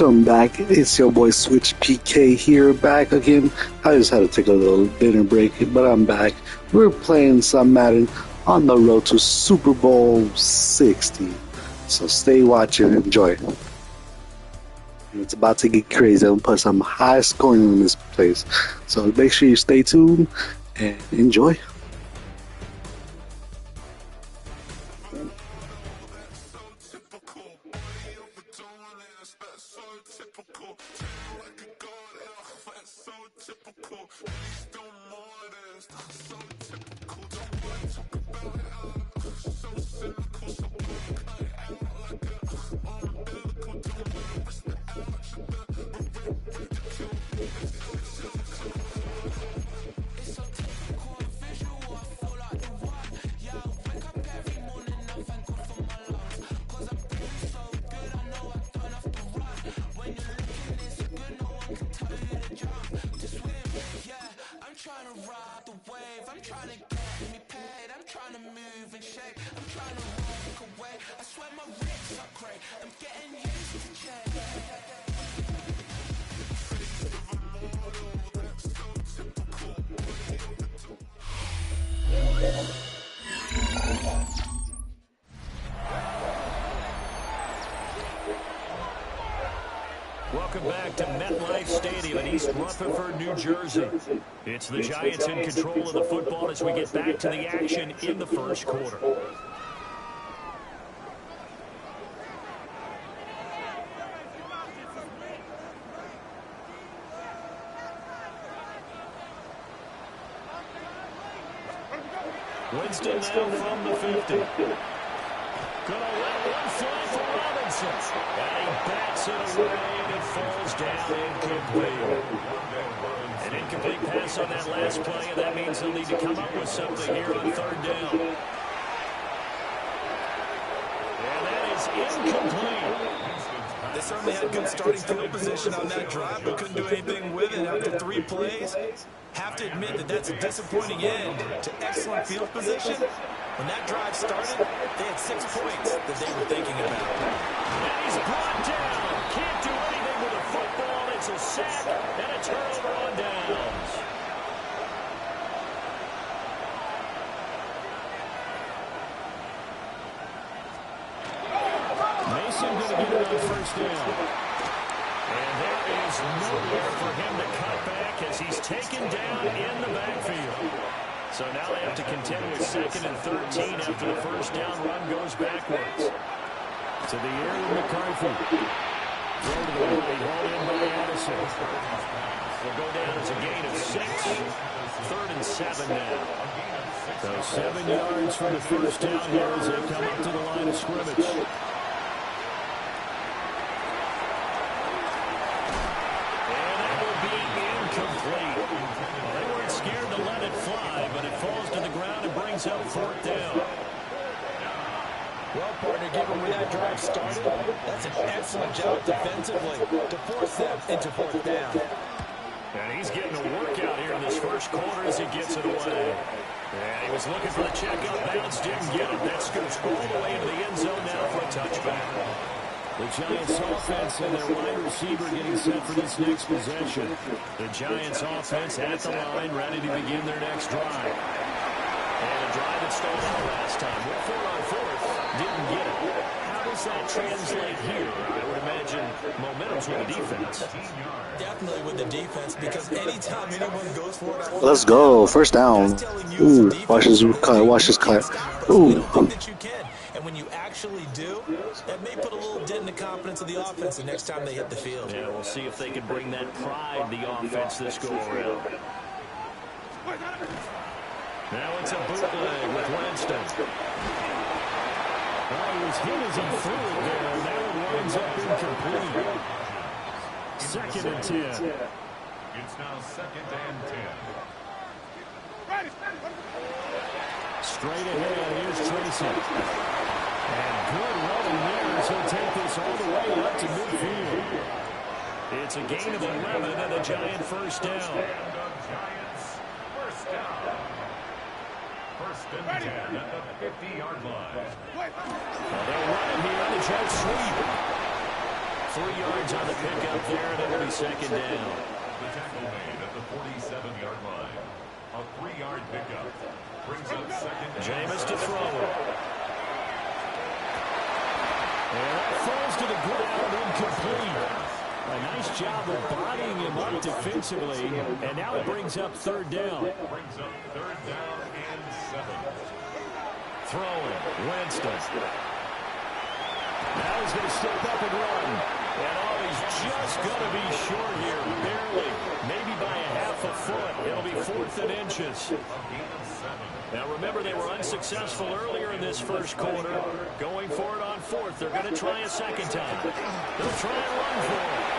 Welcome back. It's your boy SWITCHPK here, back again. I just had to take a little dinner break, but I'm back. We're playing some Madden on the road to Super Bowl 60. So stay watching and enjoy. It's about to get crazy. I'm gonna put some high scoring in this place. So make sure you stay tuned and enjoy. I'm trying to get me paid, I'm trying to move and shake, I'm trying to walk away, I swear my wrist are great, I'm getting used to change. Welcome back to MetLife Stadium in East Rutherford, New Jersey. It's the Giants in control of the football as we get back to the action in the first quarter. Winston now from the 50. Gonna let one fly for Robinson. And he bats it away, and it falls down incomplete. An incomplete pass on that last play, and that means they'll need to come up with something here on third down. And that is incomplete. They certainly had good starting field position on that drive, but couldn't do anything with it after 3 plays. Have to admit that that's a disappointing end to excellent field position. When that drive started, they had 6 points that they were thinking about. And he's brought down. Can't do anything with a football. It's a sack and a turnover on downs. Mason going to get it on first down. And there is nowhere for him to cut back as he's taken down in the backfield. So now they have to contend with 2nd and 13 after the first down run goes backwards. To the air with McCarthy. Throw to the right, hauled in by Addison. Will go down as a gain of 6. 3rd and 7 now. So 7 yards from the first down here as they come up to the line of scrimmage. Up 4th down. Well, partner, given where that drive started, that's an excellent job defensively to force them into 4th down. And he's getting a workout here in this first quarter as he gets it away. And he was looking for the checkout bounce, didn't get it. That scoots all the way into the end zone now for a touchback. The Giants offense and their wide receiver getting set for this next possession. The Giants offense at the line, ready to begin their next drive. And a drive that started out last time. Went 4 on 4th. Didn't get it. How does that translate here? I would imagine momentum's with the defense. Definitely with the defense, because anytime anyone goes for it, Let's go. First down. Ooh, watch this cut. Watch this cut. Ooh. That you can. And when you actually do, that may put a little dent in the confidence of the offense the next time they hit the field. Yeah, we'll see if they can bring that pride the offense this go around. Now it's a bootleg with Winston. Oh, he was hit as he threw it there. Now it winds up incomplete. 2nd and 10. It's now 2nd and 10. Straight ahead, here's Tracy. And good running there as he'll take this all the way up to midfield. It's a gain of 11 and a Giant first down. First and 10 at the 50-yard line. They'll run it here on the jet sweep. 3 yards on the pickup there, and it'll be second down. The tackle made at the 47-yard line. A 3-yard pickup brings up second down. Jameis to throw it. And that falls to the ground, incomplete. A nice job of bodying him up defensively, and now it brings up third down. Brings up third down and 7. Throwing, Winston. Now he's going to step up and run. And he's just going to be short here, barely, maybe by a half a foot. It'll be 4th and inches. Now remember, they were unsuccessful earlier in this first quarter. Going for it on 4th. They're going to try a second time. They'll try and run for it.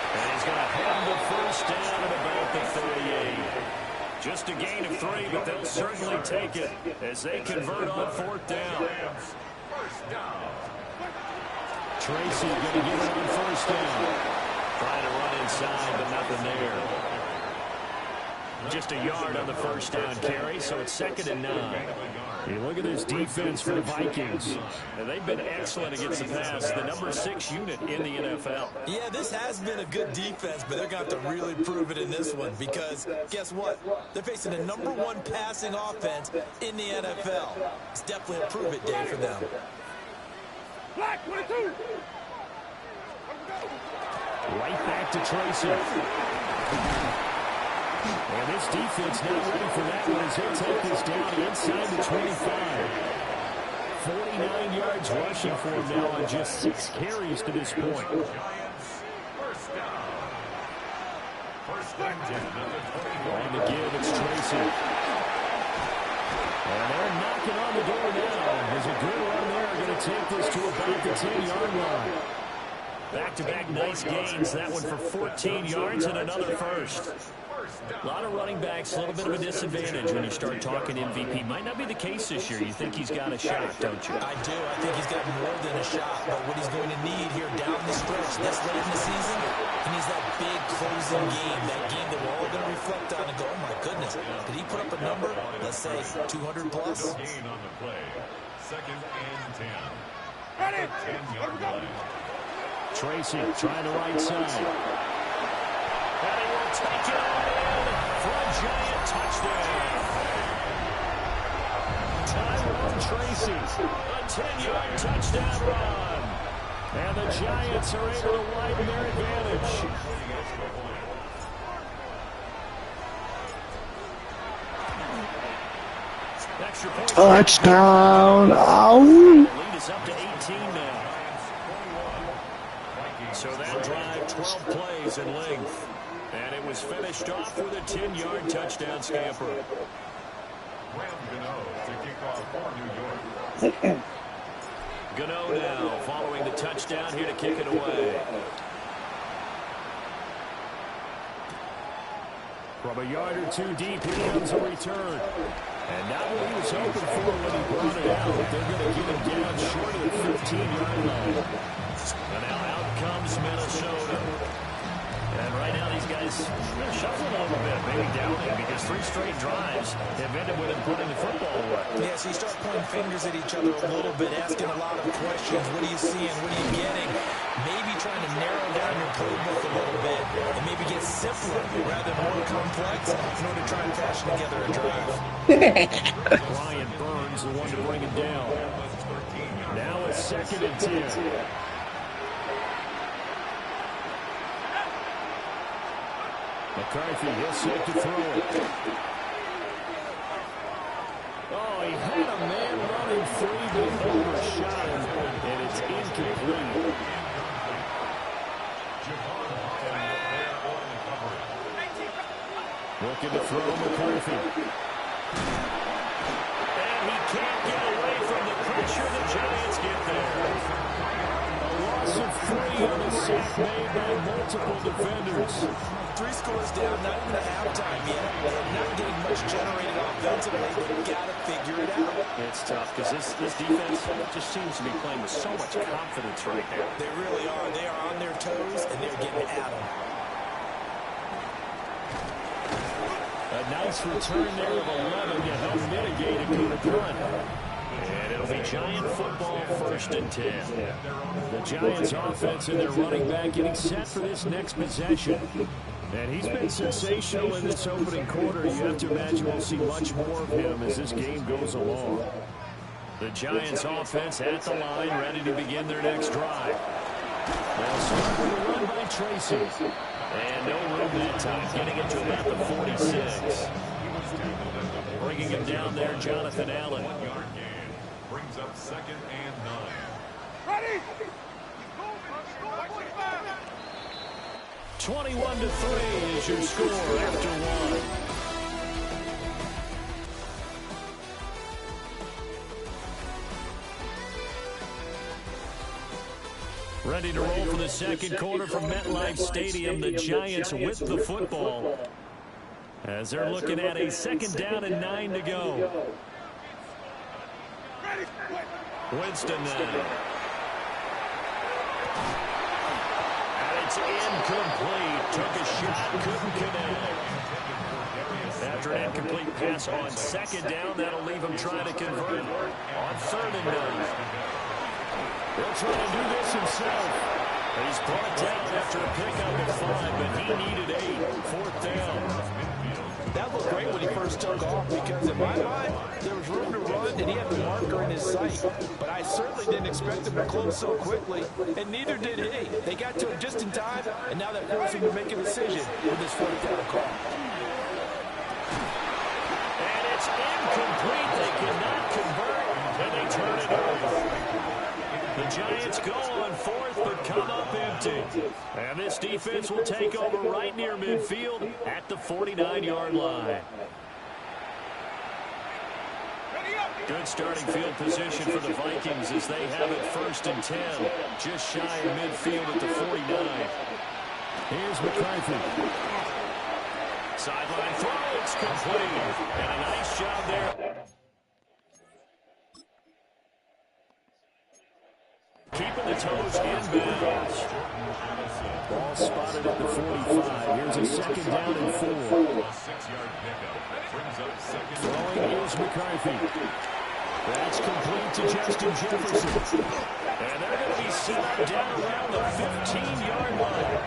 And he's going to have the first down at about the 38. Just a gain of 3, but they'll certainly take it as they convert on 4th down. Tracy going to give it on first down. Trying to run inside, but nothing there. Just a yard on the first down carry, so it's 2nd and 9. You look at this defense for the Vikings. And they've been excellent against the pass, the number 6 unit in the NFL. Yeah, this has been a good defense, but they're going to have to really prove it in this one because guess what? They're facing the number 1 passing offense in the NFL. It's definitely a prove it day for them. Black 22. Right back to Tracy. And this defense not ready for that one as he'll take this down inside the 25. 49 yards rushing for him now on just 6 carries to this point. First down. First and 10 at the 20. On the give, it's Tracy. And they're knocking on the door now. There's a good run there. Going to take this to about the 10-yard line. Back-to-back nice gains. That one for 14 yards and another first. A lot of running backs, a little bit of a disadvantage when you start talking MVP. Might not be the case this year. You think he's got a shot, don't you? I do. I think he's got more than a shot. But what he's going to need here down the stretch this late in the season, he needs that big closing game, that game that we're all going to reflect on and go, oh, my goodness, did he put up a number, let's say, 200 plus? No gain on the play. 2nd and 10. At the 10-yard line. Tracy trying to right side. And he will take it all in for a giant touchdown. Tyrone Tracy, a 10-yard touchdown run. And the Giants are able to widen their advantage. Extra point. Touchdown! Ow! Lead is up to 18 now. So that drive, 12 plays in length. And it was finished off with a 10-yard touchdown scamper. To kick off for New York. Gano now following the touchdown here to kick it away. From a yard or 2 deep, here comes a return. And not what he was hoping for when he brought it out. They're going to get him down short of the 15-yard line. And now out comes Minnesota. And right now these guys are shuffling a little bit, maybe doubting, because 3 straight drives have ended with him putting the football away. Yeah, so you start pointing fingers at each other a little bit, asking a lot of questions. What are you seeing? What are you getting? Maybe trying to narrow down your playbook a little bit and maybe get simpler rather than more complex in order to try and fashion together a drive. Brian Burns, the one to bring him down. Now it's 2nd and 10. McCarthy, he'll set to throw it. Oh, he had a man running free, but he overshot him, and it's incomplete. Looking to throw McCarthy. And he can't get away from the pressure. The Giants get there. A loss of 3 on a sack made by multiple defenders. 3 scores down, not even at halftime yet. Not getting much generated offensively. They've got to figure it out. It's tough because this defense just seems to be playing with so much confidence right now. They really are. They are on their toes, and they're getting at them. A nice return there of 11 to help mitigate a good run. And it'll be Giant football, 1st and 10. The Giants offense and their running back getting set for this next possession. And he's been sensational in this opening quarter. You have to imagine we'll see much more of him as this game goes along. The Giants offense at the line, ready to begin their next drive. They'll start with a run by Tracy. And no room that time, getting it to about the 46. Bringing him down there, Jonathan Allen. 1 yard gain. Brings up 2nd and 9. Ready? 21-3 is your score after 1. Ready to roll for the second quarter from MetLife Stadium. The Giants with the football as they're looking at a 2nd down and 9 to go. Winston now. It's incomplete. Took a shot, couldn't connect. After an incomplete pass on 2nd down, that'll leave him trying to convert on 3rd and 9. He'll try to do this himself. He's brought down after a pickup at 5, but he needed 8. 4th down. That looked great when he first took off because in my mind, there was room to run and he had the marker in his sight. But I certainly didn't expect him to close so quickly, and neither did he. They got to him just in time, and now they're forcing him to make a decision with this 4th down call. And it's incomplete. They cannot convert, and they turn it over. The Giants go on 4th, but come up empty. And this defense will take over right near midfield at the 49-yard line. Good starting field position for the Vikings as they have it 1st and 10. Just shy of midfield at the 49. Here's McCarthy. Sideline throw, it's complete. And a nice job there. Keeping the toes inbounds. Ball spotted at the 45. Here's a 2nd down and 4. A 6-yard pickup. Brings up 2nd. Throwing is McCarthy. That's complete to Justin Jefferson. And they're going to be set up down around the 15-yard line.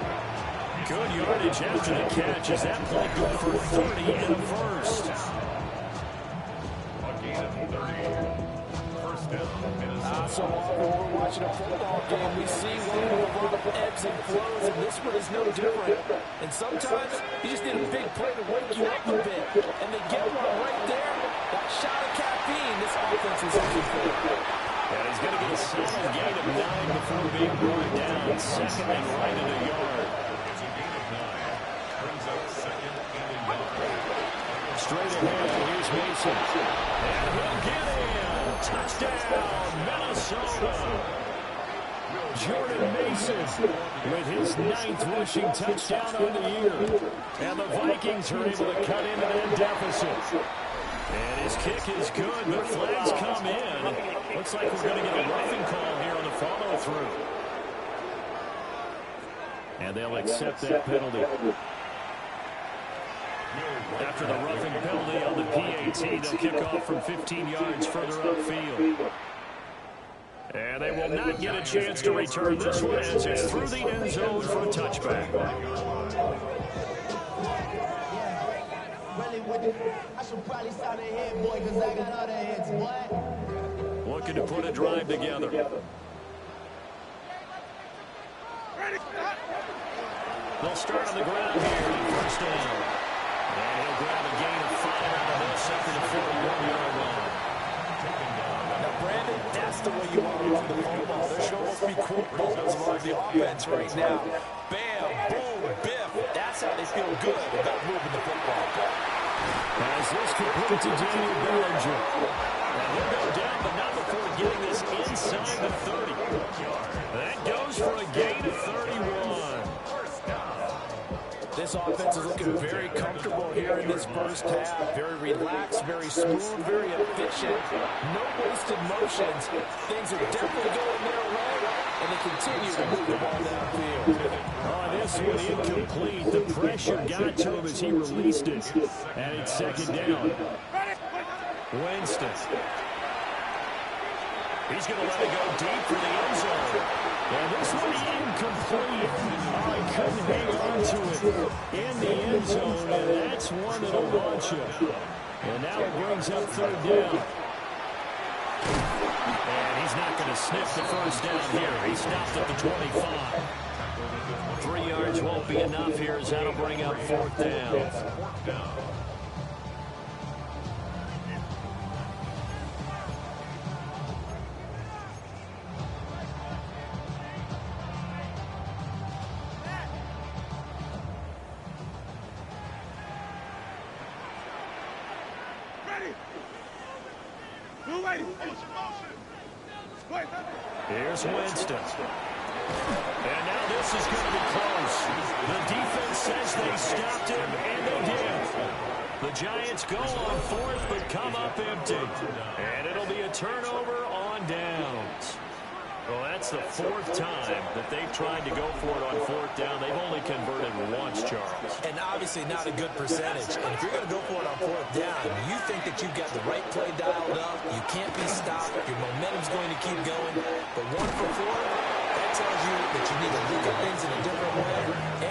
Good yardage after the catch as that play good for 30 and a 1st. A gain of 30. 1st down, Minnesota. So often when we're watching a football game, we see one with a lot of ebbs and flows, and this one is no different. And sometimes you just need a big play to wake you up a bit. And they get one right there. That shot of caffeine, this offense is looking for. And he's going to get a solid gain of 9 before being brought down. 2nd and right at a yard. It's a gain of 9. Brings up 2nd and a yard. Straight ahead, here's Mason. And he'll get in. Touchdown, Minnesota. Jordan Mason with his 9th rushing touchdown on the year. And the Vikings are able to cut into that deficit. And his kick is good, but flags come in. Looks like we're going to get a roughing call here on the follow-through. And they'll accept that penalty. After the roughing penalty on the PAT, they'll kick off from 15 yards further upfield. And they will not get a chance to return this one as it's through the end zone for a touchback. I should probably sign a hit, boy, because I got other hits, what? Looking to put a drive together. They'll start on the ground here on 1st down. And he'll grab a gain of 5 out of this after the 41-yard line. Now, Brandon, that's the way you want to run the football. There should almost be quick balls on the offense right now. Bam, boom, biff. That's how they feel good about moving the football. As this complete to Daniel Bellinger. And he'll go down, but not before getting this inside the 30. That goes for a gain of 31. This offense is looking very comfortable here in this first half. Very relaxed, very smooth, very efficient. No wasted motions. Things are definitely going their way, and they continue to move the ball downfield. Oh, this one incomplete. The pressure got to him as he released it. And it's 2nd down. Winston. He's going to let it go deep for the end zone. And this one incomplete. Oh, he couldn't hang on to it in the end zone, and that's one that'll launch you. And now it brings up third down. And he's not going to sniff the first down here. He stopped at the 25. 3 yards won't be enough here as that'll bring up fourth down. Here's Winston. And now this is going to be close. The defense says they stopped him, and they did. The Giants go on fourth, but come up empty. And it'll be a turnover on downs. Well, that's the fourth time that they've tried to go for it on fourth down. They've only converted once, Charles. And obviously not a good percentage. And if you're going to go for it on fourth down, you think that you've got the right play dialed up. You can't be stopped. Your momentum's going to keep going. But 1 for 4, that tells you that you need to look at things in a different way.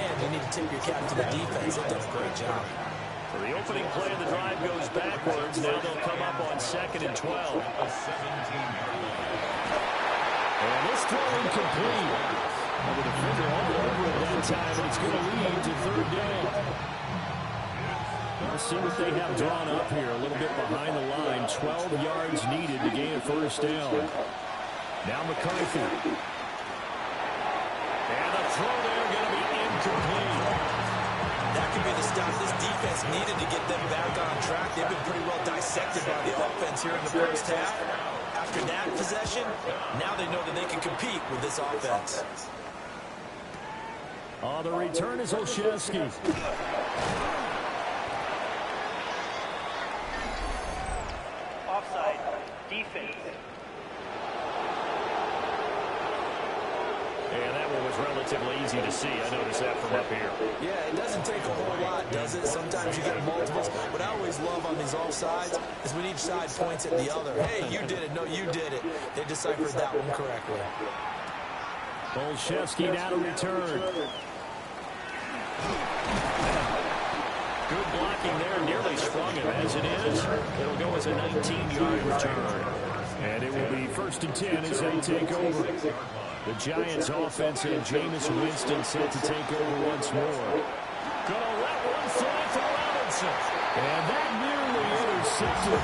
And you need to tip your cap to the defense. They've done a great job. Well, the opening play of the drive goes backwards. Now they'll come up on 2nd and 12. And this throw incomplete. Well, the defender all over it that time, and it's going to lead to third down. Let's see what they have drawn up here. A little bit behind the line. 12 yards needed to gain a first down. Now McCarthy. And the throw there going to be incomplete. That could be the stop this defense needed to get them back on track. They've been pretty well dissected by the offense here in the first half. After that possession, now they know that they can compete with this offense. The return is Olszewski. Offside, defense. And that one was relatively easy to see. I noticed that from up here. Yeah, it doesn't take a whole lot, does it? Sometimes you get multiples. What I always love on these offsides is when each side points at the other. Hey, you did it. No, you did it. They deciphered that one correctly. Olszewski now to return. Good blocking there. Nearly sprung him. As it is, it'll go as a 19-yard return. And it will be 1st and 10 as they take over. The Giants offense and Jameis Winston set to take over once more. Gonna let one fly for Robinson. And that nearly intercepted.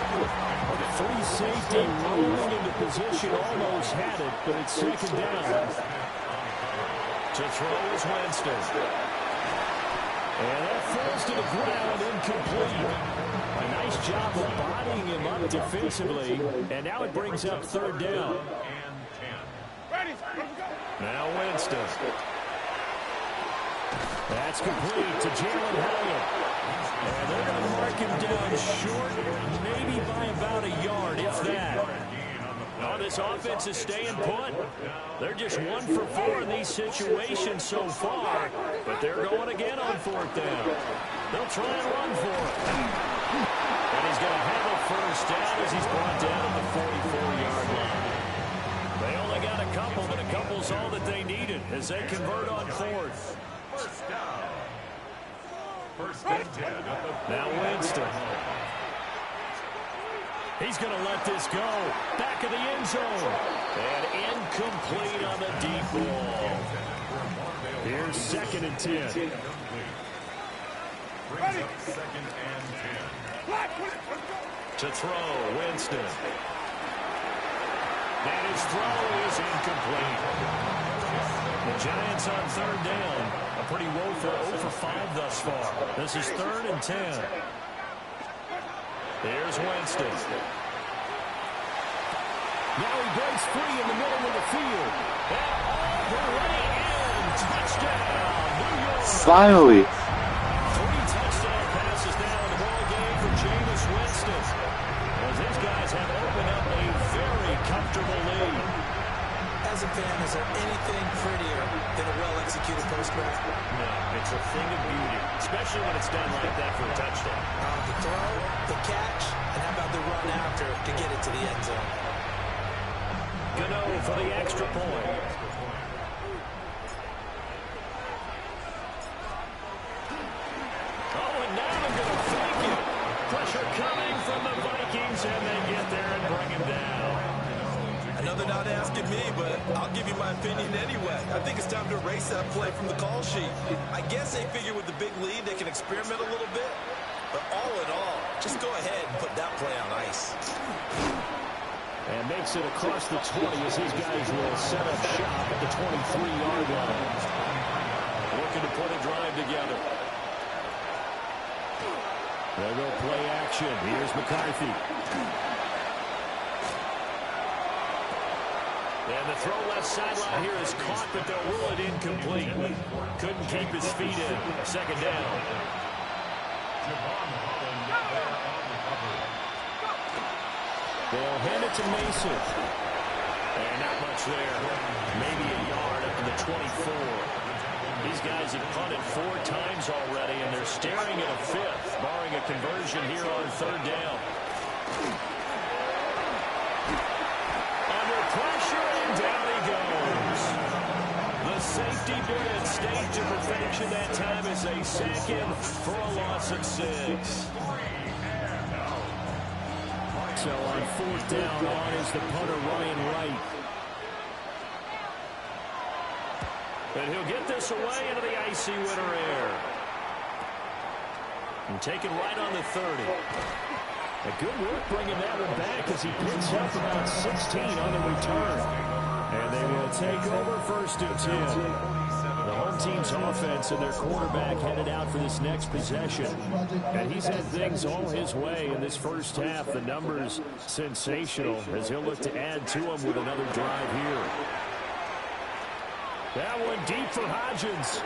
The free safety rolling into position, almost had it, but it's 2nd down. To throw is Winston. And that falls to the ground, incomplete. A nice job of bodying him up defensively. And now it brings up 3rd down. Now Winston. That's complete to Jalen Hyatt. And they're going to mark him down short, maybe by about a yard, if that. Oh, this offense is staying put. They're just 1 for 4 in these situations so far, but they're going again on 4th down. They'll try and run for it. And he's going to have a first down as he's brought down at the 44-yard line. They only got a couple, but a couple's all that they needed as they convert on 4th. First down. 1st and 10. Now Winston. He's going to let this go. Back of the end zone. And incomplete on the deep ball. Here's 2nd and 10. Brings up 2nd and 10. To throw, Winston. And his throw is incomplete. The Giants on 3rd down. A pretty woeful 0 for 5 thus far. This is 3rd and 10. Here's Winston. Now he breaks free in the middle of the field. And all the way in. Touchdown, New York. Finally. 3 touchdown passes now in the ball game for Jameis Winston. As these guys have opened up a very comfortable lead. As a fan, is there anything prettier than a well-executed post-grab? No, it's a thing of beauty, especially when it's done like that for a touchdown. The throw, the catch, and how about the run after to get it to the end zone? Gano for the extra point. Oh, and now they're going to fake it. Pressure coming from the Vikings, and they get there and bring him down. I know they're not asking me, but I'll give you my opinion anyway. I think it's time to erase that play from the call sheet. I guess they figure with the big lead they can experiment a little bit. But all in all, just go ahead and put that play on ice. And makes it across the 20 as his guys will set up shop at the 23-yard line. Looking to put a drive together. They'll go play action. Here's McCarthy. And the throw left sideline here is caught, but they'll rule it incomplete. Couldn't keep his feet in. Second down. They'll hand it to Mason. And not much there. Maybe a yard up to the 24. These guys have punted 4 times already, and they're staring at a 5th, barring a conversion here on 3rd down. Under pressure, and down he goes. The safety blitz stayed to perfection that time as they sack him for a loss of 6. So on 4th down, on is the punter Ryan Wright. And he'll get this away into the icy winter air. And take it right on the 30. A good work bringing that one back as he picks up about 16 on the return. And they will take over 1st and 10. The home team's offense and their quarterback headed out for this next possession. And he's had things all his way in this first half. The numbers sensational as he'll look to add to them with another drive here. That one deep for Hodgins.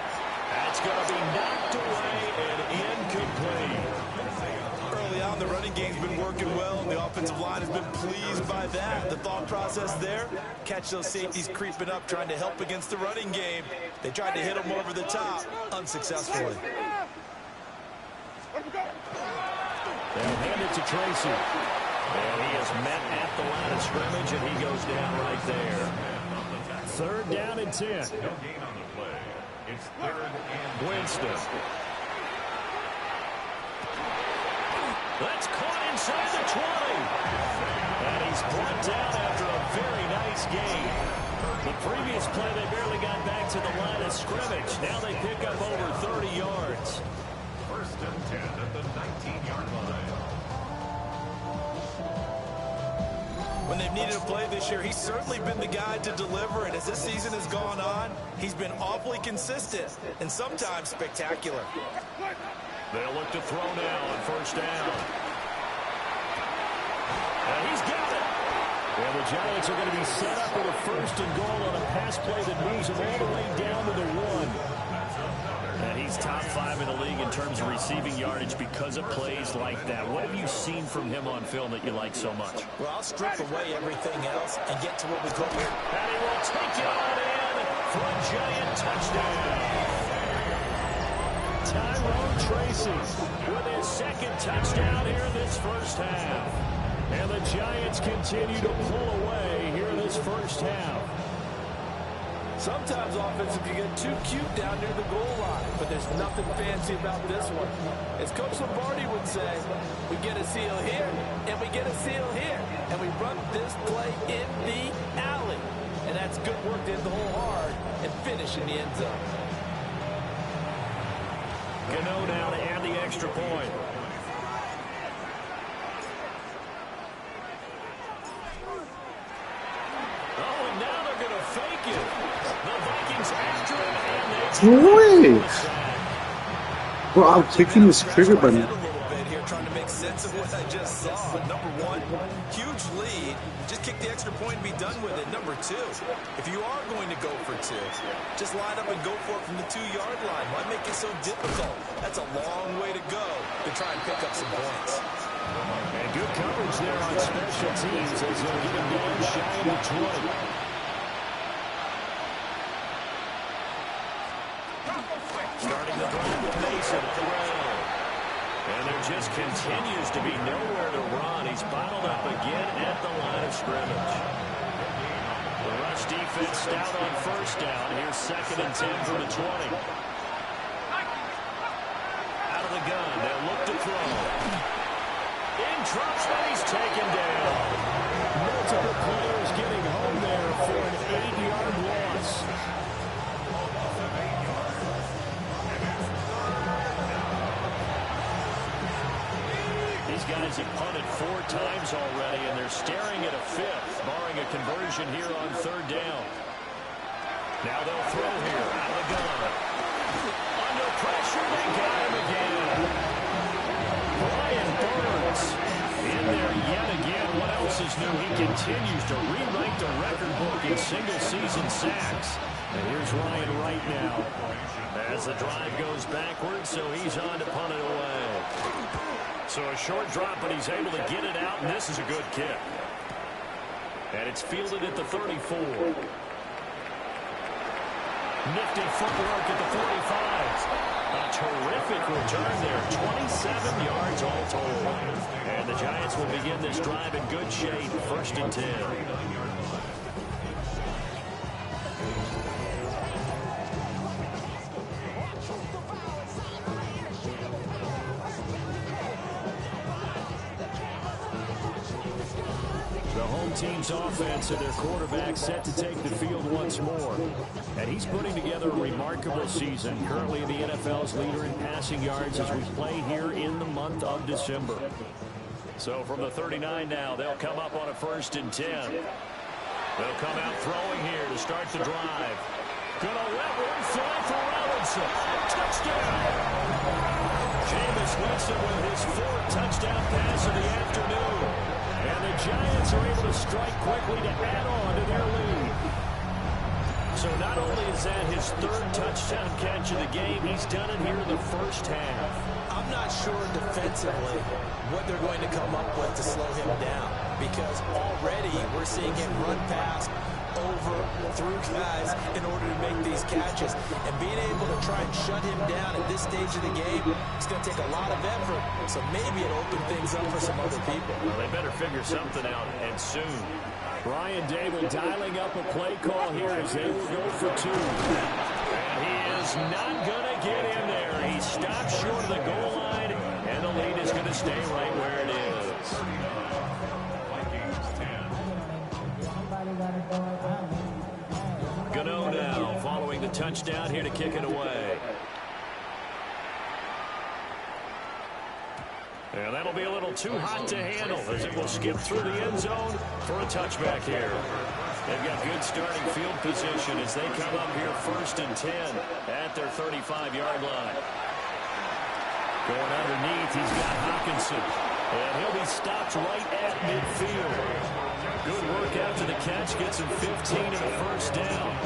That's going to be knocked away and incomplete. Early on, the running game's been working well, and the offensive line has been pleased by that. The thought process there, catch those safeties creeping up, trying to help against the running game. They tried to hit them over the top, unsuccessfully. They'll hand it to Tracy. And he is met at the line of scrimmage, and he goes down right there. 3rd down and 10. No gain on the play. It's 3rd and Winston. That's caught inside the 20. And he's brought down after a very nice gain. The previous play, they barely got back to the line of scrimmage. Now they pick up over 30 yards. 1st and 10 at the 19-yard line. When they've needed a play this year, he's certainly been the guy to deliver, and as this season has gone on, he's been awfully consistent and sometimes spectacular. They'll look to throw now on 1st down. And he's got it. And the Giants are going to be set up with a 1st and goal on a pass play that moves them all the way down to the 1. And he's top 5 in the league in terms of receiving yardage because of plays like that. What have you seen from him on film that you like so much? Well, I'll strip away everything else and get to what we call here. And he will take it on in for a Giant touchdown. Tyrone Tracy with his 2nd touchdown here in this first half. And the Giants continue to pull away here in this first half. Sometimes offenses can get too cute down near the goal line, but there's nothing fancy about this one. As Coach Lombardi would say, we get a seal here, and we get a seal here, and we run this play in the alley. And that's good work to hit the hole hard and finish in the end zone. Gano now to add the extra point. Oh, and now they're going to fake it. The Vikings after him, and they Bro, I'm kicking this trigger button. A little bit here, trying to make sense of what I just saw. Number 1, huge lead. Just kick the extra point and be done with it. Number 2, if you are going to go for 2, just line up and go for it from the 2-yard line. Why make it so difficult? That's a long way to go to try and pick up some points. And good coverage there on special teams as they'll get him down shy of the 20. Starting the drive with Mason at the ground. And there just continues to be nowhere to run. He's bottled up again at the line of scrimmage. The rush defense stout on first down. Here's 2nd and 10 from the 20. Out of the gun. They'll look to throw. In trouble, and he's taken down. Multiple players getting home there for an 8-yard loss. These guys have punted 4 times already, and they're staring at a 5th, barring a conversion here on 3rd down. Now they'll throw here out of the gun. Under pressure, they got him again. Brian Burns in there yet again. What else is new? He continues to rewrite the record book in single-season sacks. And here's Ryan right now as the drive goes backwards, so he's on to punt it away. So a short drop, but he's able to get it out, and this is a good kick. And it's fielded at the 34. Nifty footwork at the 45. A terrific return there. 27 yards all told. And the Giants will begin this drive in good shape. 1st and 10. The home team's offense and their quarterback set to take the field once more. And he's putting together a remarkable season, currently the NFL's leader in passing yards as we play here in the month of December. So from the 39 now, they'll come up on a 1st and 10. They'll come out throwing here to start the drive. Gonna let one fly for Robinson. Touchdown! Jameis Winston with his 4th touchdown pass of the afternoon. And the Giants are able to strike quickly to add on to their lead. So not only is that his 3rd touchdown catch of the game, he's done it here in the 1st half. I'm not sure defensively what they're going to come up with to slow him down, because already we're seeing him run past, over, through guys in order to make these catches. And being able to try and shut him down at this stage of the game, it's going to take a lot of effort. So maybe it'll open things up for some other people. Well, they better figure something out, and soon. Brian Dable dialing up a play call here as they will go for 2. And he is not going to get in there. He stops short of the goal line, and the lead is going to stay right where it is. Gano now following the touchdown here to kick it away. And that'll be a little too hot to handle as it will skip through the end zone for a touchback here. They've got good starting field position as they come up here 1st and 10 at their 35-yard line. Going underneath, he's got Hawkinson. And he'll be stopped right at midfield. Good work after the catch, gets him 15 and a 1st down.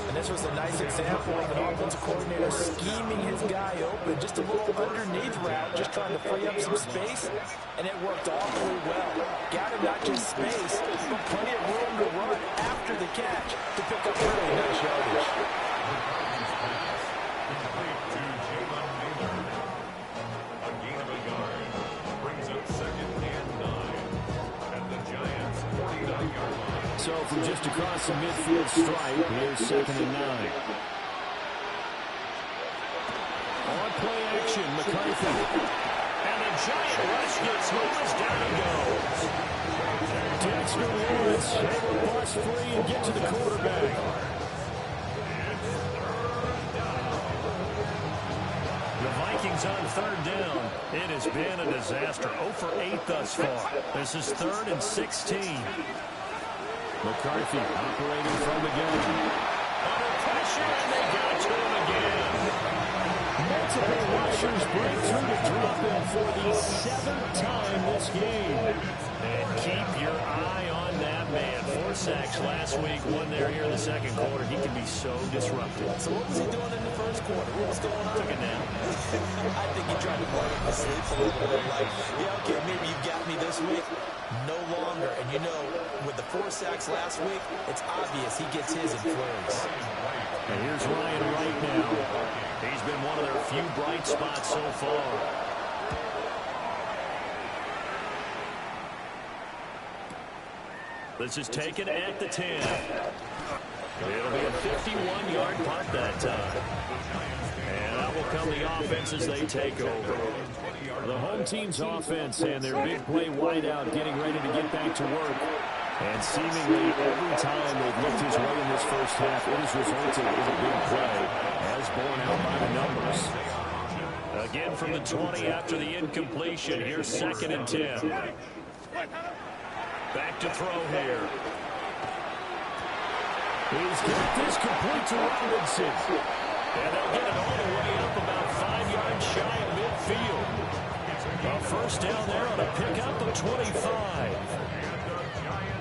And this was a nice example of an offensive coordinator scheming his guy open. Just a little underneath route, just trying to free up some space. And it worked awfully well. Got him not just space, but plenty of room to run after the catch to pick up really nice yardage. So from just across the midfield stripe, here's 2nd and 9. On play action, McCarthy. And the giant rush gets home as down he goes. Dexter Lawrence able to bust free and get to the quarterback. The Vikings on 3rd down. It has been a disaster. 0 for 8 thus far. This is 3rd and 16. McCarthy operating from the gun. Under pressure, and they got to him again. Multiple rushers break through to drop him for the 7th time this game. And keep your eye on that man. 4 sacks last week, 1 there here in the 2nd quarter. He can be so disruptive. So what was he doing in the 1st quarter? What was going on? Took a nap. I think he tried to blow him to sleep a little bit. Like, yeah, okay, maybe you got me this week. No longer. And you know, with the 4 sacks last week, it's obvious he gets his in flurries. And here's Ryan right now. He's been one of their few bright spots so far. This is taken at the 10. It'll be a 51-yard punt that time. And out will come the offense as they take over. The home team's offense and their big play wideout getting ready to get back to work. And seemingly every time they've looked his way in this first half, it has resulted in a big play, as borne out by the numbers. Again from the 20 after the incompletion. Here's 2nd and 10. Back to throw here. He's got this complete to Robinson. And they'll get it all the way up about 5 yards shy of midfield. A first down there on a pickup of 25.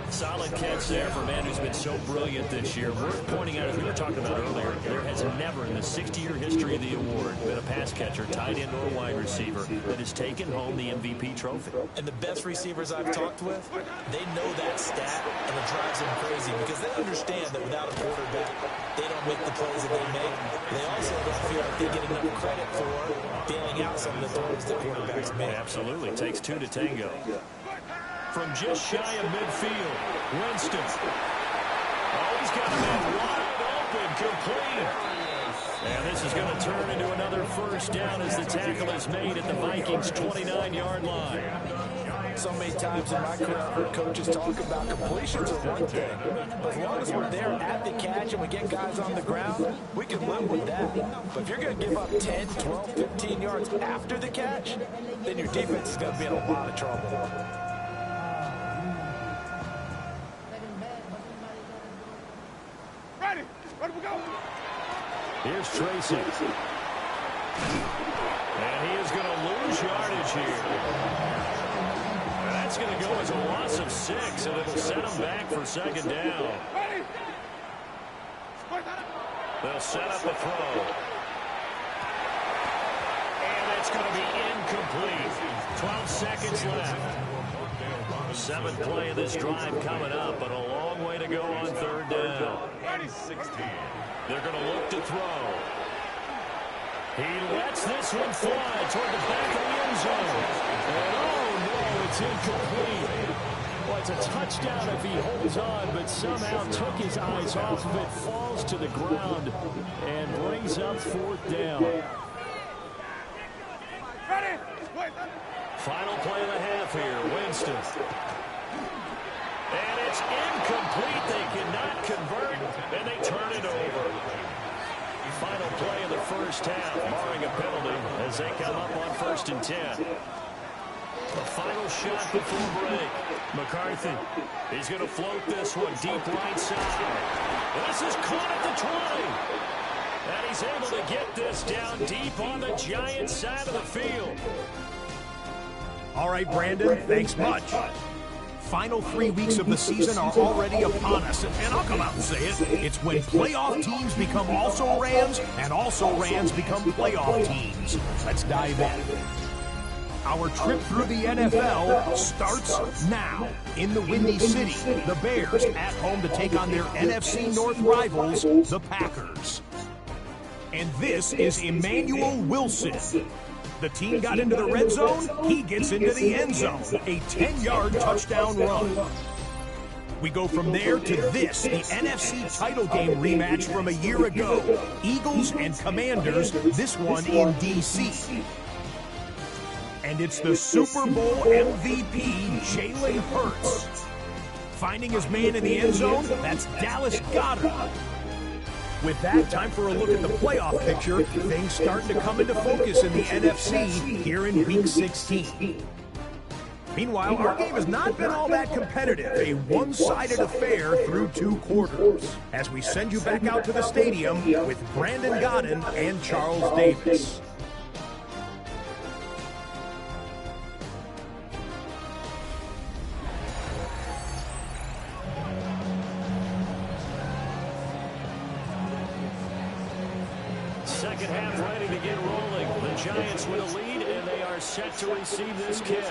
Solid catch there for a man who's been so brilliant this year. Worth pointing out, as we were talking about earlier, there has never in the 60-year history of the award been a pass catcher, tight end, or wide receiver that has taken home the MVP trophy. And the best receivers I've talked with, they know that stat, and it drives them crazy because they understand that without a quarterback, they don't make the plays that they make. They also don't feel like they get enough credit for bailing out some of the throws that quarterbacks make. Absolutely. Takes 2 to tango. From just shy of midfield, Winston. Oh, he's got a man wide open, complete. And this is going to turn into another first down as the tackle is made at the Vikings' 29-yard line. So many times in my career, I've heard coaches talk about completions are one thing. But as long as we're there at the catch and we get guys on the ground, we can live with that. But if you're going to give up 10, 12, 15 yards after the catch, then your defense is going to be in a lot of trouble. Here's Tracy. And he is going to lose yardage here. That's going to go as a loss of 6, and it'll set him back for 2nd down. They'll set up a throw. And it's going to be incomplete. 12 seconds left. 7th play of this drive coming up, but a long way to go on 3rd down. They're going to look to throw. He lets this one fly toward the back of the end zone. And oh no, it's incomplete. Well, it's a touchdown if he holds on, but somehow took his eyes off of it, falls to the ground, and brings up 4th down. Final play of the half here, Winston. And it's incomplete. They cannot convert, and they turn it over. Final play of the first half, barring a penalty, as they come up on 1st and 10. A final shot before break. McCarthy, he's going to float this one deep right side. This is caught at the 20. And he's able to get this down deep on the Giants side of the field. All right, Brandon, thanks much. Final 3 weeks of the season are already upon us, and I'll come out and say it. It's when playoff teams become also-rans, and also-rans become playoff teams. Let's dive in. Our trip through the NFL starts now. In the Windy City, the Bears at home to take on their NFC North rivals, the Packers. And this is Emmanuel Wilson. The team got into the red zone, he gets into the end zone. A 10-yard touchdown run. We go from there to this, the NFC title game rematch from a year ago. Eagles and Commanders, this one in D.C. And it's the Super Bowl MVP, Jalen Hurts. Finding his man in the end zone, that's Dallas Goedert. With that, time for a look at the playoff picture. Things starting to come into focus in the NFC here in Week 16. Meanwhile, our game has not been all that competitive. A one-sided affair through 2 quarters. As we send you back out to the stadium with Brandon Gaudin and Charles Davis. Second half ready to get rolling. The Giants with a lead, and they are set to receive this kick.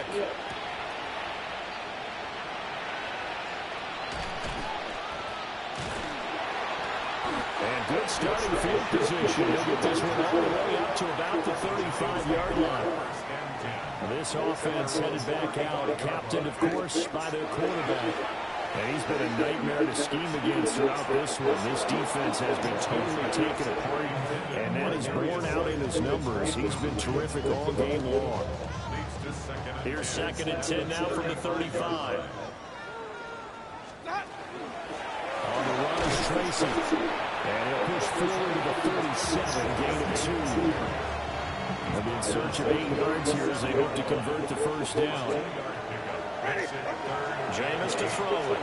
And good starting field position. They'll get this one all the way up to about the 35-yard line. This offense headed back out, captained, of course, by their quarterback. And he's been a nightmare to scheme against throughout this one. This defense has been totally taken apart, and that is borne out in his numbers. He's been terrific all game long. Here's 2nd and 10 now from the 35. On the run is Tracy. And he'll push forward to the 37, gain of 2. They'll be in search of 8 yards here as they hope to convert the first down. Jameis to throw it.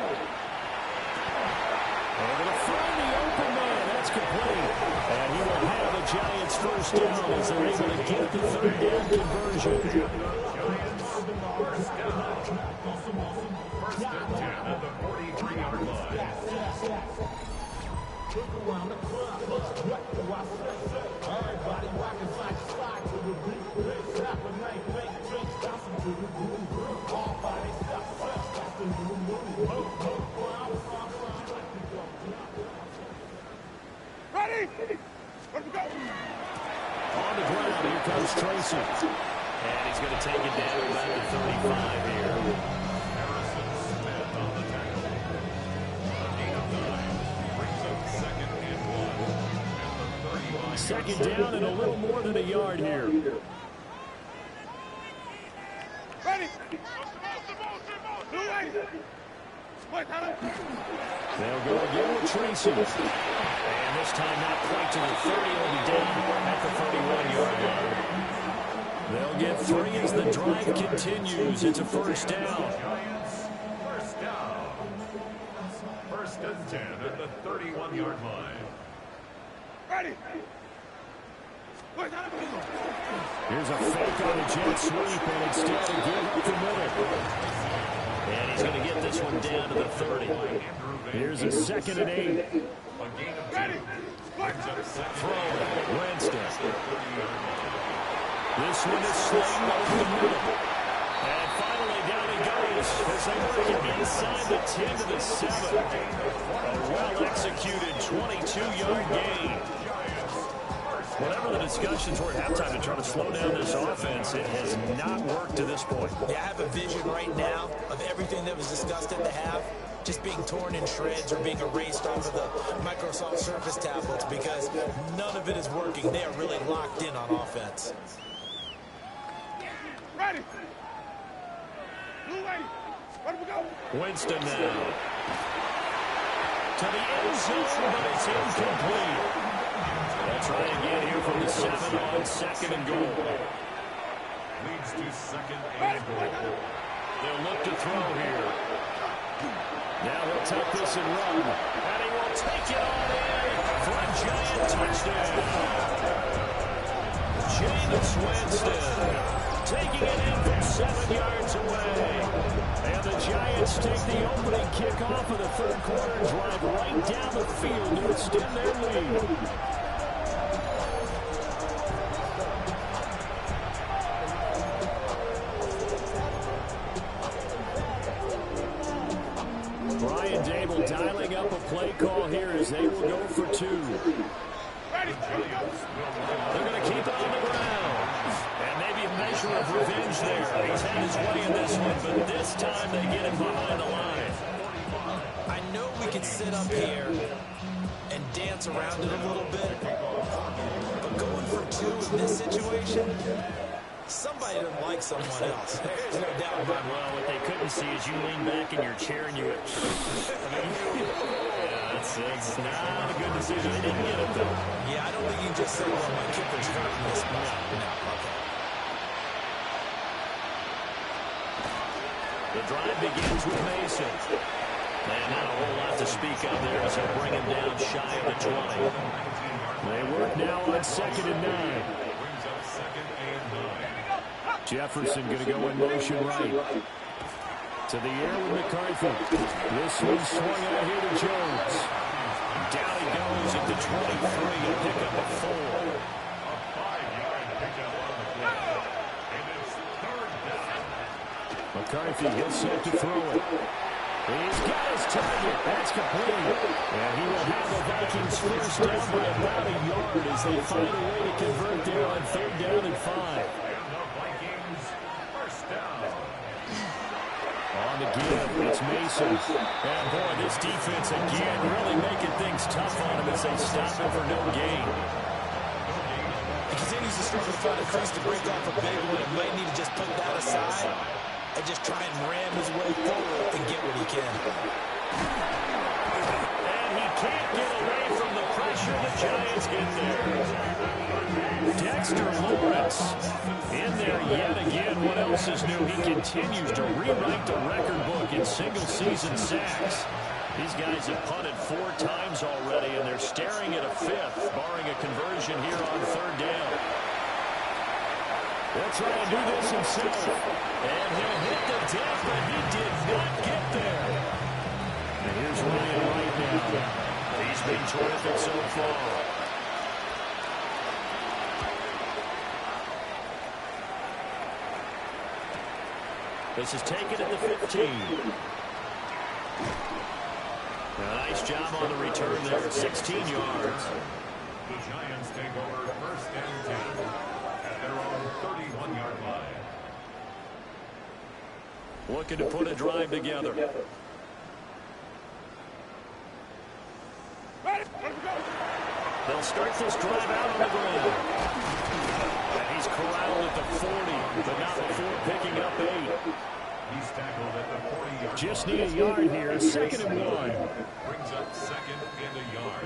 Able to find the open man. That's complete. And he will have the Giants first down as they're able to get the 3rd down conversion. First and 10 at the 43-yard line. Ready? Let's go. On the ground, here comes Tracy. And he's going to take it down about the 35 here. Harrison Smith on the tackle. A gain of 9 brings up 2nd and 1 at the 35. 2nd down and a little more than a yard here. Ready? They'll go again with Tracy. And this time not quite to the 30. He'll be down at the 31-yard line. They'll get 3 as the drive continues. It's a first down. Giants, first down. First and 10 at the 31-yard line. Ready? Here's a fake on a jet sweep, and instead a give up the middle. And he's going to get this one down to the 30. Here's a 2nd and 8. A gain of 2 brings up 2nd. Throw it. Winston. 30-yard line. This one is slaying over the middle. And finally down he goes as they work it inside the 10 to the 7. A well-executed 22-yard gain. Whatever the discussions were at halftime to try to slow down this offense, it has not worked to this point. Yeah, I have a vision right now of everything that was discussed at the half just being torn in shreds or being erased off of the Microsoft Surface tablets because none of it is working. They are really locked in on offense. Ready? Blue lady. Where do we go? Winston now. To the end zone, but it's incomplete. They'll try again here from the 7 on 2nd and goal. Leads to 2nd and goal. They'll look to throw here. Now he'll take this and run. And he will take it on in for a Giant touchdown. Jameis Winston taking it in from 7 yards away. And the Giants take the opening kickoff of the 3rd quarter and drive right down the field to extend their lead. Brian Dable dialing up a play call here as they will go for 2. Ready? They're going to keep it on the ground. And maybe a measure of revenge there. He's had his way in this one, but this time they get him behind the line. I know we can sit up here and dance around it a little bit, but going for 2 in this situation, somebody doesn't like someone else. There's no doubt about it. Well, what they couldn't see is you lean back in your chair and you went, yeah, it's not a good decision. They didn't get it, though. Yeah, I don't think you can just say, well, my kicker's hurt in this one. No, okay. The drive begins with Mason. And not a whole lot to speak of there as they bring him down shy of the 20. They work now on 2nd and 9. Brings up 2nd and 9. Jefferson going to go in motion right. To the air with McCarthy. This one swung out here to Jones. Down he goes at the 23 and pick up a 4. A 5-yard pickup on the play. And it's 3rd down. McCarthy gets set to throw it. He's got his target. That's complete. And he will have the Vikings first down by about a yard as they find a way to convert there on 3rd down and 5. And the Vikings first down. On the give. It's Mason. And boy, this defense again really making things tough on him as they stop him for no gain. He continues to struggle to find a crease to break off a big one. He might need to just put that aside and just try and ram his way forward and get what he can. And he can't get away from the pressure the Giants get there. Dexter Lawrence in there yet again. What else is new? He continues to rewrite the record book in single-season sacks. These guys have punted 4 times already, and they're staring at a 5th, barring a conversion here on 3rd down. They'll try and do this himself. And he'll hit the deck, but he did not get there. And here's Ryan right now. He's been terrific so far. This is taken at the 15. A nice job on the return there, 16 yards. The Giants take over 1st and 10 at their own 31-yard line. Looking to put a drive together. They'll start this drive out on the ground. And he's corralled at the 40, but not before picking up 8. He's tackled at the 40-yard Just need a yard here, 2nd and 1. Brings up 2nd and a yard.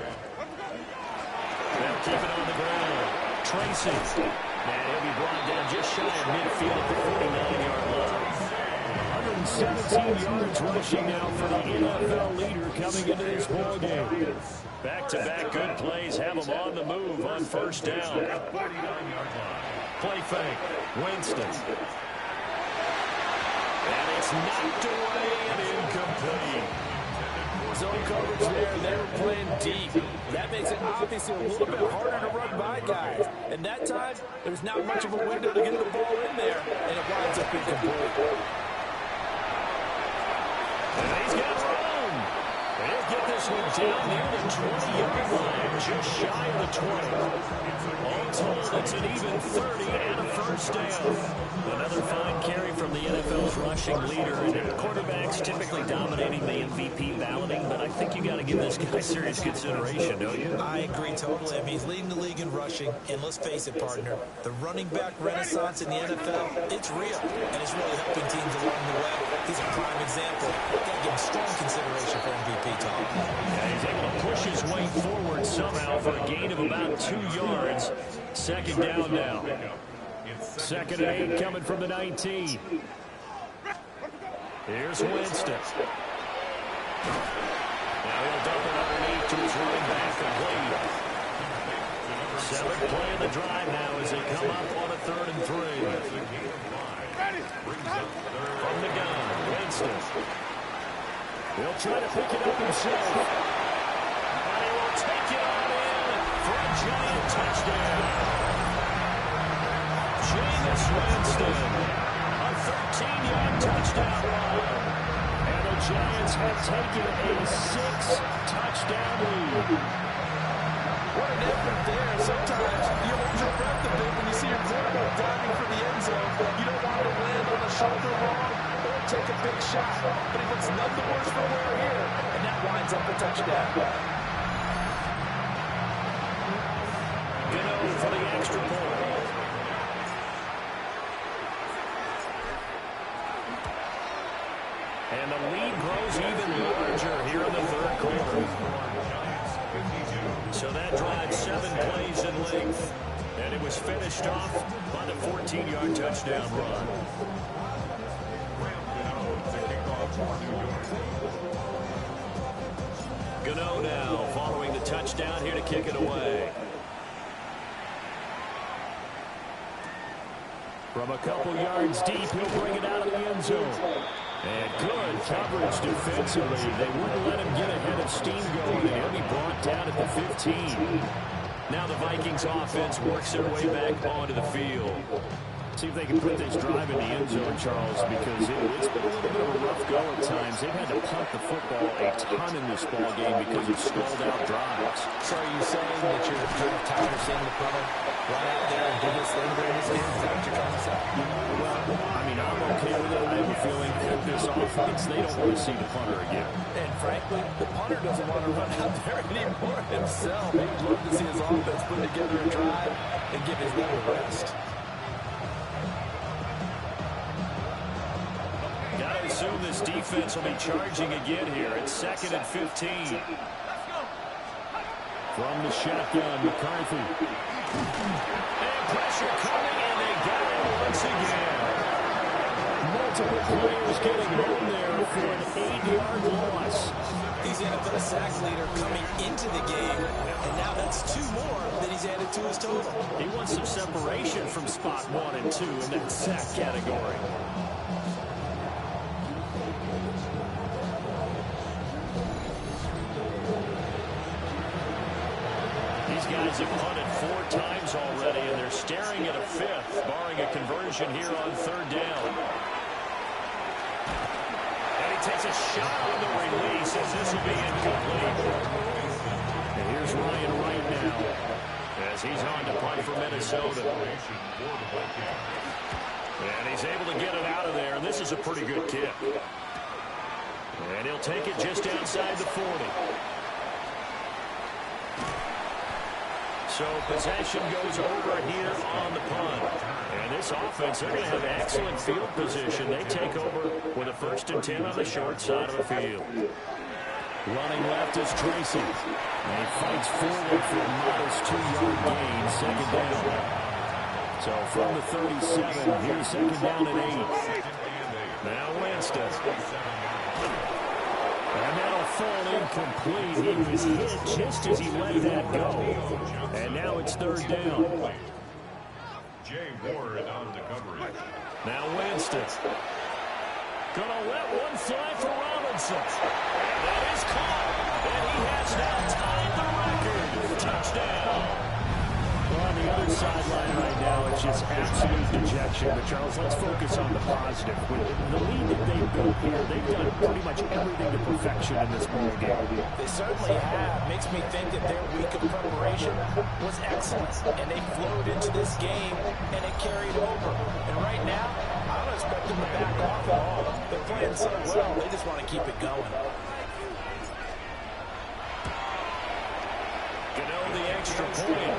They'll keep it on the ground. Tracy. And he'll be brought down just shy of midfield at the 49-yard line. 117 yards rushing now for the NFL leader coming into this ball game. Back-to-back good plays have them on the move on 1st down. 49-yard line. Play fake. Winston. And it's knocked away and incomplete. Zone coverage there. They were playing deep. That makes it obviously a little bit harder to run by guys. And that time, there's not much of a window to get the ball in there, and it winds up incomplete. And he's got room. And he'll get this one down near the 20-yard line, just shy of the 20. All told, it's an even 30 and a 1st down. Another fine carry from the NFL's rushing leader. And quarterbacks typically dominating the MVP balloting, but I think you got to give this guy serious consideration, don't you? I agree totally. I mean, he's leading the league in rushing, and let's face it, partner, the running back renaissance in the NFL, it's real, and it's really helping teams along the way. He's a prime example. Got to give him strong consideration for MVP talk. Yeah, he's able to push his way forward somehow for a gain of about 2 yards. 2nd down now. 2nd and 8 coming from the 19. Here's Winston. Now he'll dump it underneath to his running back complete. 7th play of the drive now as they come up on a 3rd and 3. From the gun, Winston. He'll try to pick it up himself. And he will take it on in for a Giant touchdown. Jameis Winston, a 13-yard touchdown run. And the Giants have taken a 6-touchdown lead. What an effort there. Sometimes you hold your breath a bit when you see your quarterback diving for the end zone. You don't want to land on a shoulder wrong or take a big shot. But he looks none the worse for wear here, and that winds up a touchdown. Gano for the extra point. And the lead grows even larger here in the 3rd quarter. So that drive 7 plays in length. And it was finished off by the 14-yard touchdown run. Gano now following the touchdown here to kick it away. From a couple yards deep, he'll bring it out of the end zone. And good coverage defensively. They wouldn't let him get ahead of steam going, and he'll be brought down at the 15. Now the Vikings offense works their way back onto the field. See if they can put this drive in the end zone, Charles, because it's been a little bit of a rough go at times. They've had to punt the football a ton in this ball game because of stalled out drives. So are you saying that you're tired of seeing the punter run out there and do this thing during this game? Is that what you're trying to say? Well, I mean, I'm okay with it. I have a feeling this offense, they don't want to see the punter again. And frankly, the punter doesn't want to run out there anymore himself. He'd love to see his offense put together a drive and give his knee a rest. Got to assume this defense will be charging again here. It's 2nd and 15. From the shotgun, McCarthy. And pressure coming, and they got it once again. Multiple players getting home there for an 8-yard loss. He's the NFL sack leader coming into the game, and now that's 2 more that he's added to his total. He wants some separation from spot 1 and 2 in that sack category. These guys have punted 4 times already, and they're staring at a 5th, barring a conversion here on 3rd down. And he takes a shot on the release as this will be incomplete. And here's Ryan Wright now as he's on to punt for Minnesota. And he's able to get it out of there, and this is a pretty good kick. And he'll take it just outside the 40. So possession goes over here on the punt. And this offense, they're going to have excellent field position. They take over with a 1st and 10 on the short side of the field. Running left is Tracy. And he fights forward for a modest 2-yard gain, 2nd down. So from the 37, here's 2nd down and 8. Now Winston. And that'll fall incomplete. He was hit just as he let that go. And now it's 3rd down. Jay Ward on the coverage. Now Winston. Gonna let one fly for Robinson. And that is caught. And he has now tied the record. Touchdown. Well, on the other sideline right now, it's just absolute dejection. But, Charles, let's focus on the positive. With the lead that they've built here, they've done pretty much everything to perfection in this ballgame. They certainly have. Makes me think that their week of preparation was excellent. And they flowed into this game, and it carried over. And right now, I don't expect them to back off at all. They're playing so well, they just want to keep it going. Gano the extra point.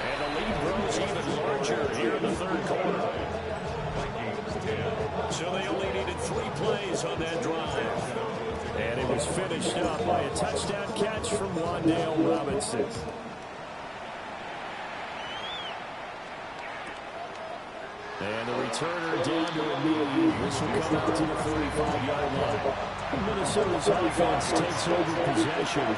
And the lead grows even larger here in the 3rd quarter. So they only needed 3 plays on that drive. And it was finished up by a touchdown catch from Wan'Dale Robinson. And the returner down to a knee. This will come out to the 35-yard line. Minnesota's offense takes over possession.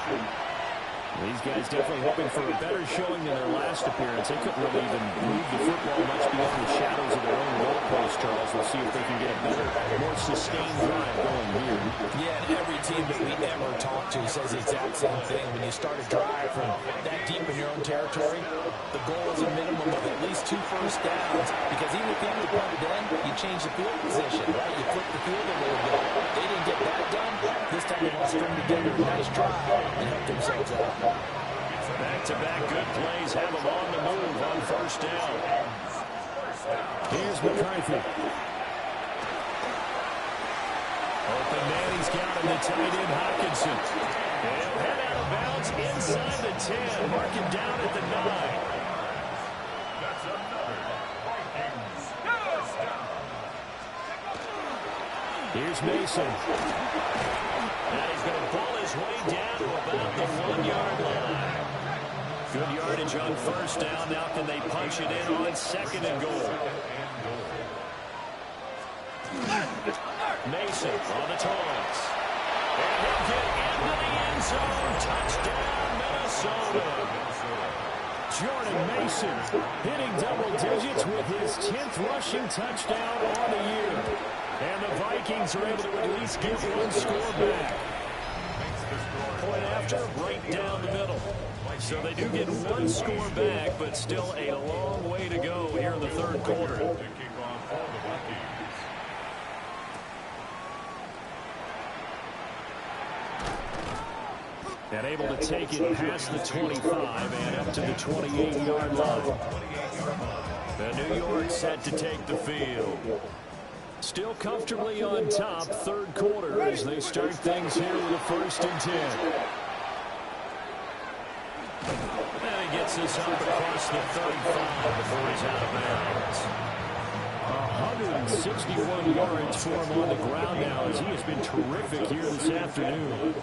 These guys definitely hoping for a better showing than their last appearance. They couldn't really even move the football much beyond the shadows of their own goalpost, Charles. We'll see if they can get a better, more sustained drive going here. Yeah, and every team that we ever talk to says the exact same thing. When you start a drive from that deep in your own territory, the goal is a minimum of at least 2 first downs. Because even if you have to punt it in, you change the field position, right? You flip the field a little bit. They didn't get that done. This time they want to string together a nice drive and help themselves out. Back-to-back good plays have them on the move on 1st down. Here's McCarthy. Open man, he's got him, the tight end Hawkinson. And he'll head out of bounds inside the 10. Mark him down at the 9. That's another Vikings touchdown. Here's Mason. And he's going to pull his way down to about the 1-yard line. Good yardage on 1st down. Now can they punch it in on 2nd and goal? Mason on the toss. And he'll get into the end zone. Touchdown, Minnesota. Jordan Mason hitting double digits with his 10th rushing touchdown on the year. And the Vikings are able to at least get 1 score back. Point after, right down the middle. So they do get 1 score back, but still a long way to go here in the 3rd quarter. To kick off all the Vikings. And able to take it past the 25 and up to the 28-yard line. The New York set to take the field. Still comfortably on top, third quarter, as they start things here with a 1st and 10. And he gets this up across the 35 before he's out of bounds. 161 yards for him on the ground now, as he has been terrific here this afternoon.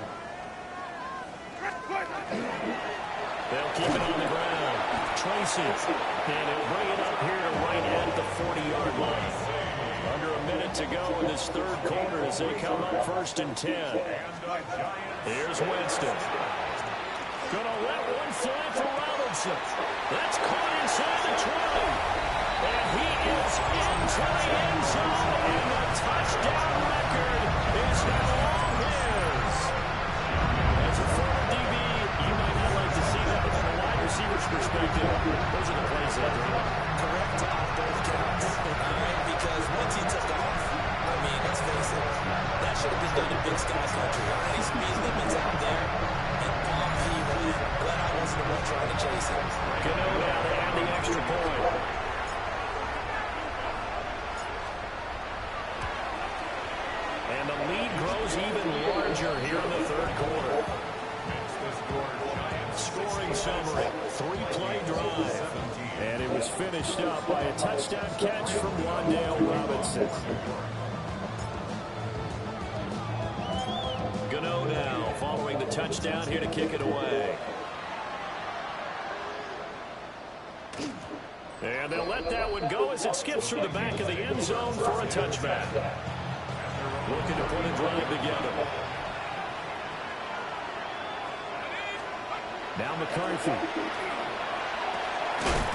They'll keep it on the ground. Tracy, and he'll bring it up here to right at the 40-yard line. Under a minute to go in this third quarter as they come up 1st and 10. Here's Winston. Gonna let one fly for Robinson. That's caught inside the 20. And he is into the end zone, and the touchdown record is now all his. As a former DB, you might not like to see that, but from a wide receiver's perspective, those are the plays that are Correct off both counts. All right, because once he took off, I mean, let's face it, that should have been done in Big Sky Country. How many speed limits out there? And off he ran. Glad I wasn't the one trying to chase him. Gano now to add the extra point. And the lead grows even larger here in the third quarter. Scoring summary, 3-play drive. And it was finished up by a touchdown catch from Wan'Dale Robinson. Gano now following the touchdown here to kick it away. And they'll let that one go as it skips through the back of the end zone for a touchback. Looking to put a drive together. Now McCarthy.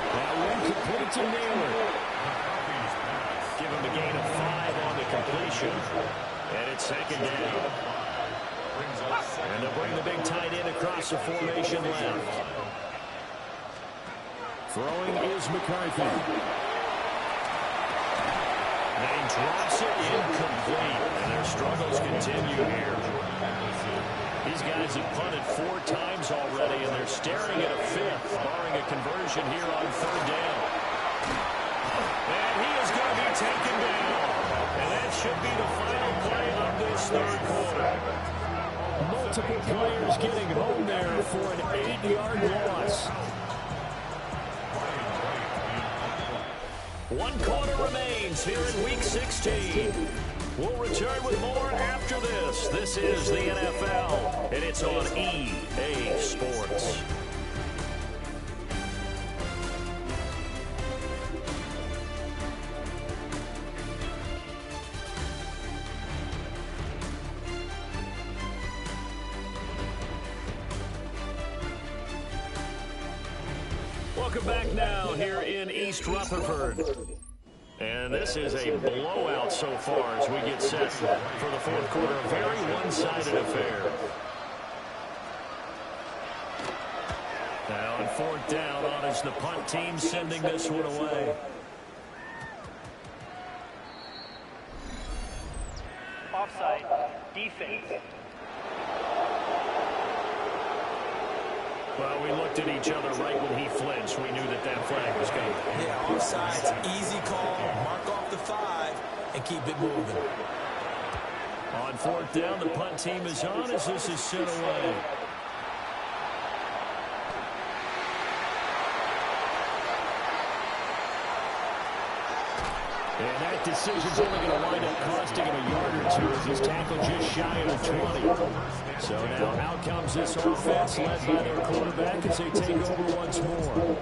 That one complete to Naylor. Give him a gain of 5 on the completion. And it's 2nd down. And they'll bring the big tight end across the formation left. Throwing is McCarthy. And he drops it incomplete. And their struggles continue here. These guys have punted 4 times already, and they're staring at a 5th, barring a conversion here on 3rd down. And he is going to be taken down. And that should be the final play of this third quarter. Multiple players getting home there for an 8-yard loss. 1 quarter remains here in Week 16. We'll return with more after this. This is the NFL, and it's on EA Sports. Welcome back now here in East Rutherford. And this is a blowout so far as we get set for the 4th quarter. A very one-sided affair. Now on 4th down, on is the punt team sending this one away. Offside, defense. Well, we looked at each other right when he flinched. We knew that that flag was coming. Yeah, offsides, easy call, mark off the 5, and keep it moving. On 4th down, the punt team is on as this is sent away. And that decision's only going to wind up costing him a yard or 2 as he's tackled just shy of the 20. So now out comes this offense led by their quarterback as they take over once more.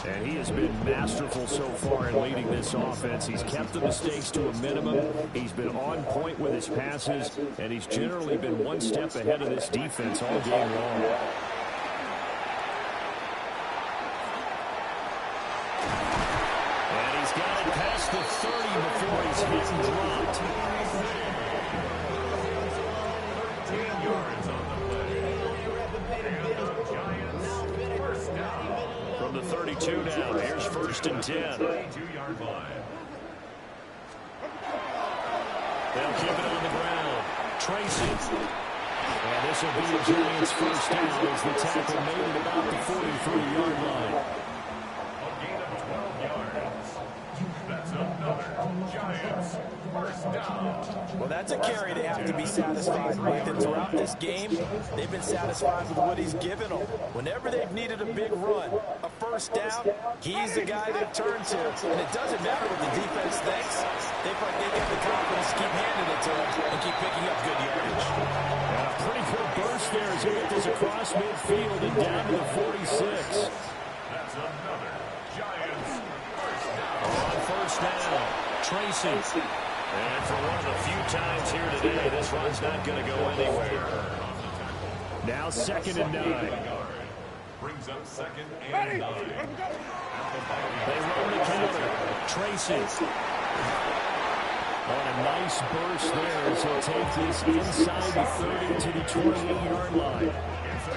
And he has been masterful so far in leading this offense. He's kept the mistakes to a minimum. He's been on point with his passes, and he's generally been one step ahead of this defense all game long. And he's got it past the 30 before he's hit and dropped. From the 32 now, here's 1st and 10. They'll keep it on the ground. Tracy. And this will be the Giants' 1st down as the tackle made it about the 43-yard line. A gain of 12 yards. That's another Giants 1st Well, that's a carry they have to be satisfied with. And throughout this game, they've been satisfied with what he's given them. Whenever they've needed a big run, a first down, he's the guy they've turned to. And it doesn't matter what the defense thinks. They feel like they get the confidence to keep handing it to him and keep picking up good yardage. And a pretty good burst there as he get this across midfield and down to the 46. That's another Giants first down. On first down, Tracy. And for one of the few times here today, this run's not going to go anywhere. Now 2nd and 9. Brings up 2nd and 9. They run the counter. Tracy. On a nice burst there as he'll take this inside the 30 to the 28-yard line.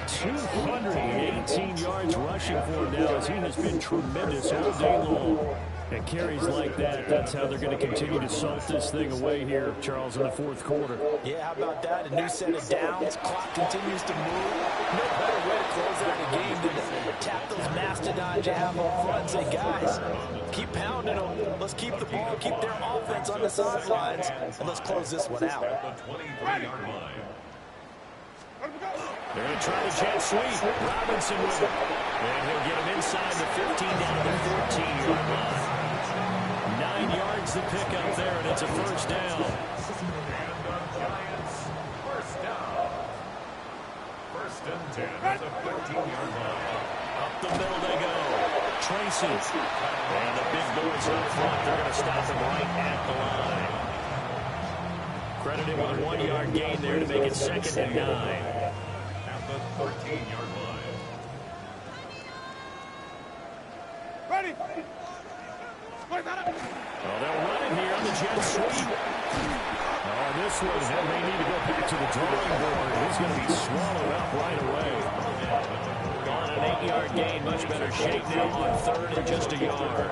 218 yards rushing for him now as he has been tremendous all day long. And carries like that, that's how they're going to continue to salt this thing away here, Charles, in the 4th quarter. Yeah, how about that? A new set of downs. Clock continues to move. No better way to close out a game than to tap those mastodons you have up front and say, guys, keep pounding them. Let's keep the ball, keep their offense on the sidelines, and let's close this one out. At the 23-yard line. They're going to try the jet sweep. Robinson with it. And he'll get him inside the 15 down to the 14-yard line. 9 yards to pick up there, and it's a first down. And the Giants first down. 1st and 10 at the 13-yard line. Up the middle they go. Tracy. And the big boys up front, they're going to stop him right at the line. Credited with a 1-yard gain there to make it 2nd and 9. At the 13-yard line. Well, they'll run it here on the jet sweep. Oh, this one, they may need to go back to the drawing board. He's going to be swallowed up right away. On an 8-yard gain, much better shape now on 3rd and just a yard.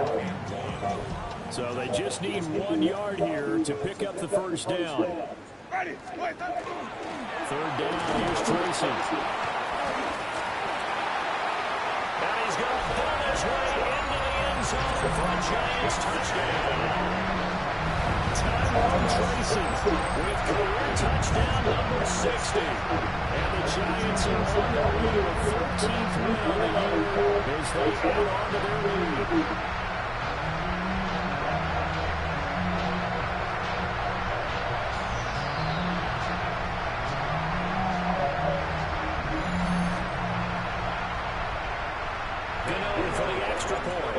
So they just need 1 yard here to pick up the first down. 3rd down, here's Tracy. And he's going to pull his way into the end zone for a Giants touchdown. Tyrone Tracy with career touchdown number 60. And the Giants are on their way to a 13th win on the year as they add on to their lead. For the extra point.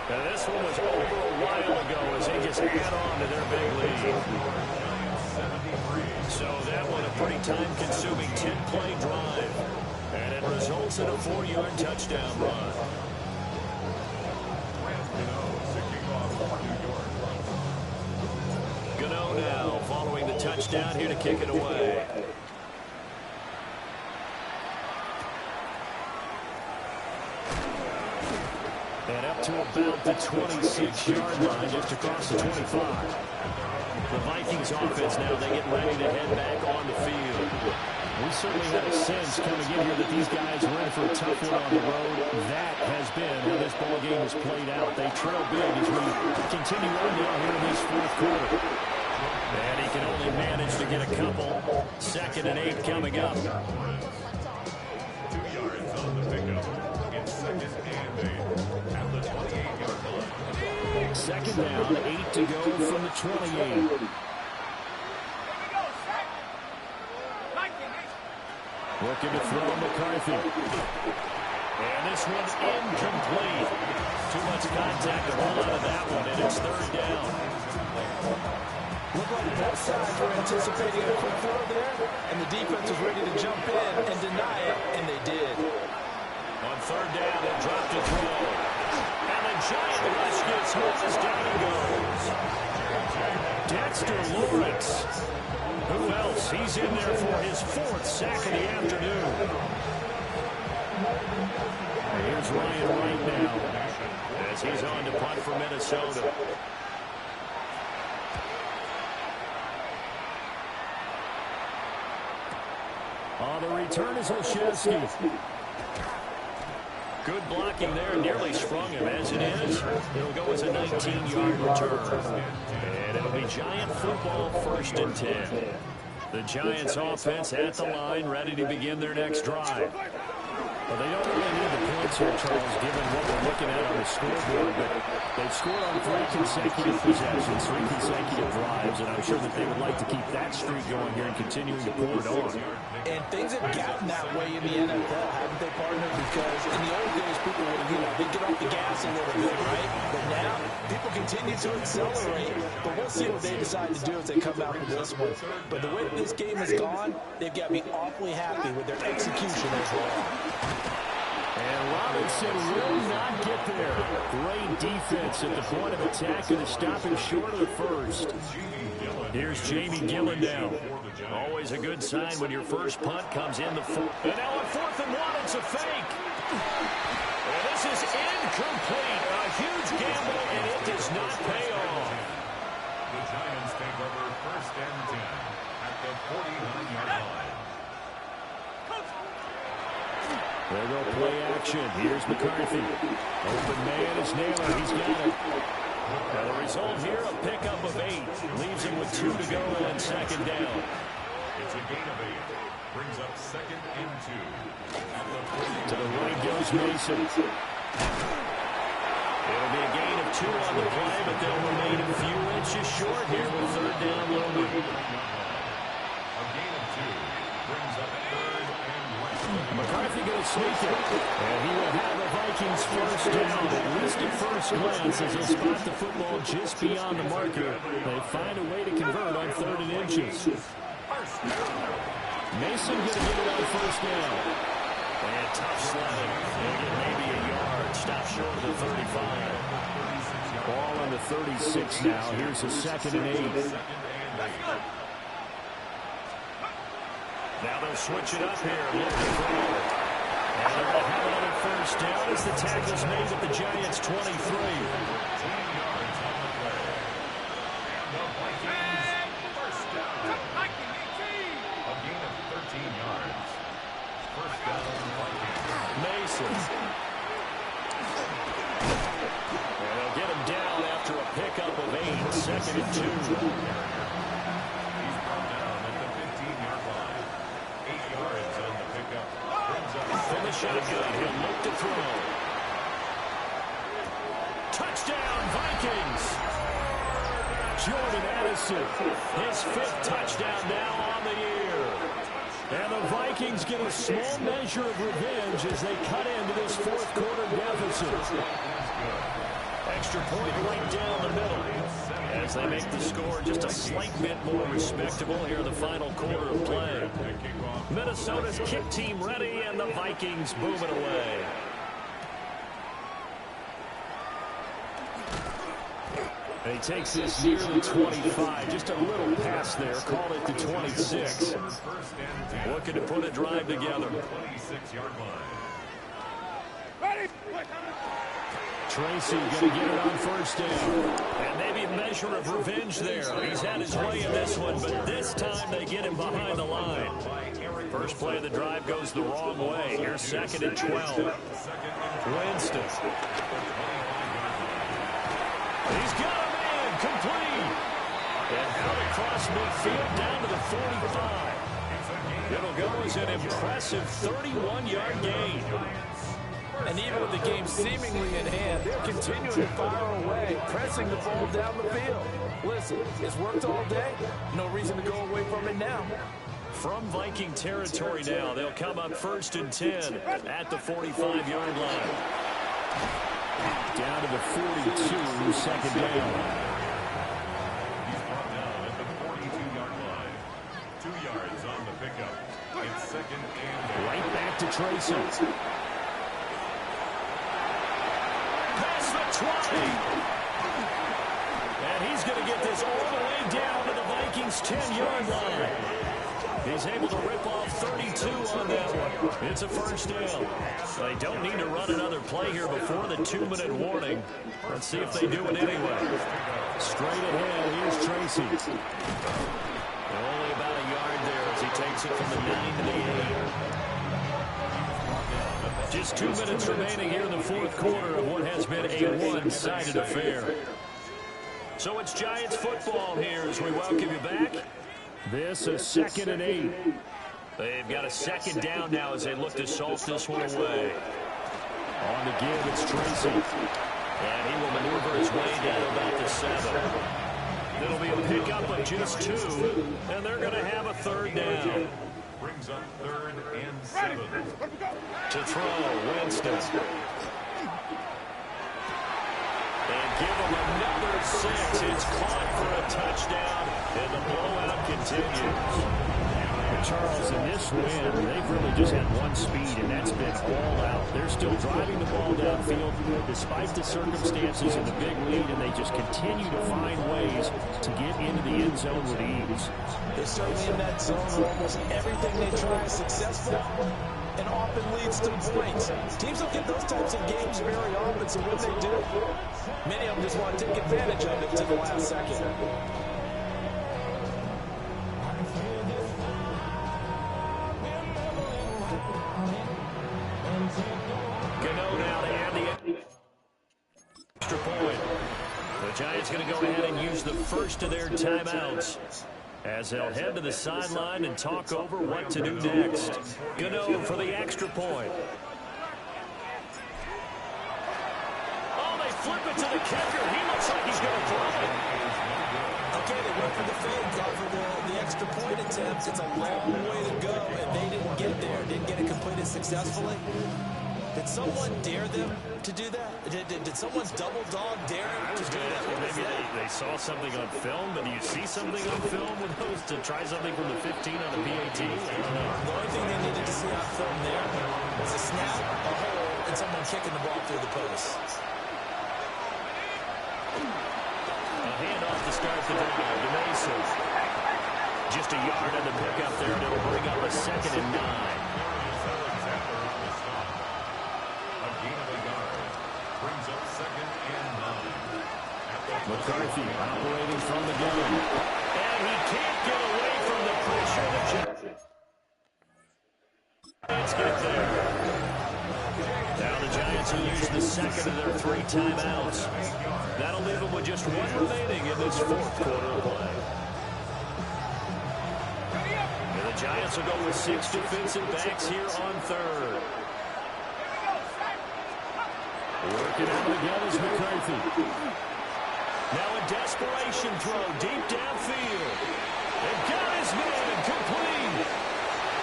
Now this one was over a while ago as they just add on to their big lead. So that one a pretty time-consuming 10-play drive. And it results in a 4-yard touchdown run. Gano now following the touchdown here to kick it away. And up to about the 26-yard line, just across the 25. The Vikings offense now, they get ready to head back on the field. We certainly had a sense coming in here that these guys were in for a tough one on the road. That has been how this ball game has played out. They trail big as we continue on now here in this 4th quarter. And he can only manage to get a couple. 2nd and 8 coming up. 2 yards on the pickup. It's 2nd and 8 at the 28-yard line. 2nd down, 8 to go from the 28. Looking to throw McCarthy. And this one's incomplete. Too much contact to roll out of that one, and it's 3rd down. Looked like both sides were anticipating a quick throw there, and the defense was ready to jump in and deny it, and they did. On 3rd down, they dropped a throw. And the Giant rush gets home as down he goes. Dexter Lawrence. Who else? He's in there for his 4th sack of the afternoon. Here's Ryan Wright now as he's on to punt for Minnesota. On the return is Olszewski. Good blocking there, nearly sprung him. As it is, it'll go as a 19-yard return. And it'll be Giant football, 1st and 10. The Giants offense at the line, ready to begin their next drive. Well, they don't really need the points here, Charles, given what we're looking at on the scoreboard, but they've scored on 3 consecutive possessions, 3 consecutive drives, and I'm sure that they would like to keep that streak going here and continuing to pour it on. And things have gotten that way in the NFL, haven't they, partner? Because in the old days, people would, they'd get off the gas a little bit, right? But now, people continue to accelerate, but we'll see what they decide to do as they come out with this one. But the way this game has gone, they've got me awfully happy with their execution overall. And Robinson will not get there. Great defense at the point of attack, going to stop him short of the first. Here's Jamie Gillen now. Always a good sign when your first punt comes in the fourth. And now on 4th and 1, it's a fake. And this is incomplete. A huge gamble, and it does not pay off. The Giants take over 1st and 10 at the 49-yard line. There go play action. Here's McCarthy. Open man is Naylor. He's got it. Now the result here, a pickup of 8. Leaves him with 2 to go on 2nd down. It's a gain of 8. Brings up 2nd and 2. To the right goes Mason. It'll be a gain of 2 on the play, but they'll remain a few inches short here with 3rd down looming. A gain of 2 brings up 3rd and McCarthy going to sneak it. And he will have the Vikings first down, at least at first glance, as they spot the football just beyond the marker. They find a way to convert on 3rd and inches. Mason going to get it on 1st down. And tough sledding. They'll get maybe a yard. Stop short of the 35. Ball on the 36 now. Here's a 2nd and 8. Now they'll switch it up here. Looking for it. And they're going to have another first down as the tackle's made at the Giants' 23. 10 yards on the play. And the Vikings first down. A gain of 13 yards. First down, Vikings. Mason. And they'll get him down after a pickup of 8. 2nd and 2. From the shotgun, he'll look to throw. Touchdown, Vikings! Jordan Addison, his 5th touchdown now on the year. And the Vikings get a small measure of revenge as they cut into this 4th quarter deficit. Extra point right down the middle as they make the score just a slight bit more respectable here in the final quarter of play. Minnesota's kick team ready, and the Vikings boom it away. And he takes this near the 25. Just a little pass there. Called it the 26. Looking to put a drive together. 26-yard line. Tracy going to get it on 1st down. And maybe a measure of revenge there. He's had his way in this one, but this time they get him behind the line. First play of the drive goes the wrong way. Here's 2nd and 12. Winston. He's got a man complete. And out across midfield down to the 45. It'll go as an impressive 31-yard gain. And even with the game seemingly in hand, they're continuing to fire away, pressing the ball down the field. Listen, it's worked all day. No reason to go away from it now. From Viking territory now, they'll come up 1st and 10 at the 45-yard line. Down to the 42, 2nd down. He's brought down at the 42-yard line. 2 yards on the pickup. It's 2nd and 8. Right back to Tracy. Past the 20. And he's going to get this all the way down to the Vikings' 10-yard line. He's able to rip off 32 on that one. It's a first down. They don't need to run another play here before the 2-minute warning. Let's see if they do it anyway. Straight ahead, here's Tracy. Only about a yard there as he takes it from the 9 to the 8. Just 2 minutes remaining here in the fourth quarter of what has been a one-sided affair. So it's Giants football here as we welcome you back. This is 2nd and 8. They've got a second down now as they look to salt this one away. On the give, it's Tracy. And he will maneuver his way down about the 7. It'll be a pickup of just 2, and they're going to have a third down. Brings up 3rd and 7. To throw, Winston. And give him another 6. It's caught for a touchdown, and the blowout continues. Charles, in this win, they've really just had one speed, and that's been all out. They're still driving the ball downfield despite the circumstances of the big lead, and they just continue to find ways to get into the end zone with ease. They're certainly in that zone where almost everything they try is successful and often leads to points. Teams don't get those types of games very often, so when they do, many of them just want to take advantage of it to the last second. Giants going to go ahead and use the first of their timeouts as they'll head to the sideline and talk over what to do next. Gano for the extra point. Oh, they flip it to the kicker. He looks like he's going to throw it. Okay, they went for the fake off of the extra point attempt. It's a long way to go, and they didn't get there. Didn't get it completed successfully. Did someone dare them to do that? Did someone's double dog dare them to do that? Maybe they saw something on film, but do you see something on film with those to try something from the 15 on the PAT? I don't know. The only thing they needed to see on film there was a snap, a hole, and someone kicking the ball through the post. A handoff to start the drive to Mason. Just a yard on the pickup there, and it'll bring up a 2nd and 9. McCarthy operating from the gun. And he can't get away from the pressure. Let's get there. Now the Giants will use the second of their 3 timeouts. That'll leave them with just 1 remaining in this fourth quarter of play. And the Giants will go with 6 defensive backs here on 3rd. Working out again is McCarthy. Now a desperation throw deep downfield. And got his man complete.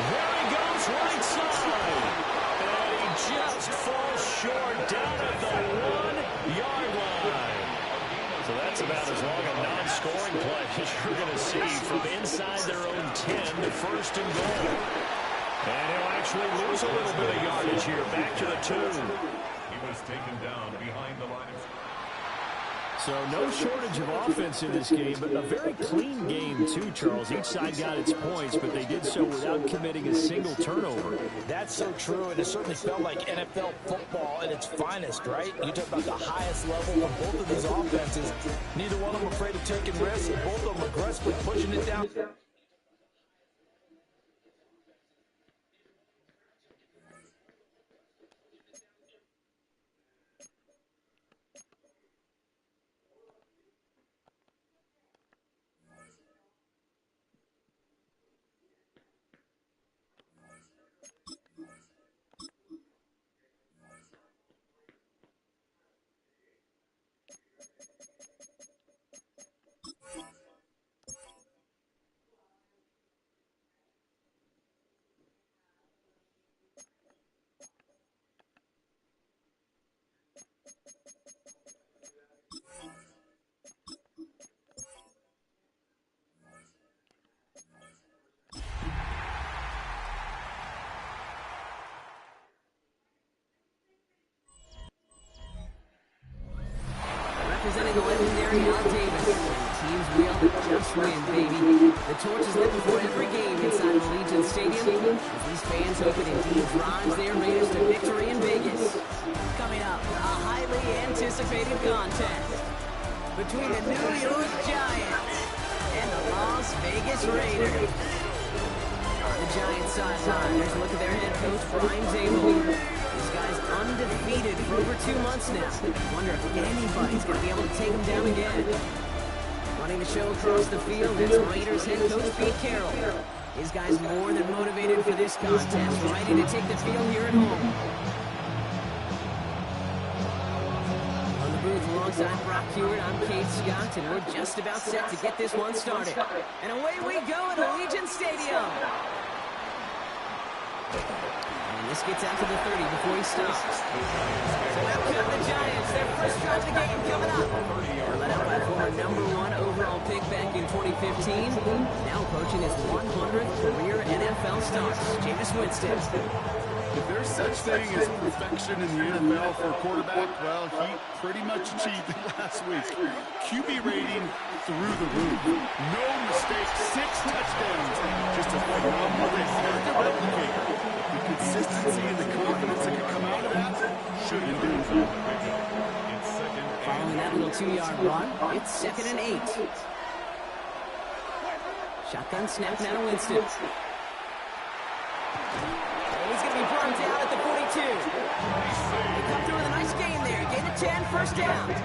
There he goes right side. And he just falls short down at the 1-yard line. So that's about as long a non-scoring play as you're going to see from inside their own 10 to 1st and goal. And he'll actually lose a little bit of yardage here. Back to the 2. He was taken down behind the line of... So no shortage of offense in this game, but a very clean game too, Charles. Each side got its points, but they did so without committing a single turnover. That's so true, and it certainly felt like NFL football at its finest, right? You talk about the highest level of both of these offenses. Neither one of them afraid of taking risks, and both of them aggressively pushing it down. Representing the legendary Al Davis. Teams wheel to just win, baby. The torch is lit before every game inside Allegiant Stadium as these fans hope it indeed drives their Raiders to victory in Vegas. Coming up, a highly anticipated contest between the New York Giants and the Las Vegas Raiders. On the Giants sideline, there's a look at their head coach, Brian Zabel. He's got undefeated for over 2 months now. I wonder if anybody's going to be able to take him down again. Running the show across the field is Raiders head coach Pete Carroll. His guy's more than motivated for this contest, ready to take the field here at home. On the booth alongside Brock Hewitt, I'm Kate Scott, and we're just about set to get this one started. And away we go at Allegiant Stadium. And this gets out to the 30 before he stops. So now come the Giants, their first drive of the game coming up. They're led out by former #1 overall pick back in 2015. Now approaching his 100th career NFL starts, Jameis Winston. If there's such thing as perfection in the NFL for a quarterback, well, he pretty much achieved it last week. QB rating through the roof. No mistakes, 6 touchdowns. Just a phenomenal day. Hard to replicate. The consistency and the confidence that could come out of that shouldn't do it. Following that little 2-yard run, it's 2nd and 8. Shotgun snap now to Winston. He's going to be brought down at the 42. They come through with a nice gain there. Gain of 10, first down. And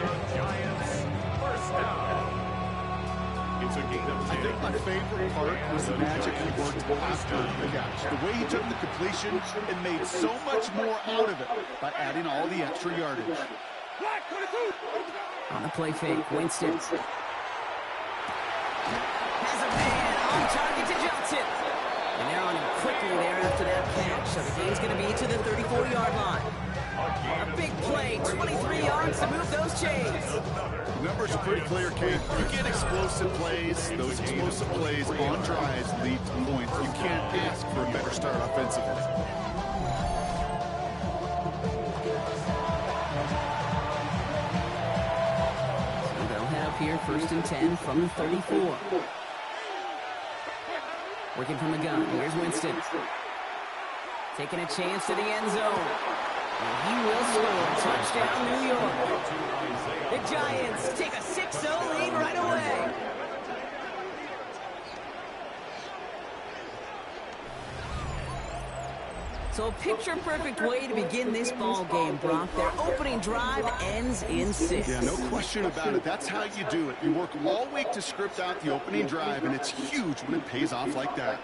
the Giants, first down. It's a gain of 10. I think my favorite part was the magic he worked after the catch. The way he took the completion and made so much more out of it by adding all the extra yardage. On the play fake, Winston has a man on target to Johnson. And they're on him quickly there after that catch. So the game's going to be to the 34-yard line. A big play, 23 yards to move those chains. The numbers are pretty clear, Kate. You get explosive plays. Those explosive plays on drives lead to points. You can't ask for a better start offensively. So they'll have here 1st and 10 from the 34. Working from the gun. Here's Winston. Taking a chance to the end zone. And he will score. Touchdown, New York. The Giants take a 6-0 lead right away. So a picture-perfect way to begin this ball game, Brock. Their opening drive ends in 6. Yeah, no question about it. That's how you do it. You work all week to script out the opening drive, and it's huge when it pays off like that.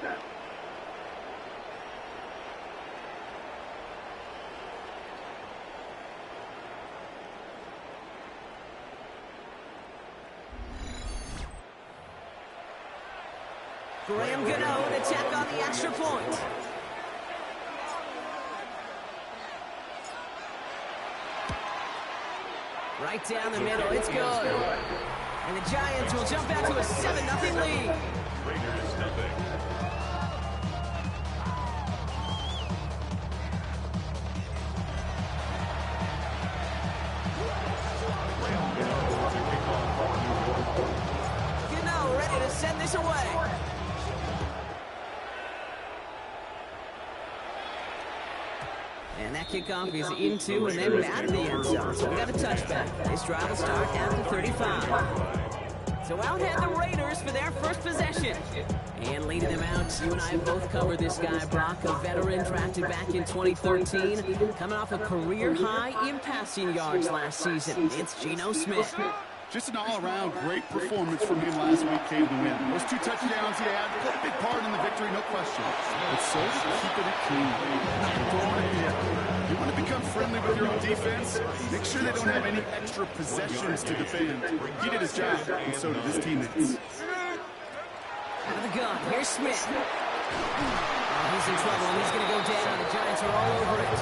Graham Gano to tack on the extra point. Right down the middle, it's good. And the Giants will jump back to a 7-0 lead. Raiders nothing. Gano ready to send this away. And that kickoff is into and then back to the end zone. So we got a touchback. This drive will start at the 35. So out head the Raiders for their first possession. And leading them out, you and I have both covered this guy, Brock, a veteran drafted back in 2013, coming off a career high in passing yards last season. It's Geno Smith. Just an all-around great performance from him last week came to win. Those 2 touchdowns he had played a big part in the victory, no question. But so did keeping it clean, not throwing it in. You want to become friendly with your own defense? Make sure they don't have any extra possessions to defend. He did his job, and so did his teammates. Out of the gun, here's Smith. Oh, he's in trouble, and he's going to go down. The Giants are all over it.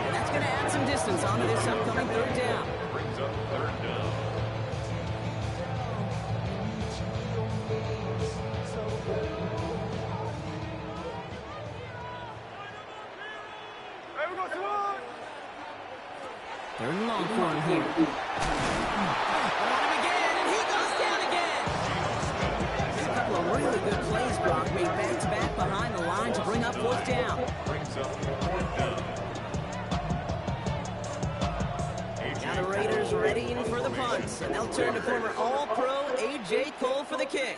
And that's going to add some distance onto this upcoming 3rd down. Brings up 3rd down. They're in long for him here. On him again, and he goes down again. There's a couple of really good plays, Brock, made back-to-back behind the line to bring up 4th down. Brings up 4th down. Now the Raiders readying for the punt, and they'll turn to former All-Pro A.J. Cole for the kick.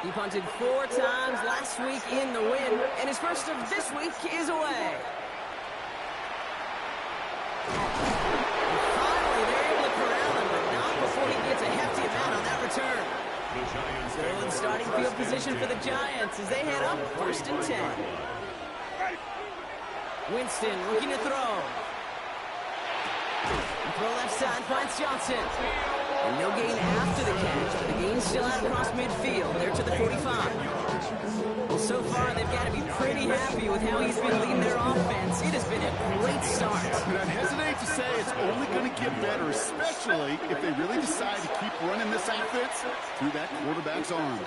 He punted 4 times last week in the win, and his first of this week is away. And finally, they're able to corral him, but not before he gets a hefty amount on that return. So in starting field position for the Giants as they head up 1st and 10. Winston looking to throw. And throw left side finds Johnson. And no gain after the catch, but the gain's still out across midfield. They're to the 45. Well, so far, they've got to be pretty happy with how he's been leading their offense. It has been a great start. And I'd hesitate to say it's only going to get better, especially if they really decide to keep running this offense through that quarterback's arm.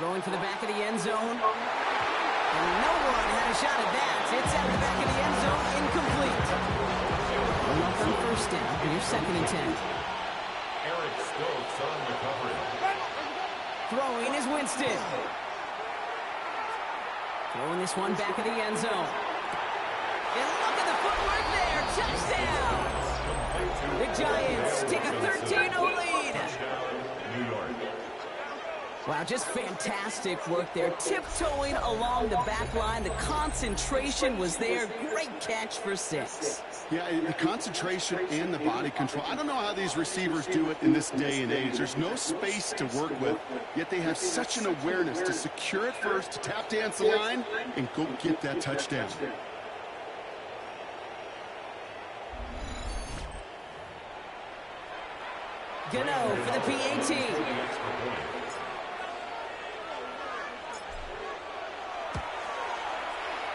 Throwing for the back of the end zone. And no one had a shot at that. It's out of the back of the end zone, incomplete. Well, on 1st down, here's 2nd and 10. Eric Stokes on the coverage. Throwing is Winston. Throwing this one back of the end zone. And look at the footwork there. Touchdown. The Giants take a 13-0 lead. New York. Wow, just fantastic work there. Tiptoeing along the back line. The concentration was there. Great catch for 6. Yeah, the concentration and the body control. I don't know how these receivers do it in this day and age. There's no space to work with, yet they have such an awareness to secure it first, to tap dance the line, and go get that touchdown. Gano for the PAT.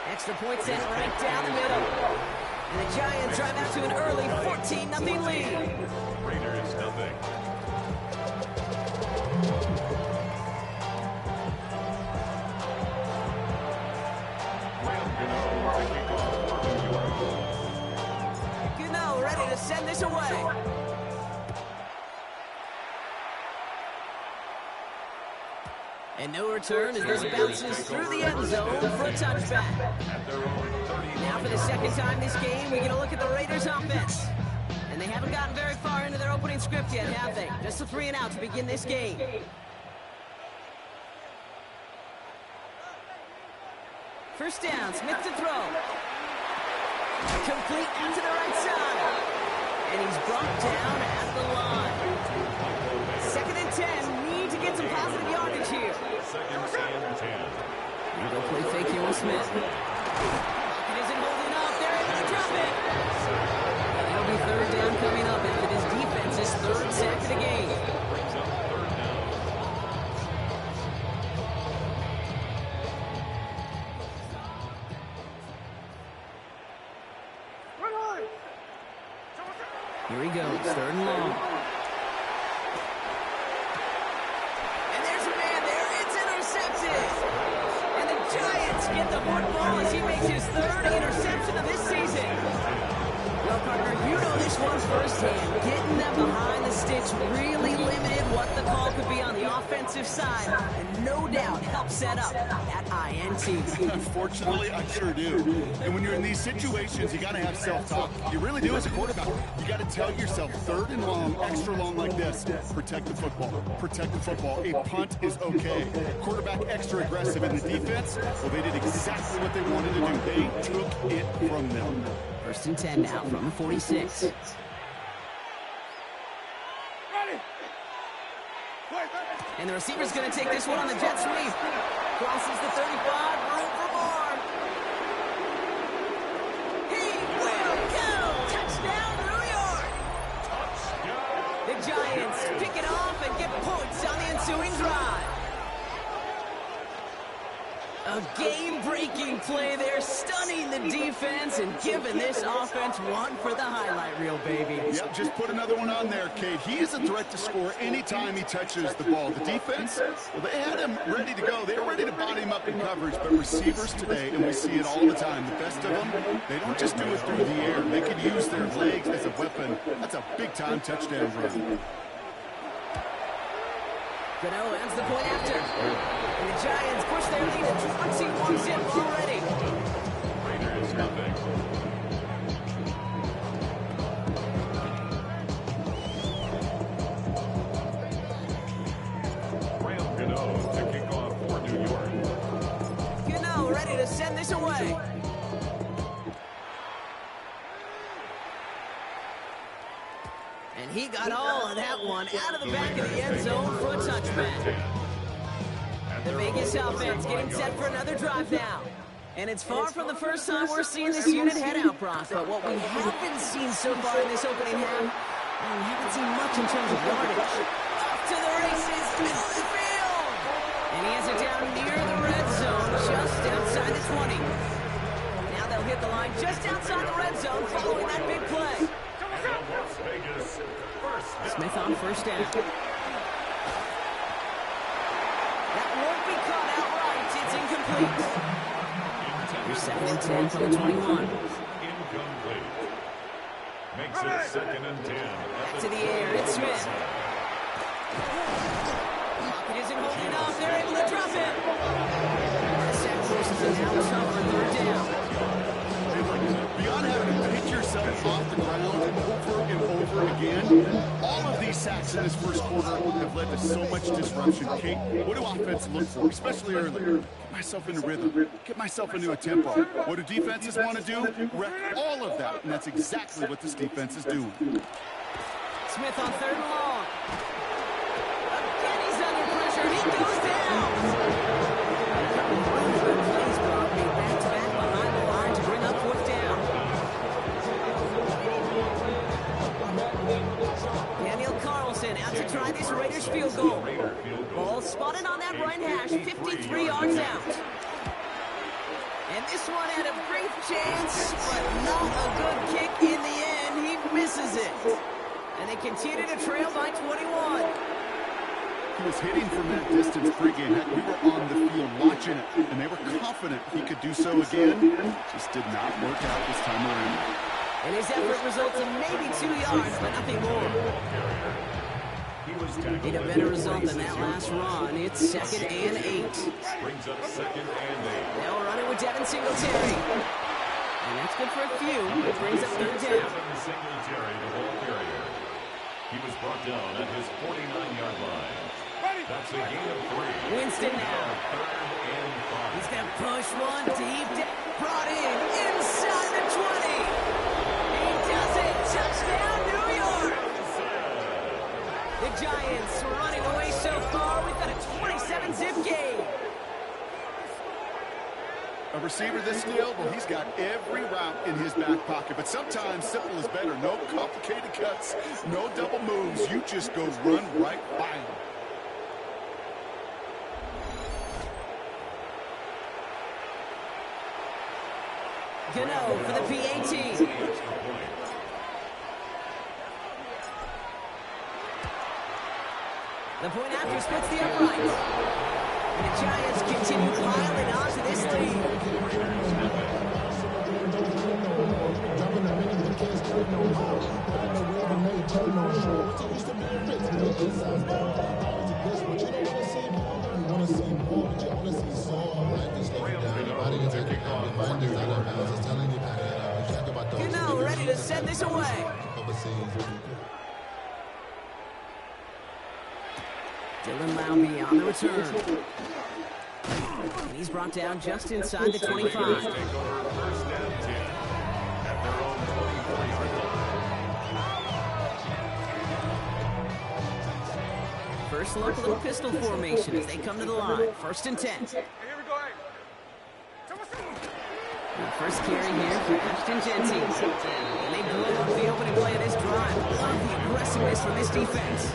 Extra point sent right down the middle. And the Giants drive out to an early 14-0 lead. Raiders nothing. Gano ready to send this away. And no return as this bounces through the end zone for a touchback. Now for the 2nd time this game, we get a look at the Raiders offense. And they haven't gotten very far into their opening script yet, have they? Just a 3 and out to begin this game. First down, Smith to throw. Complete out to the right side. And he's brought down at the line. 2nd and 10, need to get some positive yardage here. 2nd and 10. You go play fake here with Smith. It isn't holding up. They're able to drop it. And it'll be 3rd down coming up after this defense's 3rd sack of the game. Here he goes, 3rd and long. And there's a man there. It's intercepted. And the Giants get the football as he makes his 3rd interception of this season. Well, partner, you know this one firsthand. Getting them behind the sticks really limited what the call could be on the offensive side, and no doubt helped set up that INT. Unfortunately, I sure do. And when you're in these situations, you got to have self-talk. You really do as a quarterback. You got to tell yourself, 3rd and long, extra long like this, protect the football. Protect the football. A punt is okay. Quarterback extra aggressive in the defense, well, they did exactly what they wanted to do. They took it from them. 1st and 10 now from the 46. And the receiver's going to take this one on the jet sweep. Crosses the 35, room for more. He will go! Touchdown, New York! The Giants pick it off and get points on the ensuing drive. A game-breaking play there, stunning the defense and giving this offense one for the highlight reel, baby. Yep, just put another one on there, Kate. He is a threat to score anytime he touches the ball. The defense, well, they had him ready to go. They were ready to body him up in coverage, but receivers today, and we see it all the time, the best of them, they don't just do it through the air. They could use their legs as a weapon. That's a big-time touchdown run. Gano ends the point after. And the Giants push their lead at 21 zip already. Raiders nothing. Graham Gano to kick off away. And he got all of that one out of the back of the end zone for a touchback. The Vegas offense getting set for another drive now. And it's far from the first time we're seeing this unit head out, Brock. But what we haven't seen so far in this opening half, we haven't seen much in terms of yardage. Off to the races, middle of the field. And he has it down near the red zone, just outside the 20. Now they'll hit the line just outside the red zone following that big play. Smith on first down. That won't be caught outright. It's incomplete. Here's 2nd and 10 from the 21. Incomplete. Makes it 2nd and 10. Back to the air. It's Smith. It isn't holding up. They're able to drop it. The sack forces it now tough on 3rd down. Beyond having to pick yourself off the ground over and over again, all of these sacks in this first quarter have led to so much disruption. Kate, what do offense look for, especially early? Get myself into rhythm. Get myself into a tempo. What do defenses want to do? Wreck all of that, and that's exactly what this defense is doing. Smith on 3rd and long. Again, he's under pressure. He goes down. Plays Brock made back-to-back behind the line to bring up 4th down. Daniel Carlson out to try this Raiders field goal. Ball spotted on that right hash, 53 yards out. And this one had a brief chance, but not a good kick in the end. He misses it. And they continue to trail by 21. He was hitting from that distance pregame. Heck, we were on the field watching it, and they were confident he could do so again. Just did not work out this time around. And his effort results in maybe 2 yards, but nothing more. Need a better result than that last run. It's 2nd and 8. Brings up 2nd and 8. Now we're running with Devin Singletary. And that's good for a few. It brings up 3rd down. Singletary, the ball carrier. He was brought down at his 49-yard line. That's a gain of 3. Winston now. 3rd and 5. He's going to push one deep. Brought in inside the 20. He does it. Touchdown, New York. The Giants running away so far. We've got a 27-zip game. A receiver this skilled, well, he's got every route in his back pocket. But sometimes simple is better. No complicated cuts, no double moves. You just go run right by him. Gano for the PAT. The point after splits the upright. And the Giants continue piling onto this lead. Gano ready to send this away. Dylan Laube on the return. And he's brought down just inside the 25. First look, a little pistol formation as they come to the line. 1st and 10. The first carry here for Ashton Jeanty. And they blow up the opening play of this drive. Love the aggressiveness from this defense.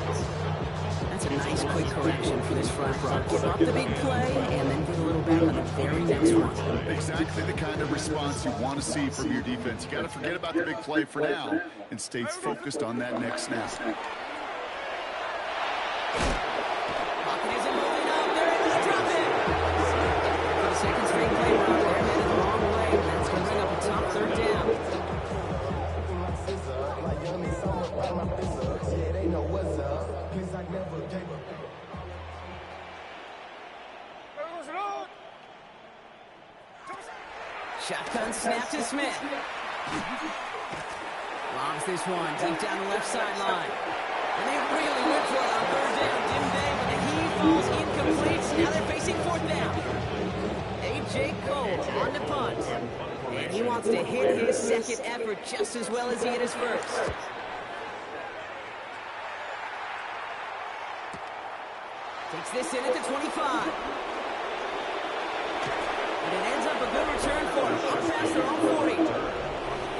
That's a nice quick correction for this front row. Give up the big play and then get a little back on the very next one. Exactly the kind of response you want to see from your defense. You got to forget about the big play for now and stay focused on that next snap. Pocket isn't moving up. They're able to drop it. For the second straight play, they're headed the wrong way. That's going to bring up a top 3rd down. Shotgun snap to Smith. Lobs this one deep down the left sideline. And they really went for it on 3rd down, didn't they? But the heave falls incomplete. Now they're facing 4th down. They Jake Cole on to punt. And he wants to hit his second effort just as well as he hit his first. Takes this in at the 25. And it ends up a good return for him. Up past their own 40.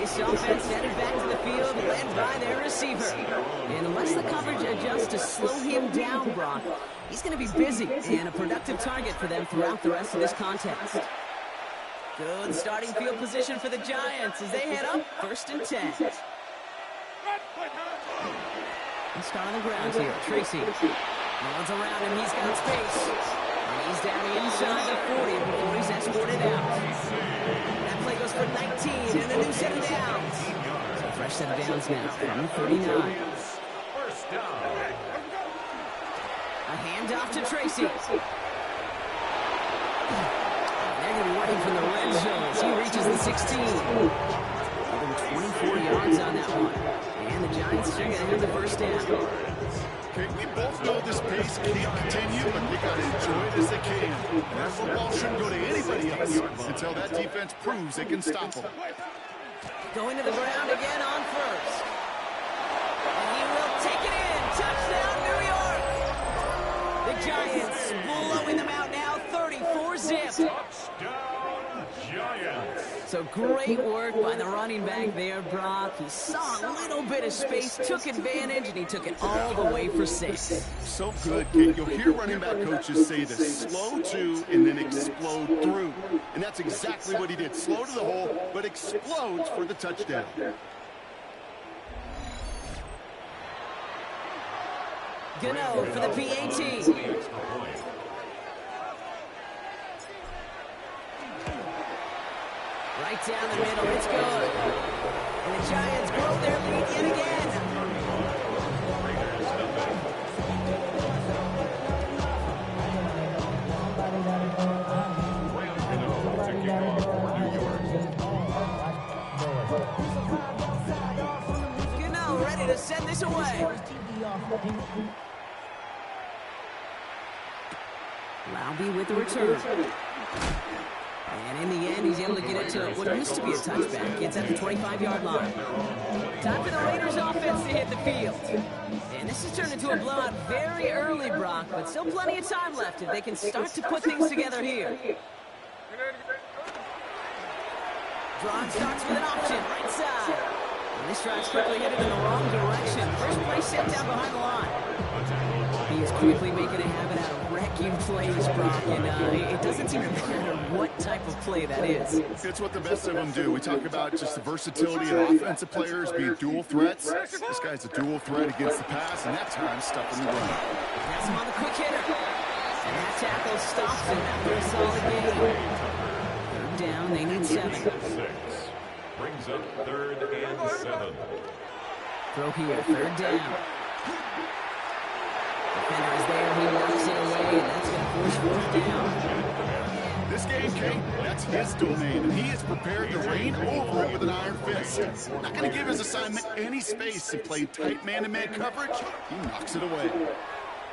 This offense headed back to the field, led by their receiver. And unless the coverage adjusts to slow him down, Brock, he's going to be busy and a productive target for them throughout the rest of this contest. Good starting field position for the Giants as they head up 1st and 10. Let's start on the ground here. Tracy. No one's around him. He's got space. And he's down inside the 40 before he's escorted out. That play goes for 19 and a new set of downs. So a fresh set of downs now from 39. First down. A handoff to Tracy. They're going to be running from the red zone as he reaches the 16. Give him 24 yards on that one. And the Giants are going to hit the first down. Okay, we both know this pace can't continue, but they got to enjoy it as they can. And that football shouldn't go to anybody else until that defense proves they can stop them. Going to the ground again on first. And he will take it in. Touchdown, New York. The Giants blowing them out now, 34-zip. Touchdown, Giants. So great work by the running back there, Brock. He saw a little bit of space, took advantage, and he took it all the way for 6. So good, Kate. You'll hear running back coaches say this: slow to and then explode through. And that's exactly what he did. Slow to the hole, but explodes for the touchdown. Gano for the PAT. Right down the middle, it's good. And the Giants grow their lead yet again. Gano ready to send this away. Laube with the return. And in the end, he's able to get it to what used to be a touchback. It's at the 25-yard line. Time for the Raiders offense to hit the field. And this has turned into a blowout very early, Brock, but still plenty of time left if they can start to put things together here. Drawn starts with an option, right side. And this drive's quickly headed in the wrong direction. First play set down behind the line. He is quickly making a habit out of wrecking plays, Brock, and it doesn't seem to matter what type of play that is. It's what the best of them do. We talk about just the versatility of offensive players being dual threats. This guy's a dual threat against the pass, and that time stuff in the run. That's him on the quick hitter. And that tackle stops him after a solid game. 3rd down, they need 7. Brings up 3rd and 7. Throw here, 3rd down. Defender is there, he knocks it away, and that's going to force 4th down. This game, Kate, that's his domain, and he is prepared to reign over it with an iron fist. Not going to give his assignment any space and play tight man-to-man coverage. He knocks it away.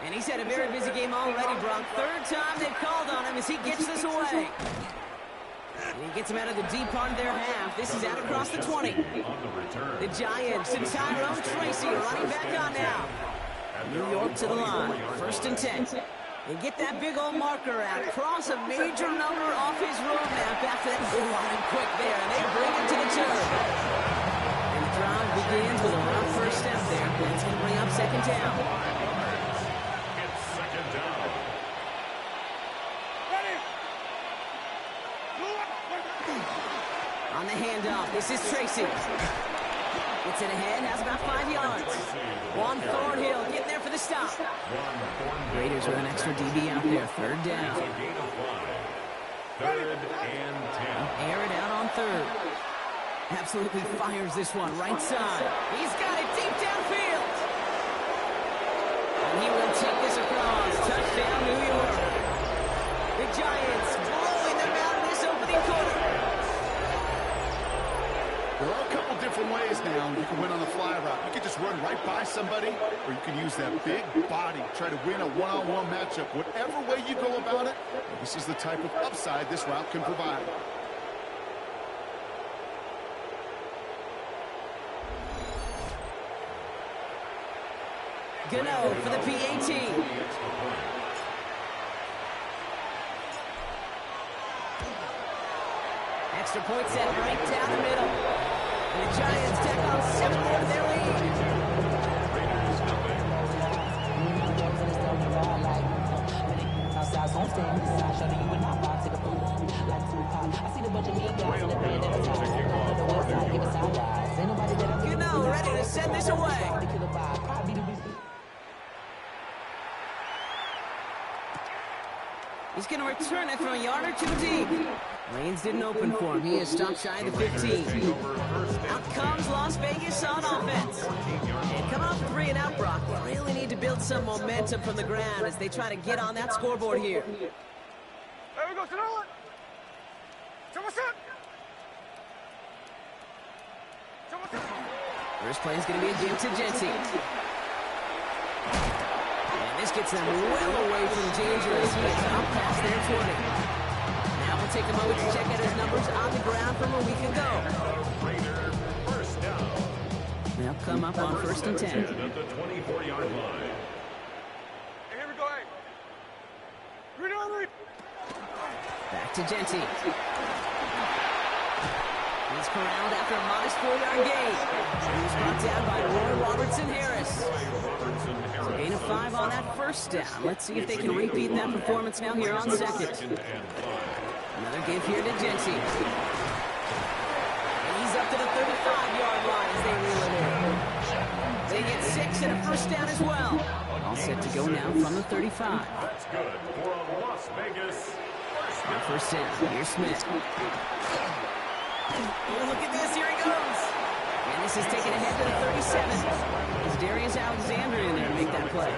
And he's had a very busy game already, Brock. 3rd time they've called on him as he gets this away. And he gets him out of the deep part of their half. This is out across the 20. The Giants and Tyrone Tracy running back on now. New York to the line, 1st and 10. And get that big old marker out. Cross a major number off his roadmap after that goal line quick there. And they bring it to the turf. And the drive begins with a rough first step there. That's going to bring up 2nd down. It's 2nd down. On the handoff, this is Tracy. Gets it ahead, has about 5 yards. Juan Thornhill getting there for the stop. Raiders with an extra DB out there, 3rd down. 3rd and 10. Air it out on 3rd. Absolutely fires this one, right side. He's got it deep downfield. And he will take this across. Touchdown, New York. The Giants blowing them out in this opening quarter. There are a couple different ways now you can win on the fly route. You can just run right by somebody, or you can use that big body, try to win a one-on-one matchup. Whatever way you go about it, this is the type of upside this route can provide. Gano for the PAT. Extra point set right down the middle. And the Giants take on 7 more of their lead. Gano ready to send this away. He's going to return it from a yard or 2 deep. Lanes didn't open for him. He is stopped shy of the 15. Out comes Las Vegas on offense. And coming off 3 and out, Brock, they really need to build some momentum from the ground as they try to get on that scoreboard here. There we go, Sonora. First play is going to be a give to Jency. And this gets them well away from dangerous. He is out past their 20. Now we'll take a moment to check out his numbers on the ground from a week ago. They'll come up on 1st and 10. At the 24-yard line. Hey, here we go, hey. Back to Jency. He's corralled after a modest 4-yard gain. He was brought down by Roy Robertson-Harris. So gain of 5 on that first down. Let's see if they can repeat that performance now here on second. Another give here to Jency. And he's up to the 35-yard line as they reel it in. They get 6 and a first down as well. All set to go now from the 35. That's good for a Las Vegas. First down. Here's Smith. Oh, look at this. Here he goes. And this is taken ahead to the 37. Is Darius Alexander in there to make that play?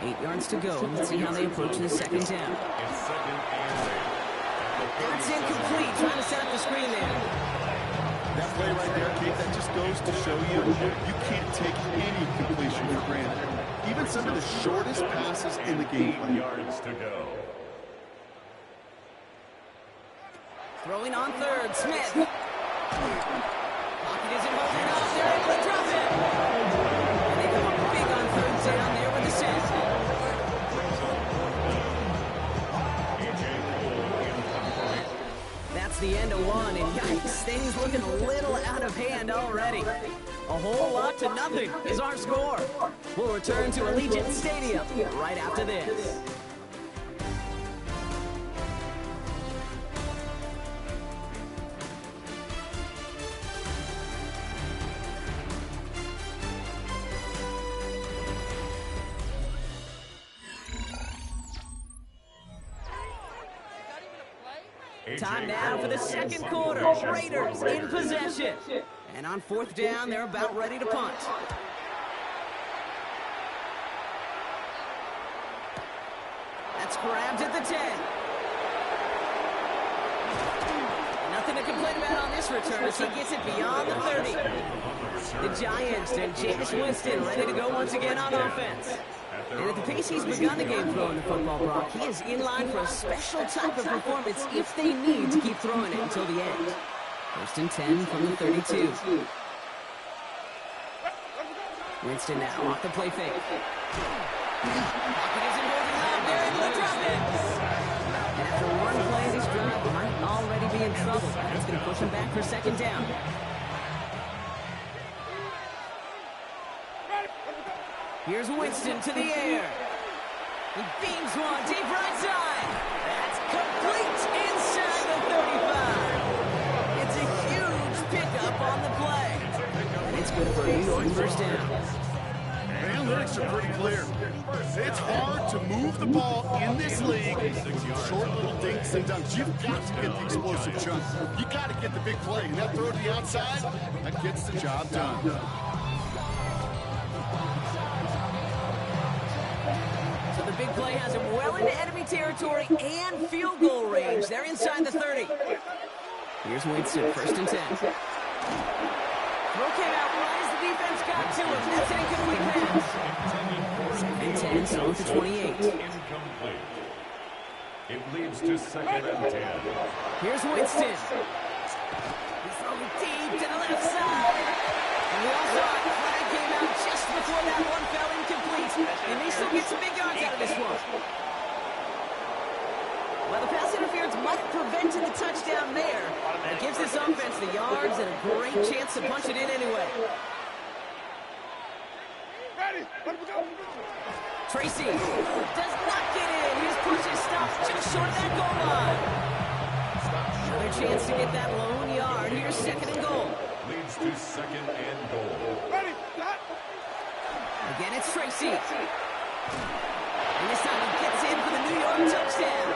8 yards to go. Let's see how they approach the second down. That's incomplete. Trying to set up the screen there. That play right there, Kate, that just goes to show you you can't take any completion for granted. Even some of the shortest passes in the game. 8 yards to go. Throwing on third, Smith. Pocket isn't holding up. They're able to drop it. And they come up big on 3rd down there with the set. That's the end of 1, and yikes, things looking a little out of hand already. A whole lot to nothing is our score. We'll return to Allegiant Stadium right after this. Time now for the second quarter. Raiders in possession. And on 4th down, they're about ready to punt. That's grabbed at the 10. Nothing to complain about on this return as he gets it beyond the 30. The Giants and Jameis Winston ready to go once again on offense. And at the pace he's begun the game throwing the football, Brock, he is in line for a special type of performance if they need to keep throwing it until the end. 1st and 10 from the 32. Winston now off the play fake. Pocket isn't holding up. They're able to drop it. And after one play, this drive might already be in trouble. That's going to push him back for 2nd down. Here's Winston to the air. He beams one deep right side. That's complete inside the 35. It's a huge pickup on the play. And it's good for a New York first down. The analytics are pretty clear. It's hard to move the ball in this league. Short little dinks and dunks. You've got to get the explosive chunk. You got to get the big play. And that throw to the outside, that gets the job done. The big play has him well into enemy territory and field goal range. They're inside the 30. Here's Winston, 1st and 10. got to him. That's an incomplete pass. And 10, so to 28. Incomplete. It leads to 2nd and 10. Here's Winston. He's throwing deep to the left side. And we all saw it. Flag came out just before that one fell incomplete. And they still get some big yards out of this one. Well, the pass interference might have prevented the touchdown there. It gives this offense the yards and a great chance to punch it in anyway. Tracy does not get in. His push is stopped just short of that goal line. Another chance to get that lone yard. Here's 2nd and goal. Leads to 2nd and goal. Again, it's Tracy. And this time he gets in for the New York touchdown.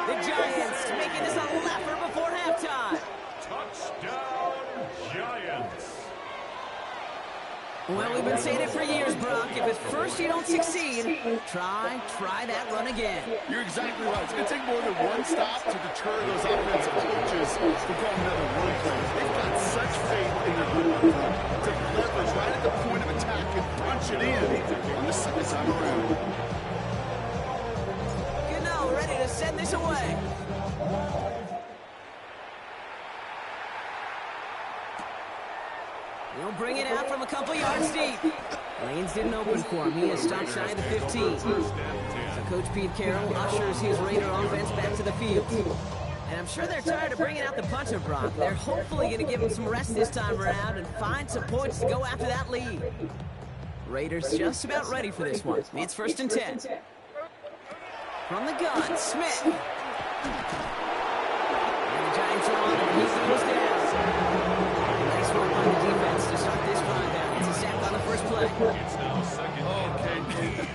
The Giants making this a laugher before halftime. Touchdown, Giants. Well, we've been saying it for years, Brock. If at first you don't succeed, try that run again. You're exactly right. It's going to take more than one stop to deter those offensive coaches from calling another run play. They've got such faith in their run to leverage right at the point of attack and punch it in on the second time around. Gano ready to send this away. He'll bring it out from a couple yards deep. Lanes didn't open for him. He has stopped shy of the 15. So Coach Pete Carroll ushers his Raider offense back to the field. And I'm sure they're tired of bringing out the punter, Brock. They're hopefully going to give him some rest this time around and find some points to go after that lead. Raiders just about ready for this one. It's 1st and 10. From the gun, Smith. And the Giants are on him. He goes down. Nice work on the defense to start this drive out. It's a sack on the first play. It's now 2nd and 10.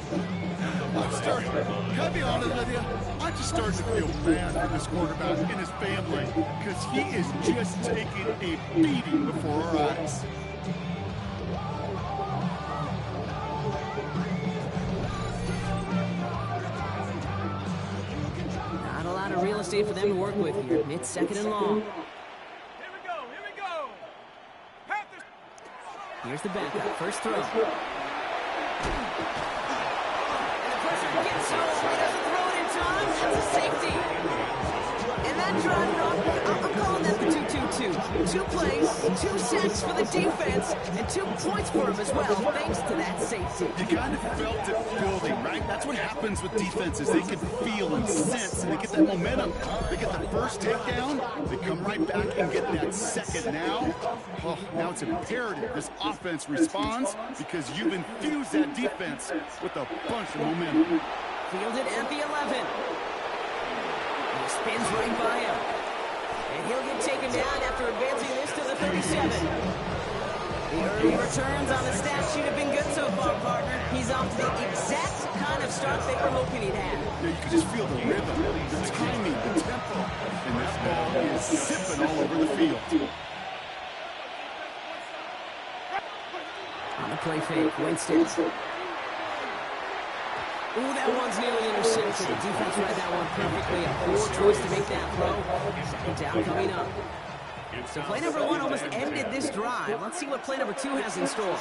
Can I be honest with you? I'm just starting to feel bad for this quarterback and his family because he is just taking a beating before our eyes. Not a lot of real estate for them to work with here. It's 2nd and long. Here we go. Panthers. Here's the backup. First throw. And the pressure gets home. He doesn't throw it in time. That's a safety. And that drive, I'm calling that the 2-2-2. 2 plays, 2 sacks for the defense, and 2 points for him as well, thanks to that safety. You kind of felt it building, right? That's what happens with defenses. They can feel and sense, and they get that momentum. They get the first takedown, they come right back and get that second. Now it's imperative this offense responds because you've infused that defense with a bunch of momentum. Fielded at the 11. And he spins right by him. And he'll get taken down after advancing this to the 37. The early returns on the stat sheet have been good so far, partner. He's off to the exact kind of start they were hoping he'd have. Yeah, you can just feel the rhythm, the timing, the tempo. And that ball is zipping all over the field. On the play fake, Winston. Ooh, that one's nearly intercepted. The defense read that one perfectly. A poor choice to make that throw. Second down coming up. So play number 1 almost ended this drive. Let's see what play number 2 has in store.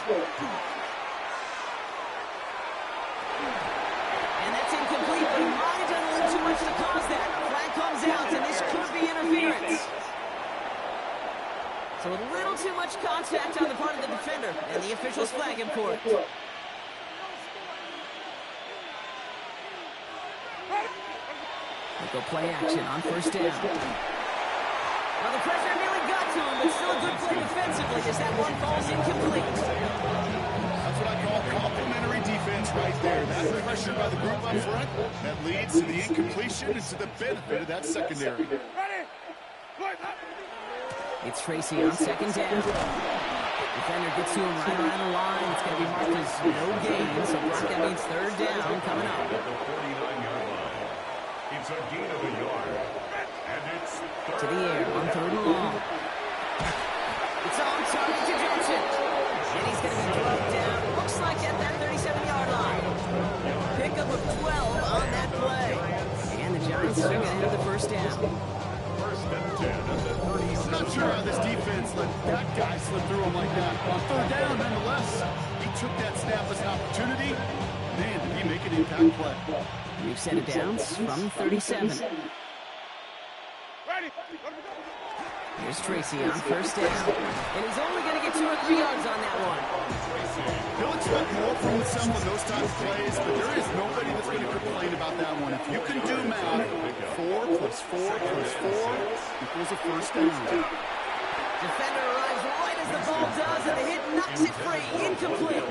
And that's incomplete, but he might have done a little too much to cause that. Flag comes out, and this could be interference. So a little too much contact on the part of the defender, and the officials flag him for it. Go play action on first down. Well, the pressure nearly got to him, but still a good play defensively as that one falls incomplete. That's what I call complimentary defense right there. That pressure by the group up front, that leads to the incompletion and to the benefit of that secondary. It's Tracy on second down. Defender gets to him right around the line. It's going to be marked as no gain, so Brock, that means third down coming up. At the 49-yard line. It's a gain of a yard. And it's to the air on 3rd and long. It's on target to Johnson. And he's going to be brought down. Looks like at that 37-yard line. Pickup of 12 on that play. And the Giants are going to have the first down. First and 10 at the 37. I'm not sure how this defense let that guy slip through him like that. On 3rd down, took that snap as an opportunity. Man, did he make an impact play. We've set it down from 37. Here's Tracy on first down. And he's only going to get 2 or 3 yards on that one. He'll expect more from himself on those types of plays, but there is nobody that's going to complain about that one. If you can do math, 4 plus 4 plus 4 equals a first down. Defender arrives right as the ball does, and the hit knocks it free. Incomplete.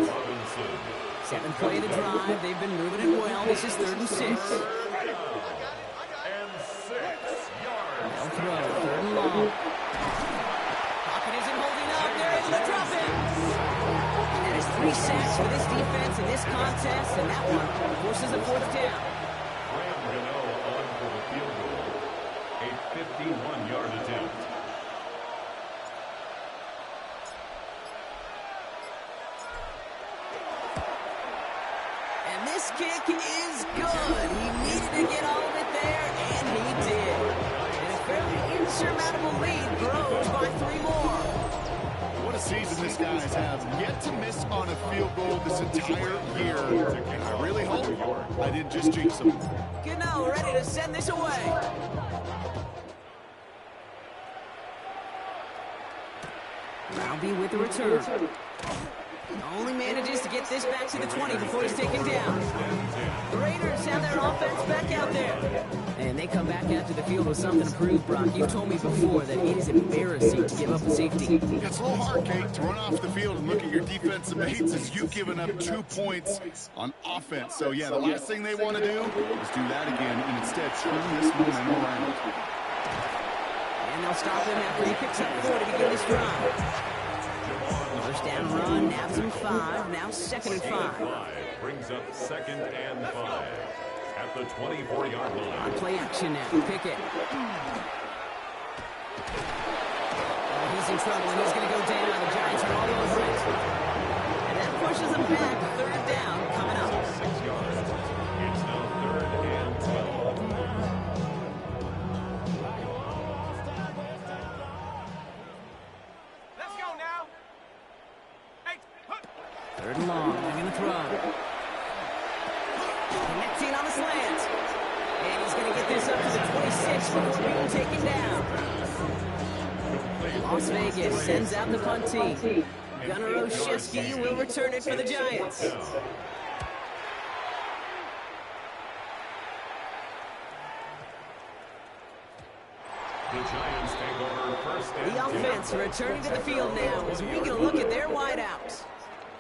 7th play of the drive. They've been moving it well. This is 3rd and 6. They'll throw. 3rd and long. Pocket isn't holding up. They're able to drop it. And that is 3 sacks for this defense in this contest, and that one forces a 4th down. On for the field goal. A 51-yard attempt. And this kick is good. He needed to get all of it there, and he did. And a fairly insurmountable lead grows by 3 more. What a season this guy has had. Yet to miss on a field goal this entire year. And I really hope I didn't just jinx him. Gano ready to send this away. Roundy with the return. Only manages to get this back to the 20 before he's taken down. The Raiders have their offense back out there. And they come back out to the field with something to prove, Brock. You've told me before that it is embarrassing to give up a safety. It's a little hard, Kate, to run off the field and look at your defensive mates as you've given up 2 points on offense. So, yeah, the last thing they want to do is do that again and instead turn this momentum around. And they'll stop him after he picks up 4 to begin this drive. First down run, now some 5, now 2nd and 5. Brings up 2nd and 5 at the 24-yard line. On play action now, Pickett. Oh, he's in trouble, and he's going to go down. The Giants are all over it. And that pushes them back. 3rd down coming up. 6 yards. It's now 3rd and 12. Let's go now. Hey, 3rd and long, they're going to throw. Connecting on the slant. And he's going to get this up to the 26 before being taken down. Las Vegas sends out the punt team. Gunnar Olszewski will return it for the Giants. The Giants take over first and The offense returning to the field now as we get a look at their wideouts.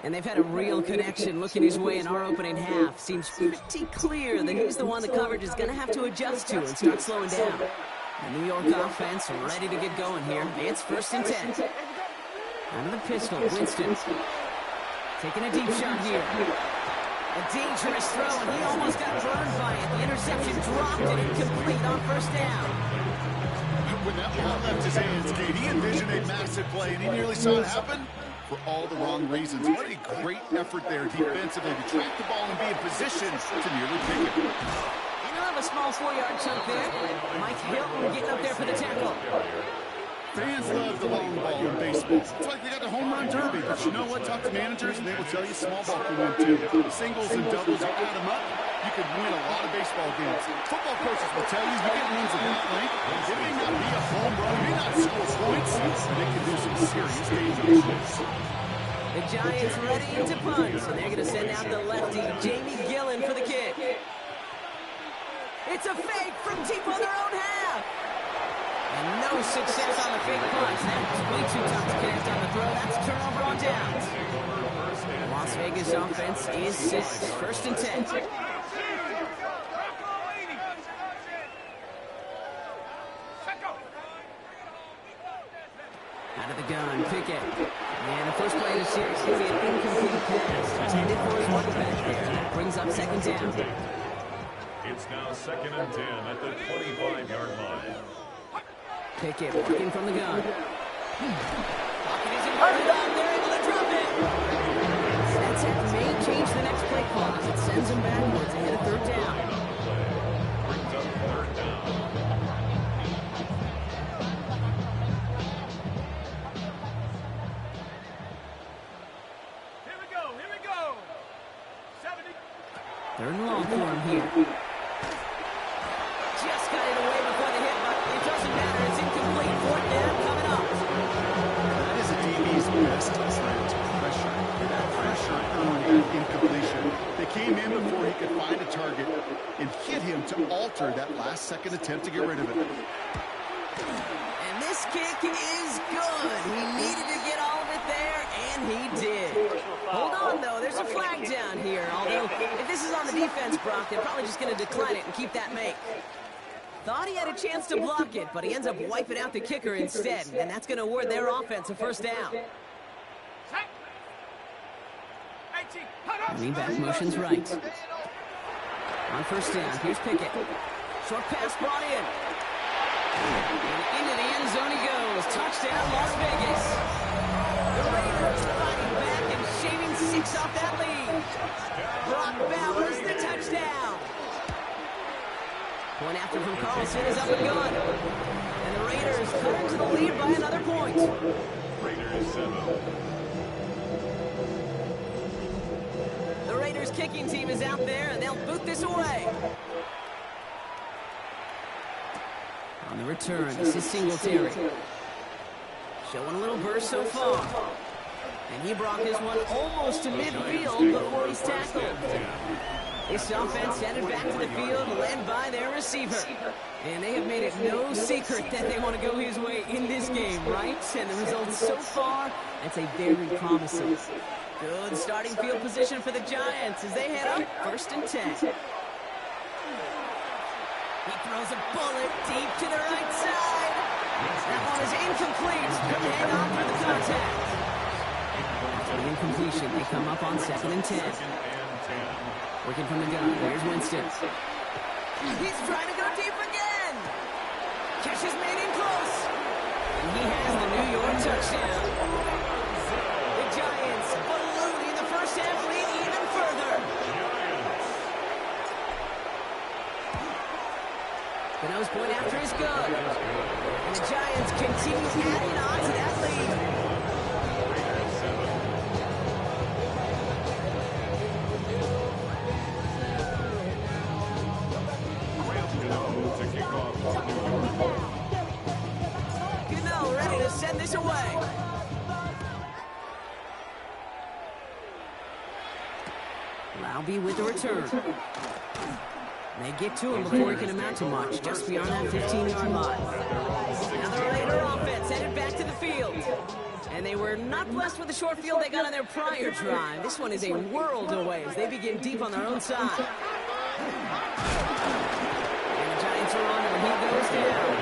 And they've had a real connection looking his way in our opening half. Seems pretty clear that he's the one the coverage is going to have to adjust to and start slowing down. The New York offense ready to get going here. It's 1st and 10. Out of the pistol, Winston. Taking a deep shot here. A dangerous throw, and he almost got burned by it. The interception dropped it incomplete on 1st down. When that ball left his hands, Kate, he envisioned a massive play, and he nearly saw it happen for all the wrong reasons. What a great effort there defensively to track the ball and be in position to nearly pick it. You know, have a small 4-yard chunk there. Mike Hilton getting up there for the tackle. Fans love the long ball in baseball. It's like they got the home run derby. But you know what? Talk to managers, and they will tell you small ball can win too. Singles and doubles, you add them up, you can win a lot of baseball games. Football coaches will tell you get runs of that length. It may not be a home run, it may not score points, but it can do some serious damage. The Giants ready to punt, so they're going to send out the lefty, Jamie Gillen, for the kick. It's a fake from deep on their own half. And no success on the fake punt. That was way too tough to connect on the throw. That's a turnover on downs. Las Vegas offense is set. 1st and 10. Out of the gun, Pickett. And the first play of the series will be an incomplete pass. Intended for his running back there. That brings up 2nd down. It's now 2nd and 10 at the 25-yard line. Pickett working from the gun. Pocket isn't hurted up. They're able to drop it. That set may change the next play call as it sends them backwards ahead of 3rd down. Brings up 3rd down. Here we go, here we Third and long for him here. Just got it away before the hit, but it doesn't matter. It's incomplete. Fourth down coming up. That is a DB's best threat, pressure. That pressure earned that incompletion. They came in before he could find a target and hit him to alter that last-second attempt to get rid of it. And this kick is good. He needed to get all of it there, and he did. Hold on, though. There's a flag down here. Although, if this is on the defense, Brock, they're probably just going to decline it and keep that make. Thought he had a chance to block it, but he ends up wiping out the kicker instead, and that's going to award their offense a first down. Lean back motions right. On first down, here's Pickett. Short pass brought in. And into the end zone he goes. Touchdown, Las Vegas. The Raiders fighting back and shaving 6 off that lead. Brock Bowers, the touchdown. Point after from Carlson is up and gone. And the Raiders cut into the lead by another point. Raiders 7. The Raiders kicking team is out there, and they'll boot this away. On the return, this is Singletary. Showing a little burst so far. And he brought this one almost to midfield before he's tackled. This offense headed back to the field, led by their receiver. And they have made it no secret that they want to go his way in this game, right? And the results so far, I'd say very promising. Good starting field position for the Giants as they head up 1st and 10. He throws a bullet deep to the right side. That one is incomplete. Couldn't hang on through the contact. After the incompletion, they come up on 2nd and 10. Working from the gun. Here's Winston. He's trying to go deep again. Catch is made in close. And he has the New York touchdown. The Giants ballooning the first half lead even further. The nose point after is good. And the Giants continue adding on to that lead. Gano ready to send this away. Laube with the return. They get to him before he can amount to much, just beyond that 15-yard line. Now the Raider offense headed back to the field. And they were not blessed with the short field they got on their prior drive. This one is a world away as they begin deep on their own side. And the Giants are on him, and he goes down.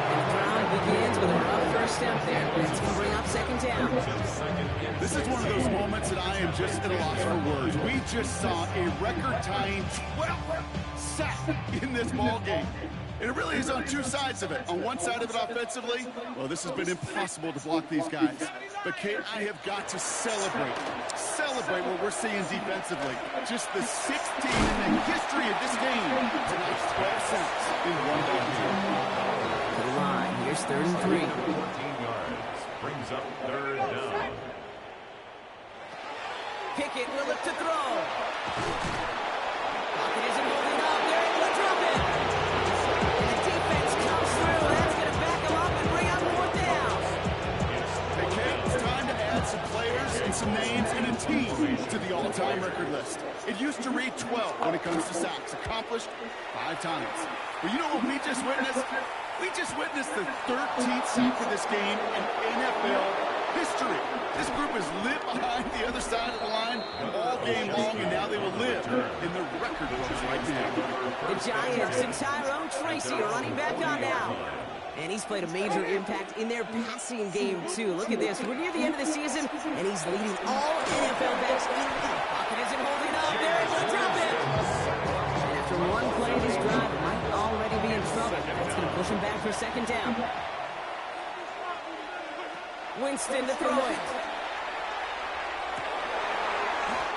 And the drive begins with a rough first step there. That's going to bring up 2nd down. This is one of those moments that I am just at a loss for words. We just saw a record-tying 12th sack in this ball game. And it really is on two sides of it. On one side of it offensively, well, this has been impossible to block these guys. But, Kate, I have got to celebrate what we're seeing defensively. Just the 16th in the history of this game to notch 12 sacks in one ball game. To the line, here's 3rd and 3. 14 yards. Brings up 3rd down. Pickett will look to throw. Pocket isn't holding up. They're able to drop it. And the defense comes through. That's going to back them up and bring up 4th down. Hey, Kate, it's time to add some players and some names and a team to the all-time record list. It used to read 12 when it comes to sacks, accomplished 5 times. But you know what we just witnessed? We just witnessed the 13th sack of this game in NFL history. This group has lived behind the other side of the line all game long, and now they will live in the record books right now. The Giants and Tyrone Tracy are running back on now. And he's played a major impact in their passing game, too. Look at this. We're near the end of the season, and he's leading all NFL backs in the league. Pocket isn't holding up. They're able to drop it. And after one play of this drive, it might already be in trouble. That's going to push him back for 2nd down. Winston to throw it.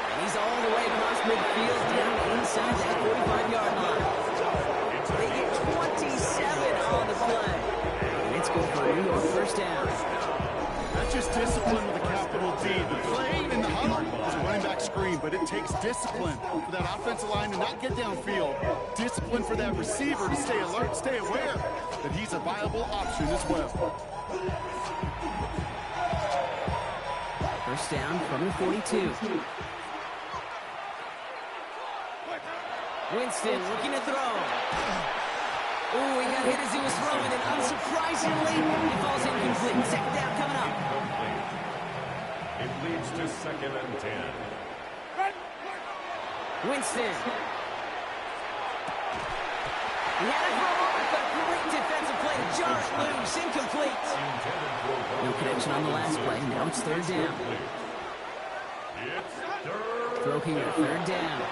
And he's all the way across midfield down inside that 45-yard line. They get 27 on the play. And it's good for a New York first down. That's just discipline with a capital D. The play in the huddle is a running back screen, but it takes discipline for that offensive line to not get downfield. Discipline for that receiver to stay alert, stay aware that he's a viable option as well. First down from the 42. Winston looking to throw. Ooh, he got hit as he was throwing, and unsurprisingly, he falls incomplete. Second down coming up. It leads to 2nd and 10. Winston. He had a throw over, but a great defensive play to jar it loose. Incomplete. No connection on the last play. Now it's 3rd down. Throw here, 3rd down.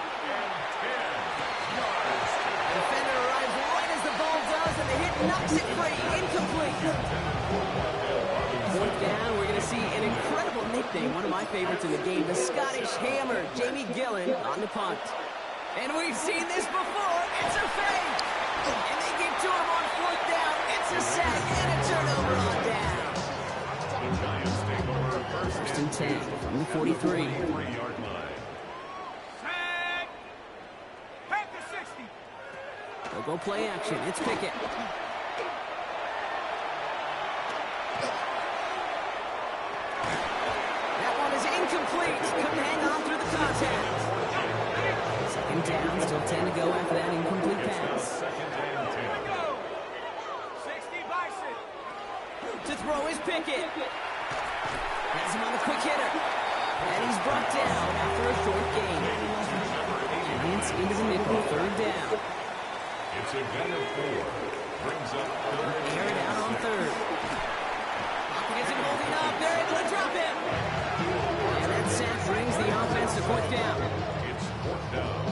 Defender arrives right as the ball does, and the hit knocks it free. Incomplete. 4th down, we're going to see an incredible nickname, one of my favorites in the game, the Scottish Hammer, Jamie Gillen, on the punt. And we've seen this before. It's a fake. And they give to him on 4th down. It's a sack and a turnover on down. First and 10 from the 43. They'll go play action. It's Pickett. That one is incomplete. Couldn't hang on through the contact. 2nd down. Still 10 to go after that incomplete pass. To throw is Pickett. Has him on the quick hitter. And he's brought down after a short gain. Giants into the middle. 3rd down. It's a gain of 4. Brings up 3rd. Air it out on 3rd. Gets him holding up. They're able to drop him. And that sack brings the offense to 4th down. It's 4th down.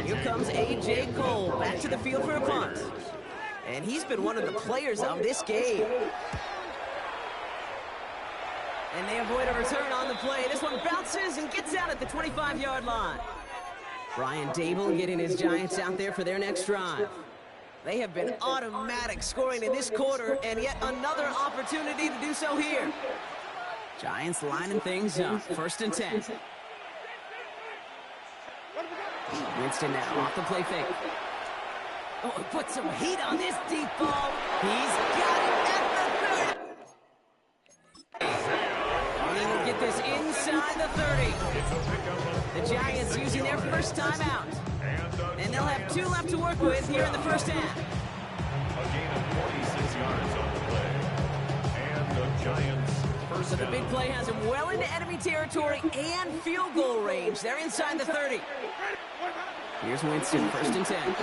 Here comes A.J. Cole back to the field for a punt. And he's been one of the players of this game. And they avoid a return on the play. This one bounces and gets out at the 25-yard line. Brian Dable getting his Giants out there for their next drive. They have been automatic scoring in this quarter, and yet another opportunity to do so here. Giants lining things up. 1st and 10. Winston now off the play fake. Oh, he put some heat on this deep ball. He's got it at the 30. And he will get this inside the 30. The Giants using their first timeout. And they'll have 2 left to work with here in the first half. A gain of 46 yards on the play. And the Giants first So the down. big play has him well into enemy territory and field goal range. They're inside the 30. Here's Winston, 1st and 10.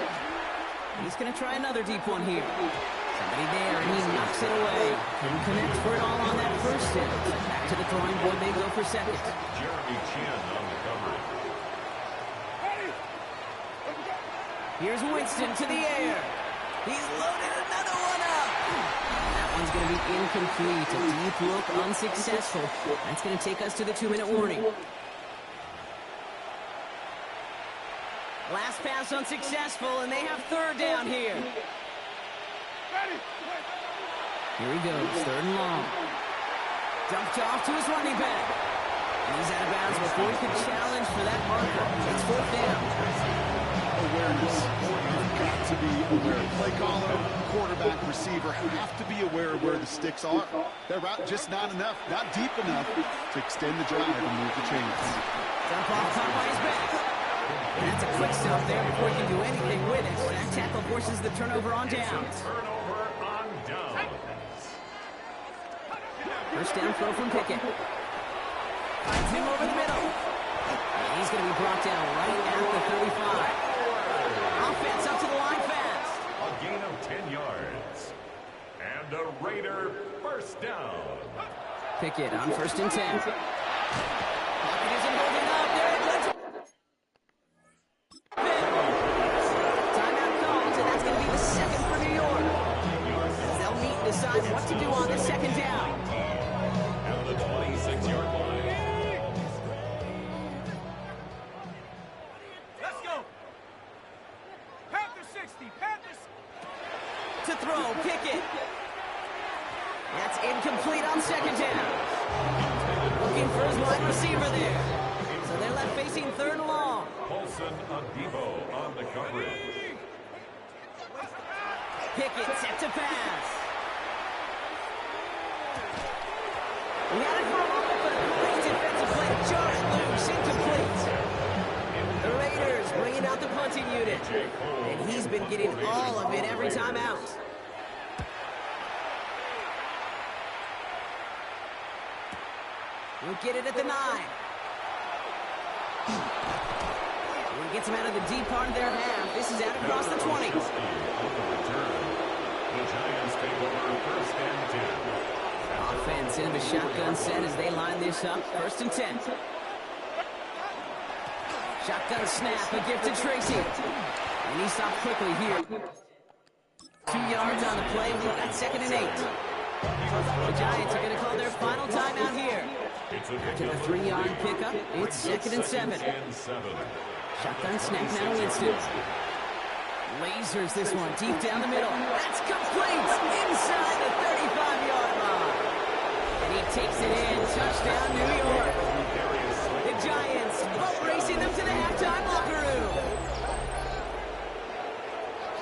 He's going to try another deep one here. Somebody there, and he knocks it away. Couldn't connect for it all on that 1st down. Back to the drawing board, they go for 2nd. Jeremy Chin on the coverage. Here's Winston to the air. He's loaded another one up. And that one's going to be incomplete. A deep look, unsuccessful. That's going to take us to the 2-minute warning. Last pass unsuccessful, and they have 3rd down here. Here he goes, 3rd and long. Dumped off to his running back. And he's out of bounds before he could challenge for that marker. It's 4th down. Awareness. You've got to be aware. Play caller, quarterback, receiver have to be aware of where the sticks are. That route just not enough, not deep enough to extend the drive and move the chains. Dump off, caught by his back. And that's a quick stop there before he can do anything with it. That tackle forces the turnover on downs. Turnover on downs. First down throw from Pickett. Finds him over the middle. And he's going to be brought down right at the 35. Offense up to the line fast. A gain of 10 yards. And a Raider first down. Pickett on 1st and 10. Pocket isn't holding up. They're able to... Timeout called, and that's going to be the 2nd for New York. As they'll meet and decide what to do on the 2nd down. At the 26-yard line. Let's go. Panthers 60. Panthers. to throw. Pickett. That's incomplete on second down. Looking for his wide receiver there. So they're left facing third and long. Paulson Adebo on the coverage. Pickett set to pass. He had it for a moment, but a great defensive play to jar it loose. Incomplete. The Raiders bringing out the punting unit. And he's been getting all of it every time out. We'll get it at the 9. He gets him out of the deep part of their half. This is out across the 20. The Giants take over first and 10. Offense in the shotgun set as they line this up. First and 10. Shotgun snap, a gift to Tracy. And he stopped quickly here. 2 yards on the play. We've got second and 8. The Giants are going to call their final timeout here. After the 3-yard pickup, it's second and 7. Shotgun snap now Winston. Lasers this one deep down the middle. That's complete inside the 35-yard line. And he takes it in. Touchdown, New York. The Giants boat racing them to the halftime locker room.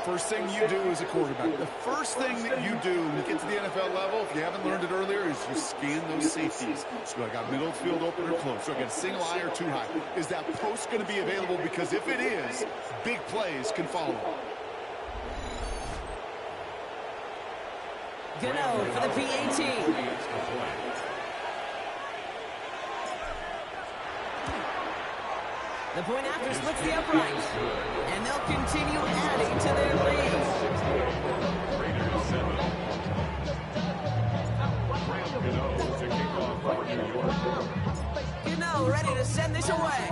First thing you do as a quarterback, the first thing that you do when you get to the NFL level, if you haven't learned it earlier, is you scan those safeties. So I got middle field open or close. So I got single high or too high. Is that post going to be available? Because if it is, big plays can follow. Gano for the PAT. The point after splits the upright. And they'll continue adding to their lead. Gano ready to send this away.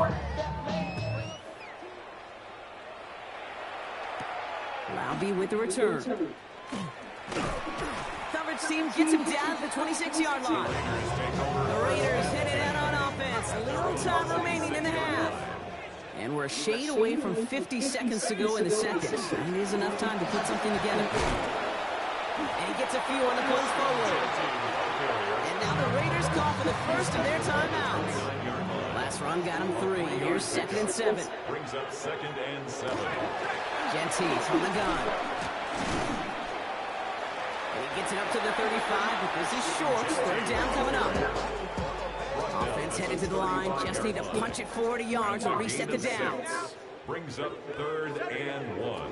Roundy with the return. Coverage team gets him down at the 26-yard line. The Raiders headed out on offense. A little time remaining in the half. And we're a shade away from 50 seconds to go in the second. It is enough time to put something together. And he gets a few on the punch forward. And now the Raiders call for the first of their timeouts. Last run got him 3. Here's second and 7. Brings up second and 7. Genty from the gun. And he gets it up to the 35, but this is short. Third down coming up. Offense headed to the line. Just need to punch it 40 yards and reset the downs. Brings up third and 1.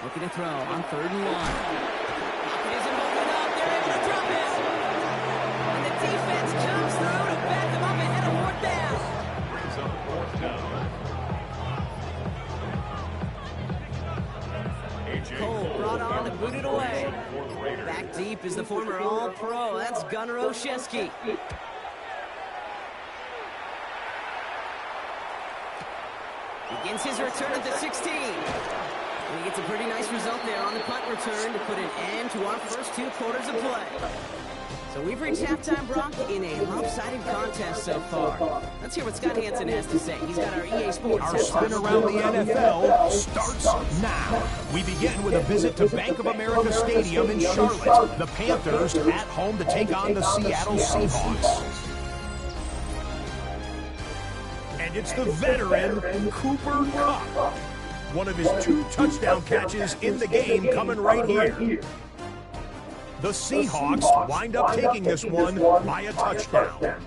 Looking to throw on third and 1. Pocket isn't holding up. They're able to drop it. And the defense comes through to back them up ahead of fourth down. Brings up fourth down. Cole brought on and booted away. Back deep is the former All-Pro. That's Gunnar Olszewski. Begins his return at the 16. And he gets a pretty nice result there on the punt return to put an end to our first 2 quarters of play. So we've reached halftime, Brock, in a lopsided contest so far. Let's hear what Scott Hansen has to say. He's got our EA Sports. Our spin around the NFL starts now. We begin with a visit to Bank of America Stadium in Charlotte. The Panthers at home to take on the Seattle Seahawks. And it's the veteran Cooper Kupp. One of his 2 touchdown catches in the game coming right here. The Seahawks wind up taking this one by a touchdown.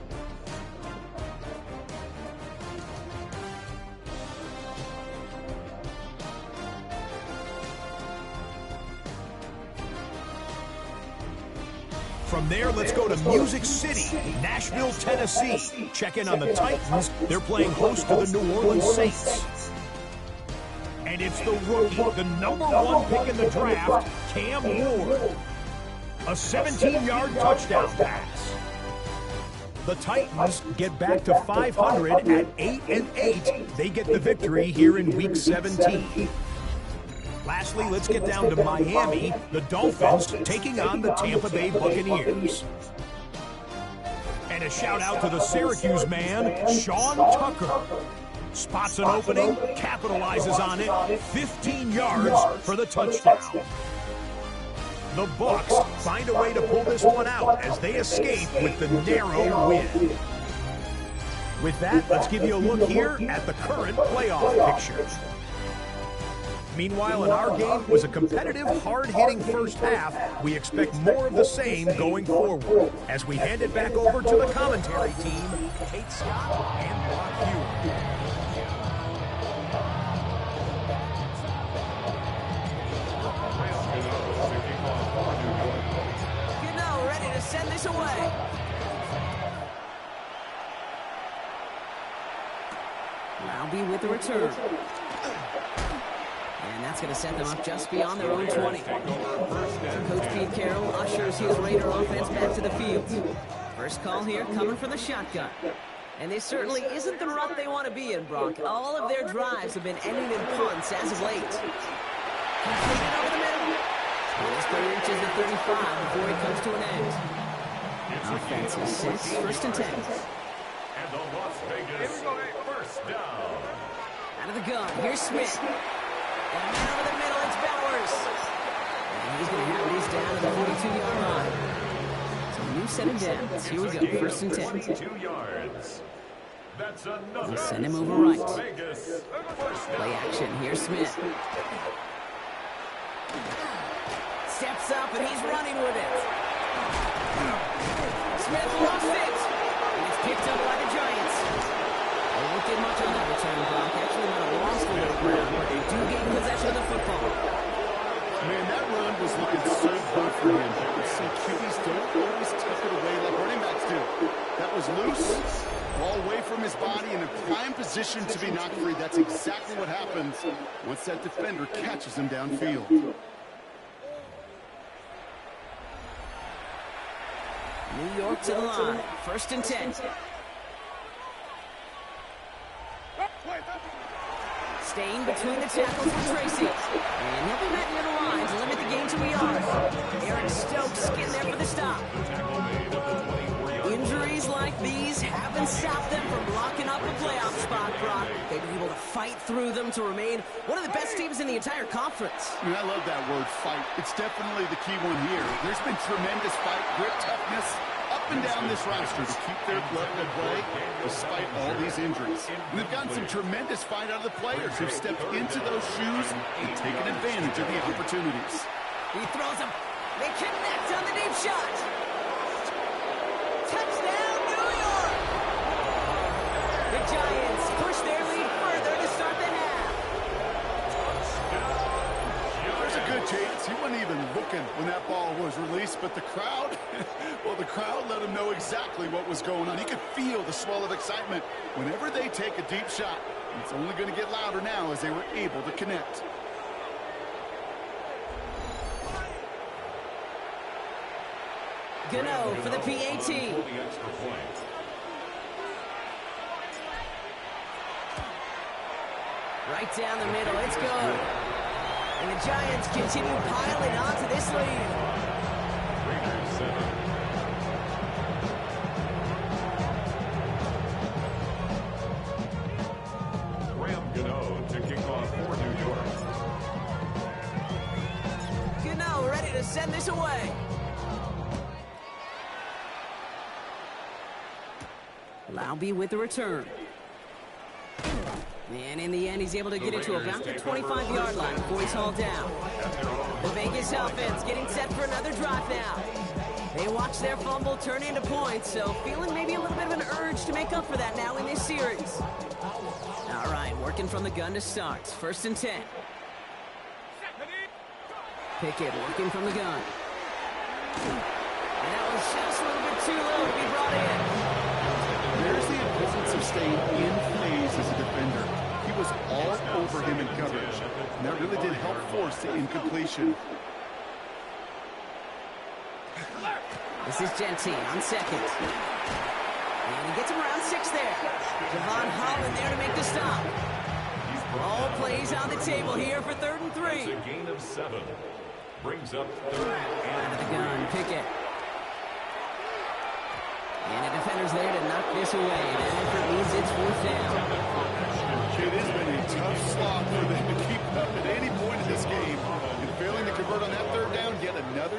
From there, let's go to Music City, Nashville, Tennessee. Check in on the Titans. They're playing host to the New Orleans Saints. And it's the rookie, the #1 pick in the draft, Cam Ward. A 17-yard touchdown pass. The Titans get back to 500 at 8-8. They get the victory here in Week 17. Lastly, let's get down to Miami. The Dolphins taking on the Tampa Bay Buccaneers. And a shout out to the Syracuse man, Sean Tucker. Spots an opening, capitalizes on it, 15 yards for the touchdown. The Bucks find a way to pull this one out as they escape with the narrow win. With that, let's give you a look here at the current playoff picture. Meanwhile, in our game was a competitive, hard-hitting first half. We expect more of the same going forward. As we hand it back over to the commentary team, Kate Scott and Brock Hughes. Ready to send this away. Malby with the return. And that's going to set them up just beyond their own 20. Coach Pete Carroll ushers his Raider offense back to the field. First call here coming from the shotgun. And this certainly isn't the rut they want to be in, Brock. All of their drives have been ending in punts as of late. Completed over the middle. And this play reaches the 35 before it comes to an end. Offense is 6, first and 10. And the Las Vegas first down. Out of the gun, here's Smith. And then over the middle, it's Bowers. And he's going to have these down at the 42-yard line. So a new set of downs. Here we go, first and 10. 22 yards. That's another. Send him over right. Las Vegas first down. Play action, here's Smith. Steps up, and he's running with it. Smith lost it. And it's picked up by the Giants. They won't get much on that return, Brock. Actually, might have lost a little ground, but they do gain possession of the football. Man, that run was looking so good for him. Some QBs don't always tuck it away like running backs do. That was loose, ball away from his body, in a prime position to be knocked free. That's exactly what happens once that defender catches him downfield. New York to the line. First and 10. Staying between the tackles for Tracy. And he'll be met near the line to limit the gain to a yard. Eric Stokes getting there for the stop. Injuries like these haven't stopped them from locking up a playoff spot, Brock. They've been able to fight through them to remain one of the best teams in the entire conference. I mean, I love that word, fight. It's definitely the key one here. There's been tremendous fight, grit, toughness, up and down this roster to keep their blood at play despite all these injuries. And they've gotten some tremendous fight out of the players who've stepped into those shoes and taken advantage of the opportunities. He throws them. They connect on the deep shot. Touchdown, New York! The Giants push their lead further to start the half. There's a good chance he wasn't even looking when that ball was released, but the crowd, well, the crowd let him know exactly what was going on. He could feel the swell of excitement whenever they take a deep shot. It's only going to get louder now as they were able to connect. Gano for the PAT. Right down the middle, it's good. And the Giants continue piling onto this lead. Raiders 7. Graham Gano to kick off for New York. Gano ready to send this away. Laube with the return. And in the end, he's able to get it to about the 25-yard line before he's hauled down. The Vegas offense getting set for another drive now. They watch their fumble turn into points, so feeling maybe a little bit of an urge to make up for that now in this series. All right, working from the gun to start. First and 10. Pickett working from the gun. And that was just a little bit too low to be brought in. There's the importance of staying in phase as a defender. He was all over him in coverage, and that really did help force the incompletion. This is Gentine on second. And he gets him around 6 there. Devon Holland there to make the stop. All plays on the table here for 3rd and 3. It's a gain of 7. Brings up 3rd Out and of the gun, Pickett. And the defender's there to knock this away. That effort means it's 4th down. It has been a tough slog for them to keep up at any point in this game. And failing to convert on that 3rd down, yet another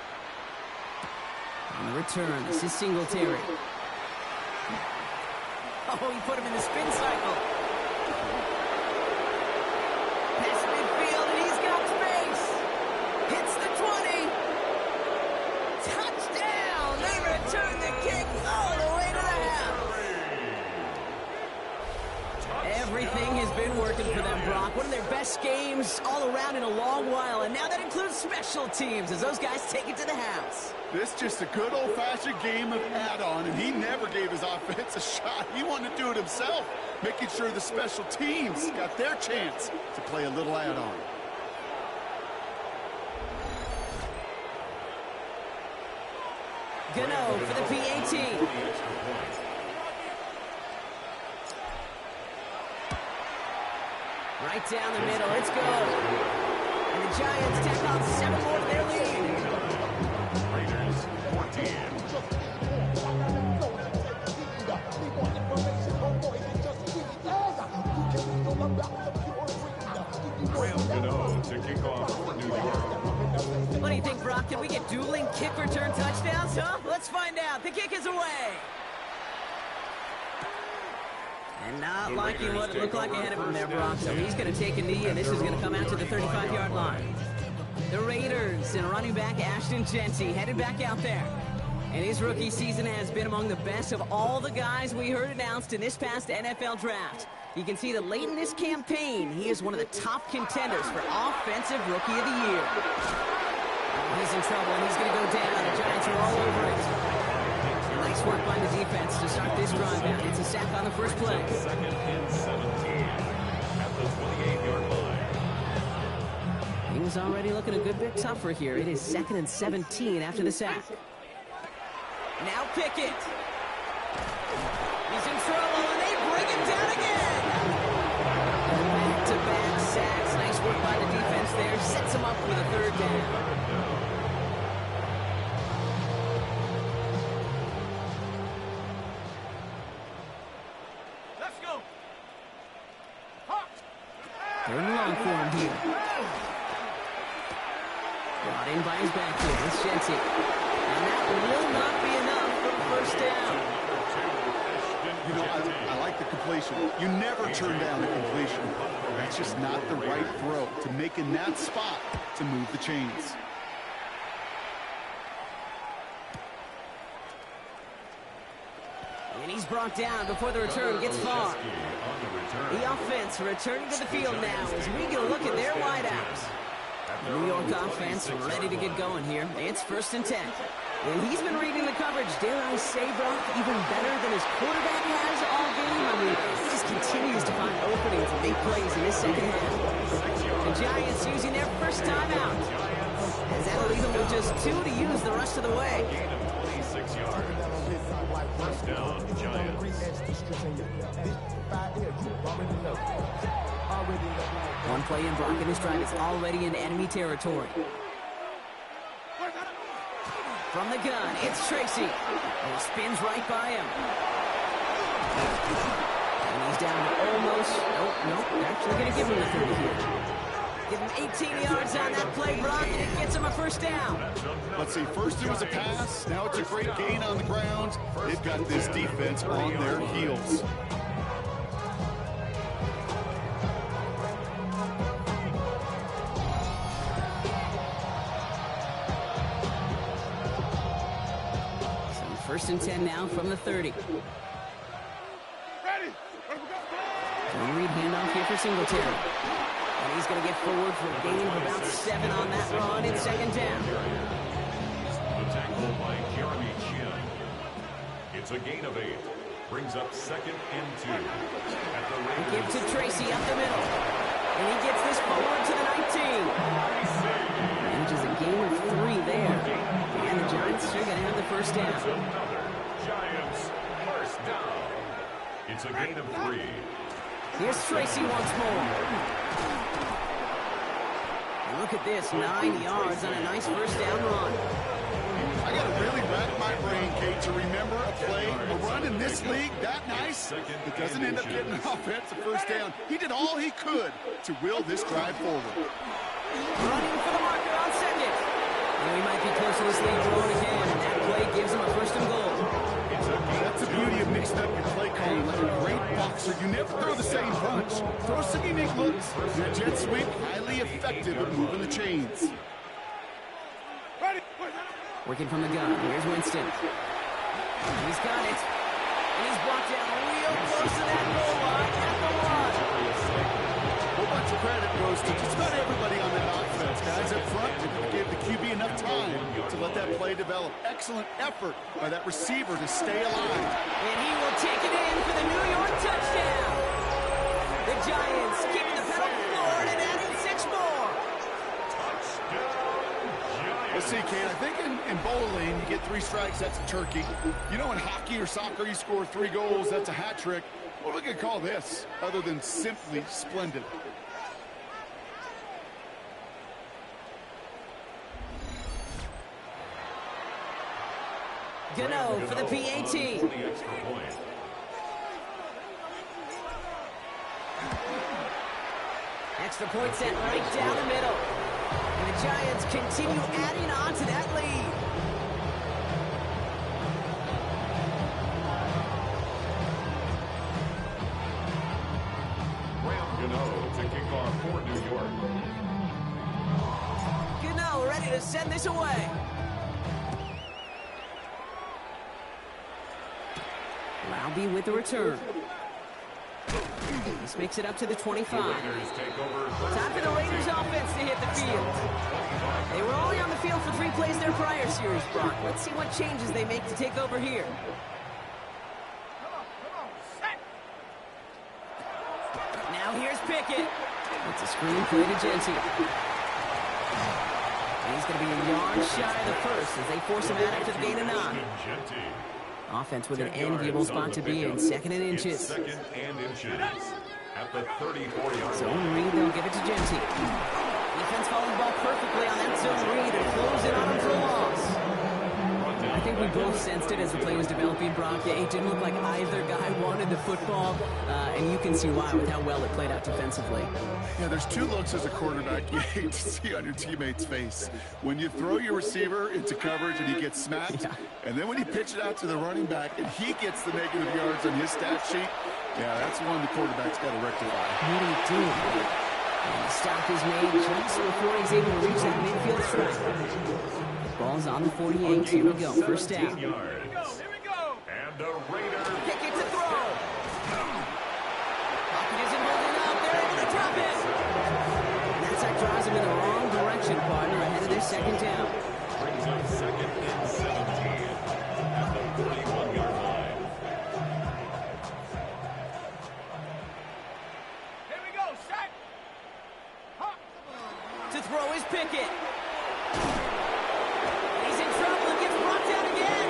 The return. This is Singletary. Oh, he put him in the spin cycle. Pass midfield, and he's got space. Hits the 20. Touchdown! They return the kick all the way to the house. Everything has been working for them, Brock. One of their best games all around in a long while, and now that includes special teams as those guys take it to the house. This just a good old-fashioned game of add-on, and he never gave his offense a shot. He wanted to do it himself, making sure the special teams got their chance to play a little add-on. Gano for the PAT. Right down the middle, it's good. And the Giants tack on 7 more to their lead. Raiders 14. Graham Gano to kick off for New York. What do you think, Brock? Can we get dueling kick return touchdowns, huh? Let's find out. The kick is away. And not liking what it looked like ahead of him there, Brock. So he's going to take a knee, and this is going to come out to the 35-yard line. The Raiders and running back Ashton Genty headed back out there. And his rookie season has been among the best of all the guys we heard announced in this past NFL draft. You can see that late in this campaign, he is one of the top contenders for Offensive Rookie of the Year. He's in trouble, and he's going to go down. The Giants are all over it. Nice work by the defense to start this drive out. It's a sack on the first play. Second and 17 at the 28-yard line. Things already looking a good bit tougher here. It is 2nd and 17 after the sack. Now Pickett. He's in trouble, and they bring him down again. Back-to-back sacks. Nice work by the defense there. Sets him up with a 3rd down. Third and long for him here. Brought in by his backfield. It's Genty. And that will not be enough for the first down. You know, I like the completion. You never turn down a completion. That's just not the right throw to make in that spot to move the chains. And he's brought down before the return gets far. The offense returning to the field now as we get a look at their wideouts. The New York offense ready to get going here. It's 1st and 10. And he's been reading the coverage, dare I say, Brock, even better than his quarterback has all game. I mean, he just continues to find openings and make plays in this second half. The Giants using their first timeout, as that'll leave them with just 2 to use the rest of the way. Gain of 26 yards. First down, Giants. One play in, Brock, and this drive is already in enemy territory. From the gun, it's Tracy. And he spins right by him. And he's down to almost, nope, actually going to give him the 30 here. Give him 18 yards on that play, Brock, and it gets him a first down. Let's see, first it was a pass, now it's a great gain on the ground. They've got this defense on their heels. So 1st and 10 now from the 30. Ready? John Reed handoff here for Singletary. And he's going to get forward for a gain of about 7 on that run in 2nd down. The tackle by Jeremy Chin. It's a gain of 8. Brings up 2nd and 2. At the Give to Tracy up the middle. And he gets this forward to the 19. Manages a gain of 3 there. And the Giants are going to have the first down. Giants first down. It's a gain of 3. Here's Tracy once more. And look at this, 9 yards on a nice first down run. I got to really rack my brain, Kate, to remember a play, a run in this league that nice that doesn't end up getting an offensive first down. He did all he could to will this drive forward. Running for the marker on 2nd. And we might be close to this lead growing again. And that play gives him a game. Like a great boxer, you never throw the same punch. Throw some unique looks. Your jet sweep, highly effective at moving the chains. Working from the gun. Here's Winston. And he's got it. And he's brought down real close to that goal line at the line. A whole bunch of credit goes to just about everybody on that offense. Guys up front, they gave the QB enough time to let that play develop. Excellent effort by that receiver to stay alive. And he will take it in for the New York touchdown. The Giants keeping the pedal forward and adding 6 more. Let's see, Kane. I think in bowling, you get 3 strikes, that's a turkey. You know, in hockey or soccer, you score 3 goals, that's a hat trick. What we could call this, other than simply splendid? Gano for the PAT. Extra point set right down the middle. And the Giants continue adding on to that lead. Gano to kick off for New York. Gano ready to send this away. Laube with the return. This makes it up to the 25. Time for the Raiders offense to hit the field. They were only on the field for 3 plays their prior series, Brock. Let's see what changes they make to take over here. Now here's Pickett. It's a screen play to Genty. And he's going to be a yard shy of the first as they force him out after the gain of 9. Offense with an enviable spot to be in. 2nd and inches. Second and inches. At the 34-yard zone read, they'll give it to Genty. Defense following the ball perfectly on that zone read and close it on him for a loss. I think we both sensed it as the play was developing, Brock. It didn't look like either guy wanted the football, and you can see why with how well it played out defensively. Yeah, there's 2 looks as a quarterback you hate to see on your teammate's face. When you throw your receiver into coverage and he gets smacked, and then when you pitch it out to the running back and he gets the negative yards on his stat sheet, yeah, that's one the quarterback's got to rectify. What do you do? And the stop is made just before he's able to reach that midfield strike. Ball's on the 48. Here we go. First down. Here we go. And the Raiders. Pickett to throw. Pocket isn't holding up. They're able to drop it. And that sack drives him in the wrong direction, partner, ahead of their 2nd down. Brings up 2nd and 17 at the 31-yard line. Here we go, sack. To throw is Pickett. He's in trouble and gets brought down again.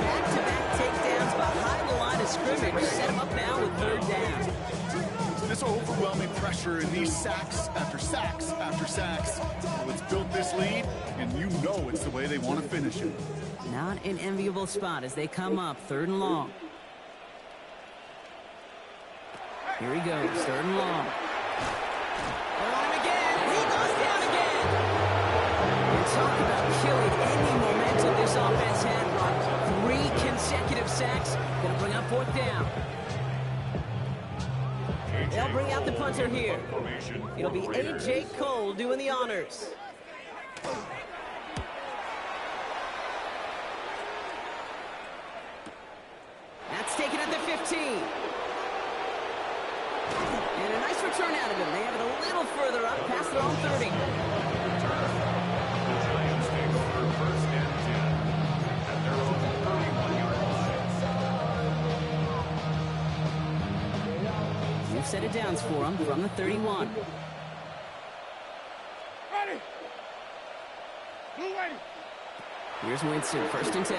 Back-to-back takedowns behind the line of scrimmage. Set him up now with 3rd down. This overwhelming pressure and these sacks after sacks after sacks. Well, it's built this lead, and you know it's the way they want to finish it. Not an enviable spot as they come up 3rd and long. Here he goes, 3rd and long. They're on him again. He goes down again. And talk about killing any momentum this offense had. 3 consecutive sacks. Going to bring up 4th down. They'll bring out the punter here. It'll be A.J. Cole doing the honors. That's taken at the 15. And a nice return out of him. They have it a little further up past their own 30. The Giants take over 1st and 10 at their own 31-yard line. New set of downs for them from the 31. Ready. Blue ready. Here's Winston, 1st and 10.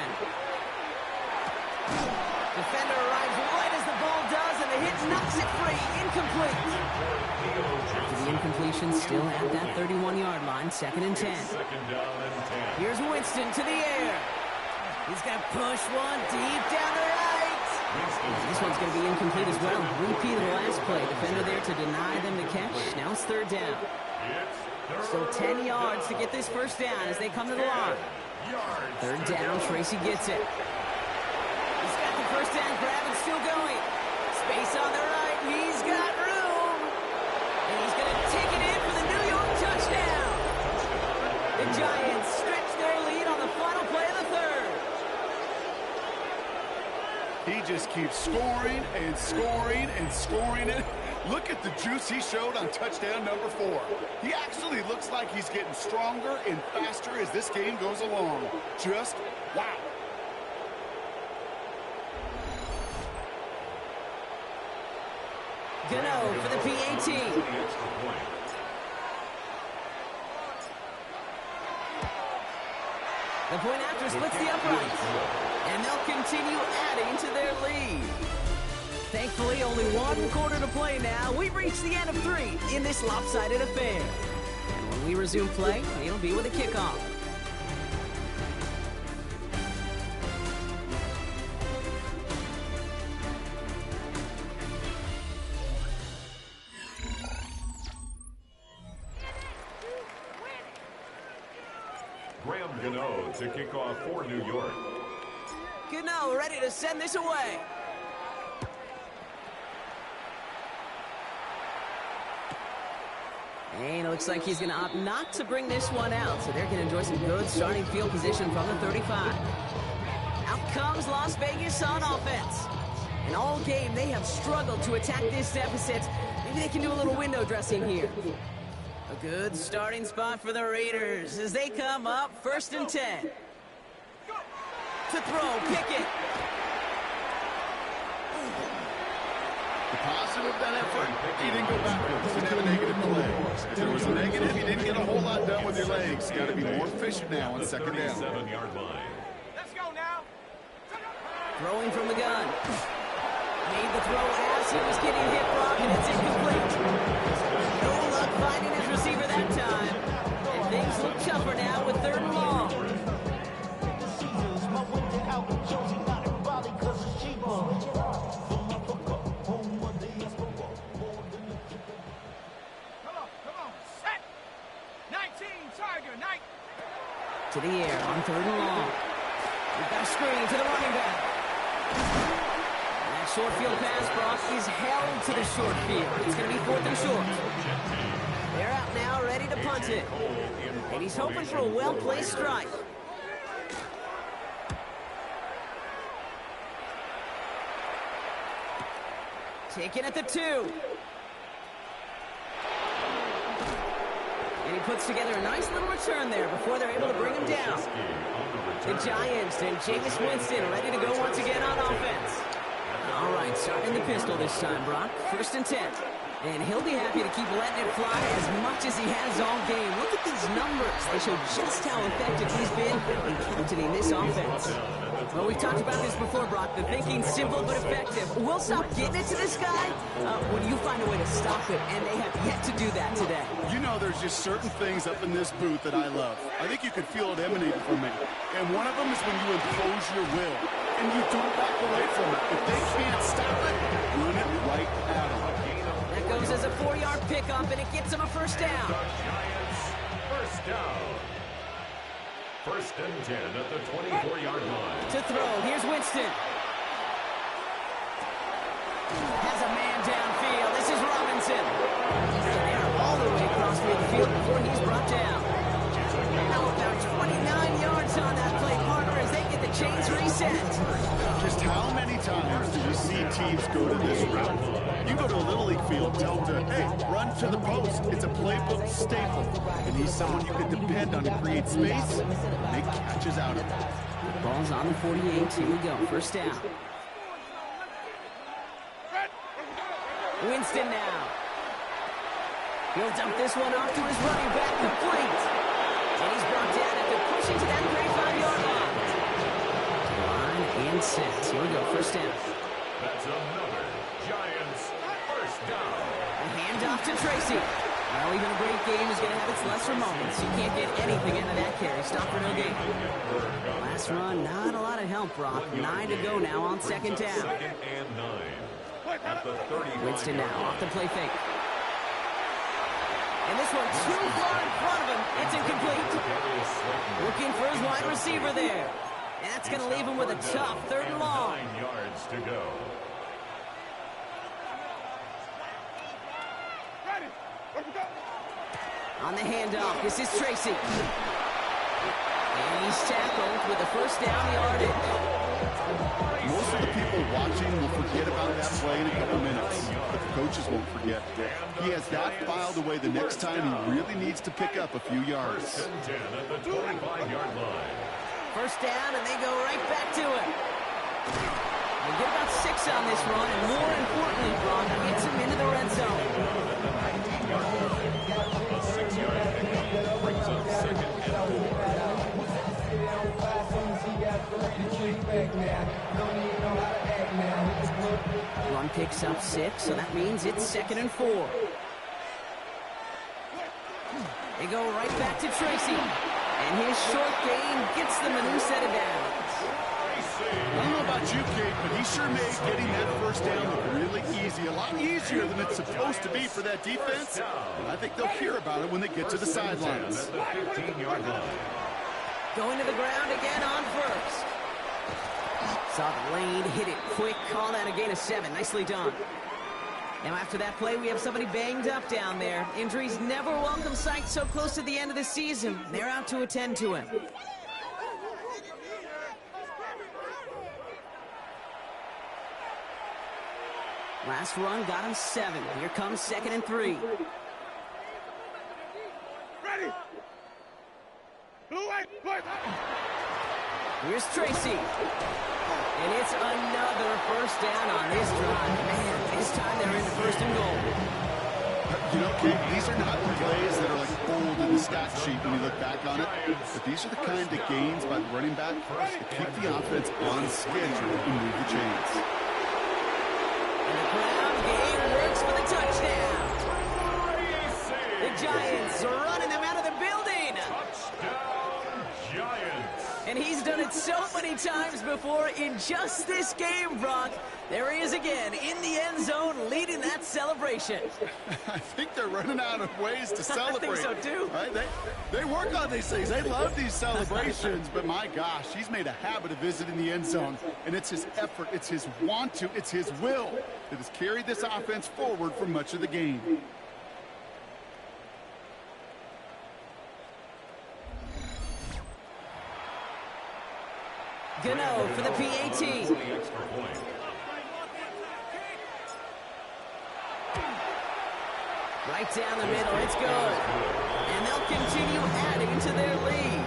Defender arrives right as the ball does, and the hit knocks it free. Incomplete. After the incompletion, still at that 31-yard line, 2nd and 10. Here's Winston to the air. He's going to push one deep down the right. This one's going to be incomplete as well. Repeat of the last play. Defender there to deny them the catch. Now it's 3rd down. Still 10 yards to get this 1st down as they come to the line. 3rd down, Tracy gets it. He's got the first down grab and still going. Space on the right. He's got room. And he's going to take it in for the New York touchdown. The Giants stretch their lead on the final play of the third. He just keeps scoring and scoring and scoring it. Look at the juice he showed on touchdown number 4. He actually looks like he's getting stronger and faster as this game goes along. Just wow. Gano for the PAT. The point after splits the uprights. And they'll continue adding to their lead. Thankfully, only 1 quarter to play now. We've reached the end of 3 in this lopsided affair. And when we resume play, it'll be with a kickoff. Graham Gano to kick off for New York. Gano ready to send this away. And it looks like he's going to opt not to bring this one out, so they're going to enjoy some good starting field position from the 35. Out comes Las Vegas on offense. And all game, they have struggled to attack this deficit. Maybe they can do a little window dressing here. A good starting spot for the Raiders as they come up 1st and 10. To throw, Pickett. The positive of that effort, he didn't go backwards. Didn't have a negative play. If there was a negative, you didn't get a whole lot done with your legs. Got to be more efficient now on 2nd down. 37-yard line. Let's go now. Throwing from the gun. Made the throw as he was getting hit, Brock, and it's incomplete. No luck finding his receiver that time. And things look tougher now with 3rd and long. To the air on 3rd and long. We've got a screen to the running back. And that short field pass, Brock, is held to the short field. It's going to be 4th and short. They're out now, ready to punt it. And he's hoping for a well-placed strike. Taken at the 2. And he puts together a nice little return there before they're able to bring him down. The Giants and Jameis Winston ready to go once again on offense. All right, starting the pistol this time, Brock. 1st and 10. And he'll be happy to keep letting it fly as much as he has all game. Look at these numbers. They show just how effective he's been in counting this offense. Well, we've talked about this before, Brock. The thinking's simple but effective. We'll stop getting it to this guy when you find a way to stop it, and they have yet to do that today. You know, there's just certain things up in this booth that I love. I think you can feel it emanate from me. And one of them is when you impose your will, and you don't back away from it. If they can't stop it, run it right at them. That goes as a 4-yard pickup, and it gets him a 1st down. Giants, 1st down. 1st and 10 at the 24-yard line. To throw, here's Winston. Has a man downfield. This is Robinson. And they are all the way across midfield before he's brought down. Now about 29 yards on that play, partner, as they get the chains reset. Just how many times do we see teams go to this route? You go to a Little League field, tell them to, hey, run to the post. It's a playbook staple. And he's someone you can depend on to create space and make catches out of it. Ball's on the 48. Here we go. 1st down. Winston now. He'll dump this one off to his running back, complete. And he's brought down after pushing to that 35-yard line. Line and set. Here we go. 1st down. That's another Giants 1st down. A handoff to Tracy. Well, even a great game is going to have its lesser moments. You can't get anything out of that carry. Stop for no gain. Last run, not a lot of help, Brock. 9 to go now on 2nd down. 2nd and 9. At the 30. Winston now off the play fake. And this one too far in front of him. It's incomplete. Looking for his wide receiver there. That's going to leave him with a tough 3rd and long. 9 yards to go. On the handoff, this is Tracy. And he's tackled with a 1st down yardage. Most of the people watching will forget about that play in a couple minutes, but the coaches won't forget. He has that filed away the next time he really needs to pick up a few yards. 1st and 10 at the 25-yard line. 1st down, and they go right back to it. They get about 6 on this run, and more importantly, Brock gets him into the red zone. A 6-yard pickup brings up 2nd and 4. Run picks up 6, so that means it's 2nd and 4. They go right back to Tracy. And his short gain gets them a new set of downs. I don't know about you, Kate, but he sure made getting that 1st down look really easy. A lot easier than it's supposed to be for that defense. And I think they'll hear about it when they get to the sidelines. At the 15-yard line. Going to the ground again on 1st. Saw the lane, hit it quick, call that a gain of 7. Nicely done. Now after that play, we have somebody banged up down there. Injuries never welcome sight so close to the end of the season. They're out to attend to him. Last run got him 7. Here comes 2nd and 3. Ready. Here's Tracy. And it's another 1st down on this drive. Man, this time they're into 1st and goal. You know, Kate, these are not plays that are like bold in the stat sheet when you look back on it, but these are the kind of gains by the running back that keep the offense on schedule and move the chains. And the ground game works for the touchdown. The Giants are running them out of the building. Touchdown, Giants. And he's done it so many times before in just this game, Brock. There he is again in the end zone leading that celebration. I think they're running out of ways to celebrate. I think so, too. Right? They work on these things. They love these celebrations. But, my gosh, he's made a habit of visiting the end zone. And it's his effort, it's his want to, it's his will that has carried this offense forward for much of the game. Gano for the PAT. Right down the middle, it's good. And they'll continue adding to their lead.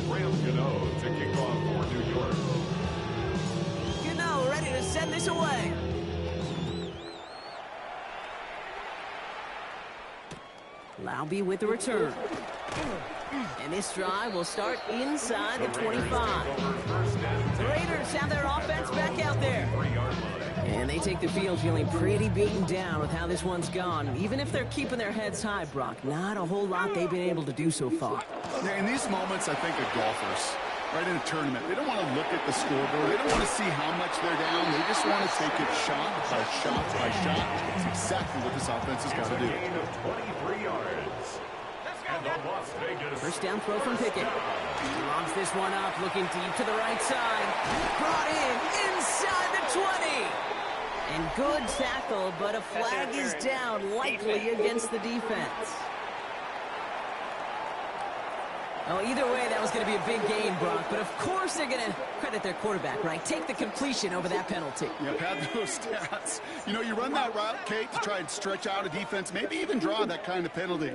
Graham Gano to kick off for New York. Gano ready to send this away. Laube with the return. And this drive will start inside the 25. The Raiders have their offense back out there. And they take the field feeling pretty beaten down with how this one's gone. Even if they're keeping their heads high, Brock, not a whole lot they've been able to do so far. In these moments, I think of golfers, right, in a tournament. They don't want to look at the scoreboard. They don't want to see how much they're down. They just want to take it shot by shot by shot. It's exactly what this offense has got to do. 23 yards. And the Las Vegas. 1st down throw from Pickett. He lobs this one up, looking deep to the right side. Brought in inside the 20. And good tackle, but a flag is down, likely against the defense. Oh, either way, that was going to be a big gain, Brock. But of course they're going to credit their quarterback, right? Take the completion over that penalty. Yep, had those stats. You know, you run that route, Kate, to try and stretch out a defense, maybe even draw that kind of penalty.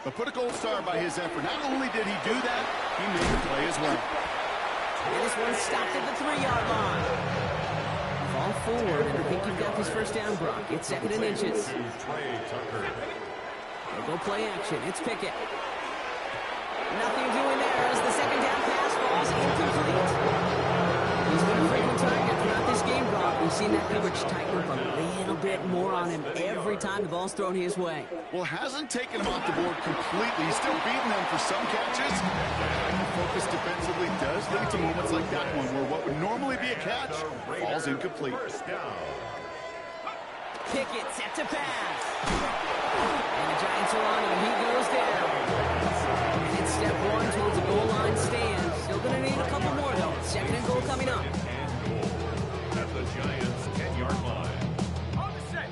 But put a gold star by his effort. Not only did he do that, he made the play as well. And this one stopped at the 3-yard line. Fall forward, and I think you've got this 1st down, Brock. It's 2nd and inches. They'll go play action. It's Pickett. Nothing doing there as the 2nd down pass falls incomplete. He's been a frequent target throughout this game, Brock. We've seen that coverage tighten up a little bit more on him every time the ball's thrown his way. Well, hasn't taken him off the board completely. He's still beating them for some catches. And the focus defensively does lead to moments like that one where what would normally be a catch falls incomplete. Pickett set to pass. And the Giants are on him, and he goes down. And it's step one towards a goal line stand. Still going to need a couple more, though. Second and goal coming up. And goal at the Giants' 10-yard line. On the set.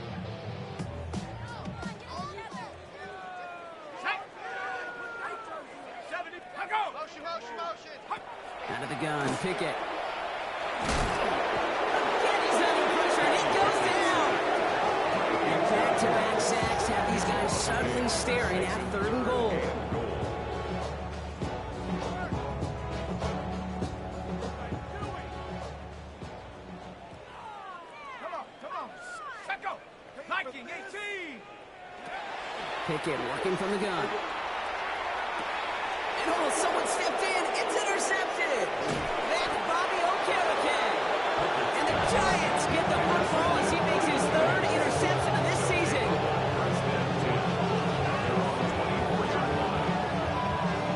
Set. 70. Go. Motion, motion, motion. Out of the gun, Pickett. Again, he's under pressure, and he goes down. And back-to-back sacks have these guys suddenly staring at third and goal. Come on. Set go. Viking 18. Pickett working from the gun. And oh, someone stepped in. It's intercepted. That's Bobby Okereke. And the Giants get the football as he makes his third interception of this season.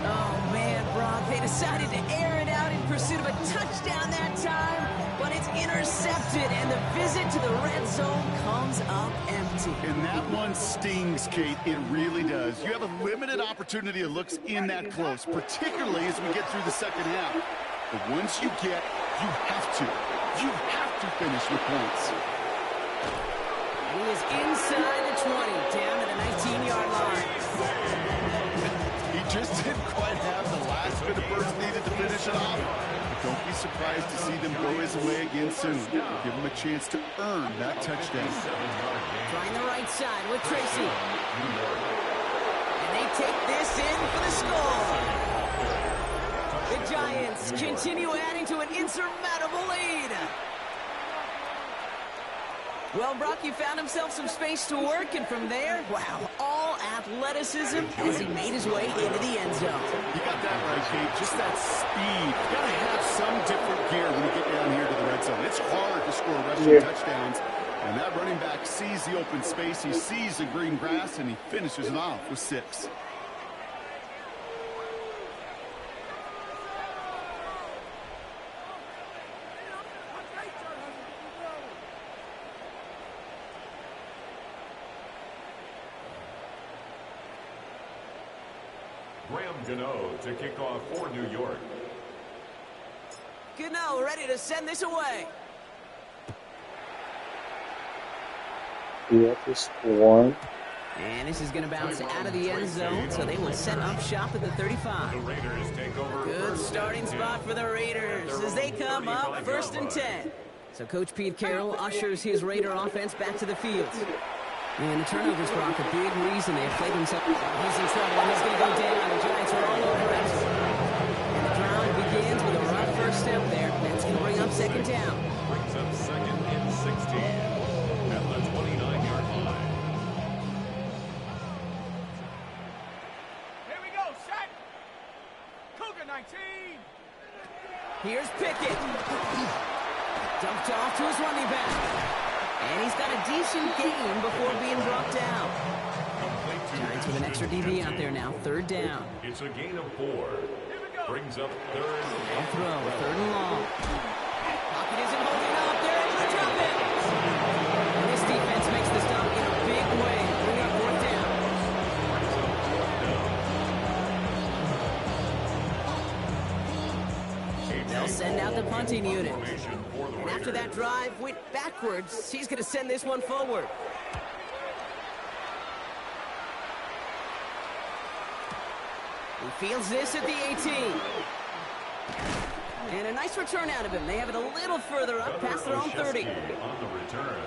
Oh, man, Brock, they decided to air it out in pursuit of a touchdown that time, but it's intercepted, and the visit to the red zone comes up empty. And that one stings, Kate. It really does. You have a limited opportunity of looks in that close, particularly as we get through the second half. But once you get, you have to finish with points. He is inside the 20, down to the 19-yard line. He just didn't quite have the last bit of burst needed to finish it off. But don't be surprised to see them go his way again soon. Give him a chance to earn that touchdown. Trying the right side with Tracy. And they take this in for the score. The Giants continue adding to an insurmountable lead. Well, Brock, you found himself some space to work, and from there, wow, all athleticism as he made his way into the end zone. You got that right, Kate. Just that speed. You got to have some different gear when you get down here to the red zone. It's hard to score rushing touchdowns. And that running back sees the open space, he sees the green grass, and he finishes it off with 6. Graham Gano to kick off for New York. Gano ready to send this away. Yeah, just one. And this is going to bounce out of the end zone, so they will set up shop at the 35. The Raiders take over. Good starting spot for the Raiders as they come up 1st and 10. So Coach Pete Carroll ushers his Raider offense back to the field. And the turnovers, Brock, a big reason they have played themselves. He's in trouble, and he's going to go down. The Giants are all over it. And the drive begins with a rough first step there. That's going to bring up second down. Brings up 2nd and 16 at the 29-yard line. Here we go. Set. Cougar 19. Here's Pickett. Dumped off to his running back. And he's got a decent gain before being brought down. Giants with an extra DB out there now. 3rd down. It's a gain of 4. Brings up 3rd. They'll throw. 3rd and long. Pocket isn't holding up. They're able to drop it. And this defense makes the stop in a big way. Bring up 4th down. They'll send out the punting unit. And after that drive went backwards, he's going to send this one forward. He fields this at the 18. And a nice return out of him. They have it a little further up past their own 30. On the return.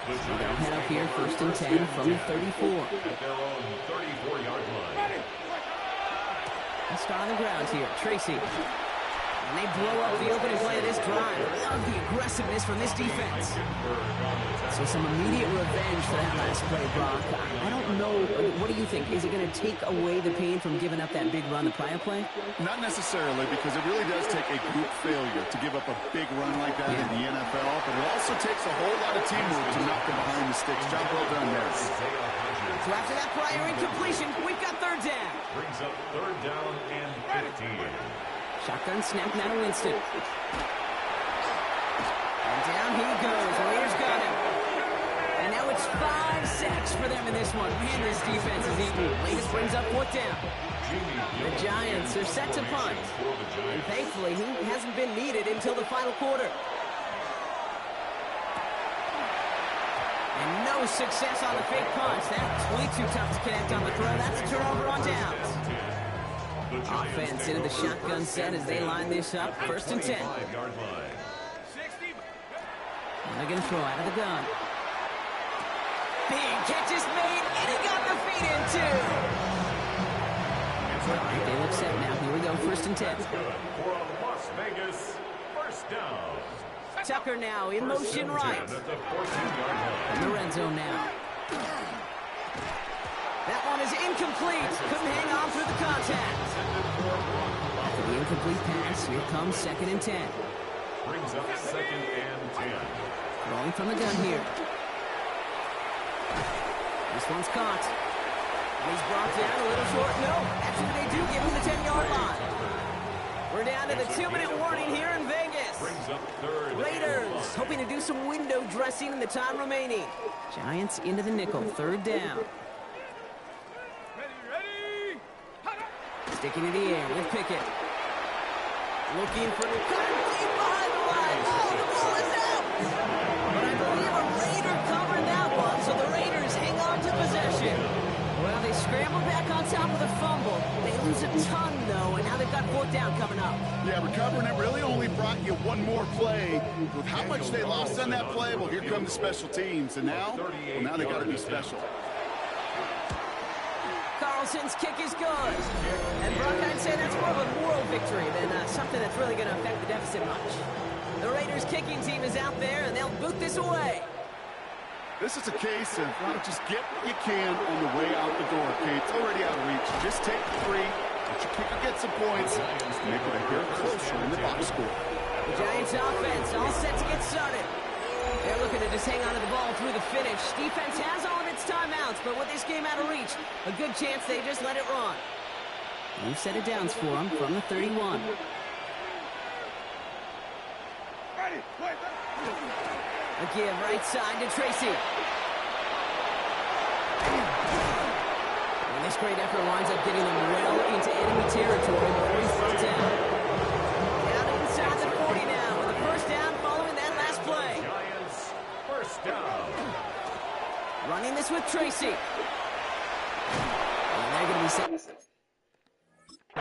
They'll head up here 1st and 10 from the 34. At their own 34-yard line. Let's start on the ground here. Tracy. And they blow up the opening play of this drive. Love the aggressiveness from this defense. So some immediate revenge for that last play, Brock. I don't know. What do you think? Is it going to take away the pain from giving up that big run the prior play? Not necessarily, because it really does take a group failure to give up a big run like that in the NFL, but it also takes a whole lot of teamwork to knock them behind the sticks. Job well done there. So after that prior incompletion, we've got 3rd down. Brings up 3rd down and 15. Shotgun snap now to Winston. And down he goes. Raiders got him. And now it's Just 5 sacks for them in this one. Man, this defense is eating. Latest brings up 4th down. The Giants are set to punt. And thankfully, he hasn't been needed until the final quarter. And no success on the fake punch. That's way too tough to connect on the throw. That's a turnover on downs. Offense into the shotgun set as they line this up. 1st and 10. And they're going to throw out of the gun. Big catch is made, and he got the feet in too. All right, they look set now. Here we go, 1st and 10. For a Las Vegas first down. Tucker now in motion right. In the red zone now. That one is incomplete. Couldn't hang on through the contact. After the incomplete pass, here comes 2nd and 10. Brings up 2nd and 10. Rolling from the gun here. This one's caught. He's brought down a little short. No, actually they do give him the 10-yard line. We're down to the 2-minute warning here in Vegas. Brings up 3rd. Raiders hoping to do some window dressing in the time remaining. Giants into the nickel, 3rd down. Ready. Sticking in the air with Pickett. Looking for the cut deep behind the line. Oh, the ball is out. But I believe a Raider covered that one, so the Raiders hang on to possession. Well, they scramble back on top of the fumble. They lose a ton, though, and now they've got 4th down coming up. Yeah, recovering it really only brought you one more play. With how much they lost on that play, well, here come the special teams. And now they got to be special. Carlson's kick is good. And Brock, I'd say that's more of a moral victory than something that's really going to affect the deficit much. The Raiders kicking team is out there, and they'll boot this away. This is a case of just get what you can on the way out the door, okay? It's already out of reach. Just take the 3, let your kicker get some points, and make it a hair closer in the box score. The Giants offense all set to get started. They're looking to just hang on to the ball through the finish. Defense has all of its timeouts, but with this game out of reach, a good chance they just let it run. New set of downs for them from the 31. A give right side to Tracy. And this great effort winds up getting them well into enemy territory before he's brought down. Down inside the 40 now with a 1st down following that last play. Giants first down. Running this with Tracy. And they're going to be set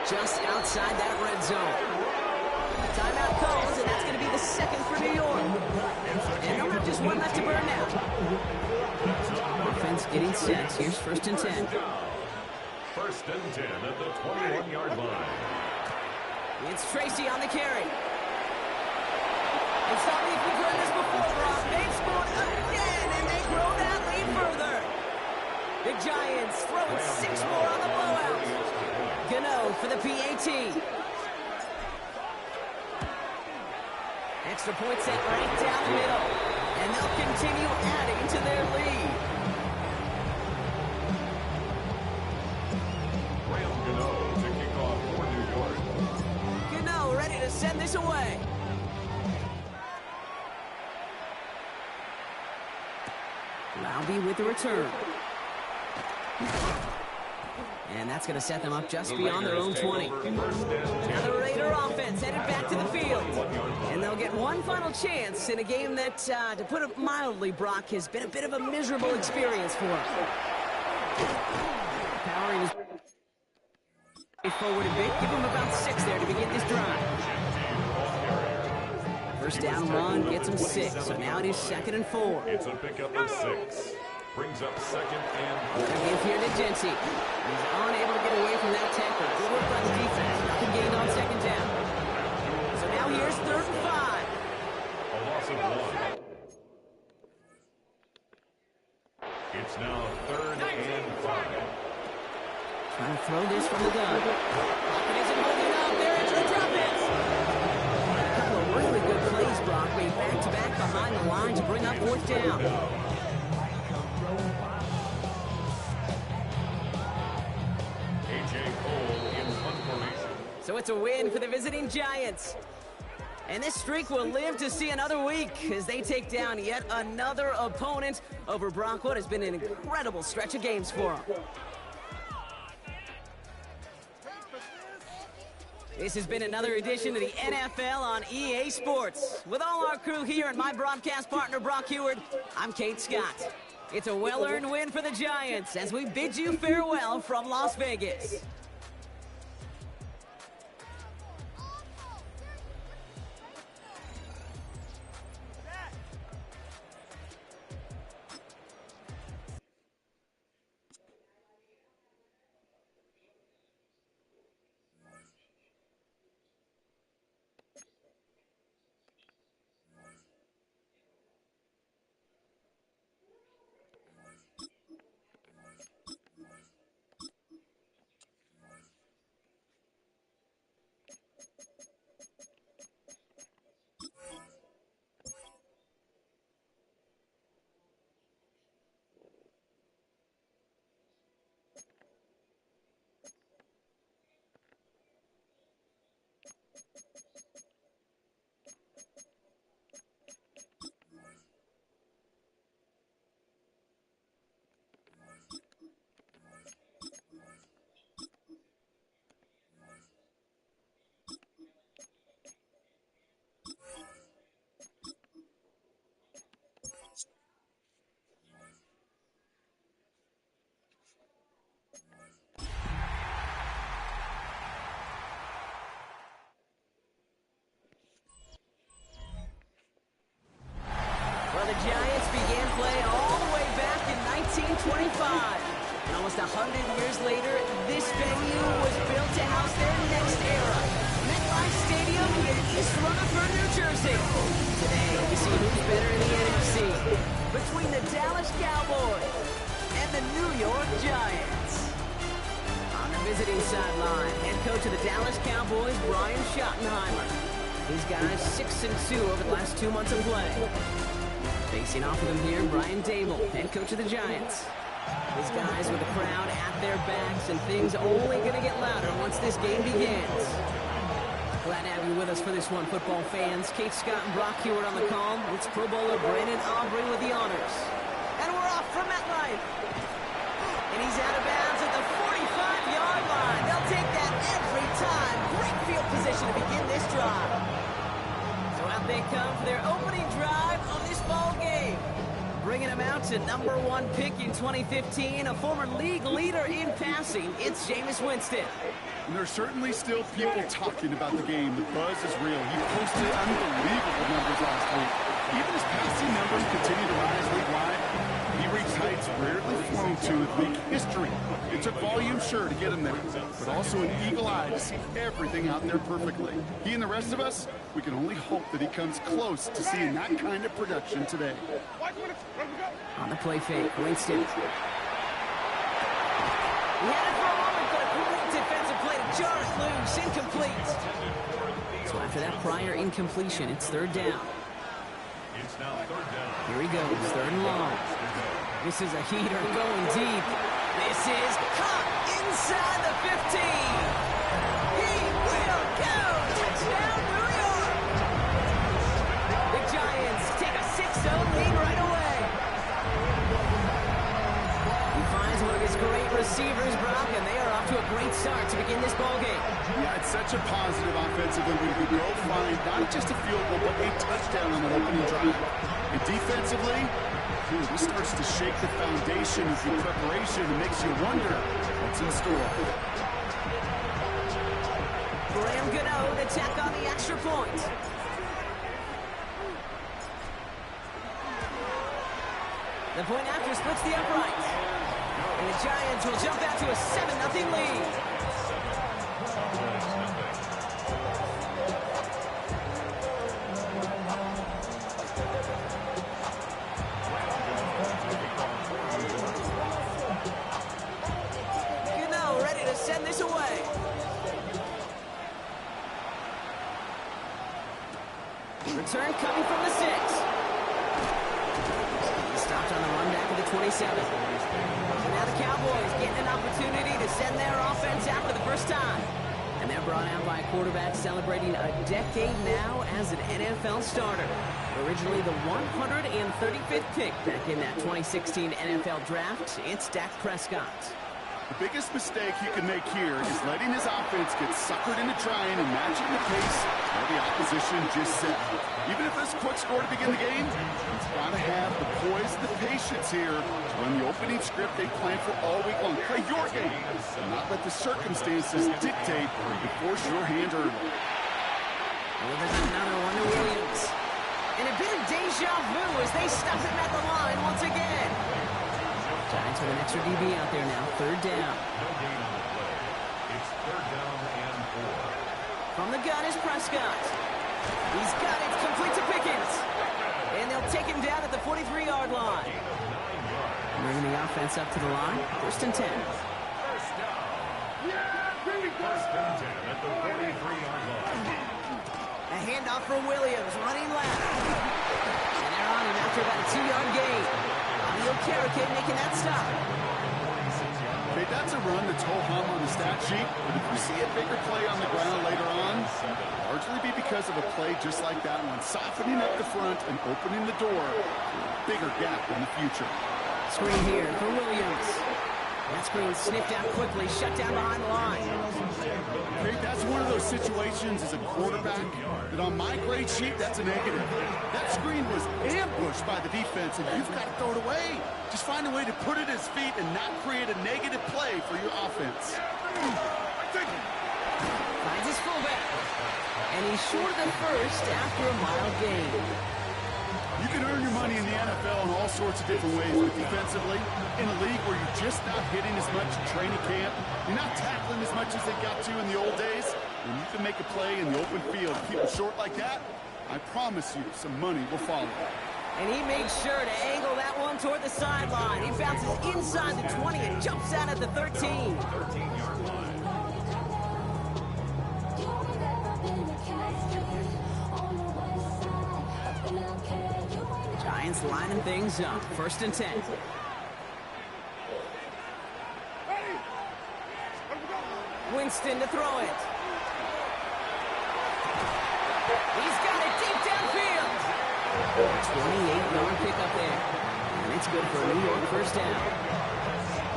just outside that red zone. Timeout calls, and that's going to be the 2nd for New York. And they'll have just one left to burn now. Offense getting set. Here's 1st and 10. 1st and 10 at the 21-yard line. It's Tracy on the carry. It's not me if we've heard this before, Brock. They've scored again, and they grow that lead further. The Giants throwing 6 more on the blowout. Gano for the PAT. Extra point set right down the middle. And they'll continue adding to their lead. Gano to kick off for New York. Gano ready to send this away. Laube with the return. And that's going to set them up just beyond their own 20. Now the Raider offense headed back to the field. And they'll get one final chance in a game that, to put it mildly, Brock, has been a bit of a miserable experience for them. Powering is forward a bit. Give them about 6 there to begin this drive. 1st down run gets them 6. So now it is 2nd and 4. It's a pickup of 6. Brings up 2nd and 4. Give here to Jency. He's unable to get away from that tackle. Good work by the defense. Nothing gained on 2nd down. So now here's 3rd and 5. A loss of 1. It's now 3rd and 5. Trying to throw this from the gun. Pocket isn't holding up. They're into the drop it. A couple of really good plays, Brock. Being back-to-back behind the line to bring up 4th down. A.J. Cole in punt formation. So it's a win for the visiting Giants. And this streak will live to see another week as they take down yet another opponent over Brock. What has been an incredible stretch of games for them. This has been another edition of the NFL on EA Sports. With all our crew here and my broadcast partner, Brock Heward, I'm Kate Scott. It's a well-earned win for the Giants as we bid you farewell from Las Vegas. The Giants began play all the way back in 1925. And almost 100 years later, this venue was built to house their next era. MetLife Stadium in East Rutherford, New Jersey. Today, we see who's better in the NFC between the Dallas Cowboys and the New York Giants. On the visiting sideline, head coach of the Dallas Cowboys, Brian Schottenheimer. These guys 6-2 over the last 2 months of play. Facing off with him here, Brian Dable, head coach of the Giants. These guys with the crowd at their backs, and things only going to get louder once this game begins. Glad to have you with us for this one, football fans. Kate Scott and Brock Heward on the call. It's Pro Bowler Brandon Aubrey with the honors. And we're off from MetLife. And he's out of bounds at the 45-yard line. They'll take that every time. Great field position to begin this drive. So out they come for their opening drive on this ball game. Bringing them out to #1 pick in 2015, a former league leader in passing. It's Jameis Winston. And there's certainly still people talking about the game. The buzz is real. He posted unbelievable numbers last week. Even his passing numbers continue to rise league-wide. He reached heights rarely flown to make history. It took volume, sure, to get him there, but also an eagle eye to see everything out there perfectly. He and the rest of us, we can only hope that he comes close to seeing that kind of production today. On the play fake, Winston. He had it for a moment, but a great defensive play to jar it loose, incomplete. So after that prior incompletion, it's third down. It's now third down. Here he goes, third and long. This is a heater going deep. This is caught inside the 15. He will go. Touchdown, New York. The Giants take a 6-0 lead right away. He finds one of his great receivers, Brock, and they are off to a great start to begin this ball game. Yeah, it's such a positive offensively when we go find not just a field goal, but a touchdown on the opening drive. And defensively, this starts to shake the foundation of the preparation and makes you wonder what's in store. Graham Gano to tack on the extra point. The point after splits the upright. And the Giants will jump out to a 7-0 lead. Gano ready to send this away. Return coming from the 6. Stopped on the run back of the 27. So now the Cowboys getting an opportunity to send their offense out for the first time. And they're brought out by a quarterback celebrating a decade now as an NFL starter. Originally the 135th pick back in that 2016 NFL Draft, it's Dak Prescott. The biggest mistake he can make here is letting his offense get suckered into trying and matching the pace of the opposition just set. Even if it's a quick score to begin the game, he's got to have the poise and the patience here to run the opening script they planned for all week long. Play your game and not let the circumstances dictate and force your hand early. Well, there's another one to Williams. And a bit of deja vu as they stop him at the line once again. Giants with an extra DB out there now. Third down. It's third down and 4. From the gun is Prescott. He's got it. Complete to Pickens. And they'll take him down at the 43-yard line. Moving the offense up to the line. First and 10. First down. First and 10 at the 43-yard line. A handoff for Williams, running left. And they're on him after about a 2-yard gain. Carrick making that stop. Okay, that's a run that's ho-hum on the stat sheet, but if you see a bigger play on the ground later on, it'll largely be because of a play just like that one, softening up the front and opening the door to a bigger gap in the future. Screen here for Williams. That screen sniffed out quickly, shut down behind the line. Okay, that's one of those situations as a quarterback that on my grade sheet, that's a negative. That screen was ambushed by the defense, and you've got to throw it away. Just find a way to put it at his feet and not create a negative play for your offense. Finds his fullback. And he's short of the first after a mild gain. You can earn your money in the NFL in all sorts of different ways, but defensively, in a league where you're just not hitting as much in training camp, you're not tackling as much as they got to in the old days, when you can make a play in the open field, keep it short like that, I promise you some money will follow. And he made sure to angle that one toward the sideline. He bounces inside the 20 and jumps out at the 13. 13-yard line. Giants lining things up. First and 10. Winston to throw it. He's got it deep downfield. 28-yard pickup there. And it's good for a New York first down.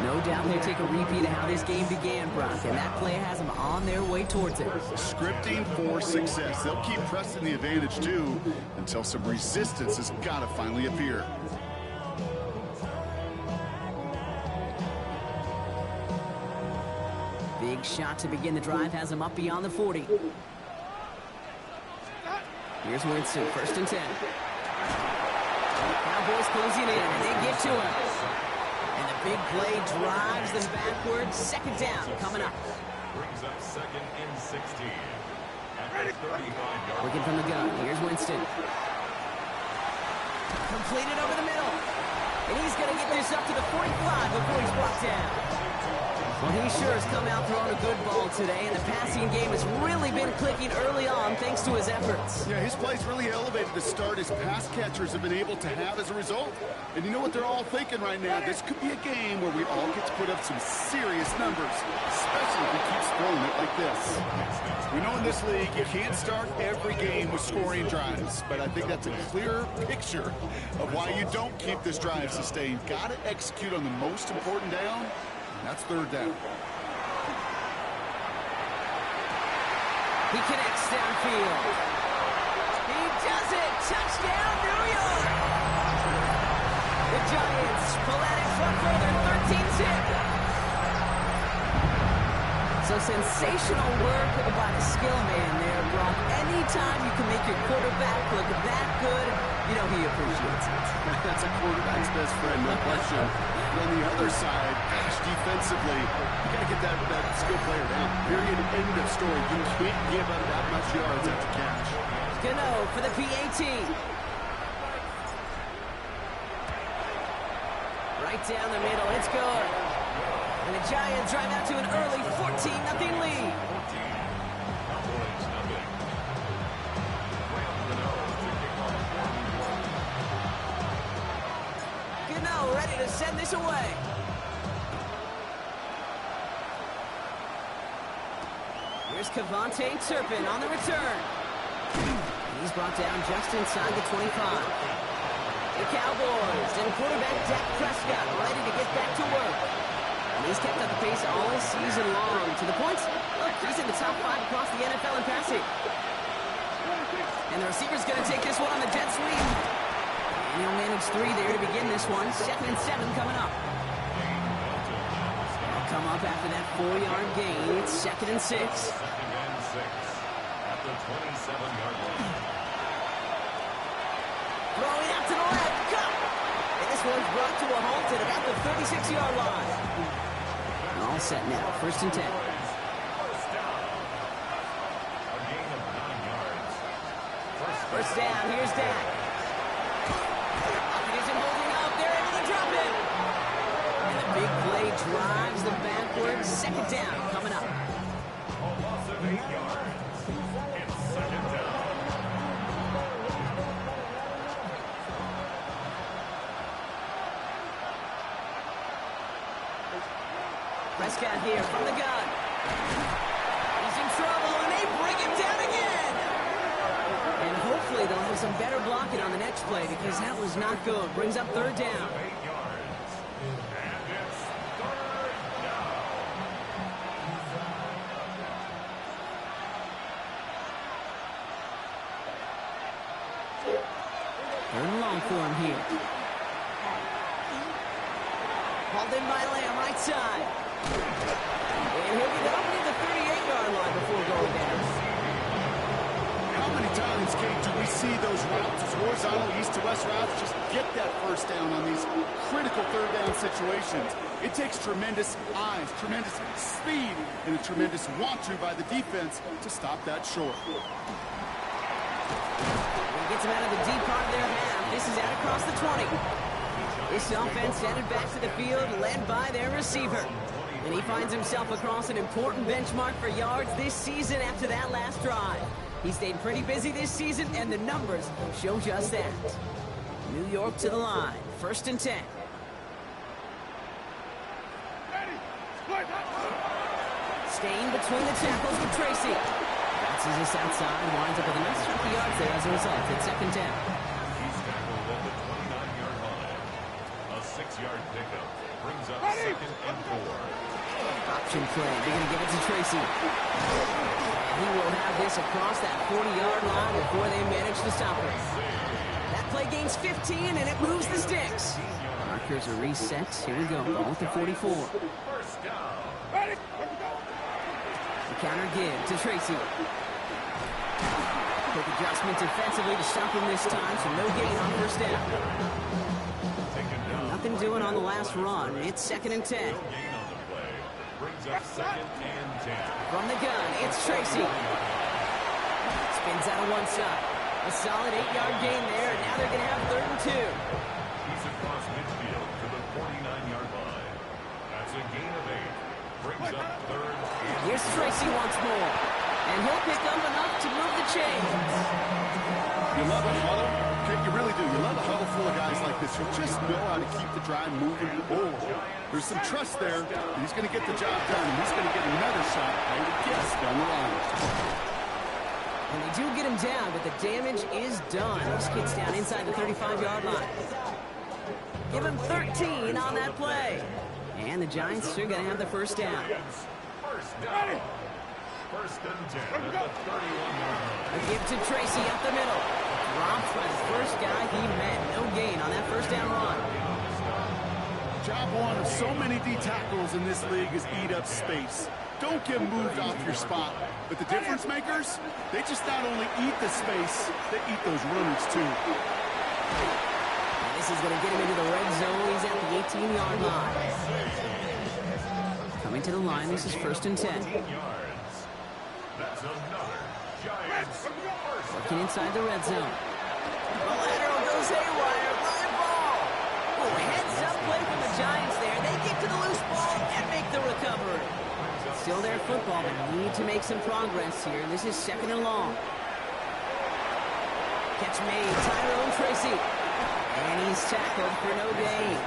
No doubt they take a repeat of how this game began, Brock, and that play has them on their way towards it. Scripting for success. They'll keep pressing the advantage, too, until some resistance has got to finally appear. Big shot to begin the drive has them up beyond the 40. Here's Winston, first and 10. Cowboys closing in, and they get to him. And the big play drives them backwards. Second down coming up. Brings up second and 16. At the 35-yard. Looking from the gun. Here's Winston. Completed over the middle. And he's going to get this up to the 45 before he's brought down. Well, he sure has come out throwing a good ball today, and the passing game has really been clicking early on thanks to his efforts. Yeah, his play's really elevated the start his pass catchers have been able to have as a result. And you know what they're all thinking right now? This could be a game where we all get to put up some serious numbers, especially if he keeps throwing it like this. We know in this league you can't start every game with scoring drives, but I think that's a clear picture of why you don't keep this drive sustained. Got to execute on the most important down. That's third down. He connects downfield. He does it. Touchdown, New York. The Giants pull out in front for their 13th hit. So sensational work by the skill man there, Brock. Anytime you can make your quarterback look that good, you know he appreciates it. That's a quarterback's best friend, no question. But on the other side, gosh, defensively, you got to get that skill player down. Period. End of story. You can't give up that much yards after catch. Gano for the PAT. Right down the middle. It's good. And the Giants drive out to an early 14-0 lead. Gano ready to send this away. Here's Cavante Turpin on the return. He's brought down just inside the 25. The Cowboys and quarterback Dak Prescott ready to get back to work. And he's kept up the pace all season long. To the point, look, he's in the top 5 across the NFL in passing. And the receiver's going to take this one on the jet sweep. And he'll manage 3 there to begin this one. 2nd and 7 coming up. They'll come up after that 4-yard gain. It's 2nd and 6. 2nd and 6 at the 27-yard line. Throwing out to the left. Cut! And this one's brought to a halt at about the 36-yard line. All set now. 1st and 10. First down, here's Dak. He isn't holding up, they're able to drop it. And the big play drives them backwards. 2nd down coming up. A loss of 8 yards. It's 2nd down. Prescott here from the gun. He's in trouble, and they bring him down again. And hopefully they'll have some better blocking on the next play because that was not good. Brings up 3rd down. 8 yards. And it's 3rd down. Third and long for him here. Hauled in by Lamb, right side. And he'll get up near the 38-yard line before going down. How many times, Kate, do we see those routes, those horizontal east-to-west routes, just get that first down on these critical 3rd down situations? It takes tremendous eyes, tremendous speed, and a tremendous want-to by the defense to stop that short. He gets him out of the deep part of their half. This is out across the 20. This offense headed back to the field, led by their receiver. And he finds himself across an important benchmark for yards this season after that last drive. He stayed pretty busy this season, and the numbers show just that. New York to the line. 1st and 10. Staying between the tackles with Tracy. Bounces this outside, winds up with a nice chunk of yards there as a result. It's 2nd down. He's tackled at the 29-yard line. A 6-yard pickup brings up 2nd and 4. Option play. They're going to give it to Tracy. He will have this across that 40-yard line before they manage to stop it. That play gains 15, and it moves the sticks. Markers are reset. Here we go. Ball at the 44. First down. The counter give to Tracy. Quick adjustment defensively to stop him this time, so no gain on 1st down. Nothing doing on the last run. It's 2nd and 10. No gain on the play. Brings up 2nd and 10. From the gun, it's Tracy. Spins out of one side. A solid 8-yard gain there, and now they're going to have 3rd and 2. He's across midfield to the 49-yard line. That's a gain of 8. Brings up 3rd and 2. Here's Tracy once more. And he'll pick up enough to move the chains. You love a huddle? Okay, you really do. You love a huddle full of guys like this who just know how to keep the drive moving forward. There's some trust there. He's going to get the job done, and he's going to get another shot, I would guess, down the line. And they do get him down, but the damage is done. This kid's down inside the 35-yard line. Give him 13 on that play. And the Giants are going to have the 1st down. First down. 1st and 10 at the 31-yard line. A give to Tracy up the middle. Dropped by the first guy he met. No gain on that 1st down run. Job one of so many D tackles in this league is eat up space. Don't get moved off your spot. But the difference makers, they just not only eat the space, they eat those runners too. And this is going to get him into the red zone. He's at the 18-yard line. Coming to the line, this is 1st and 10. That's another Giants first. Working inside the red zone. The lateral goes haywire. Live ball. Oh, heads-up play from the Giants there. They get to the loose ball and make the recovery. Still their football, but need to make some progress here. This is 2nd and long. Catch made. Tyrone Tracy. And he's tackled for no gain.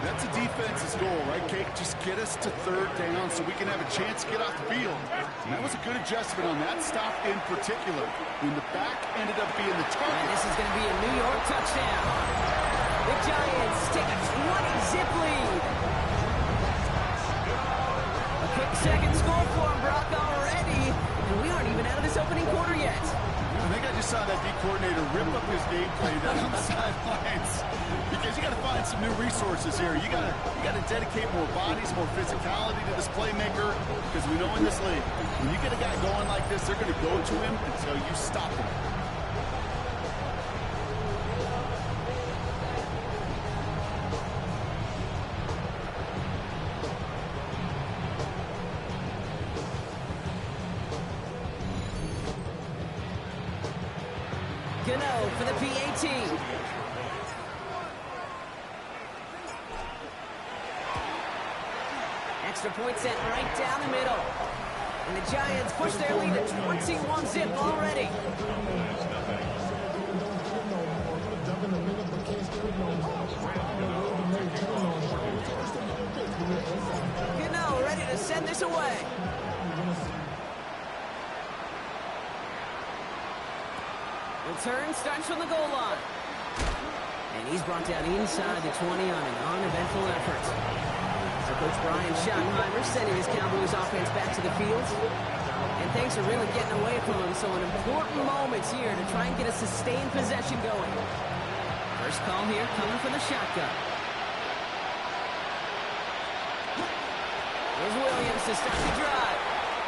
That's a defense's goal, right, Kate? Just get us to third down so we can have a chance to get off the field. And that was a good adjustment on that stop in particular, when the back ended up being the target. And this is going to be a New York touchdown. The Giants take a 20-zip lead. A quick second score for him, Brock, already. And we aren't even out of this opening quarter yet. I think I just saw that D coordinator rip up his game plan down on the sidelines. Because you got to find some new resources here. You got to dedicate more bodies, more physicality to this playmaker. Because we know in this league, when you get a guy going like this, they're going to go to him until you stop him. Gano for the PAT. Extra point set right down the middle. And the Giants push their lead to 21-zip already. Gano ready to send this away. Return starts from the goal line. And he's brought down inside the 20 on an uneventful effort. So Coach Brian Schottenheimer sending his Cowboys offense back to the field. And things are really getting away from him, so an important moment here to try and get a sustained possession going. First call here coming from the shotgun. Here's Williams to start the drive.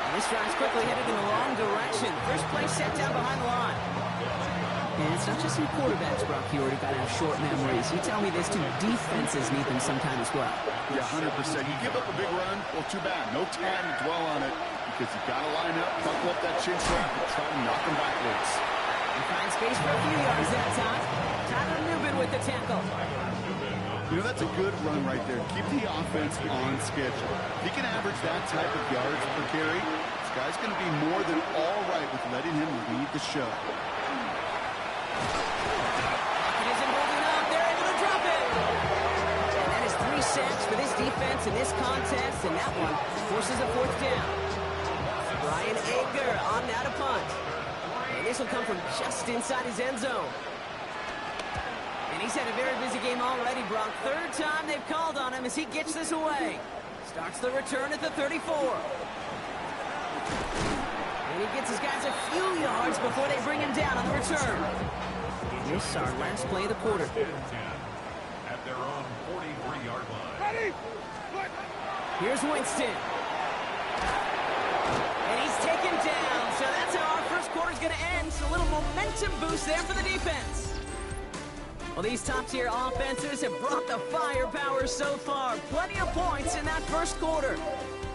And this drive's quickly headed in the wrong direction. First play set down behind the line. And it's not just some quarterbacks, Brock, you already got to have short memories. You tell me this too, defenses need them sometime as well. Yeah, 100%. You give up a big run, well, too bad. No time to dwell on it because you've got to line up, buckle up that chin strap, and try to knock them backwards. He finds space for a few yards that time. Tyler Newman with the tackle. You know, that's a good run right there. Keep the offense on schedule. If he can average that type of yards per carry, this guy's going to be more than all right with letting him lead the show. It isn't holding up. They're able to drop it. And that is 3 sacks for this defense in this contest, and that one forces a fourth down. Brian Ager on now to punt. And this will come from just inside his end zone. And he's had a very busy game already, Brock. Third time they've called on him as he gets this away. Starts the return at the 34. And he gets his guys a few yards before they bring him down on the return. This is our last play of the quarter. At their own 43-yard line. Ready? Here's Winston. And he's taken down. So that's how our first quarter's going to end. So a little momentum boost there for the defense. Well, these top-tier offenses have brought the firepower so far. Plenty of points in that first quarter.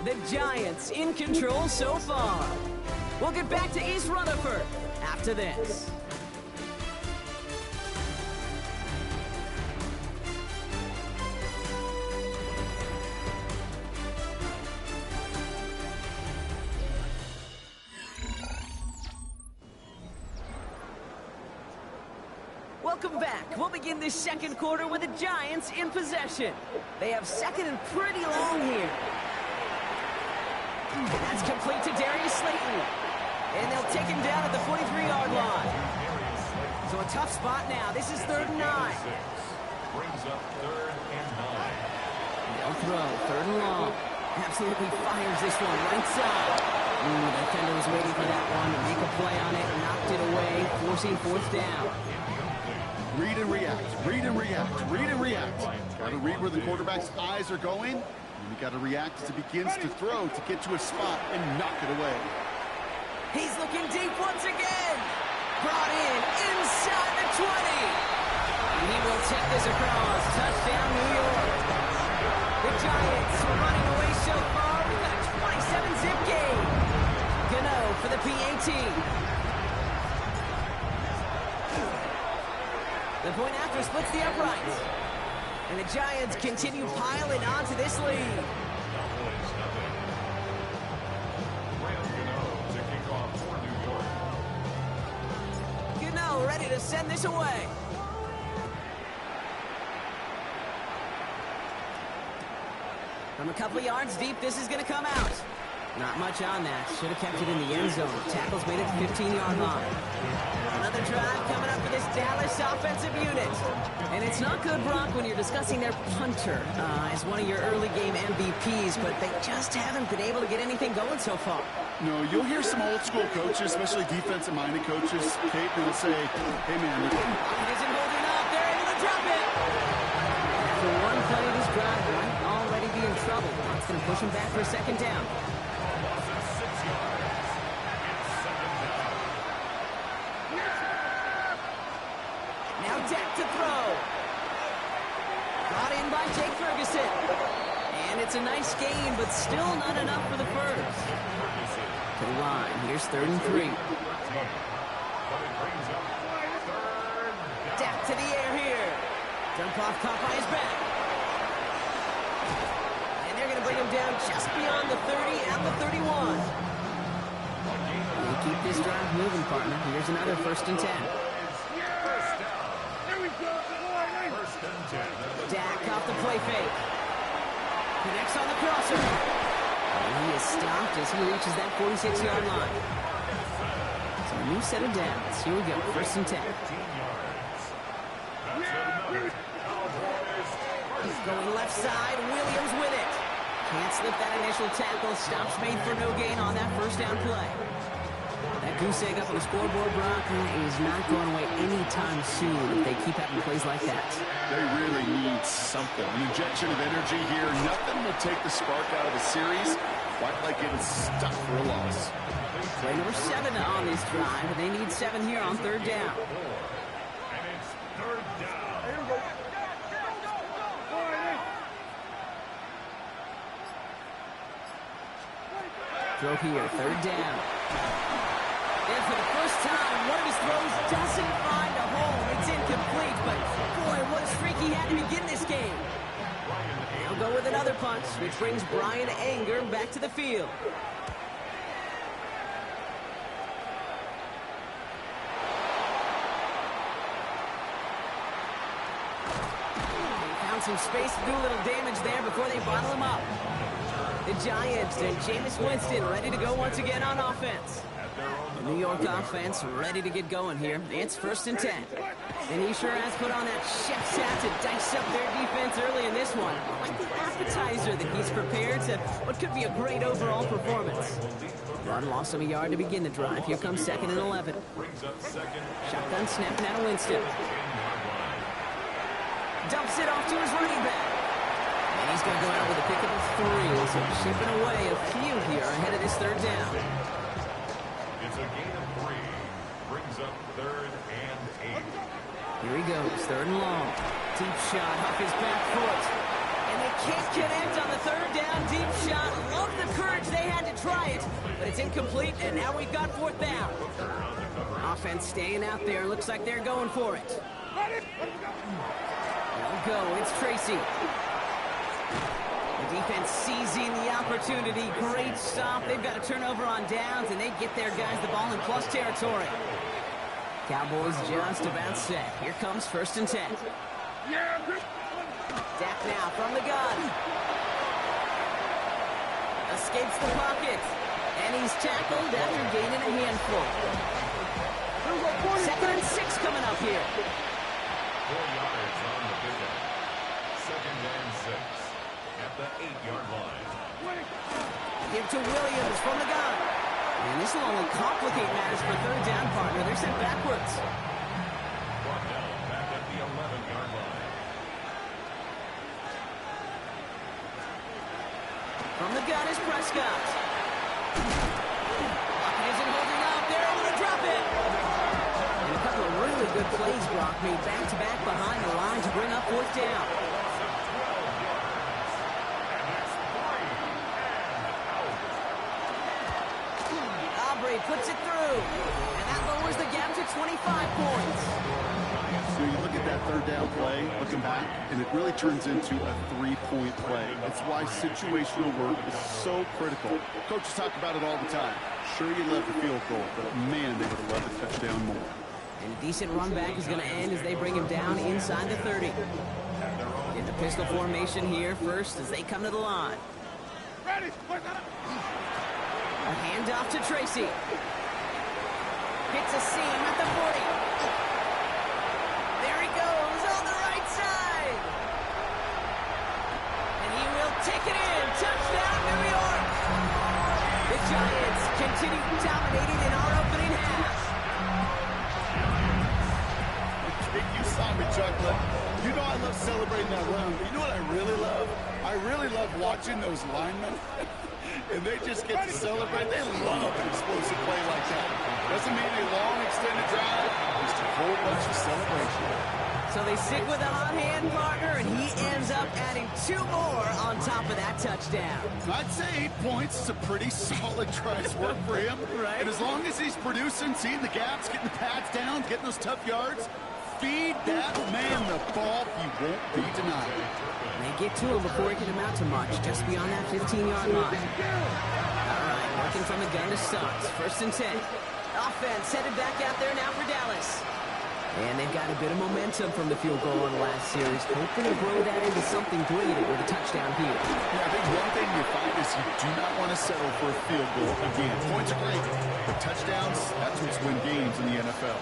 The Giants in control so far. We'll get back to East Rutherford after this. Welcome back. We'll begin this second quarter with the Giants in possession. They have second and pretty long here. And that's complete to Darius Slayton. And they'll take him down at the 43-yard line. So a tough spot now. This is 3rd and 9. Brings up 3rd and 9. They'll throw 3rd and long. Absolutely fires this one right side. The defender was waiting for that one to make a play on it. Knocked it away, forcing 4th down. Read and react, read and react, read and react. Got to read where the quarterback's eyes are going. And you got to react as it begins to throw to get to a spot and knock it away. He's looking deep once again. Brought in inside the 20. And he will take this across. Touchdown, New York. The Giants are running away so far. We've got a 27-zip game. Gano for the PAT. The point after splits the uprights. And the Giants continue piling onto this lead. Gano ready to send this away. From a couple of yards deep, this is going to come out. Not much on that. Should have kept it in the end zone. Tackle's made at the 15-yard line. Another drive coming up for this Dallas offensive unit. And it's not good, Brock, when you're discussing their punter as one of your early game MVPs, but they just haven't been able to get anything going so far. No, you'll hear some old school coaches, especially defensive-minded coaches, Kate, who will say, hey, man. It isn't holding up. They're able to drop it. After one play of this drive, might already be in trouble. It's going to push him back for a second down. Now Dak to throw. Brought in by Jake Ferguson. And it's a nice gain, but still not enough for the first. To the line. Here's 3rd and 3. Dak to the air here. Jump off caught by his back. And they're going to bring him down just beyond the 30 at the 31. They keep this drive moving, partner. Here's another 1st and 10. Dak off the play fake. Connects on the crosser. And he is stopped as he reaches that 46-yard line. So a new set of downs. Here we go, 1st and 10. He's going left side. Williams with it. Can't slip that initial tackle. Stops made for no gain on that 1st down play. That goose egg up on the scoreboard, Brock, is not going away anytime soon if they keep having plays like that. They really need something. An injection of energy here. Nothing will take the spark out of a series quite like getting stuck for a loss. Play number 7 on this drive, and they need 7 here on 3rd down. And it's 3rd down. Here we go. Throw here, 3rd down. And for the first time, one of his throws doesn't find a hole. It's incomplete, but boy, what a streak he had to begin this game. They'll go with another punt, which brings Brian Anger back to the field. They found some space to do a little damage there before they bottle him up. The Giants and Jameis Winston ready to go once again on offense. The New York offense ready to get going here. It's 1st and 10. And he sure has put on that chef's hat to dice up their defense early in this one. Like the appetizer that he's prepared to what could be a great overall performance. Run lost him a yard to begin the drive. Here comes 2nd and 11. Shotgun snap now to Winston. Dumps it off to his running back. And he's going to go out with a pick of 3. So chipping away a few here ahead of this 3rd down. It's a gain of 3. Brings up 3rd and 8. Here he goes, 3rd and long. Deep shot off his back foot. And they can't connect on the 3rd down deep shot. Love the courage they had to try it, but it's incomplete, and now we've got 4th down. Offense staying out there. Looks like they're going for it. They'll go. It's Tracy. The defense seizing the opportunity. Great stop. They've got a turnover on downs, and they get their guys the ball in plus territory. Cowboys just about set. Here comes 1st and 10. Dak now from the gun. Escapes the pocket. And he's tackled after gaining a handful. 2nd and 6 coming up here. 4 yards on the pickup. 2nd and 6 at the 8-yard line. Give to Williams from the gun. And this will only complicate matters for 3rd down, partner. They're sent backwards. Brought down back at the 11-yard line. From the gun is Prescott. Pocket isn't holding up. They're able to drop it. And a couple of really good plays, Brock, made back-to-back behind the line to bring up 4th down. Puts it through, and that lowers the gap to 25 points. So you look at that 3rd down play, looking back, and it really turns into a 3-point play. It's why situational work is so critical. Coaches talk about it all the time. Sure, you love the field goal, but man, they would have loved the touchdown more. And a decent run back is going to end as they bring him down inside the 30. Get the Coastal formation here first as they come to the line. Ready? A handoff to Tracy. Hits a seam at the 40. There he goes on the right side. And he will take it in. Touchdown, New York. The Giants continue dominating in our opening half. You saw me chuckling. You know I love celebrating that run. But you know what I really love? I really love watching those linemen. And they just get to celebrate. They love an explosive play like that. Doesn't mean a long extended drive. Just a whole bunch of celebration. So they stick with a hot hand partner, and he ends up adding 2 more on top of that touchdown. I'd say 8 points is a pretty solid try's work for him. Right. And as long as he's producing, seeing the gaps, getting the pads down, getting those tough yards, feed that man the ball. He won't be denied. They get to him before he can amount to much, just beyond that 15-yard line. All right, working from the gun to start. 1st and 10. Offense headed back out there now for Dallas. And they've got a bit of momentum from the field goal on the last series. Hoping to grow that into something greater with a touchdown here. Yeah, I think one thing you find is you do not want to settle for a field goal. Again, points are great, but touchdowns, that's what's win games in the NFL.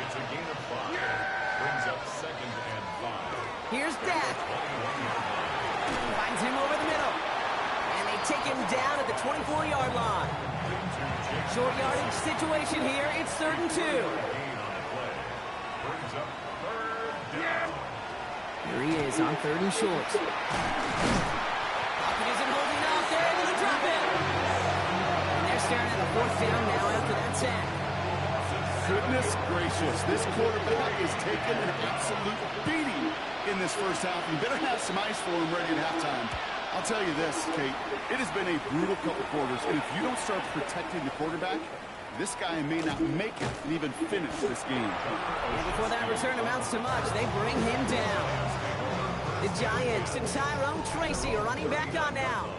It's a gain of 5. Brings up 2nd and 5. Here's Dak. Finds him over the middle. And they take him down at the 24-yard line. Short yardage situation here. It's 3rd and 2. Here he is on 3rd and short. Pocket isn't holding up. They're able to drop it. And they're staring at a 4th down now after that sack. Goodness gracious, this quarterback is taking an absolute beating in this first half. You better have some ice for him ready at halftime. I'll tell you this, Kate, it has been a brutal couple quarters, and if you don't start protecting the quarterback, this guy may not make it and even finish this game. And before that return amounts to much, they bring him down. The Giants and Tyrone Tracy are running back on now.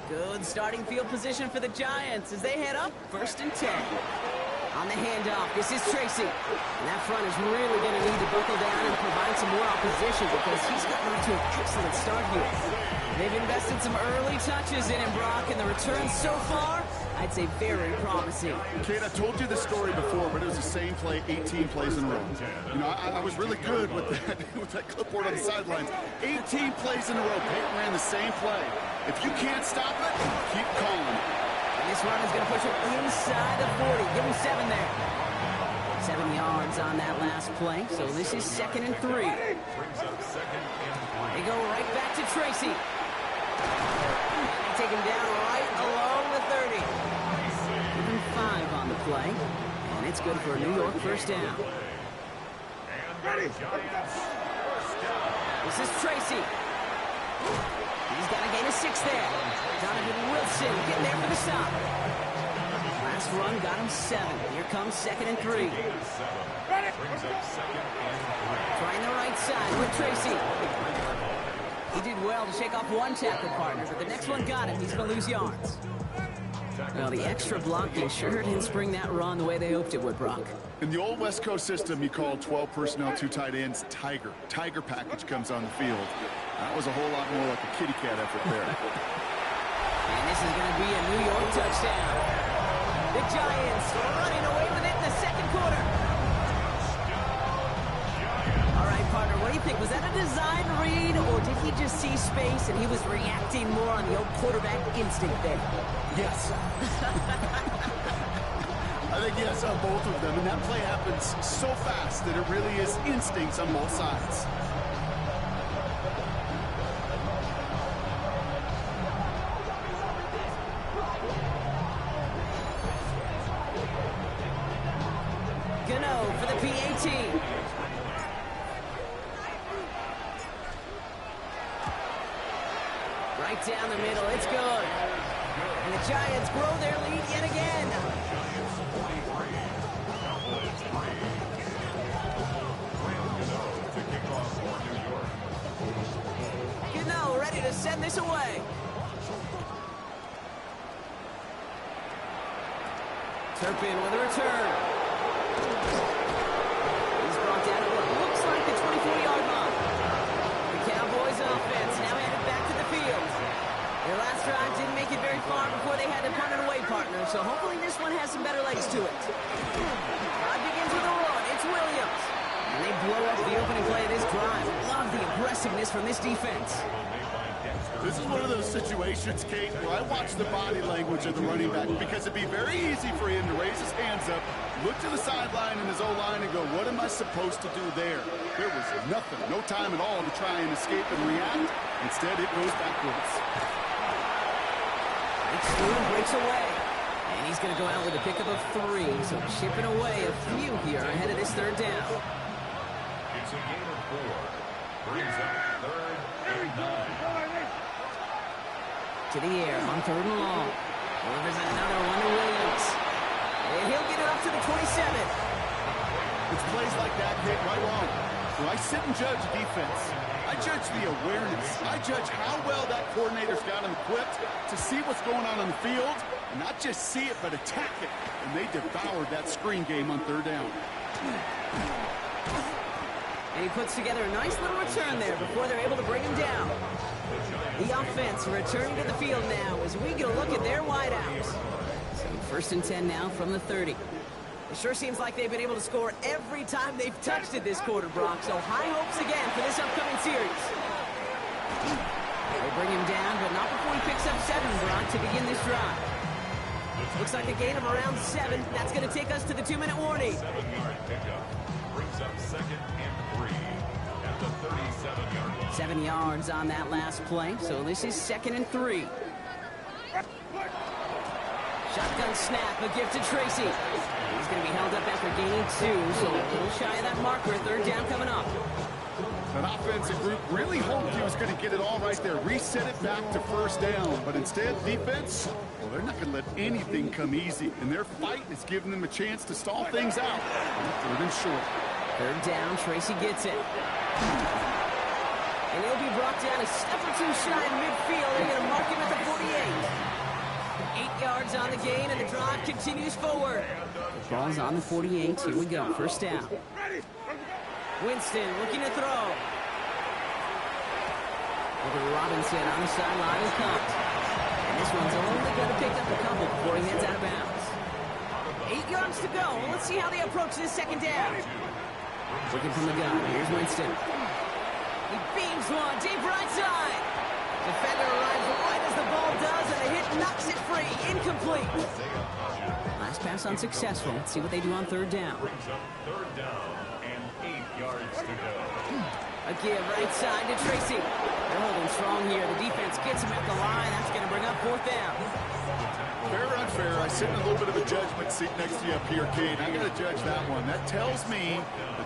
Good starting field position for the Giants as they head up 1st and 10. On the handoff, this is Tracy. And that front is really going to need to buckle down and provide some more opposition because he's gotten off to an excellent start here. They've invested some early touches in him, Brock, and the returns so far, I'd say very promising. Kate, I told you this story before, but it was the same play 18 plays in a row. You know, I was really good with that clipboard on the sidelines. 18 plays in a row. Peyton ran the same play. If you can't stop it, keep calling. And this run is going to push him inside the 40. Give him 7 there. 7 yards on that last play, so this is 2nd and 3. They go right back to Tracy. They take him down right along the 30. Give him 5 on the play, and it's good for a New York 1st down. This is Tracy. He's got a gain of 6 there. Donovan Wilson getting there for the stop. Last run got him 7. Here comes 2nd and 3. Trying the right side with Tracy. He did well to shake off one tackle partner, but the next one got him. He's going to lose yards. Well, the extra blocking sure didn't spring that run the way they hoped it would, Brock. In the old West Coast system, you called 12 personnel, 2 tight ends, Tiger. Tiger package comes on the field. That was a whole lot more like a kitty cat effort there. And this is going to be a New York touchdown. The Giants running away with it in the 2nd quarter. All right, partner, what do you think? Was that a design read, or did he just see space and he was reacting more on the old quarterback instinct there? Yes. I think yes on both of them, and that play happens so fast that it really is instincts on both sides. Gano for the PAT. Right down the middle, it's good. And the Giants grow their lead yet again. Gano ready to send this away. Turpin with a return. He's brought down at what looks like the 24-yard line. The Cowboys offense far before they had to punt it away, partner, so hopefully this one has some better legs to it. Drive begins with a run. It's Williams. And they blow up the opening play of this drive. Love the aggressiveness from this defense. This is one of those situations, Kate, where I watch the body language of the running back because it'd be very easy for him to raise his hands up, look to the sideline in his O-line and go, what am I supposed to do there? There was nothing, no time at all to try and escape and react. Instead, it goes backwards. Breaks through and breaks away. And he's going to go out with a pickup of 3, so chipping away a few here ahead of this third down. It's a gain of 4. Brings up 3rd and 9. To the air on 3rd and long. Delivers another one to Williams. And he'll get it up to the 27. It's plays like that hit right wrong. When I sit and judge defense, I judge the awareness. I judge how well that coordinator's got him equipped to see what's going on the field, and not just see it, but attack it. And they devoured that screen game on 3rd down. And he puts together a nice little return there before they're able to bring him down. The offense returning to the field now as we get a look at their wideouts. So 1st and 10 now from the 30. It sure seems like they've been able to score every time they've touched it this quarter, Brock. So high hopes again for this upcoming series. They bring him down, but not before he picks up 7, Brock, to begin this drive. Looks like a gain of around 7. That's going to take us to the 2-minute warning. 7-yard pickup. Brings up 2nd and 3 at the 37-yard line. 7 yards on that last play, so this is 2nd and 3. Shotgun snap, a gift to Tracy. He's going to be held up after gaining 2, so a little shy of that marker. 3rd down coming up. That offensive group really hoped he was going to get it all right there, reset it back to 1st down. But instead, defense, well, they're not going to let anything come easy. And their fight is giving them a chance to stall things out. 3rd and short. 3rd down, Tracy gets it. And he'll be brought down a step or 2 shy in midfield. They're going to mark him at the 48. 8 yards on the gain, and the drive continues forward. The ball's on the 48. Here we go. 1st down. Winston looking to throw. Over Robinson on the sideline with Cunt. And this one's only going to pick up a couple before he heads out of bounds. 8 yards to go. Let's see how they approach this 2nd down. Looking from the gun. Here's Winston. He beams one deep right side. Defender arrives right as the ball does, and the hit knocks it free. Incomplete. Last pass unsuccessful. Let's see what they do on 3rd down. 3rd down and 8 yards to go. A give right side to Tracy. They're holding strong here. The defense gets him at the line. That's going to bring up 4th down. Fair or unfair, I sit in a little bit of a judgment seat next to you up here, Kate. I got to judge that one. That tells me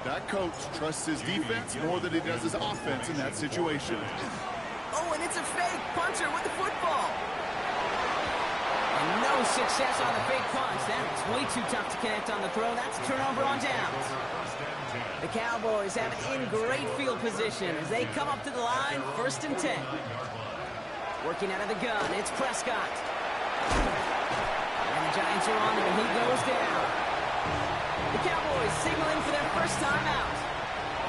that coach trusts his defense more than he does his offense in that situation. Oh, and it's a fake puncher with the football. And no success on the fake punch. That was way too tough to connect on the throw. That's a turnover on downs. The Cowboys have it in great field position as they come up to the line, 1st and 10. Working out of the gun, it's Prescott. And the Giants are on him, and he goes down. The Cowboys signaling for their first time out.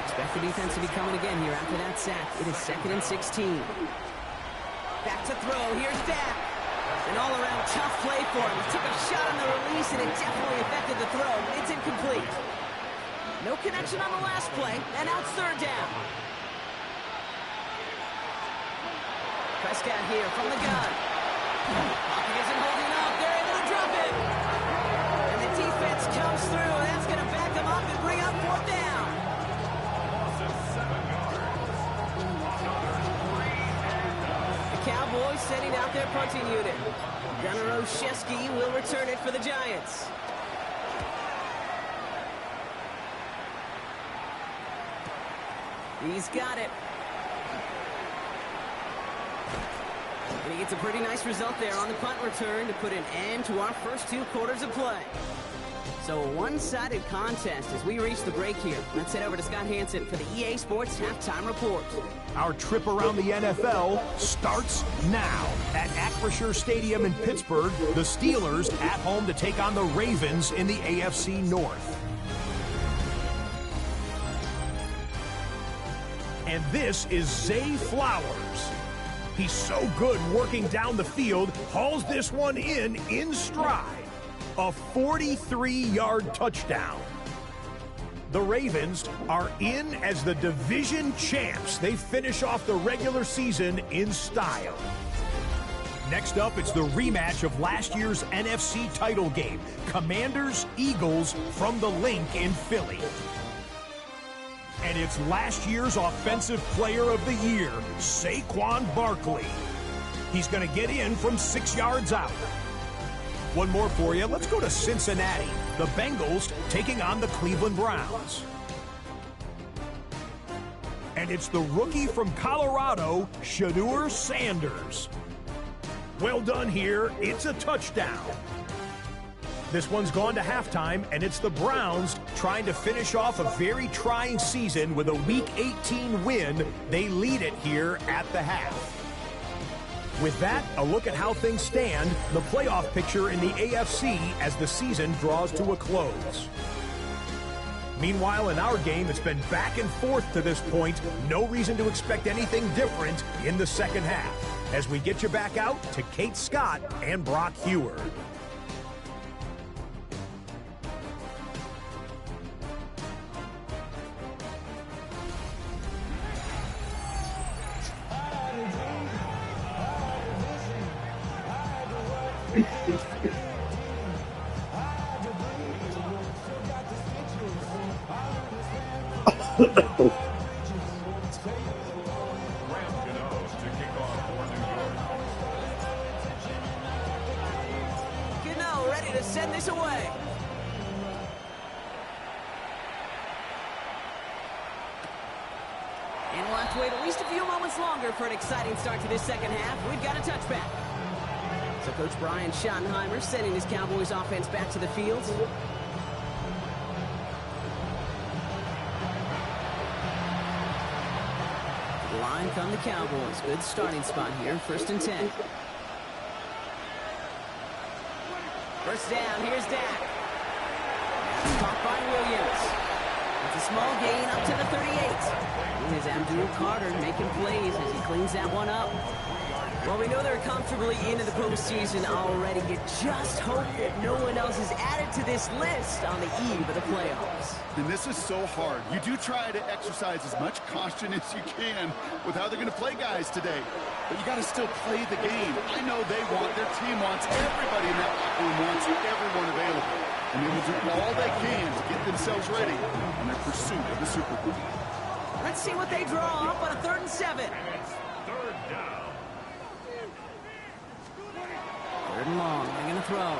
Expect the defense to be coming again here after that sack. It is 2nd and 16. Back to throw. Here's Dak. An all-around tough play for him. He took a shot on the release, and it definitely affected the throw. It's incomplete. No connection on the last play, and now it's 3rd down. Prescott here from the gun. Pocket isn't holding up. They're able to drop it. And the defense comes through. That's going to back them up and bring up 4th down. The Cowboys setting out their punting unit. Gunnar Olszewski will return it for the Giants. He's got it. And he gets a pretty nice result there on the punt return to put an end to our first 2 quarters of play. So a one-sided contest as we reach the break here. Let's head over to Scott Hansen for the EA Sports Halftime Report. Our trip around the NFL starts now. At Acrisure Stadium in Pittsburgh, the Steelers at home to take on the Ravens in the AFC North. And this is Zay Flowers. He's so good working down the field, hauls this one in stride. A 43-yard touchdown. The Ravens are in as the division champs. They finish off the regular season in style. Next up, it's the rematch of last year's NFC title game. Commanders-Eagles from the Link in Philly. And it's last year's Offensive Player of the Year, Saquon Barkley. He's going to get in from 6 yards out. One more for you. Let's go to Cincinnati. The Bengals taking on the Cleveland Browns. And it's the rookie from Colorado, Shedeur Sanders. Well done here. It's a touchdown. This one's gone to halftime, and it's the Browns trying to finish off a very trying season with a Week 18 win. They lead it here at the half. With that, a look at how things stand, the playoff picture in the AFC as the season draws to a close. Meanwhile, in our game, it's been back and forth to this point. No reason to expect anything different in the second half, as we get you back out to Kate Scott and Brock Hewer. Ready to send this away. And we'll have to wait at least a few moments longer for an exciting start to this second half. We've got a touchback. So Coach Brian Schottenheimer sending his Cowboys offense back to the field. Line come the Cowboys. Good starting spot here. 1st and 10. First down, here's Dak. That's caught by Williams. It's a small gain up to the 38. Here's Abdul Carter making plays as he cleans that one up. Well, we know they're comfortably into the postseason already. You just hope that no one else is added to this list on the eve of the playoffs. And this is so hard. You do try to exercise as much caution as you can with how they're going to play guys today. But you got to still play the game. I know their team wants, everybody in that locker room wants everyone available. And they will do all they can to get themselves ready in their pursuit of the Super Bowl. Let's see what they draw up on a 3rd and 7. Third down. 3rd and long. They're going to throw.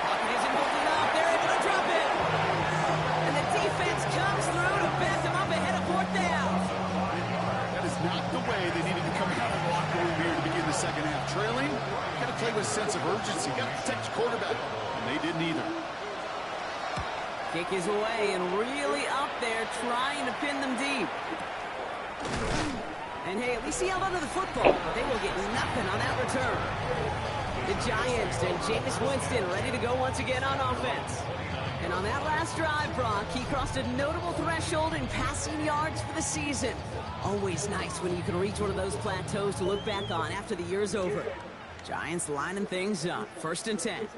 Pocket isn't holding up. They're able to drop it. And the defense comes through to back them up ahead of 4th down. That is not the way they needed to come out of the locker room here to begin the second half. Trailing, you got to play with a sense of urgency. You got to protect your quarterback. And they didn't either. Kick is away and really up there trying to pin them deep. And hey, at least he held onto the football, but they will get nothing on that return. The Giants and Jameis Winston ready to go once again on offense. And on that last drive, Brock, he crossed a notable threshold in passing yards for the season. Always nice when you can reach one of those plateaus to look back on after the year's over. Giants lining things up. 1st and 10.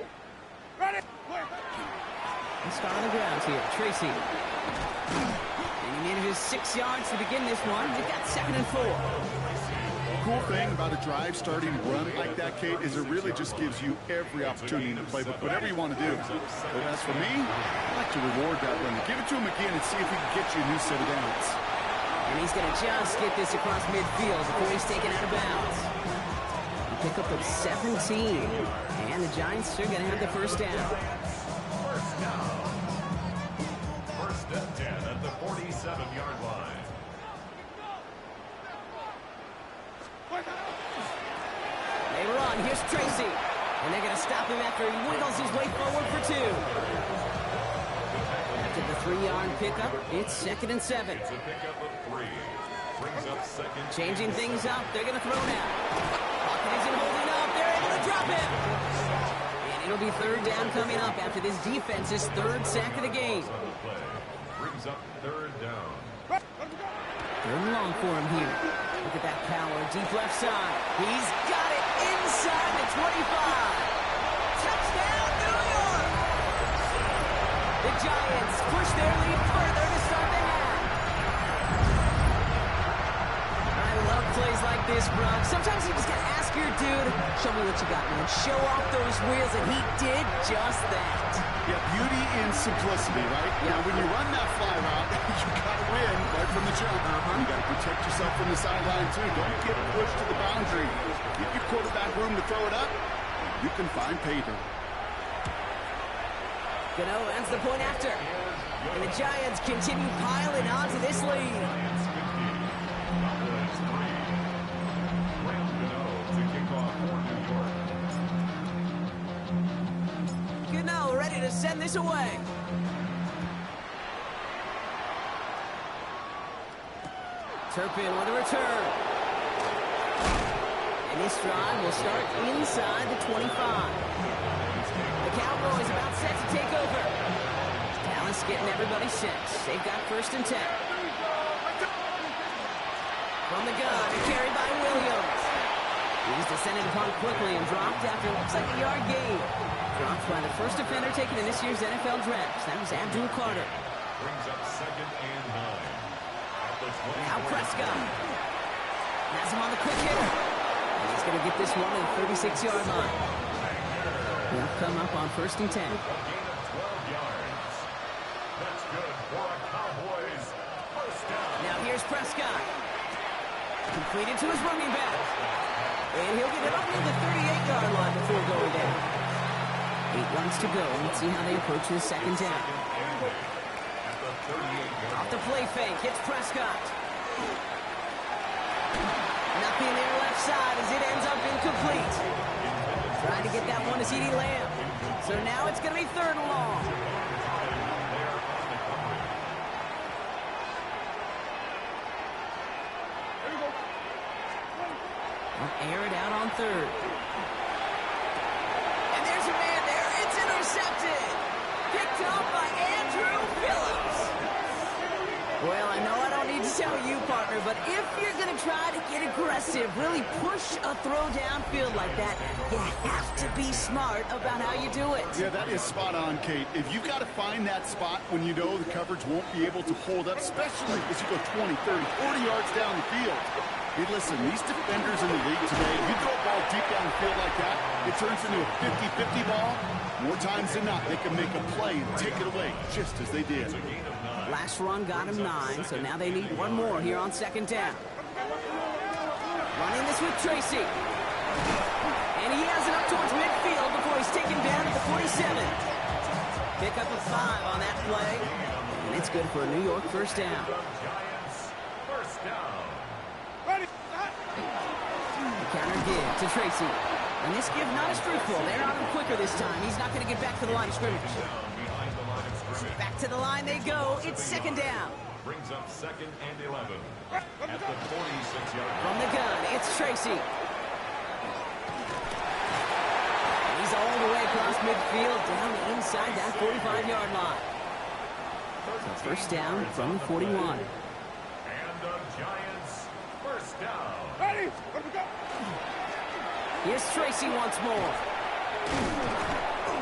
Let's start on the ground here. Tracy. And he manages 6 yards to begin this one. They've got 2nd and 4. The cool thing about a drive starting run like that, Kate, is it really just gives you every opportunity to play with whatever you want to do. But as for me, I like to reward that run. Give it to him again and see if he can get you a new set of downs. And he's going to just get this across midfield before he's taken out of bounds. Pick up at 17. And the Giants are going to have the 1st down. First down. 1st and 10 at the 47-yard line. They run. Here's Tracy. And they're going to stop him after he wiggles his way forward for 2. After the 3-yard pickup, it's 2nd and 7. It's a pickup of 3. Brings up 2nd. Changing things up. They're going to throw now. Pocket isn't holding up. They're able to drop it. And it'll be 3rd down coming up after this defense's 3rd sack of the game. Brings up 3rd down. 3rd and long for him here. Look at that power, deep left side. He's got it inside the 25. Touchdown, New York! The Giants push their lead further to start the half. I love plays like this, bro. Sometimes you just gotta ask your dude, show me what you got, man. Show off those wheels, and he did just that. Yeah, beauty in simplicity, right? Yeah. Now, when you run that fly route, you got to win right from the jump. You got to protect yourself from the sideline, too. Don't get pushed to the boundary. Give your quarterback room to throw it up. You can find pay dirt. Gano ends the point after. And the Giants continue piling onto this lead. Gano ready to send this away. Turpin with a return. And this drive will start inside the 25. The Cowboys about set to take over. Dallas getting everybody set. They've got 1st and 10. From the gun, a carry by Williams. He's descended upon quickly and dropped after looks like a yard gain. Dropped by the first defender taken in this year's NFL draft. That was Abdul Carter. Brings up 2nd and 9. Now Prescott. Has him on the quick hitter. And he's going to get this one to the 36-yard line. They'll come up on 1st and 10. A gain of 12 yards. That's good for a Cowboys 1st down. Now here's Prescott. Completed to his running back. And he'll get it up near the 38-yard line before going down. 8 runs to go. Let's see how they approach this 2nd down. Off the play fake, hits Prescott. Nothing there left side as it ends up incomplete. Trying to get that one to CeeDee Lamb. So now it's going to be 3rd and long. Air it out on 3rd. And there's a man there. It's intercepted. Picked up by Andrew Phillips. Well, I know I don't need to tell you, partner, but if you're going to try to get aggressive, really push a throw downfield like that, you have to be smart about how you do it. Yeah, that is spot on, Kate. If you've got to find that spot when you know the coverage won't be able to hold up, especially as you go 20, 30, 40 yards down the field. Hey, listen, these defenders in the league today, you throw a ball deep down the field like that, it turns into a 50-50 ball. More times than not, they can make a play and take it away, just as they did. Last run got him 9, so now they need one more here on 2nd down. Running this with Tracy. And he has it up towards midfield before he's taken down at the 47. Pick up a 5 on that play. And it's good for a New York 1st down. First down. Counter give to Tracy. And this give not as fruitful. They're on him quicker this time. He's not going to get back to the line of scrimmage. Back to the line they go. It's 2nd down. Brings up 2nd and 11. At the 46-yard line. From the gun, it's Tracy. He's all the way across midfield, down inside that 45-yard line. So 1st down from the 41. And the Giants 1st down. Ready? Let me go. Here's Tracy once more.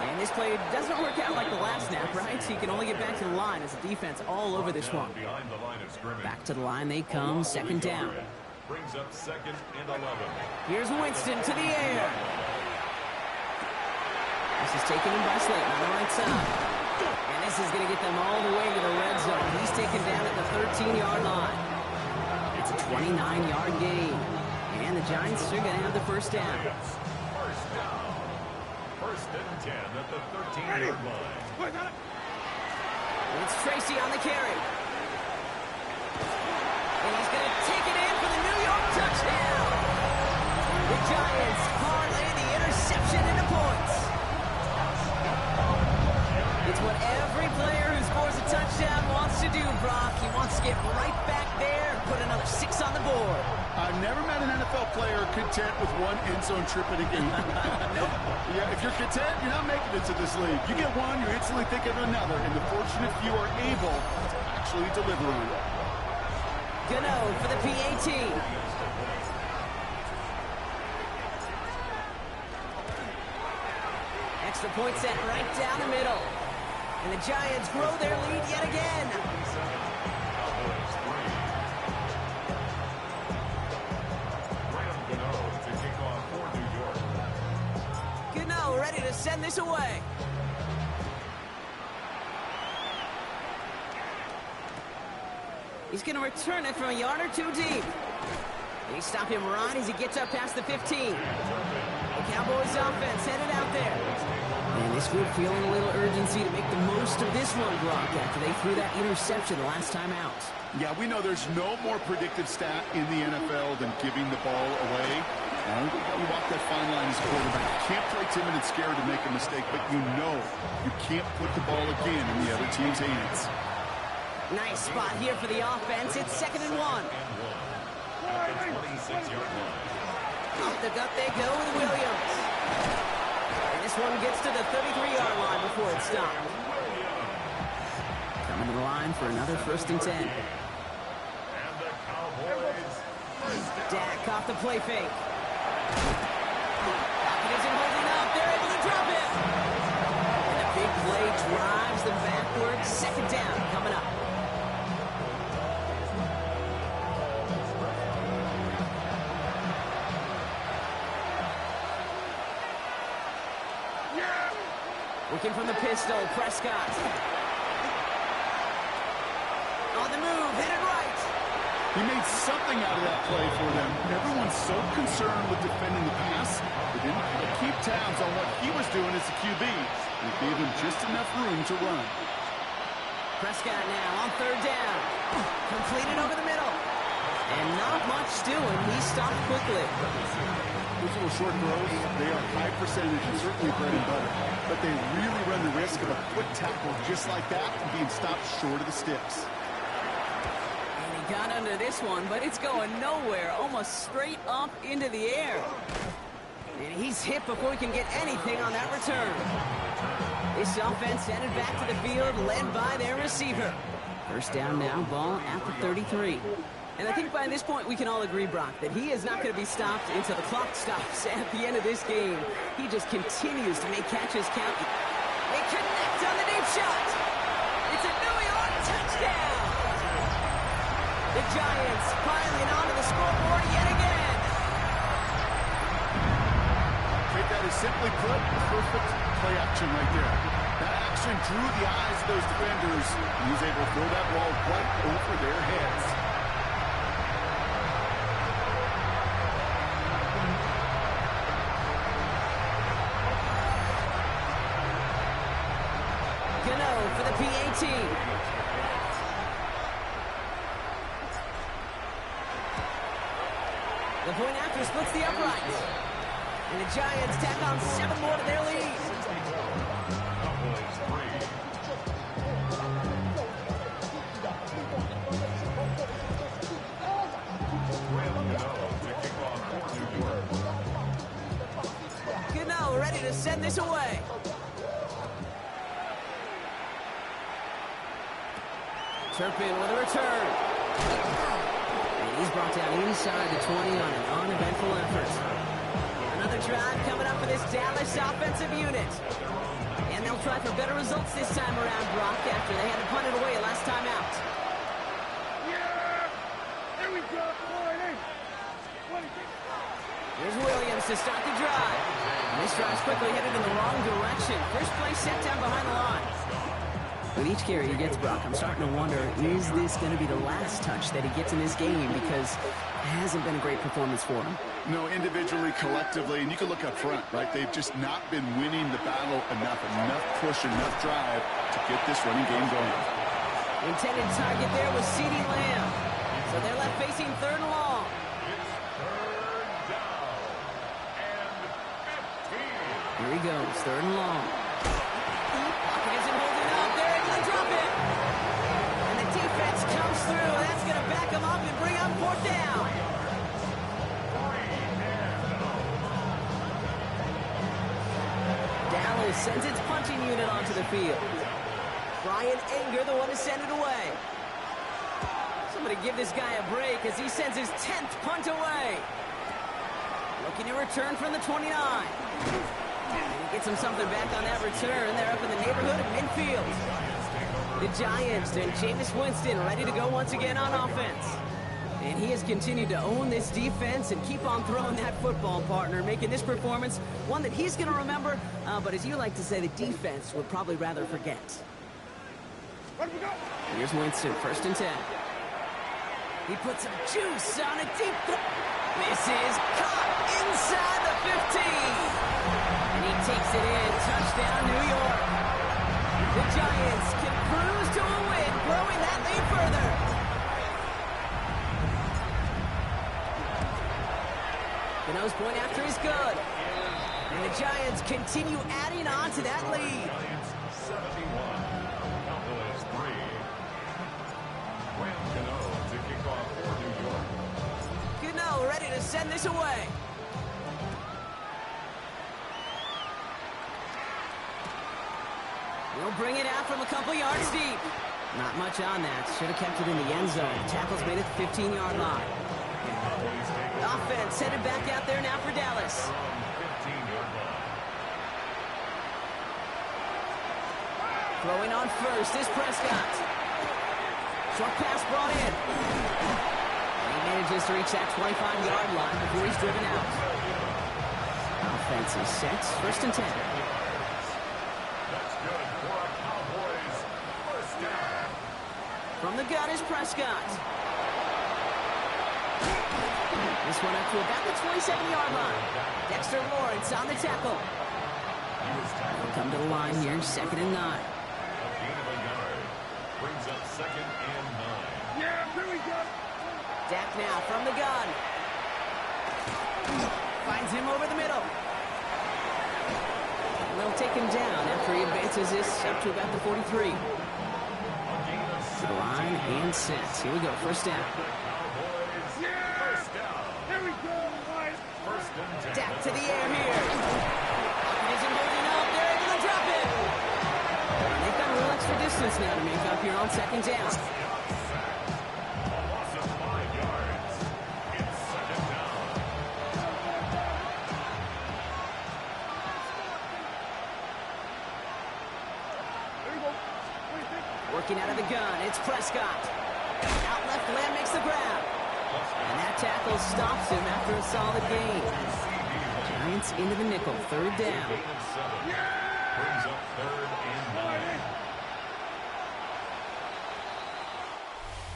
And this play doesn't work out like the last snap, right? So you can only get back to the line as the defense all over this one. Behind the line of scrimmage. Back to the line they come, 2nd down. Brings up 2nd and 11. Here's Winston to the air. This is taken in by Slayton on the right side. And this is going to get them all the way to the red zone. He's taken down at the 13-yard line. It's a 29-yard gain. And the Giants are going to have the 1st down. First down. 1st and 10 at the 13-yard line. It's Tracy on the carry. And he's going to take it in for the New York touchdown. The Giants parlay the interception into points. It's what every player who scores a touchdown wants to do, Brock. He wants to get right back there and put another 6 on the board. I've never met an NFL player content with one end zone trip in a game. Nope. Yeah, if you're content, you're not making it to this league. You get one, you're instantly thinking of another, and the fortunate few are able to actually deliver on it. Gano for the PAT. Extra point sent right down the middle. And the Giants grow their lead yet again. Gano ready to send this away. He's going to return it from a yard or two deep. And he stopped him right as he gets up past the 15. The Cowboys offense headed out there. And this group feeling a little urgency to make the most of this one, Brock, after they threw that interception the last time out. Yeah, we know there's no more predictive stat in the NFL than giving the ball away. You walk that fine line as a quarterback. You can't play timid and scared to make a mistake, but you know you can't put the ball again in the other team's hands. Nice spot here for the offense. It's 2nd and 1. Off the gut they go with Williams. And this one gets to the 33-yard line before it's stopped. Coming to the line for another 1st and 10. Dak off the play fake. Pocket isn't holding up. They're able to drop it. And the big play drives them backwards. 2nd down coming up. Working from the pistol, Prescott. On the move, hit it right. He made something out of that play for them. Everyone's so concerned with defending the pass, they didn't keep tabs on what he was doing as a QB. It gave him just enough room to run. Prescott now on 3rd down. Completed over the middle. And not much doing. He stopped quickly. Those little short throws, they are high percentage and certainly bread and butter. But they really run the risk of a quick tackle just like that and being stopped short of the sticks. And he got under this one, but it's going nowhere. Almost straight up into the air. And he's hit before he can get anything on that return. This offense headed back to the field, led by their receiver. 1st down now, ball at the 33. And I think by this point we can all agree, Brock, that he is not going to be stopped until the clock stops at the end of this game. He just continues to make catches count. They connect on the deep shot. It's a New York touchdown. The Giants piling onto the scoreboard yet again. Take that as simply put, perfect play action right there. That action drew the eyes of those defenders. He was able to throw that ball right over their heads. For the PAT. The point after splits the uprights. And the Giants tack on 7 more to their lead. Gano ready to send this away. Turpin with a return. And he's brought down inside the 20 on an uneventful effort. Another drive coming up for this Dallas offensive unit. And they'll try for better results this time around, Brock, after they had to punt it away last time out. Yeah! There we go! Here's Williams to start the drive. And this drive's quickly headed in the wrong direction. First play set down behind the line. With each carry he gets, Brock, I'm starting to wonder, is this going to be the last touch that he gets in this game? Because it hasn't been a great performance for him. No, individually, collectively, and you can look up front, right? They've just not been winning the battle enough push, enough drive to get this running game going. Intended target there was CeeDee Lamb. So they're left facing 3rd and long. Here he goes, 3rd and long. Pocket isn't holding up. They're able to drop it. And the defense comes through. That's going to back them up and bring up 4th down. Dallas sends its punching unit onto the field. Brian Anger, the one to send it away. Somebody give this guy a break as he sends his 10th punt away. Looking to return from the 29. And he gets him something back on that return. They're up in the neighborhood of midfield. The Giants and Jameis Winston ready to go once again on offense. And he has continued to own this defense and keep on throwing that football, partner, making this performance one that he's going to remember, but as you like to say, the defense would probably rather forget. Here's Winston, 1st and 10. He puts some juice on a deep throw. This is caught inside the 15. And he takes it in. Touchdown, New York. The Giants can cruise to a win, growing that lead further. The nose point after is good. And the Giants continue adding on to that lead. 71. Cowboys 3. Rams Gano to kick off for New York. Gano ready to send this away. He'll bring it out from a couple yards deep. Not much on that. Should have kept it in the end zone. Tackle's made at the 15-yard line. Offense headed back out there now for Dallas. Throwing on first is Prescott. Short pass brought in. And he manages to reach that 25-yard line before he's driven out. Offense is set. 1st and 10. That's good for a Cowboys first down. From the gun is Prescott. This one up to about the 27-yard line. Dexter Lawrence on the tackle. He'll come to the line here, 2nd and 9. A gain of a yard. Brings up 2nd and 9. Yeah, here we go. Dak now from the gun. Finds him over the middle. And they'll take him down after he advances this up to about the 43. To the line and set. Here we go, 1st down. Dak to the air here. Isn't holding up. They're able to drop it. And they've got a little extra distance now to make up here on 2nd down. A loss of 5 yards. It's 2nd down. Working out of the gun, it's Prescott. Out left, Lamb makes the grab. And that tackle stops him after a solid gain. Giants into the nickel, 3rd down. Brings up 3rd and 9.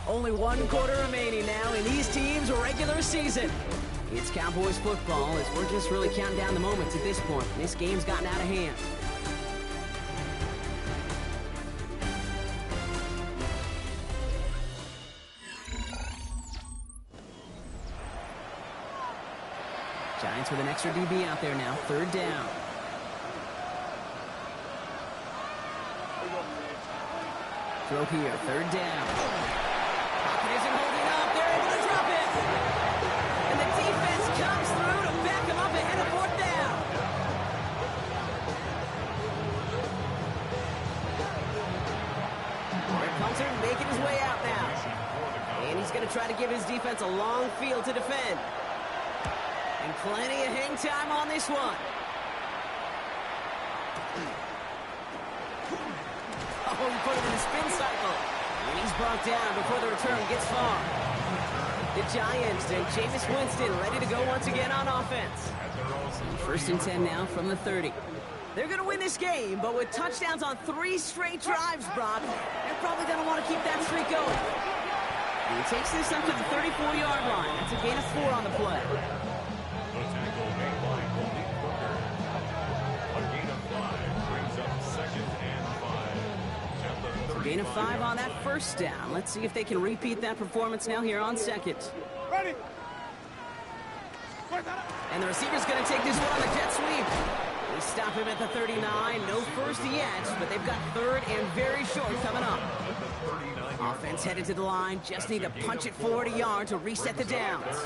Only 1 quarter remaining now in these teams' regular season. It's Cowboys football as we're just really counting down the moments at this point. This game's gotten out of hand. Giants with an extra DB out there now, 3rd down. Throw here, 3rd down. Pocket isn't holding up, they're able to drop it. And the defense comes through to back him up ahead of 4th down. Red punter making his way out now. And he's going to try to give his defense a long field to defend. And plenty of hang time on this one. Oh, he put him in a spin cycle. And he's brought down before the return gets far. The Giants and Jameis Winston ready to go once again on offense. 1st and 10 now from the 30. They're going to win this game, but with touchdowns on 3 straight drives, Brock, they're probably going to want to keep that streak going. And he takes this up to the 34-yard line. That's a gain of 4 on the play. The tackle made by Malik Hooker. A gain of 5 brings up 2nd and 5. Gain of 5 on that 1st down. Let's see if they can repeat that performance now here on 2nd. Ready. And the receiver's going to take this one on the jet sweep. They stop him at the 39. No first yet, but they've got 3rd and very short coming up. Offense headed to the line. Just need to punch it forward a yard to reset the downs.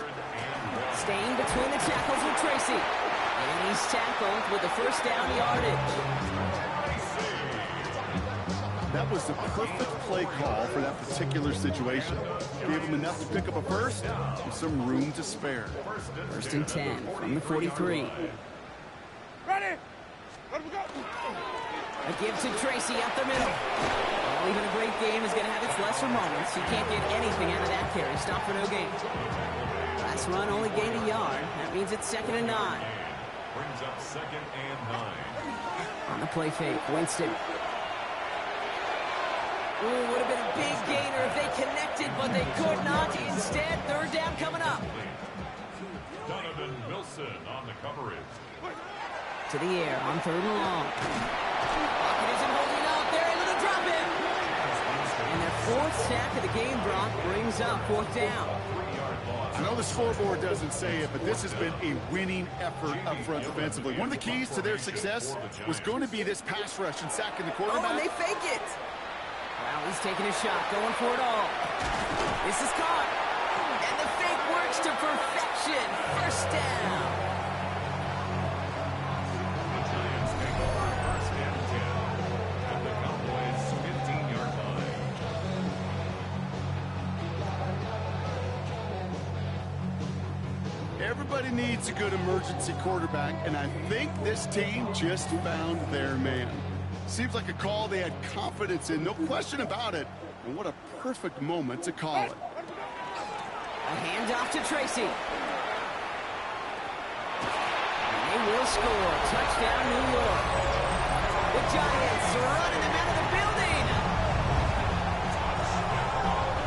Staying between the tackles with Tracy. And he's tackled with the 1st down yardage. That was the perfect play call for that particular situation. Gave him enough to pick up a first with some room to spare. 1st and 10 from the 43. Ready. A give to Tracy up the middle. Well, even a great game is going to have its lesser moments. You can't get anything out of that carry. Stop for no gain. Last run only gained a yard. That means it's 2nd and 9. Brings up 2nd and 9. On the play fake, Winston. Ooh, would have been a big gainer if they connected, but they could not. Instead, 3rd down coming up. Donovan Wilson on the coverage. To the air on 3rd and long. Pocket isn't holding up. They're able to drop him. And their 4th sack of the game, Brock, brings up 4th down. I know the scoreboard doesn't say it, but this has been a winning effort up front defensively. One of the keys to their success was going to be this pass rush and sacking the quarterback. Oh, and they fake it. Wow, he's taking a shot, going for it all. This is caught. And the fake works to perfection. 1st down. Everybody needs a good emergency quarterback, and I think this team just found their man. Seems like a call they had confidence in, no question about it. And what a perfect moment to call it. A handoff to Tracy. And they will score. Touchdown, New York. The Giants running them out of the building.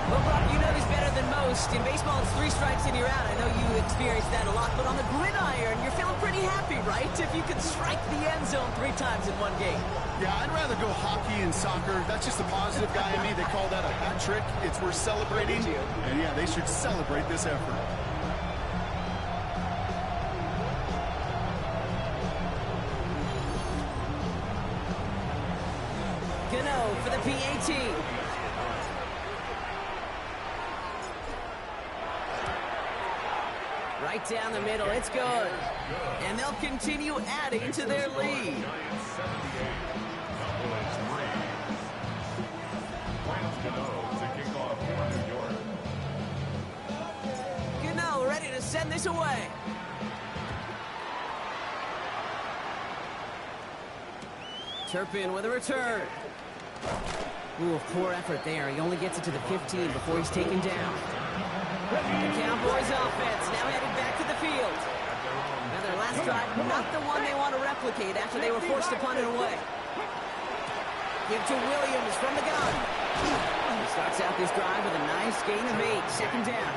Well, Brock, you know this better than most. In baseball, it's 3 strikes and you're out. I know you experienced that a lot, but on the gridiron, you're feeling pretty happy, right? If you can strike the end zone 3 times in one game. Yeah, I'd rather go hockey and soccer. That's just the positive guy in me. They call that a hat trick. It's worth celebrating. And yeah, they should celebrate this effort. Gano for the PAT. Right down the middle, it's good. And they'll continue adding to their lead. Gano ready to send this away. Turpin with a return. Ooh, poor effort there. He only gets it to the 15 before he's taken down. The Cowboys offense now headed back to the field. Now their last drive, not the one they want to replicate after they were forced to punt it away. Give to Williams from the gun. He starts out this drive with a nice gain of 8, 2nd down.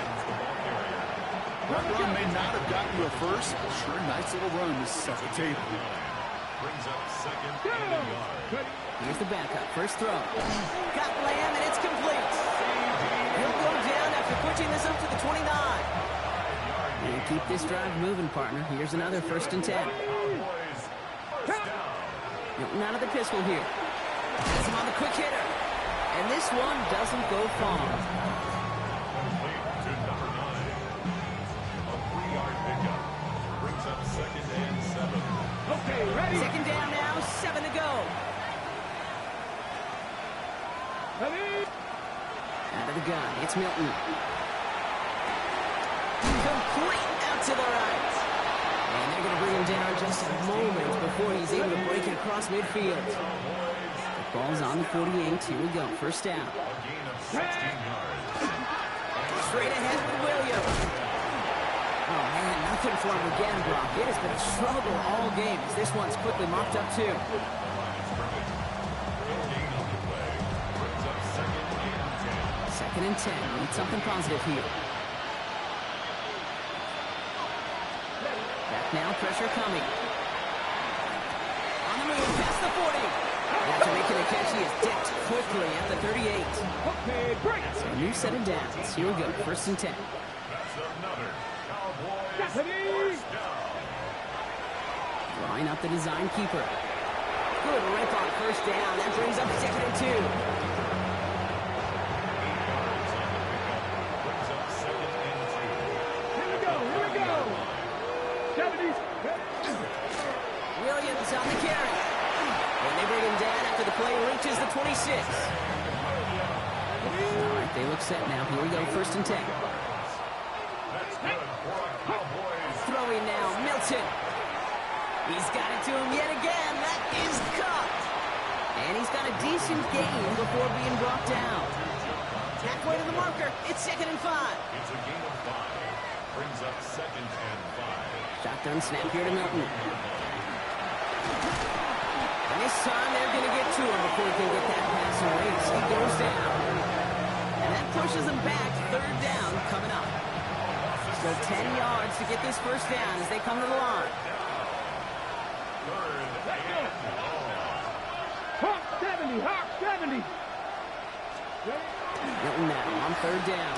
That run may not have gotten to a first. Sure, nice little run to set the table. Brings up 2nd and a yard. Here's the backup. First throw. Got Lamb, and it's complete. He'll go down after pushing this up to the 29. And keep this drive moving, partner. Here's another 1st and 10. Milton out of the pistol here. Has him on the quick hitter. And this one doesn't go far. To number 9. A 3-yard pickup. Brings up 2nd and 7. Okay, ready. 2nd down now, 7 to go. Ready. Out of the gun, it's Milton. Complete out to the right. And they're going to bring him down just a moment before he's able to break it across midfield. The ball's on the 48. Here we go. 1st down. A gain of 16 yards. Straight ahead with Williams. Oh, man, nothing for him again, Brock. It has been a struggle all game as this one's quickly mopped up, too. Second and 10. Need something positive here. Back now, pressure coming. On the move, past the 40. After making a catch, he is dipped quickly at the 38. Okay, break. So a new set of downs. Here we go, 1st and 10. That's another Cowboys Ready. first down. Drawing up the design keeper. Good rip on 1st down. That brings up 2nd and 2. Williams on the carry. And they bring him down after the play reaches the 26. All right, they look set now. Here we go, 1st and 10. That's good for a Cowboys. Throwing now, Milton. He's got it to him yet again. That is caught. And he's got a decent gain before being brought down. Halfway to the marker. It's 2nd and 5. It's a gain of 5. Brings up 2nd and 5. Shotgun snap here to Milton. And this time they're going to get to him before he can get that pass away. So he goes down. And that pushes him back. 3rd down coming up. So 10 yards to get this first down as they come to the line. Hawk 70, Hawk 70. Milton now on 3rd down.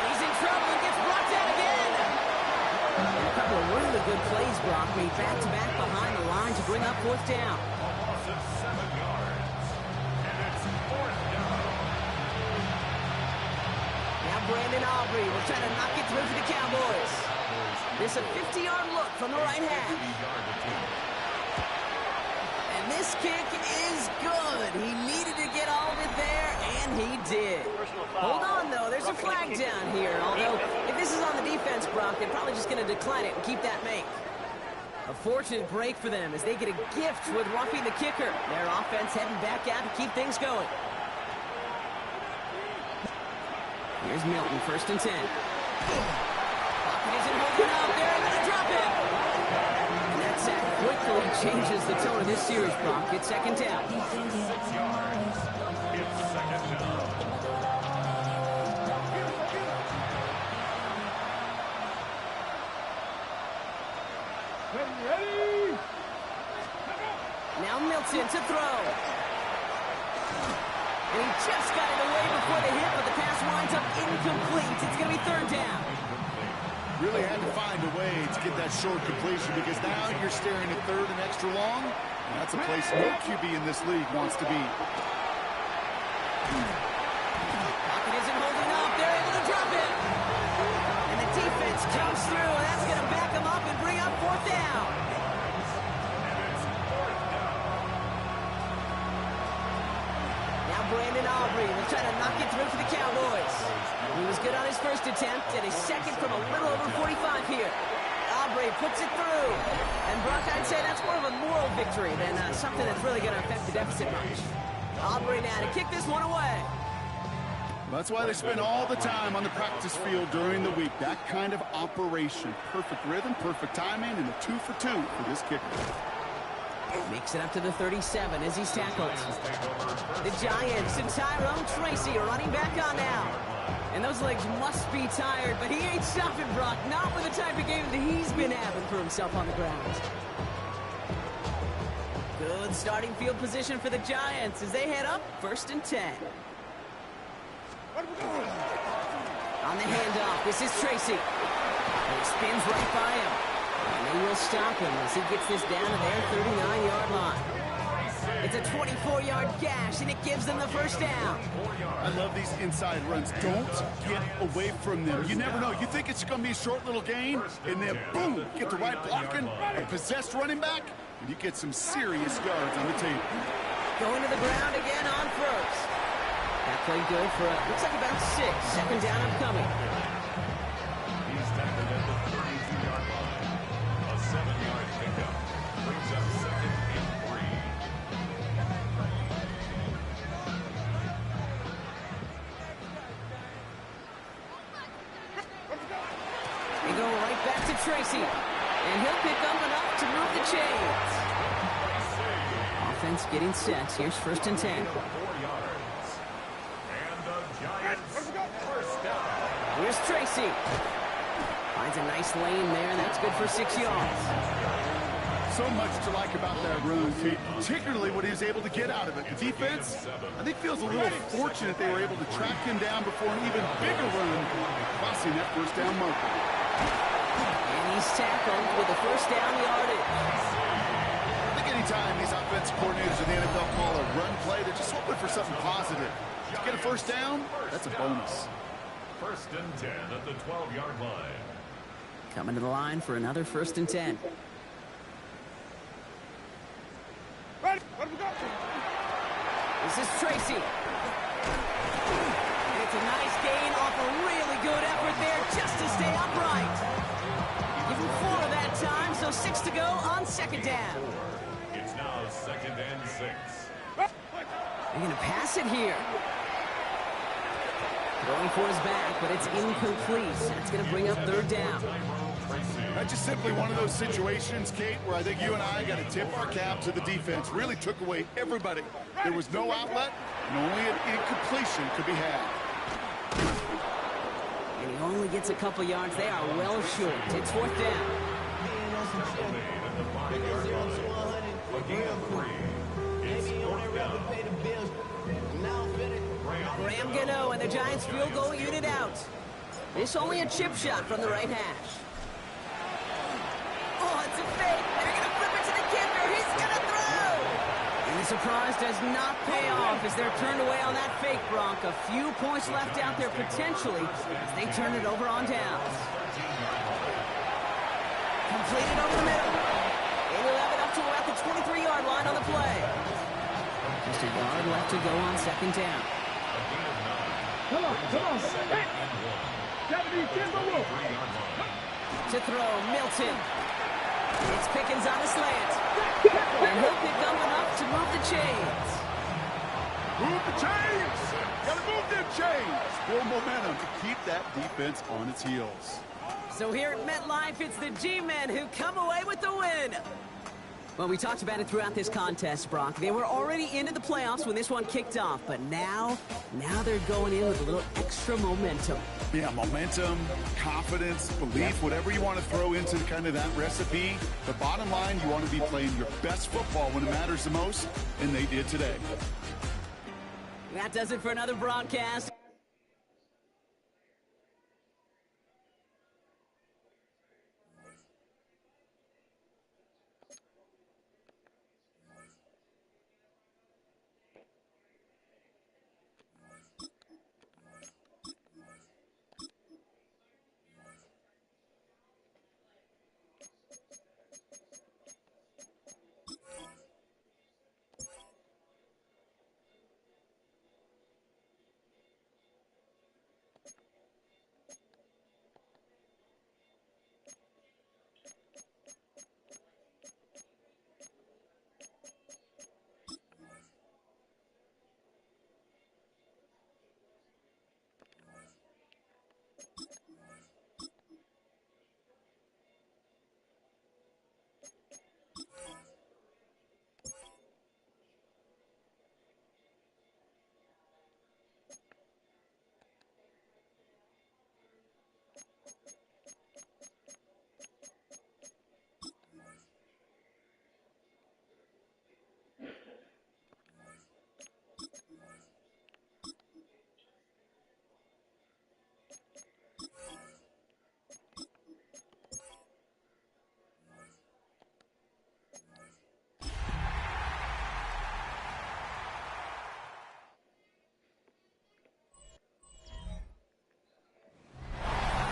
He's in trouble and gets brought down again. And a couple of really good plays, Brock, made back-to-back behind the line to bring up 4th down. Loss of 7 yards. And it's 4th down. Now Brandon Aubrey will try to knock it through for the Cowboys. This a 50-yard look from the right half. And this kick is good. He needed to get all of it there, and he did. Hold on, though. There's a flag down here. Although, if this is on the defense, Brock, they're probably just going to decline it and keep that make. A fortunate break for them as they get a gift with roughing the kicker. Their offense heading back out to keep things going. Here's Milton, 1st and 10. Pocket isn't holding up. They're going to drop it. And that sack quickly changes the tone of this series, Brock. It's 2nd down. 6 yards. It's 2nd down. Ready? Now Milton to throw. And he just got it away before the hit, but the pass winds up incomplete. It's going to be 3rd down. Really had to find a way to get that short completion because now you're staring at 3rd and extra long. And that's a place no QB in this league wants to be. Pocket isn't holding up. They're able to drop it. And the defense comes through. That's going to back them up and bring up 4th down. Now Brandon Aubrey will try to knock it through for the Cowboys. He was good on his 1st attempt and his 2nd from a little over 45 here. Aubrey puts it through. And Brock, I'd say that's more of a moral victory than something that's really going to affect the deficit much. Aubrey now to kick this one away. That's why they spend all the time on the practice field during the week. That kind of operation. Perfect rhythm, perfect timing, and a 2 for 2 for this kicker. Makes it up to the 37 as he's tackled. The Giants and Tyrone Tracy are running back on now. And those legs must be tired, but he ain't stopping, Brock. Not with the type of game that he's been having for himself on the ground. Good starting field position for the Giants as they head up 1st and 10. On the handoff, this is Tracy. And he spins right by him. And they will stop him as he gets this down to their 39-yard line. It's a 24-yard gash, and it gives them the 1st down. I love these inside runs. Don't get away from them. You never know. You think it's going to be a short little gain, and then boom, get the right blocking, a possessed running back, and you get some serious yards on the table. Going to the ground again on 1st. That played good for, looks like about 6. 2nd down upcoming. He's tackled at the 32-yard line. A 7-yard pickup brings up 2nd and 3. They go right back to Tracy. And he'll pick up enough to move the chains. Offense getting set. Here's 1st and 10. 4 yards. And the Giants 1st down. Here's Tracy. Finds a nice lane there, and that's good for 6 yards. So much to like about that run, Pete, particularly what he was able to get out of it. The defense, I think, feels a little fortunate they were able to track him down before an even bigger run, crossing that 1st down marker. And he's tackled with the 1st down yardage. I think anytime these offensive coordinators in the NFL call a run play, they're just hoping for something positive. To get a 1st down, that's a bonus. 1st and 10 at the 12-yard line. Coming to the line for another 1st and 10. This is Tracy. It's a nice gain off a really good effort there just to stay upright. Give him 4 of that 2:06 to go on second down. It's now 2nd and 6. They're going to pass it here. Throwing for his back, but it's incomplete. That's going to bring up 3rd down. That's just simply one of those situations, Kate, where I think you and I got to tip our cap to the defense. Really took away everybody. There was no outlet, and only an incompletion could be had. And he only gets a couple yards. They are well short. It's 4th down. Graham Gano and the Giants field goal unit out. This only a chip shot from the right hash. Oh, it's a fake. They're going to flip it to the kicker. He's going to throw. And the surprise does not pay off as they're turned away on that fake, Bronk. A few points left out there potentially as they turn it over on downs. Completed over the middle. They will have it up to about the 23-yard line on the play. Just a yard left to go on 2nd down. Come on. Hey! To throw, Milton. It's Pickens on a slant. And he'll pick up enough to move the chains. Move the chains! Gotta move them chains! Full momentum to keep that defense on its heels. So here at MetLife, it's the G-Men who come away with the win. Well, we talked about it throughout this contest, Brock. They were already into the playoffs when this one kicked off, but now they're going in with a little extra momentum. Yeah, momentum, confidence, belief, whatever you want to throw into kind of that recipe. The bottom line, you want to be playing your best football when it matters the most, and they did today. That does it for another broadcast.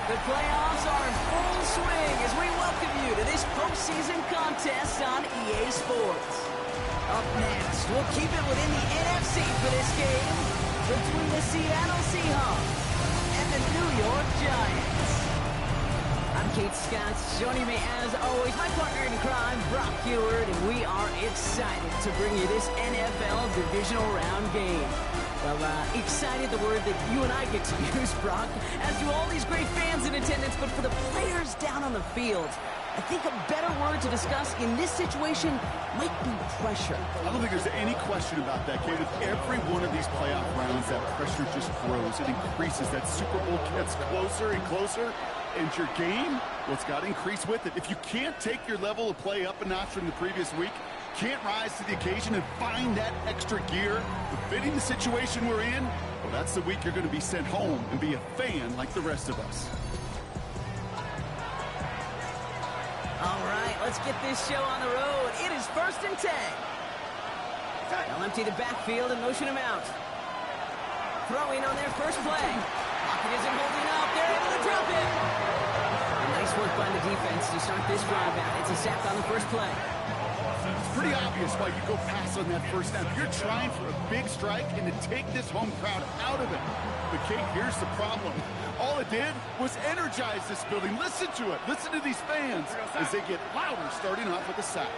The playoffs are in full swing as we welcome you to this postseason contest on EA Sports. Up next, we'll keep it within the NFC for this game between the Seattle Seahawks and the New York Giants. I'm Kate Scott, joining me as always, my partner in crime, Brock Heward, and we are excited to bring you this NFL Divisional Round game. Well, excited, the word that you and I get to use, Brock, as do all these great fans in attendance, but for the players down on the field, I think a better word to discuss in this situation might be pressure. I don't think there's any question about that, Kate. With every one of these playoff rounds, that pressure just grows. It increases. That Super Bowl gets closer and closer. And your game, well, it's got to increase with it. If you can't take your level of play up a notch from the previous week, can't rise to the occasion and find that extra gear fitting the situation we're in, well, that's the week you're going to be sent home and be a fan like the rest of us. All right, let's get this show on the road. It is 1st and 10. They'll empty the backfield and motion him out. Throwing on their first play. Pocket isn't holding up. They're able to drop it. Nice work by the defense to start this drive out. It's a sack on the first play. It's pretty obvious why you go pass on that first down. You're trying for a big strike and to take this home crowd out of it. But, Kate, here's the problem. All it did was energize this building. Listen to it. Listen to these fans as they get louder starting off with a sack.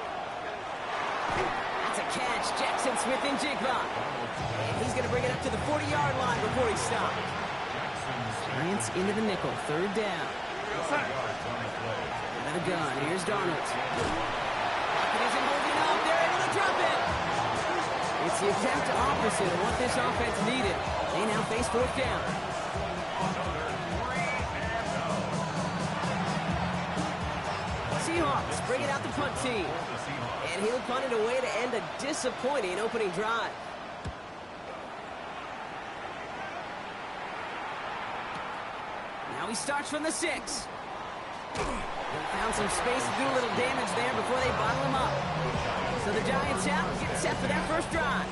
That's a catch. Jackson Smith and Jigba. And he's going to bring it up to the 40-yard line before he stopped. Giants into the nickel. Third down. Out of the gun. Here's Darnold. Isn't holding up. They're able to drop it. It's the exact opposite of what this offense needed. They now face fourth down. Seahawks bringing out the punt team. And he'll punt it away to end a disappointing opening drive. Now he starts from the 6. Found some space to do a little damage there before they bottle him up. So the Giants out, getting set for that first drive.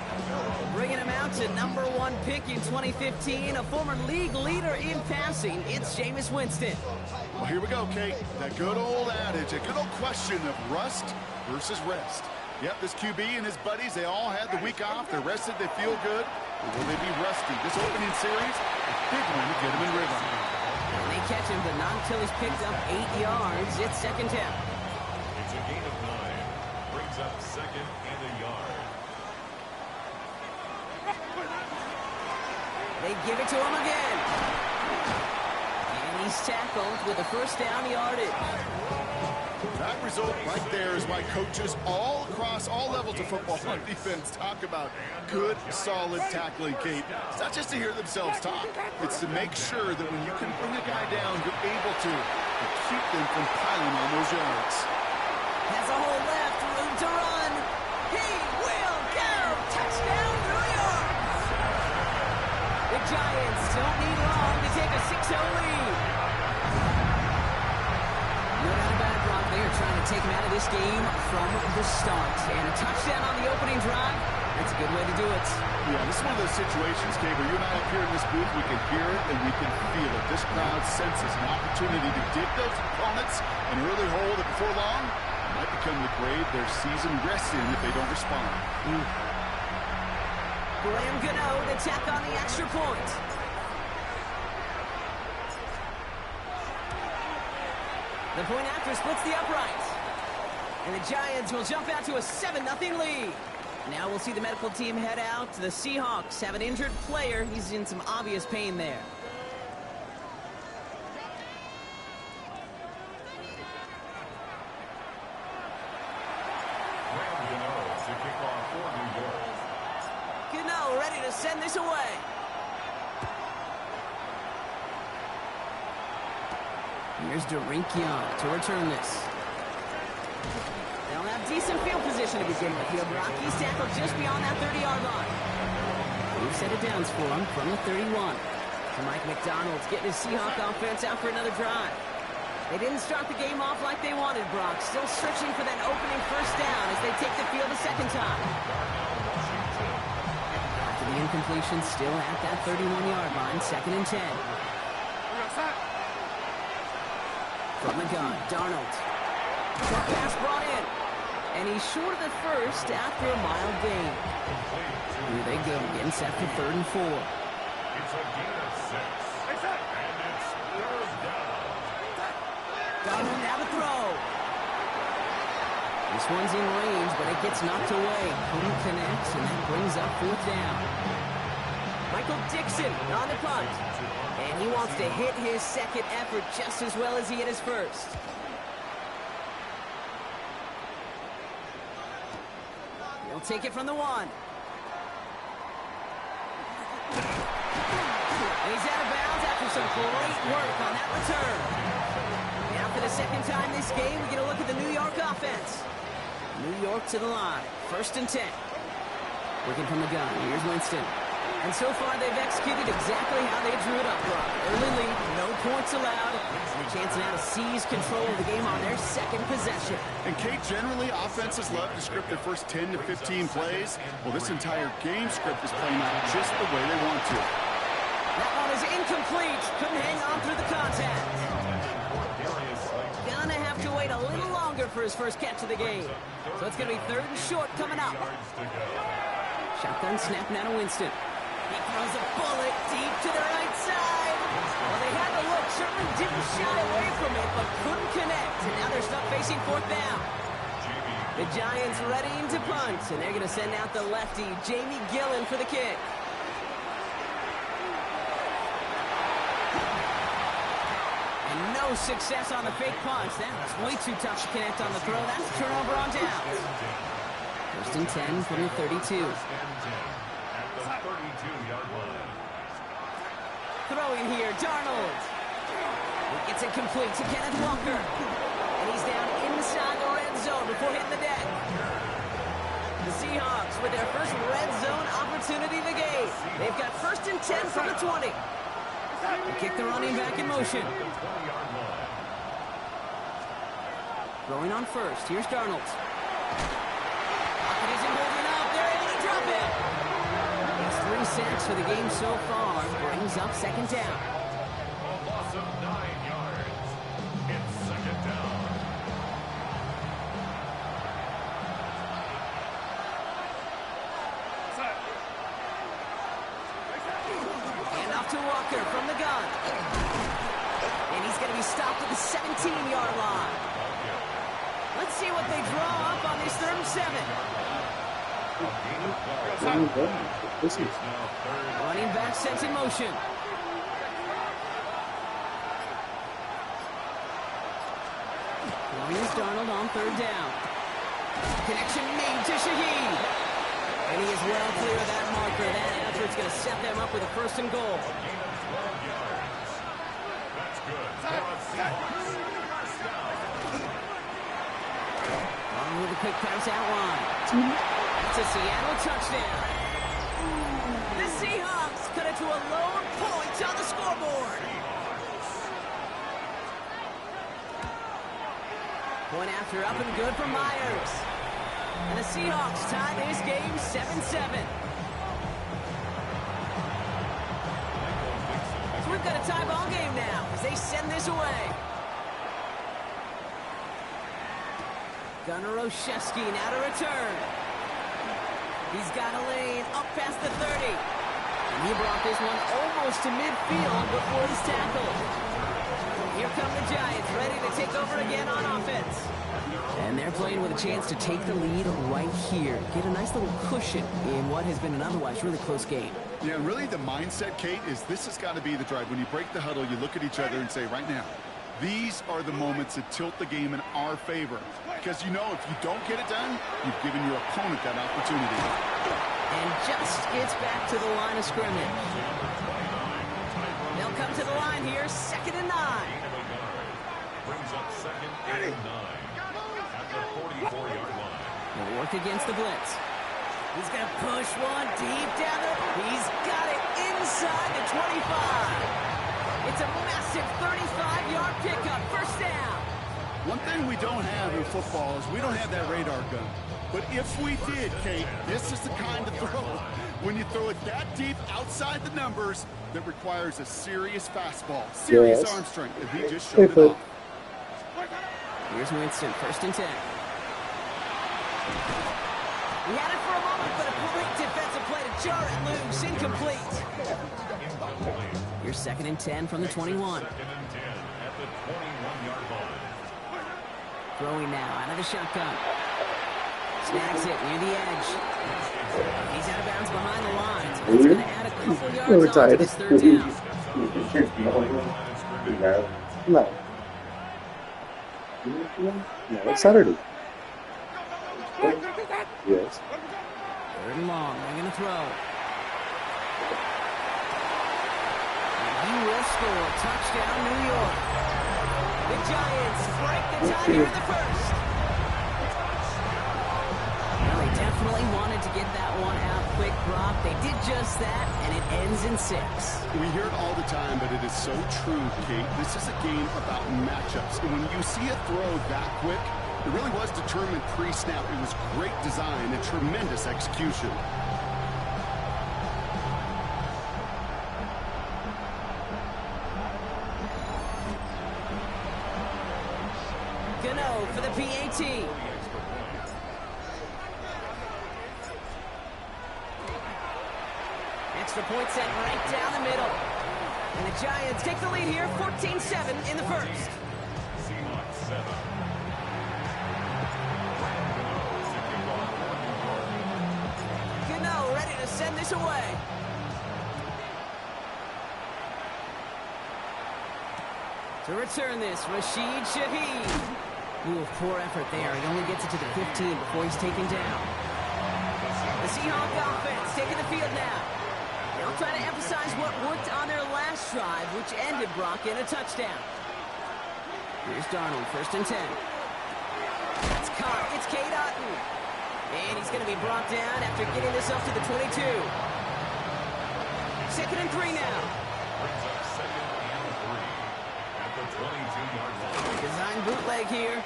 Bringing him out to #1 pick in 2015, a former league leader in passing. It's Jameis Winston. Well, here we go, Kate. That good old adage, a good old question of rust versus rest. Yep, this QB and his buddies, they all had the week off. They're rested, they feel good. Or will they be rusty? This opening series, a big one to get them in rhythm. And they catch him, but not until he's picked up 8 yards. It's second down. It's a gain of 9. Brings up second and a yard. They give it to him again. And he's tackled with a first down yardage. That result right there is why coaches all across all levels of football on defense talk about good, solid tackling, Kate. It's not just to hear themselves talk. It's to make sure that when you can bring a guy down, you're able to keep them from piling on those yards. Has a hole left, room to run. He will go. Touchdown, New York. The Giants don't need long to take a 6-0 lead. No doubt about it, Brock. They are trying to take him out of this game from the start. And a touchdown on the opening drive, that's a good way to do it. Yeah, this is one of those situations, Kate, where you and I up here in this booth, we can hear it and we can feel it. This crowd senses an opportunity to dig those opponents an early hole that before long might become the grave their season rests in if they don't respond. Graham Gano to tack on the extra point. The point after splits the uprights. And the Giants will jump out to a 7-0 lead. Now we'll see the medical team head out. The Seahawks have an injured player. He's in some obvious pain there. To kick off for New York. Gano ready to send this away. Here's Derink Young to return this. They'll have decent field position to begin with here. Brock, he's tackled just beyond that 30-yard line. We've set it downs for him from the 31. Mike McDonald's getting his Seahawk offense out for another drive. They didn't start the game off like they wanted, Brock. Still searching for that opening first down as they take the field a second time. After the incompletion, still at that 31-yard line, 2nd and 10. From the gun, Darnold. Short pass brought in. And he's short of the first after a mild gain. Here they go, getting set for 3rd and 4. It's a gain of 6. And it's 3rd down. Darnold now to throw. This one's in range, but it gets knocked away. Couldn't connect, and that brings up 4th down. Michael Dixon on the punt. And he wants to hit his second effort just as well as he hit his first. He'll take it from the 1. And he's out of bounds after some great work on that return. Now for the second time this game, we get a look at the New York offense. New York to the line. 1st and 10. Working from the gun. Here's Winston. And so far, they've executed exactly how they drew it up, Brock. Early lead, no points allowed, and a chance now to seize control of the game on their second possession. And, Kate, generally, offenses love to script their first 10 to 15 plays. Well, this entire game script is playing out just the way they want to. That one is incomplete. Couldn't hang on through the contact. Gun Walker for his first catch of the game. So it's going to be 3rd and short coming up. Shotgun snap now to Winston. He throws a bullet deep to the right side. Well, they had the look, certainly didn't shy away from it, but couldn't connect. And now they're stuck facing 4th down. The Giants readying to punt, and they're going to send out the lefty, Jamie Gillen, for the kick. And no success on the fake punch. That was way too tough to connect on the throw. That's a turnover on downs. 1st and 10 from the 32. Throwing here, Darnold. He gets it complete to Kenneth Walker. And he's down inside the red zone before hitting the deck. The Seahawks with their first red zone opportunity of the game. They've got 1st and 10 from the 20. They kick the running back in motion. Throwing on first. Here's Darnold. Pocket isn't holding up. They're able to drop it. It's 3 sacks for the game so far. Brings up 2nd down. A loss of 9 yards. It's 2nd down. And off to Walker from the gun. And he's going to be stopped at the 17-yard line. Let's see what they draw up on this 3rd and 7. Running back sent in motion. Here's Darnold on 3rd down. Connection made to Shaheed. And he is well clear of that marker. That effort's going to set them up with a 1st and goal. That's good. On with a quick pass out line. It's a Seattle touchdown. The Seahawks cut it to a lower point on the scoreboard. Point after up and good for Myers. And the Seahawks tie this game 7-7. So we've got a tie ball game now as they send this away. Gunnar Olszewski now to return. He's got a lane up past the 30. And he brought this one almost to midfield before he's tackled. Here come the Giants, ready to take over again on offense. And they're playing with a chance to take the lead right here. Get a nice little cushion in what has been an otherwise really close game. Yeah, and really the mindset, Kate, is this has got to be the drive. When you break the huddle, you look at each other and say, right now, these are the moments that tilt the game in our favor. Because you know if you don't get it done, you've given your opponent that opportunity. And just gets back to the line of scrimmage. They'll come to the line here, 2nd and 9. Brings up 2nd and 9 at the 44-yard line. They'll work against the blitz. He's going to push one deep down there. He's got it inside the 25. It's a massive 35-yard pickup, 1st down. One thing we don't have in football is we don't have that radar gun. But if we did, Kate, this is the kind of throw when you throw it that deep outside the numbers that requires a serious fastball, serious arm strength, and he just showed it off. Here's Winston, 1st and 10. He had it for a moment, but a great defensive play to jar it loose, incomplete. Here's 2nd and 10 from the 21. 2nd and 10 at the 21-yard line. Throwing now out of the shotgun. Snags it near the edge. He's out of bounds behind the lines. It's going to add a couple yards on to this 3rd down. No. No, it's Saturday. Yes. 3rd and long. They're going to throw. And he will score. Touchdown, New York. The Giants break the tie here in the 1st. Well, they definitely wanted to get that one out quick, Brock. They did just that, and it ends in 6. We hear it all the time, but it is so true, Kate. This is a game about matchups. And when you see a throw that quick, it really was determined pre-snap. It was great design and tremendous execution. Gano for the PAT. Extra point set right down the middle. And the Giants take the lead here, 14-7 in the first. Seahawks 7. Gano ready to send this away. To return this, Rashid Shaheed. Ooh, poor effort there. He only gets it to the 15 before he's taken down. The Seahawks offense taking the field now. They'll try to emphasize what worked on their last drive, which ended Brock in a touchdown. Here's Darnold, 1st and 10. It's caught. It's Cade Otton. And he's going to be brought down after getting this up to the 22. 2nd and 3 now. Brings up 2nd and 3 at the 22-yard line. Design bootleg here.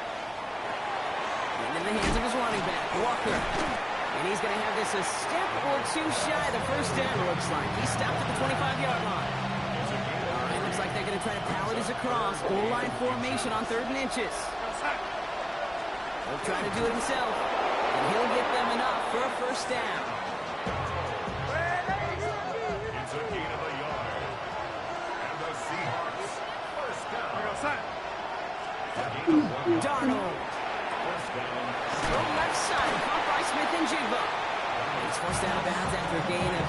Into the hands of his running back, Walker. And he's going to have this a step or two shy of the first down, looks like. He stopped at the 25-yard line. All right, looks like they're going to try to power this across. Goal line formation on 3rd and inches. He'll try to do it himself. And he'll get them enough for a first down. It's a gain of a yard. And the Seahawks, first down. Darnold. First down. From left side, caught by Smith and Jigba. He's forced out of bounds after a gain of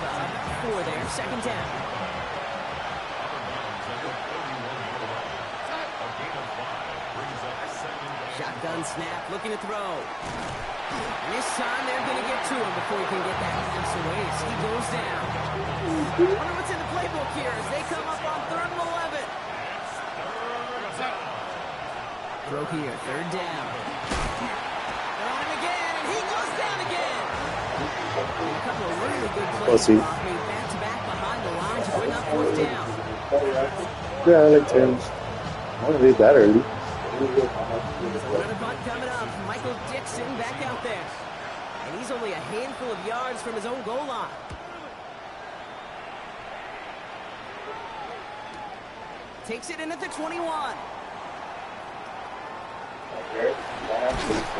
4 there. 2nd down. Shotgun snap, looking to throw. And this time they're going to get to him before he can get that pass away. So he goes down. I wonder what's in the playbook here as they come up on 3rd and 11. Throw here, 3rd down. They're on him again, and he goes down again. And a couple of really good plays made back-to-back behind the line to bring up 4th down. Yeah, I like Tim's. I want to be that early. Another punt coming up. Michael Dixon back out there. And he's only a handful of yards from his own goal line. Takes it in at the 21. And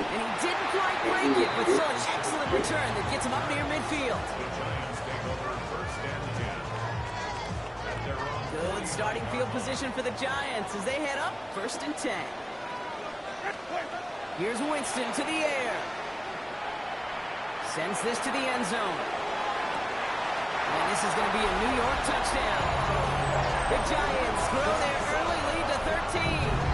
he didn't quite break it, but still an excellent return that gets him up near midfield. Good starting field position for the Giants as they head up 1st and 10. Here's Winston to the air. Sends this to the end zone. And this is going to be a New York touchdown. The Giants grow their early lead to 13.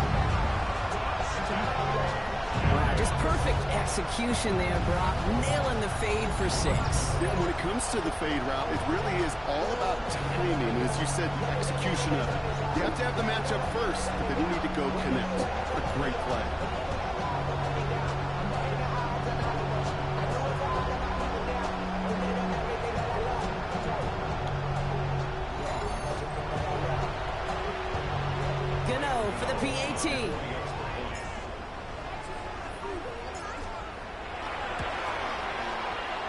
Wow, just perfect execution there, Brock. Nailing the fade for 6. Yeah, when it comes to the fade route, it really is all about timing. As you said, the execution of it. You have to have the matchup first, but then you need to go connect. A great play. Gano for the PAT.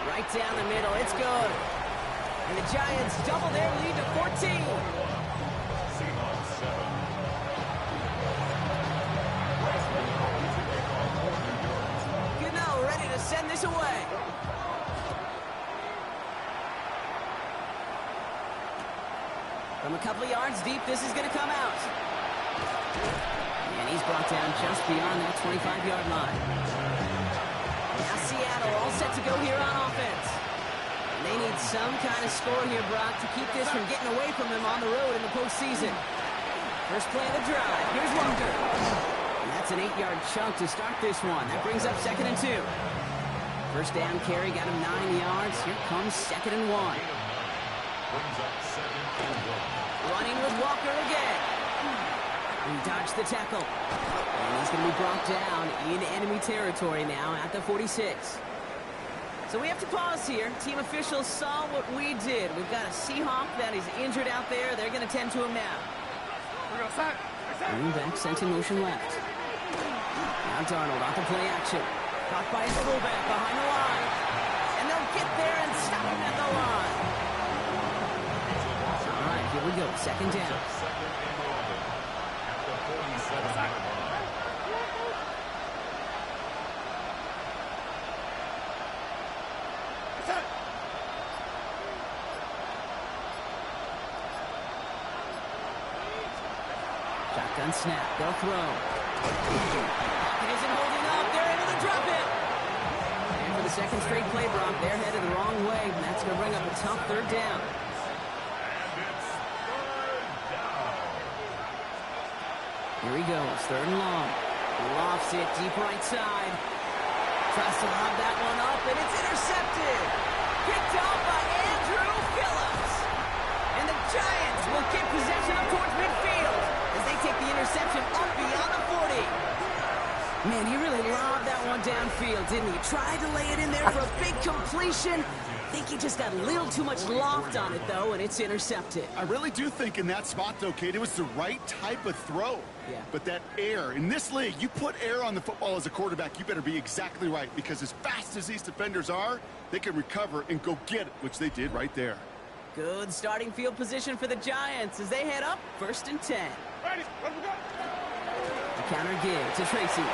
Right down the middle, it's good. And the Giants double their lead to 14. Seahawks 7. Gano ready to send this away. From a couple of yards deep, this is going to come out. And he's brought down just beyond that 25-yard line. Now Seattle all set to go here on offense. And they need some kind of score here, Brock, to keep this from getting away from them on the road in the postseason. First play of the drive. Here's Walker. And that's an 8-yard chunk to start this one. That brings up 2nd and 2. First down carry got him 9 yards. Here comes 2nd and 1. Brings up 2nd and 1. Running with Walker again. He dodged the tackle. And he's going to be brought down in enemy territory now at the 46. So we have to pause here. Team officials saw what we did. We've got a Seahawk that is injured out there. They're going to tend to him now. Running back sent in motion left. Now Darnold off the play action. Caught by his fullback behind the line. And they'll get there and stop him at the line. All right, here we go. 2nd down. On snap, they'll throw. Pocket isn't holding up. They're able to drop it. And for the second straight play, Brock, they're headed the wrong way, and that's going to bring up a tough third down. Here he goes, third and long. Lofts it deep right side. Tries to lob that one up, and it's intercepted. Picked off by Andrew Phillips. And the Giants will get possession up towards midfield as they take the interception up beyond the 40. Man, he really lobbed that one downfield, didn't he? Tried to lay it in there for a big completion. I think he just got a little too much loft on it, though, and it's intercepted. I really do think in that spot, though, Kate, it was the right type of throw. Yeah. But that air, in this league, you put air on the football as a quarterback, you better be exactly right, because as fast as these defenders are, they can recover and go get it, which they did right there. Good starting field position for the Giants as they head up 1st and 10. Ready, let me go. The counter give to Tracy.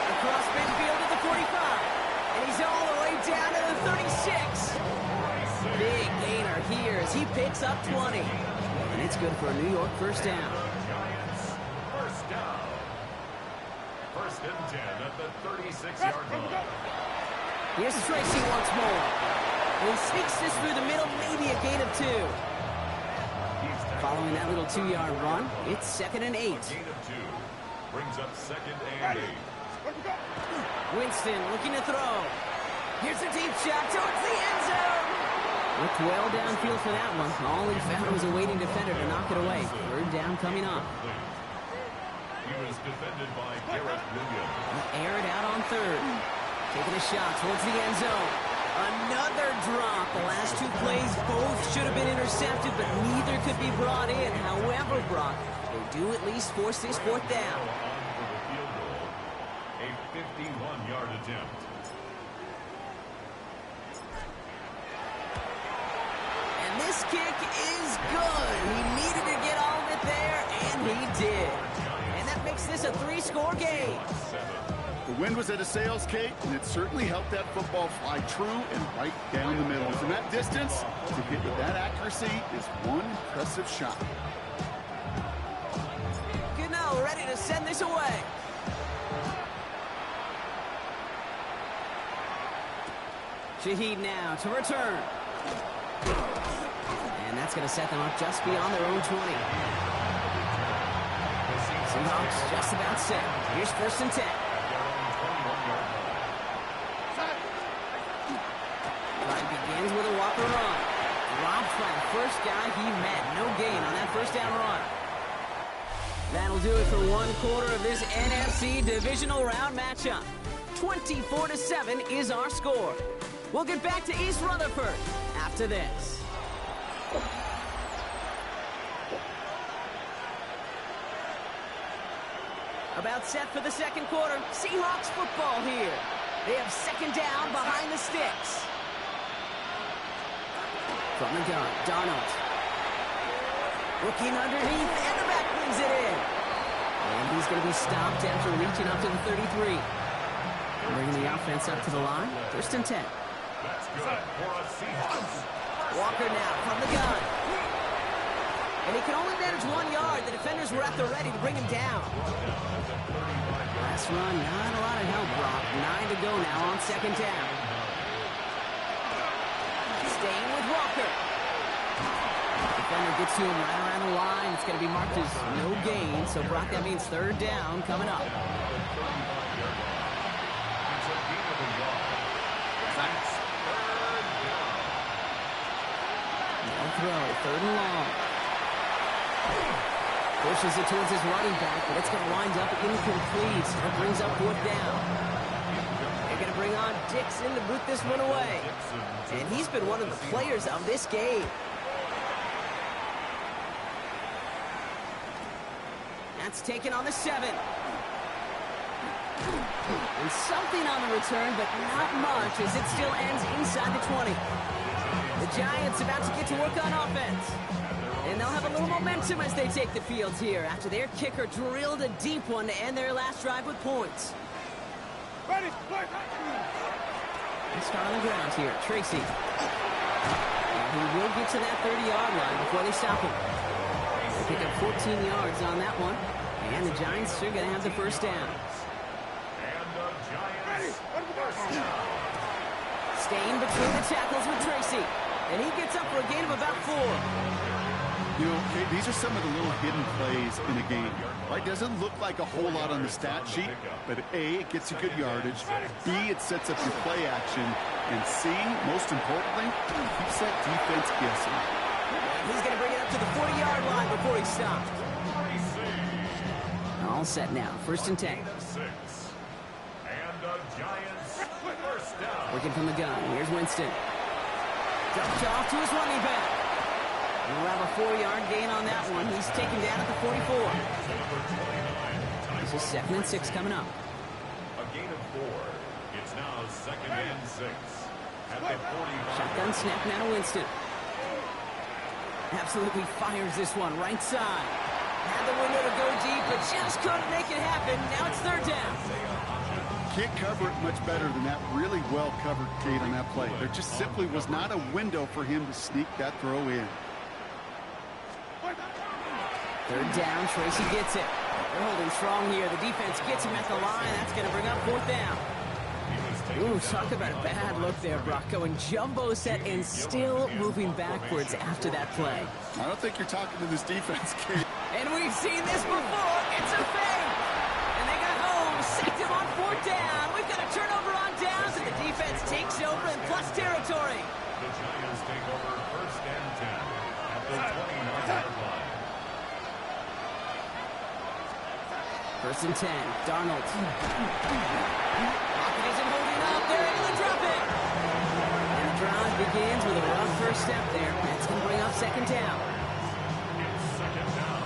Across midfield at the 45. And he's all the way down to the 36. Big gainer here as he picks up 20. And it's good for a New York first down. Giants, first down. 1st and 10 at the 36-yard line. Here's Tracy once more. And he sneaks this through the middle, maybe a gain of 2. Following that little 2-yard run, it's 2nd and 8. A gain of 2 brings up 2nd and 8. Winston looking to throw. Here's a deep shot towards the end zone. Looked well downfield for that one. All he found was a waiting defender to knock it away. 3rd down coming up. He was defended by Garrett Williams. Air it out on 3rd. Taking a shot towards the end zone. Another drop. The last 2 plays both should have been intercepted, but neither could be brought in. However, Brock, they do at least force this 4th down. A 51-yard attempt. And this kick is good. He needed to get all of it there, and he did. And that makes this a 3-score game. The wind was at a sails, Kate, and it certainly helped that football fly true and right down the middle. From that distance, to hit with that accuracy is one impressive shot. Gano ready to send this away. Shaheed now to return. And that's going to set them up just beyond their own 20. Seahawks just about set. Here's 1st and 10. Drive begins with a Walker run. Robbed by the first guy he met. No gain on that 1st down run. That'll do it for 1 quarter of this NFC divisional round matchup. 24-7 is our score. We'll get back to East Rutherford after this. About set for the 2nd quarter. Seahawks football here. They have 2nd down behind the sticks. From the gun, Donald. Looking underneath, and the back brings it in. And he's going to be stopped after reaching up to the 33. Bringing the offense up to the line. 1st and 10. That's good for a Seahawks. Walker now from the gun. And he can only manage 1 yard. The defenders were at the ready to bring him down. Last run, not a lot of help, Brock. 9 to go now on 2nd down. Staying with Walker. Defender gets to him right around the line. It's going to be marked as no gain. So, Brock, that means 3rd down coming up. Throw, 3rd and long. Pushes it towards his running back, but it's going to wind up incomplete. It brings up 4th down. They're going to bring on Dixon to boot this one away. And he's been one of the players of this game. That's taken on the 7. And something on the return, but not much, as it still ends inside the 20. The Giants about to get to work on offense. And they'll have a little momentum as they take the fields here after their kicker drilled a deep one to end their last drive with points. Ready, play. They start on the ground here. Tracy. And he will get to that 30-yard line before they stop him. They pick up 14 yards on that one. And the Giants are going to have the first down. And the Giants first down. Staying between the tackles with Tracy. And he gets up for a gain of about 4. You know, okay, these are some of the little hidden plays in a game. Right? Doesn't look like a whole lot on the stat sheet, but A, it gets you good yardage. B, it sets up your play action. And C, most importantly, keeps that defense guessing. He's going to bring it up to the 40-yard line before he stops. All set now. 1st and 10. And the Giants first down. Working from the gun. Here's Winston. Dumped off to his running back. We'll have a 4-yard gain on that one. He's taken down at the 44. This is 2nd and 6 coming up. A gain of 4. It's now 2nd and 6. At the 45. Shotgun snap now to Winston. Absolutely fires this one right side. Had the window to go deep, but just couldn't make it happen. Now it's 3rd down. Can't cover it much better than that really well-covered gate on that play. There just simply was not a window for him to sneak that throw in. 3rd down, Tracy gets it. They're holding strong here. The defense gets him at the line. That's going to bring up 4th down. Ooh, talk about a bad look there, Brock. Going jumbo set and still moving backwards after that play. I don't think you're talking to this defense, Kate. And we've seen this before. It's a fake. And they got home. Sacked him on 4th down. We've got a turnover on downs, and the defense takes over in plus territory. The Giants take over 1st and 10 at the 29-yard line. 1st and 10. Darnold. Pocket isn't holding up. They're able to drop it. And the drive begins with a rough first step there. That's going to bring up 2nd down. It's 2nd down.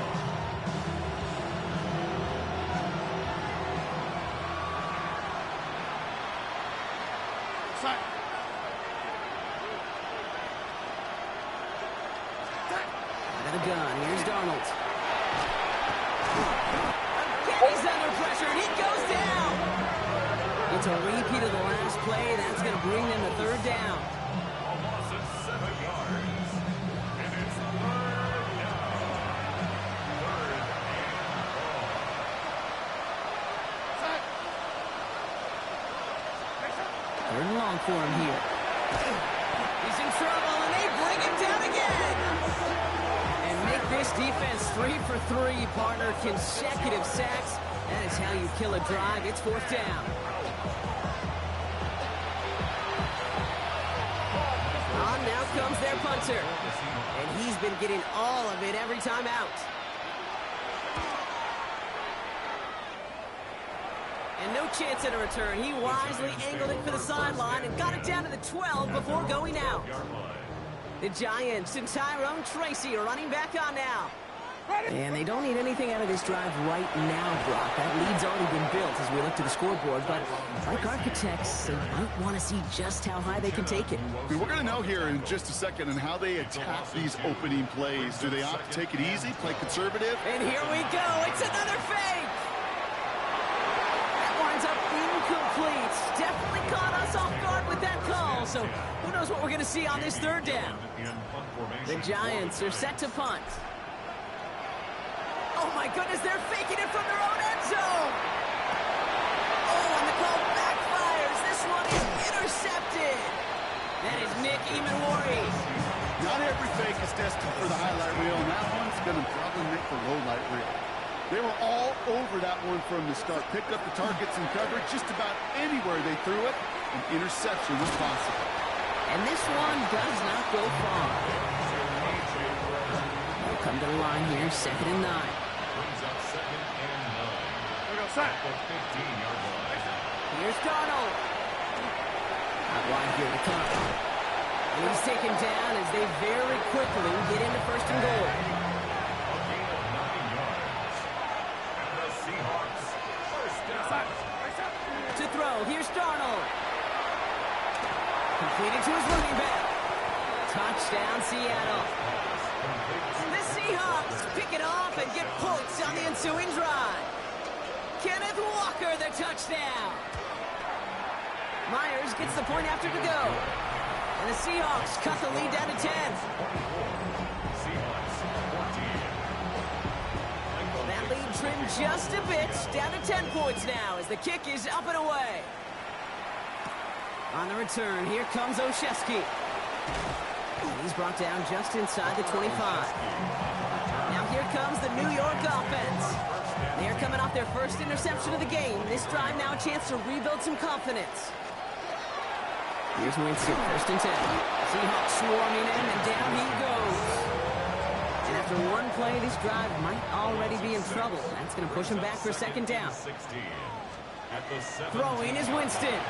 Out of the gun. Here's Darnold. Again, he's under pressure, and he goes down. It's a repeat of the last play. That's going to bring them to 3rd down. A loss of 7 yards. And it's 3rd down. 3rd and long. 3rd and long for him here. He's in trouble, and they bring him down again. And make this defense 3 for 3, partner. Consecutive sacks. That is how you kill a drive. It's 4th down. On now comes their punter. And he's been getting all of it every time out. And no chance at a return. He wisely angled it for the sideline and got it down to the 12 before going out. The Giants and Tyrone Tracy are running back on now. And they don't need anything out of this drive right now, Brock. That lead's already been built as we look to the scoreboard. But like architects, they might want to see just how high they can take it. We're going to know here in just a second on how they attack these opening plays. Do they opt to take it easy, play conservative? And here we go. It's another fake. That winds up incomplete. Definitely caught us off guard with that call. So who knows what we're going to see on this 3rd down. The Giants are set to punt. Oh, my goodness, they're faking it from their own end zone. Oh, and the call backfires. This one is intercepted. That is Nick Imanwari. Not every fake is destined for the highlight reel, and that one's going to probably make the low light reel. They were all over that one from the start. Picked up the targets and coverage just about anywhere they threw it. An interception was possible. And this one does not go far. They'll come to the line here, 2nd and 9. Brings up 2nd and 9. At the 15-yard line. Here's Darnold. Out wide here to come. And he's taken down as they very quickly get into 1st and goal. A gain of 9 yards. And the Seahawks first down. To throw, here's Darnold. Completed to his running back. Touchdown, Seattle. The Seahawks pick it off and get points on the ensuing drive. Kenneth Walker, the touchdown. Myers gets the point after to go. And the Seahawks cut the lead down to 10. Seahawks 14. That lead trimmed just a bit. Down to 10 points now as the kick is up and away. On the return, here comes Olszewski. He's brought down just inside the 25. Now here comes the New York offense. They're coming off their first interception of the game. This drive now a chance to rebuild some confidence. Here's Winston, first and 10. Seahawks swarming in, and down he goes. And after one play, this drive might already be in trouble. That's going to push him back for second down. Throwing is Winston.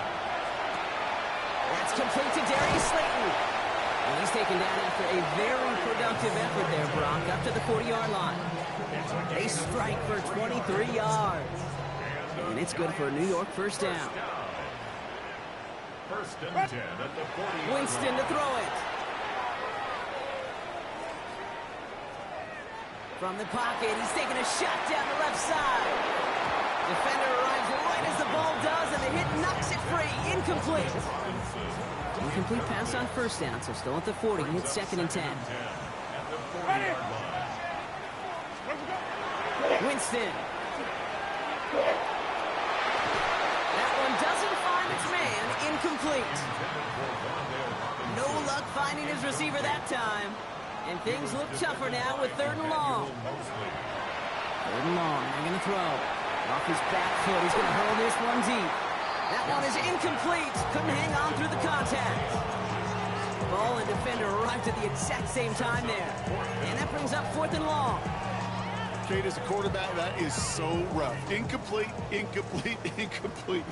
That's complete to Darius Slayton. And he's taken down after a very productive effort there, Brock, up to the 40-yard line. They strike for 23 yards. And it's good for a New York first down. First and 10 at the 40. Winston to throw it. From the pocket, he's taking a shot down the left side. Defender arrives right as the ball does, and the hit knocks it free. Incomplete. Incomplete pass on first down, so still at the 40. It's second and 10. Winston. That one doesn't find its man. Incomplete. No luck finding his receiver that time. And things look tougher now with third and long. Third and long. They're going to throw. Off his back foot. He's going to hurl this one deep. That one is incomplete. Couldn't hang on through the contact. Ball and defender arrived at the exact same time there. And that brings up fourth and long. Kate, as a quarterback, that is so rough. Incomplete, incomplete, incomplete.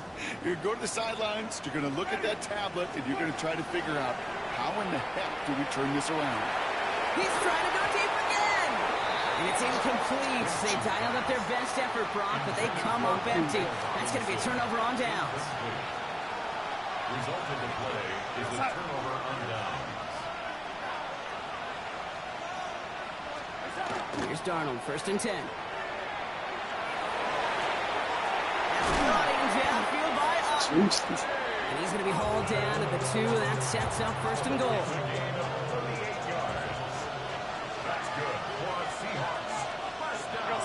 You're going to go to the sidelines, you're going to look at that tablet, and you're going to try to figure out how in the heck do we turn this around. He's trying to go deep again. And it's incomplete. They dialed up their best effort, Brock, but they come up empty. That's going to be a turnover on downs. Result of the play is a turnover on downs. Here's Darnold, first and 10. That's running downfield by Up. And he's going to be hauled down at the 2, and that sets up first and goal.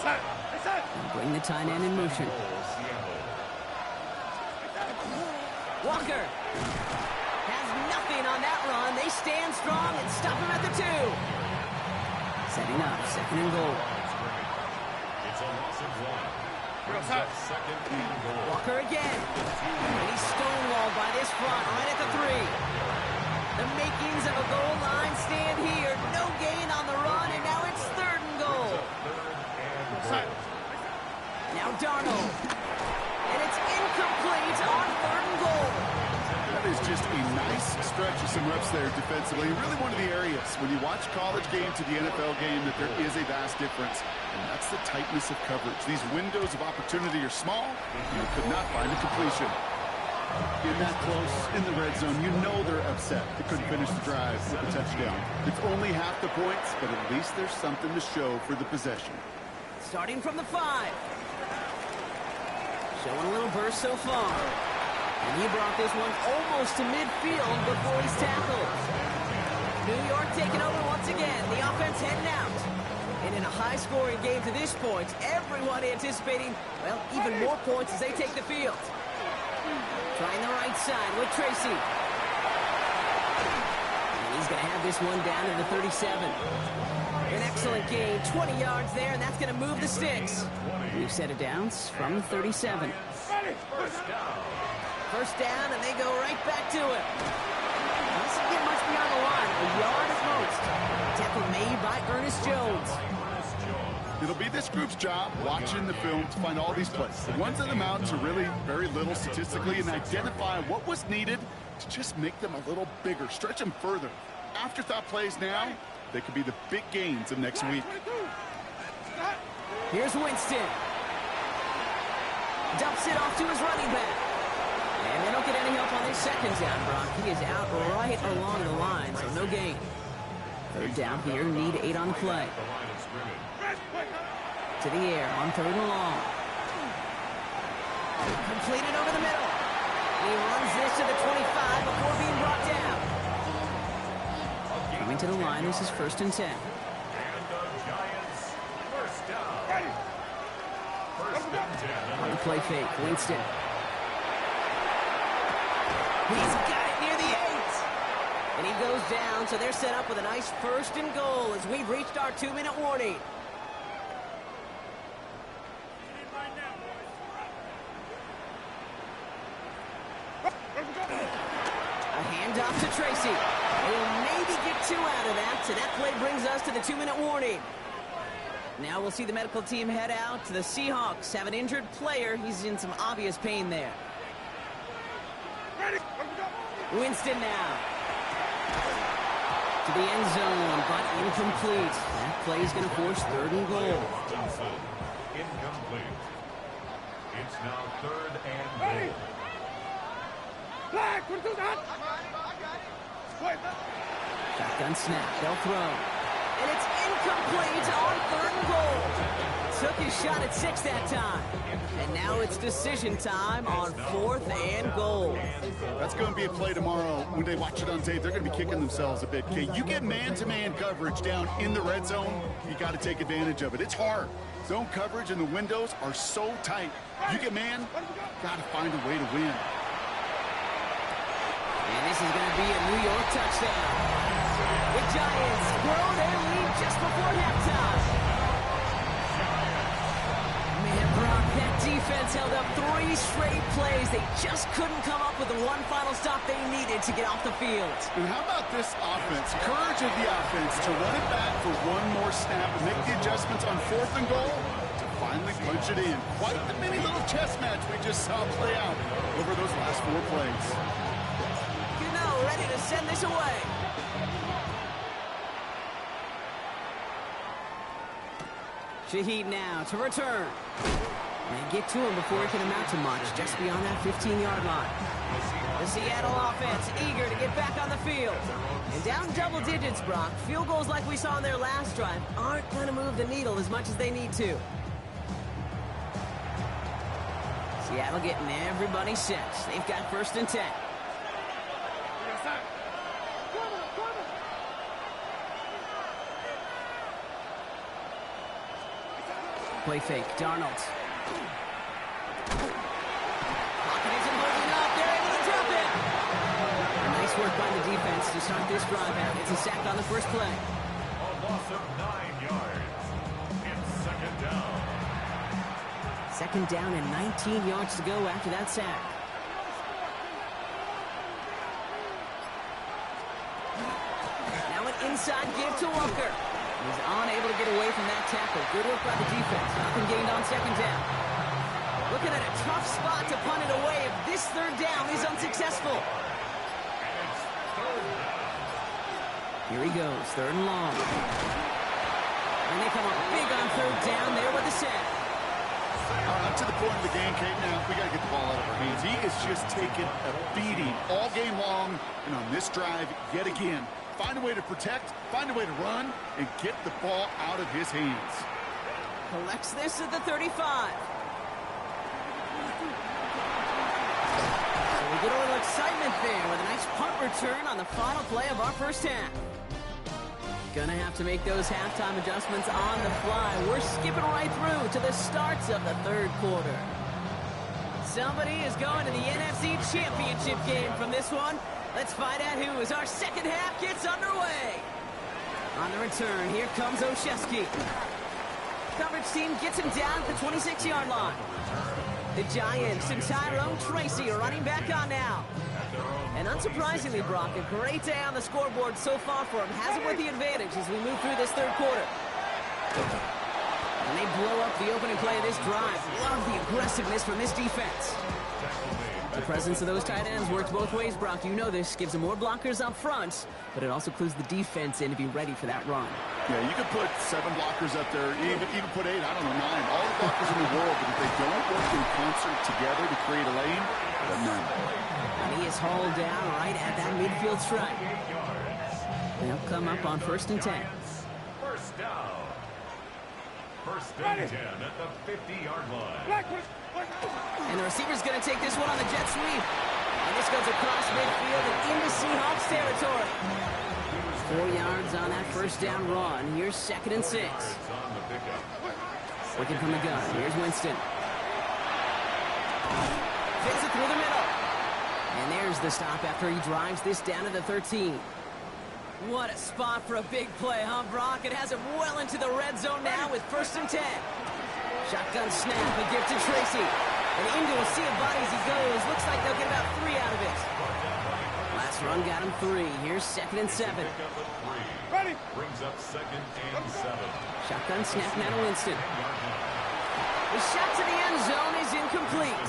And bring the tight end in motion. Walker has nothing on that run. They stand strong and stop him at the 2. Setting up, second and goal. It's a loss of 1. Second and goal. Walker again. And he's stonewalled by this front right at the 3. The makings of a goal line stand here. No gain on the run, and now it's third and goal. Now Darnold. And it's incomplete on third and goal. That is just a nice stretch of some reps there defensively. Really one of the areas when you watch college game to the NFL game that there is a vast difference, and that's the tightness of coverage. These windows of opportunity are small, and you could not find a completion. In that close, in the red zone, you know they're upset. They couldn't finish the drive with a touchdown. It's only half the points, but at least there's something to show for the possession. Starting from the 5. Showing a little burst so far. And he brought this one almost to midfield before he's tackled. New York taking over once again. The offense heading out. And in a high-scoring game to this point, everyone anticipating, well, even more points as they take the field. Trying the right side with Tracy. And he's going to have this one down to the 37. An excellent gain, 20 yards there, and that's going to move the sticks. We've set it down from the 37. First down, and they go right back to it. Doesn't get much beyond the line, a yard at most. Tackle made by Ernest Jones. It'll be this group's job watching the film to find all these plays. The ones that amount to really very little statistically and identify what was needed to just make them a little bigger, stretch them further. Afterthought plays now, they could be the big gains of next week. Here's Winston. Dumps it off to his running back. And they don't get any help on this second down, Brock. He is out right along the line, so no gain. Third down here, need 8 on the play. To the air on third and long. Completed over the middle. He runs this to the 25 before being brought down. Coming to the line, this is first and 10. Play fake. Winston. He's got it near the 8. And he goes down, so they're set up with a nice 1st and goal as we've reached our 2-minute warning. A handoff to Tracy. He'll maybe get 2 out of that, so that play brings us to the 2-minute warning. Now we'll see the medical team head out to the Seahawks. Have an injured player. He's in some obvious pain there. Winston now. To the end zone, but incomplete. That play is going to force 3rd and goal. Incomplete. It's now 3rd and goal. Shotgun snap. They'll throw. And it's incomplete on 3rd and goal. Took his shot at 6 that time. And now it's decision time on 4th and goal. That's going to be a play tomorrow. When they watch it on tape, they're going to be kicking themselves a bit. Okay, you get man-to-man coverage down in the red zone, you got to take advantage of it. It's hard. Zone coverage and the windows are so tight. You get man, got to find a way to win. And this is going to be a New York touchdown. The Giants grow their lead just before halftime. Man, Brock, that defense held up 3 straight plays. They just couldn't come up with the one final stop they needed to get off the field. And how about this offense? Courage of the offense to run it back for one more snap and make the adjustments on 4th and goal to finally punch it in. Quite the mini little chess match we just saw play out over those last 4 plays. Ready to send this away. Shaheed now to return. And get to him before he can amount to much, just beyond that 15-yard line. The Seattle offense eager to get back on the field. And down double digits, Brock. Field goals like we saw in their last drive aren't going to move the needle as much as they need to. Seattle getting everybody set. They've got 1st and 10. Play fake. Darnold. Pocket isn't holding up. They're able to drop it. Nice work by the defense to start this drive out. It's a sack on the first play. A loss of 9 yards. It's 2nd down. 2nd down and 19 yards to go after that sack. Now an inside give to Walker. He's unable to get away from that tackle. Good work by the defense. Nothing gained on 2nd down. Looking at a tough spot to punt it away if this 3rd down is unsuccessful. Here he goes, 3rd and long. And they come up big on 3rd down there with the sack. Up to the point of the game, Kate, now we got to get the ball out of our hands. He is just taking a beating all game long, and on this drive, yet again, find a way to protect, find a way to run, and get the ball out of his hands. Collects this at the 35. So we get a little excitement there with a nice punt return on the final play of our first half. Gonna have to make those halftime adjustments on the fly. We're skipping right through to the starts of the 3rd quarter. Somebody is going to the NFC Championship game from this one. Let's find out who as our 2nd half gets underway. On the return, here comes Olszewski. Coverage team gets him down at the 26-yard line. The Giants and Tyrone Tracy are running back on now. And unsurprisingly, Brock, a great day on the scoreboard so far for him. Has it with the advantage as we move through this 3rd quarter. And they blow up the opening play of this drive. Love the aggressiveness from this defense. The presence of those tight ends works both ways, Brock. You know this. Gives them more blockers up front, but it also clues the defense in to be ready for that run. Yeah, you could put 7 blockers up there, even put 8, I don't know, 9. All the blockers in the world, but if they don't work in concert together to create a lane, then none. And he is hauled down right at that midfield stripe. They'll come up on 1st and 10. First down. 1st and 10 at the 50-yard line. And the receiver's going to take this one on the jet sweep. And this goes across midfield and into Seahawks territory. 4 yards on that 1st down run. Here's 2nd and 6. Working from the gun. Here's Winston. Fits it through the middle. And there's the stop after he drives this down to the 13. What a spot for a big play, huh, Brock? It has him well into the red zone now with 1st and 10. Shotgun snap, a gift to Tracy. And into a sea of bodies he goes. Looks like they'll get about 3 out of it. Last run got him 3. Here's 2nd and 7. Ready. Brings up 2nd and 7. Shotgun snap now to Winston. The shot to the end zone is incomplete.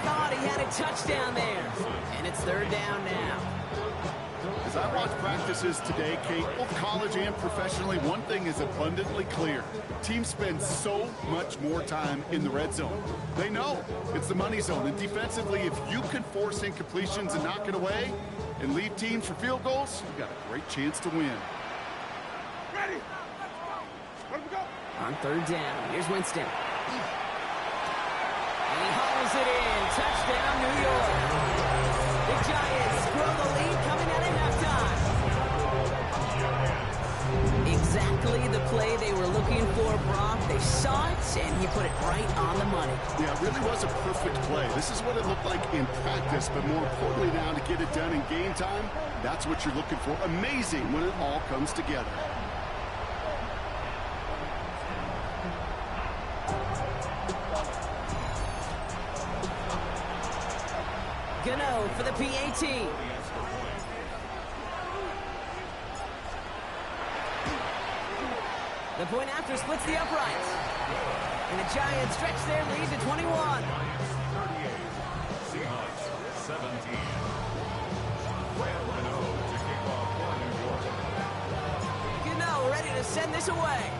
Thought he had a touchdown there. And it's 3rd down now. As I watch practices today, Kate, both college and professionally, one thing is abundantly clear. Teams spend so much more time in the red zone. They know it's the money zone. And defensively, if you can force incompletions and knock it away and leave teams for field goals, you've got a great chance to win. Ready. Let him go. On 3rd down, here's Winston. And he hauls it in. Touchdown, New York. The Giants grow the lead coming out at halftime. Exactly the play they were looking for, Brock. They saw it, and he put it right on the money. Yeah, it really was a perfect play. This is what it looked like in practice, but more importantly now to get it done in game time, that's what you're looking for. Amazing when it all comes together. Gano for the PAT. The point after splits the uprights. And the Giants stretch their lead to 21. Seahawks 17. to kick off for New York. Gano ready to send this away.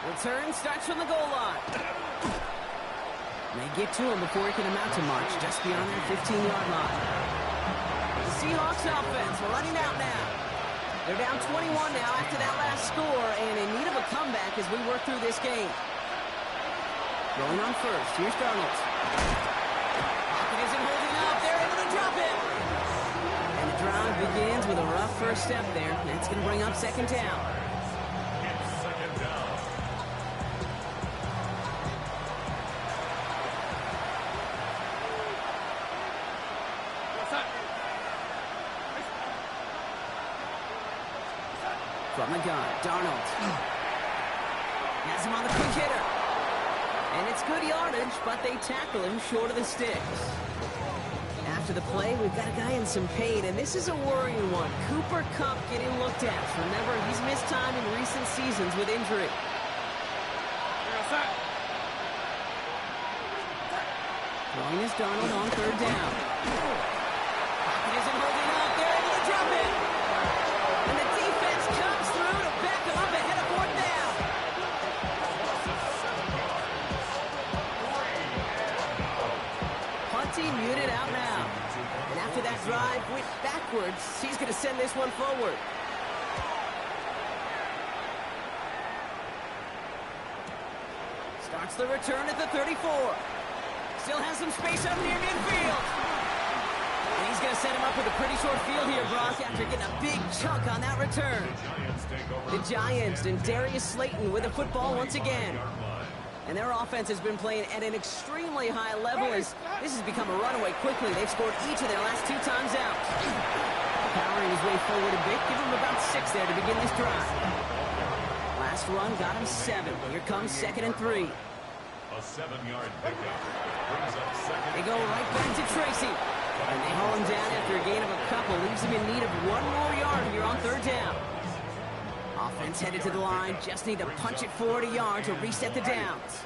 Return starts from the goal line. They get to him before he can amount to much, just beyond their 15-yard line. The Seahawks offense running out now. They're down 21 now after that last score and in need of a comeback as we work through this game. Going on first, here's Darnold. Pocket isn't holding up, they're able to drop it. And the drive begins with a rough first step there. That's going to bring up 2nd down. It's 2nd down. From the gun, Darnold. Has him on the quick hitter. And it's good yardage, but they tackle him short of the sticks. After the play, we've got a guy in some pain, and this is a worrying one. Cooper Kupp getting looked at. Remember, he's missed time in recent seasons with injury. Throwing is Darnold on 3rd down. Pocket isn't holding up. They're able to drop it. And the defense comes through to back him up ahead of 4th down. Punting muted out now. And after that drive went backwards, he's going to send this one forward. Starts the return at the 34. Still has some space up near midfield. And he's going to set him up with a pretty short field here, Brock, after getting a big chunk on that return. The Giants and Darius Slayton with the football once again. And their offense has been playing at an extremely high level as this has become a runaway quickly. They've scored each of their last 2 times out. Powering his way forward a bit, give him about 6 there to begin this drive. Last run got him 7. Here comes 2nd and 3. A 7-yard pickup. Brings up 2nd. They go right back to Tracy. And they haul him down after a gain of a couple. Leaves him in need of 1 more yard here on 3rd down. Offense headed to the line. Just need to punch it forward a yard to reset the downs.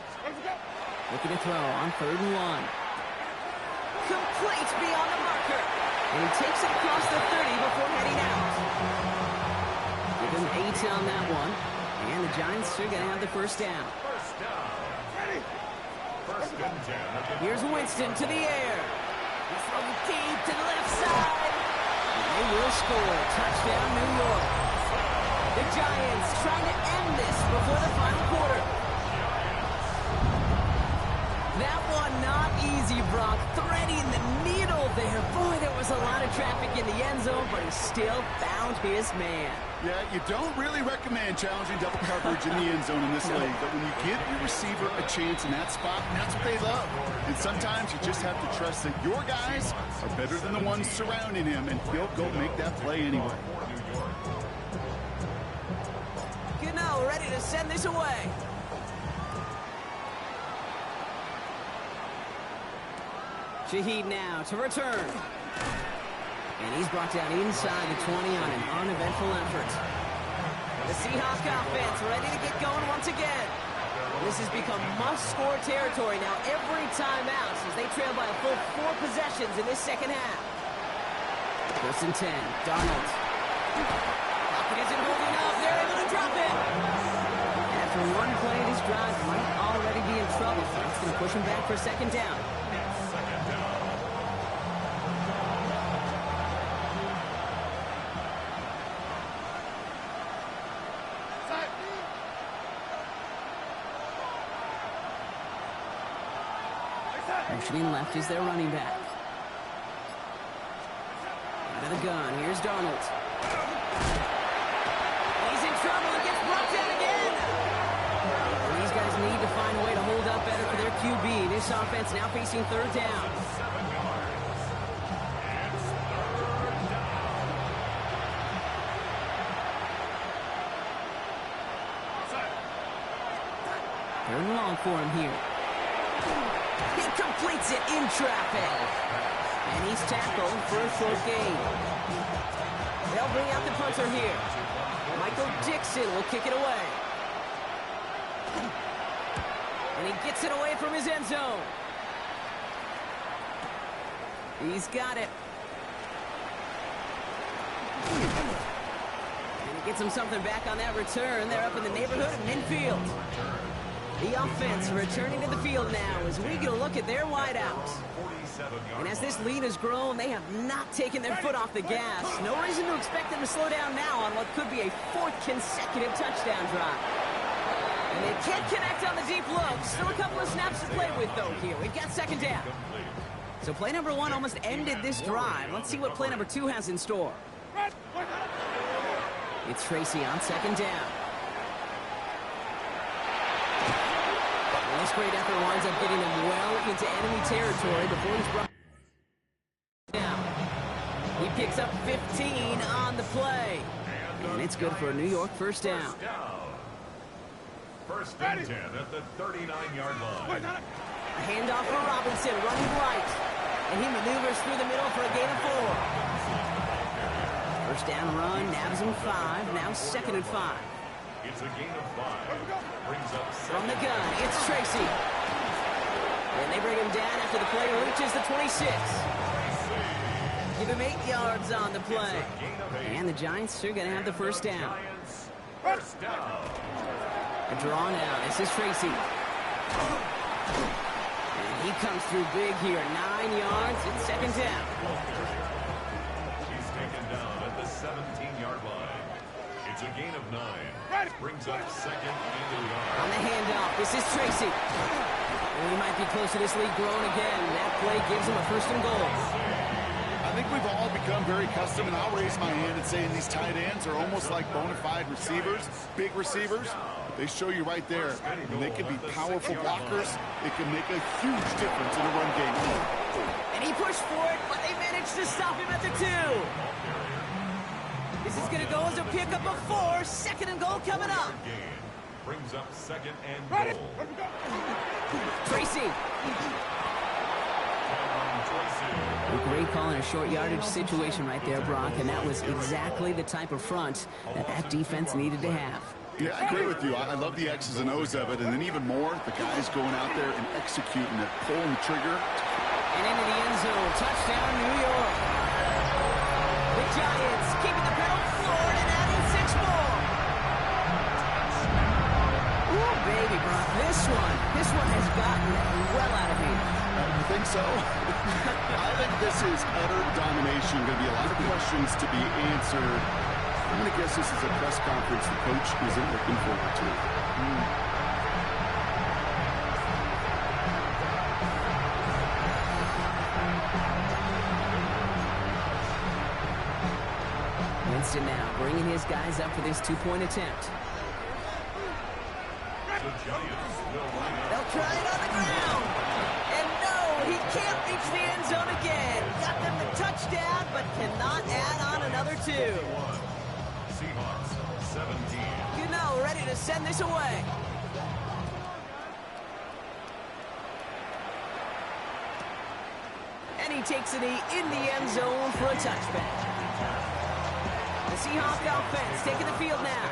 Looking to throw on 3rd and 1. Complete beyond the marker. And he takes it across the 30 before heading out. Give him 8 on that one. And the Giants are going to have the 1st down. First down. First and 10. Here's Winston to the air. He's throwing deep to the left side. And they will score. Touchdown, New York. The Giants trying to end this before the final quarter. That one not easy, Brock. Threading the needle there. Boy, there was a lot of traffic in the end zone, but he still found his man. Yeah, you don't really recommend challenging double coverage in the end zone in this league, but when you give your receiver a chance in that spot, that's what they love. And sometimes you just have to trust that your guys are better than the ones surrounding him, and he'll go make that play anyway. Gano ready to send this away. Shaheed now to return. And he's brought down inside the 20 on an uneventful effort. The Seahawks offense ready to get going once again. This has become must-score territory now every time out since they trail by a full 4 possessions in this second half. 1st and 10, Darnold. Pocket isn't holding up. They're able to drop it. After one play, this drive might already be in trouble. It's going to push him back for 2nd down. Motioning left is their running back. Out of the gun, here's Darnold. He's in trouble and gets brought down again. These guys need to find a way to hold up better for their QB. This offense now facing 3rd down. Third and long for him here. He completes it in traffic. And he's tackled for a short gain. They'll bring out the punter here. Michael Dixon will kick it away. And he gets it away from his end zone. He's got it. And he gets him something back on that return. They're up in the neighborhood of midfield. The offense returning to the field now as we get a look at their wideouts. And as this lead has grown, they have not taken their foot off the gas. No reason to expect them to slow down now on what could be a 4th consecutive touchdown drive. And they can't connect on the deep look. Still a couple of snaps to play with, though, here. We've got 2nd down. So play number 1 almost ended this drive. Let's see what play number 2 has in store. It's Tracy on 2nd down. This great effort winds up getting him well into enemy territory before he's brought down. He picks up 15 on the play. And it's good for a New York 1st down. 1st and 10 at the 39-yard line. A handoff for Robinson, running right. And he maneuvers through the middle for a gain of 4. 1st down run, nabs him 5, now 2nd and 5. It's a gain of 5. Brings up 7. From the gun, it's Tracy. And they bring him down after the play reaches the 26. Give him 8 yards on the play. And the Giants are going to have the 1st down. 1st down. A draw now. This is Tracy. And he comes through big here. 9 yards and 2nd down. He's taken down at the 17-yard line. It's a gain of 9. Brings up 2nd and 11. On the handoff, this is Tracy. And he might be close to this lead growing again. That play gives him a 1st and goal. I think we've all become very accustomed, and I'll raise my hand and say these tight ends are almost like bona fide receivers, big receivers. They show you right there, and they can be powerful blockers. It can make a huge difference in a run game. And he pushed for it, but they managed to stop him at the 2. This is going to go as a pickup of 4. 2nd and goal coming up. Brings up 2nd and goal. Tracy. A great call in a short yardage situation right there, Brock, and that was exactly the type of front that defense needed to have. Yeah, I agree with you. I love the X's and O's of it, and then even more, the guys going out there and executing it, pulling the trigger. And into the end zone. Touchdown, New York. The Giants keeping the pedal forward and adding 6 more. Ooh, baby, Brock, this one has gotten well out of hand. You think so? I think this is utter domination. Going to be a lot of questions to be answered. I'm going to guess this is a press conference the coach isn't looking forward to. Winston now, bringing his guys up for this two-point attempt. They'll try it on the ground. And no, he can't reach the end zone again. Got them the touchdown, but cannot add on another two. Seahawks, 17. Gano ready to send this away. And he takes it in the end zone for a touchback. The Seahawks offense taking the field now.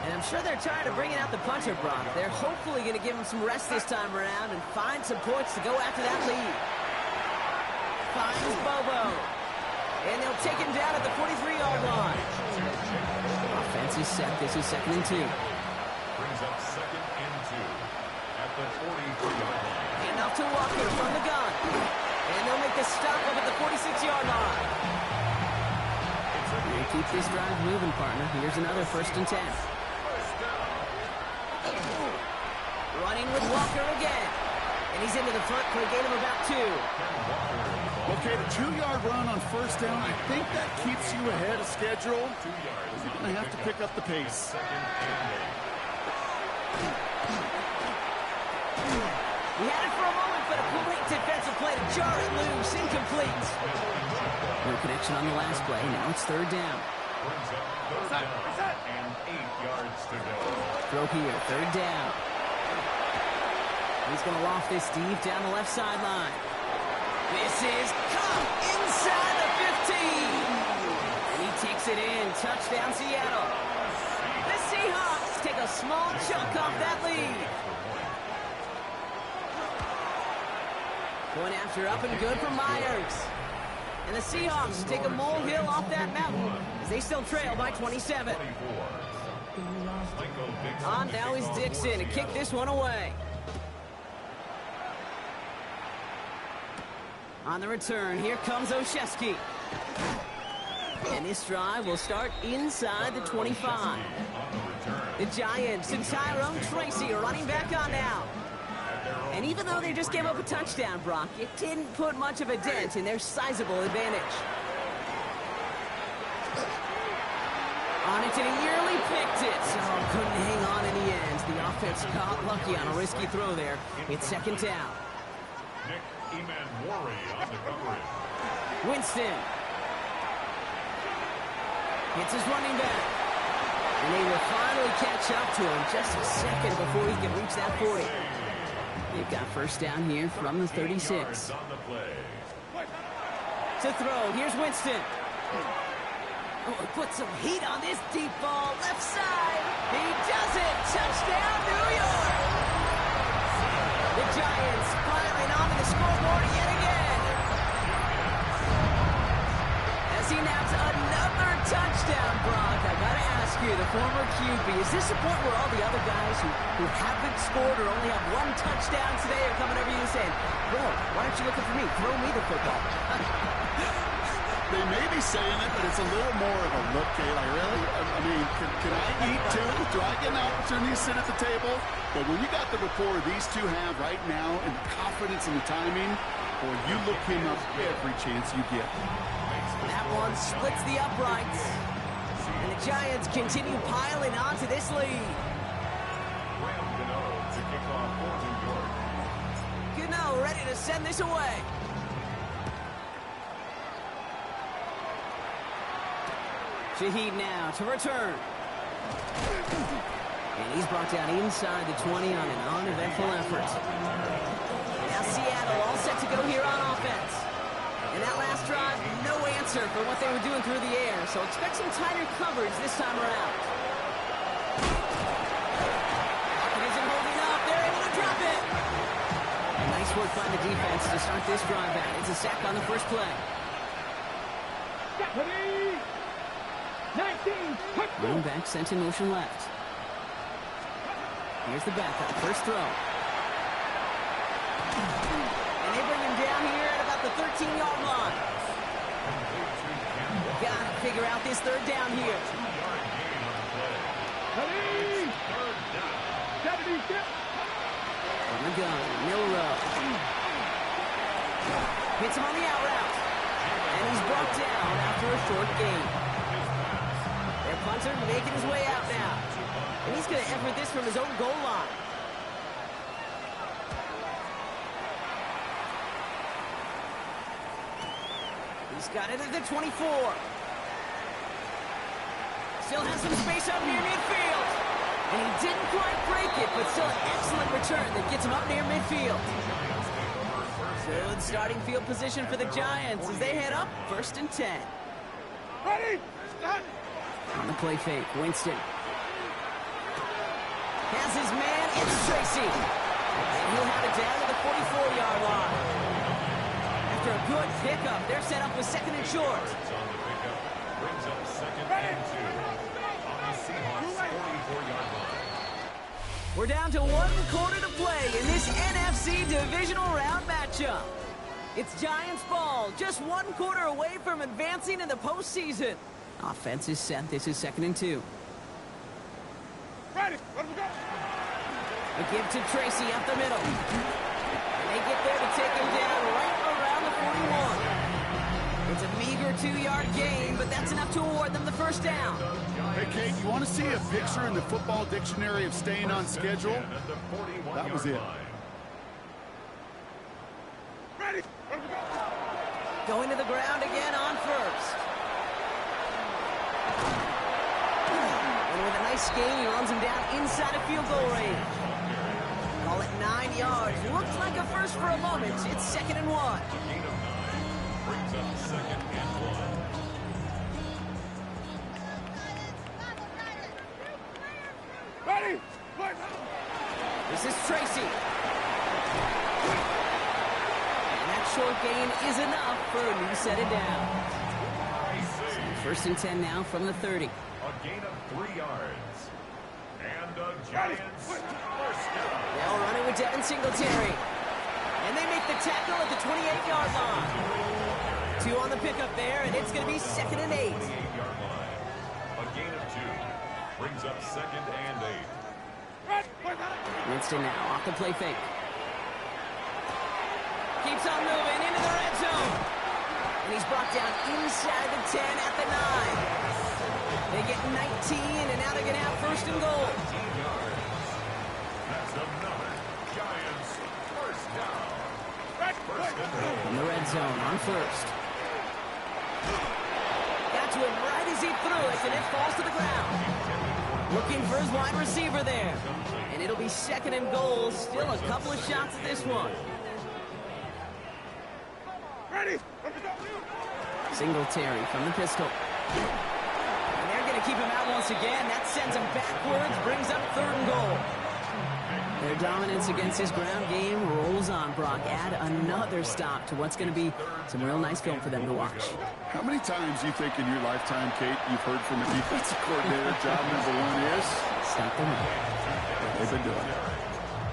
And I'm sure they're tired of bringing out the punter, Brock. They're hopefully going to give him some rest this time around and find some points to go after that lead. Finds Bobo. And they'll take him down at the 43-yard line. Offense is set. This is 2nd and 2. Brings up 2nd and 2 at the 43-yard line. Handoff to Walker from the gun. And they'll make the stop up at the 46-yard line. They keep this drive moving, partner. Here's another 1st and 10. Running with Walker again. And he's into the front for a gain of about 2. Okay, the 2-yard run on 1st down, I think that keeps you ahead of schedule. You're going to have to pick up the pace. We had it for a moment, but a great defensive play to jar it loose. Incomplete. No connection on the last play. Now it's 3rd down. Brings up 3rd down and 8 yards to go. Throw here, 3rd down. He's going to loft this deep down the left sideline. This is caught inside the 15. And he takes it in. Touchdown, Seattle. The Seahawks take a small chunk off that lead. Point after up and good for Myers. And the Seahawks take a molehill off that mountain as they still trail by 27. On now is Dixon to kick this one away. On the return, here comes Olszewski. And this drive will start inside the 25. The Giants and Tyrone Tracy are running back on now. And even though they just gave up a touchdown, Brock, it didn't put much of a dent in their sizable advantage. On it, and he nearly picked it. So couldn't hang on in the end. The offense got lucky on a risky throw there. It's 2nd down. Winston. Hits his running back. And they will finally catch up to him just a second before he can reach that 40. They've got 1st down here from the 36. To throw, here's Winston. Oh, put some heat on this deep ball, left side. He does it, touchdown, New York. The Giants piling onto the scoreboard yet again. As he naps another touchdown, Brock. I gotta ask you, the former QB, is this a point where all the other guys who haven't scored or only have 1 touchdown today are coming over you and saying, bro, why aren't you looking for me? Throw me the football. They may be saying it, but it's a little more of a look, Kay. Like, really? I mean, can I eat too? Do I get an opportunity to sit at the table? But when you got the rapport these two have right now and the confidence and the timing, boy, you look him up every chance you get. That one splits the uprights. And the Giants continue piling onto this lead. Gano ready to send this away. Shaheed now to return. And he's brought down inside the 20 on an uneventful effort. Now Seattle all set to go here on offense. And that last drive, no answer for what they were doing through the air. So expect some tighter coverage this time around. It isn't holding up. They're able to drop it. And nice work by the defense to start this drive out. It's a sack on the first play. Running back sent in motion left. Here's the backup. First throw. And they bring him down here at about the 13-yard line. Got to figure out this 3rd down here. On the gun, Milrow. Hits him on the out route. And he's brought down after a short gain. Punter making his way out now. And he's going to effort this from his own goal line. He's got it at the 24. Still has some space up near midfield. And he didn't quite break it, but still an excellent return that gets him up near midfield. Good starting field position for the Giants as they head up 1st and 10. Ready? Start. On the play fake, Winston. Has his man, it's Tracy. And he'll have it down to the 44-yard line. After a good pickup, they're set up with 2nd and short. Brings up 2nd and 2 on the Seahawks 44-yard line. We're down to 1 quarter to play in this NFC divisional round matchup. It's Giants ball, just 1 quarter away from advancing in the postseason. Offense is set. This is 2nd and 2. Ready? Let him go. A give to Tracy up the middle. And they get there to take him down right around the 41. It's a meager 2-yard gain, but that's enough to award them the first down. Hey, Kate, you want to see a picture in the football dictionary of staying on schedule? That was it. Ready? Let him go. Going to the ground again on first. And with a nice gain, he runs him down inside of field goal range. Call it 9 yards. Looks like a first for a moment. It's 2nd and 1. Gain of 9 brings up 2nd and 1. Ready? This is Tracy. And that short gain is enough for a new set of downs. So 1st and 10 now from the 30. A gain of 3 yards. And the Giants first down. They'll run it with Devin Singletary. And they make the tackle at the 28-yard line. 2 on the pickup there, and it's going to be 2nd and 8. 28-yard line. A gain of 2 brings up 2nd and 8. Winston now off the play fake. Keeps on moving into the red zone. And he's brought down inside the 10 at the 9. They get 19, and now they're going to have 1st and goal. 18 yards. That's another Giants first down. First and goal. In the red zone on first. Got to him right as he threw it, and it falls to the ground. Looking for his wide receiver there. And it'll be 2nd and goal. Still a couple of shots at this one. Ready? Singletary from the pistol. And they're going to keep him out once again. That sends him backwards, brings up 3rd and goal. Their dominance against his ground game rolls on, Brock. Add another stop to what's going to be some real nice film for them to watch. How many times do you think in your lifetime, Kate, you've heard from a defensive coordinator, job number 1 is? Stop the run. They've been doing it.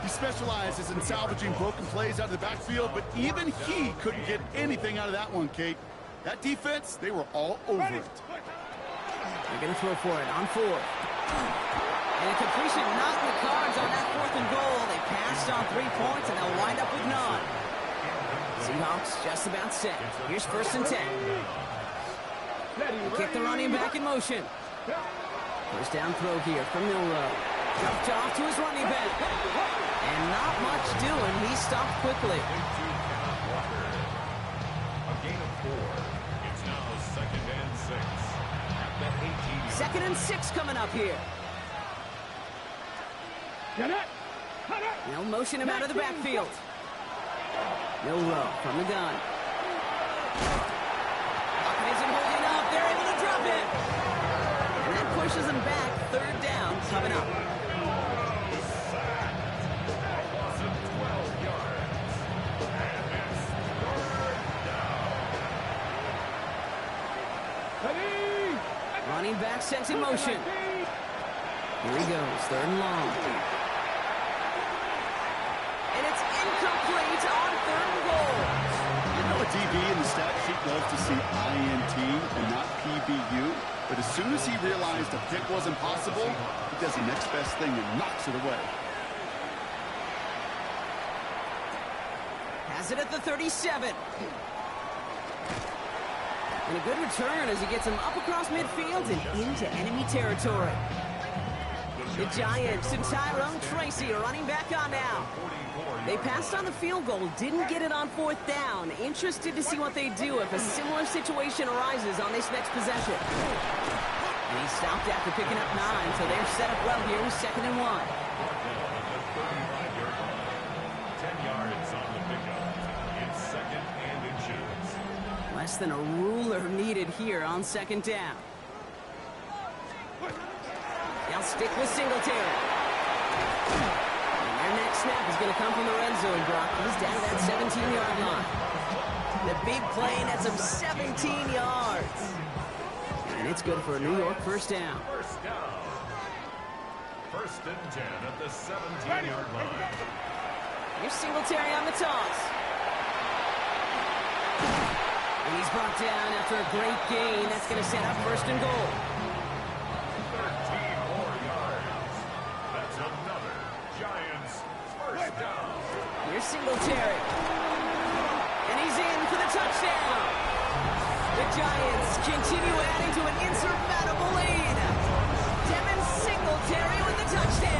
He specializes in salvaging broken plays out of the backfield, but even he couldn't get anything out of that one, Kate. That defense, they were all over it. They're going to throw for it on 4th. And a completion not in the cards on that 4th and goal. They passed on 3 points, and they'll wind up with none. Seahawks just about set. Here's 1st and 10. Kick the running back in motion. First down throw here from Milrow. Jumped off to his running back. And not much doing. He stopped quickly. A gain of 4. It's now 2nd and 6. At the 18. 2nd and 6 coming up here. They'll motion him out of the backfield. Milrow from the gun. Pocket isn't holding up. They're able to drop it. And that pushes him back. 3rd down coming up. Loss of 12 yards. And it's 3rd down. Running back sent in motion. Here he goes. 3rd and long. And it's incomplete on 3rd and goal. You know a DB in the stat sheet loves to see INT and not PBU, but as soon as he realized a pick wasn't possible, he does the next best thing and knocks it away. Has it at the 37. And a good return as he gets him up across midfield and into enemy territory. The Giants and Tyrone Tracy are running back on now. They passed on the field goal, didn't get it on 4th down. Interested to see what they do if a similar situation arises on this next possession. And he stopped after picking up 9, so they're set up well here with 2nd and 1. 10 yards on the pickup. It's 2nd and inches. Less than a ruler needed here on 2nd down. They'll stick with Singletary. And their next snap is going to come from the red zone, Brock. He's down to that 17-yard line. The big play nets him 17 yards. And it's good for a New York first down. First down. 1st and 10 at the 17-yard line. Here's Singletary on the toss. And he's brought down after a great gain. That's going to set up 1st and goal. 13 more yards. That's another Giants first down. Here's Singletary. And he's in for the touchdown. The Giants continue adding to an insurmountable lead. Devin Singletary with the touchdown.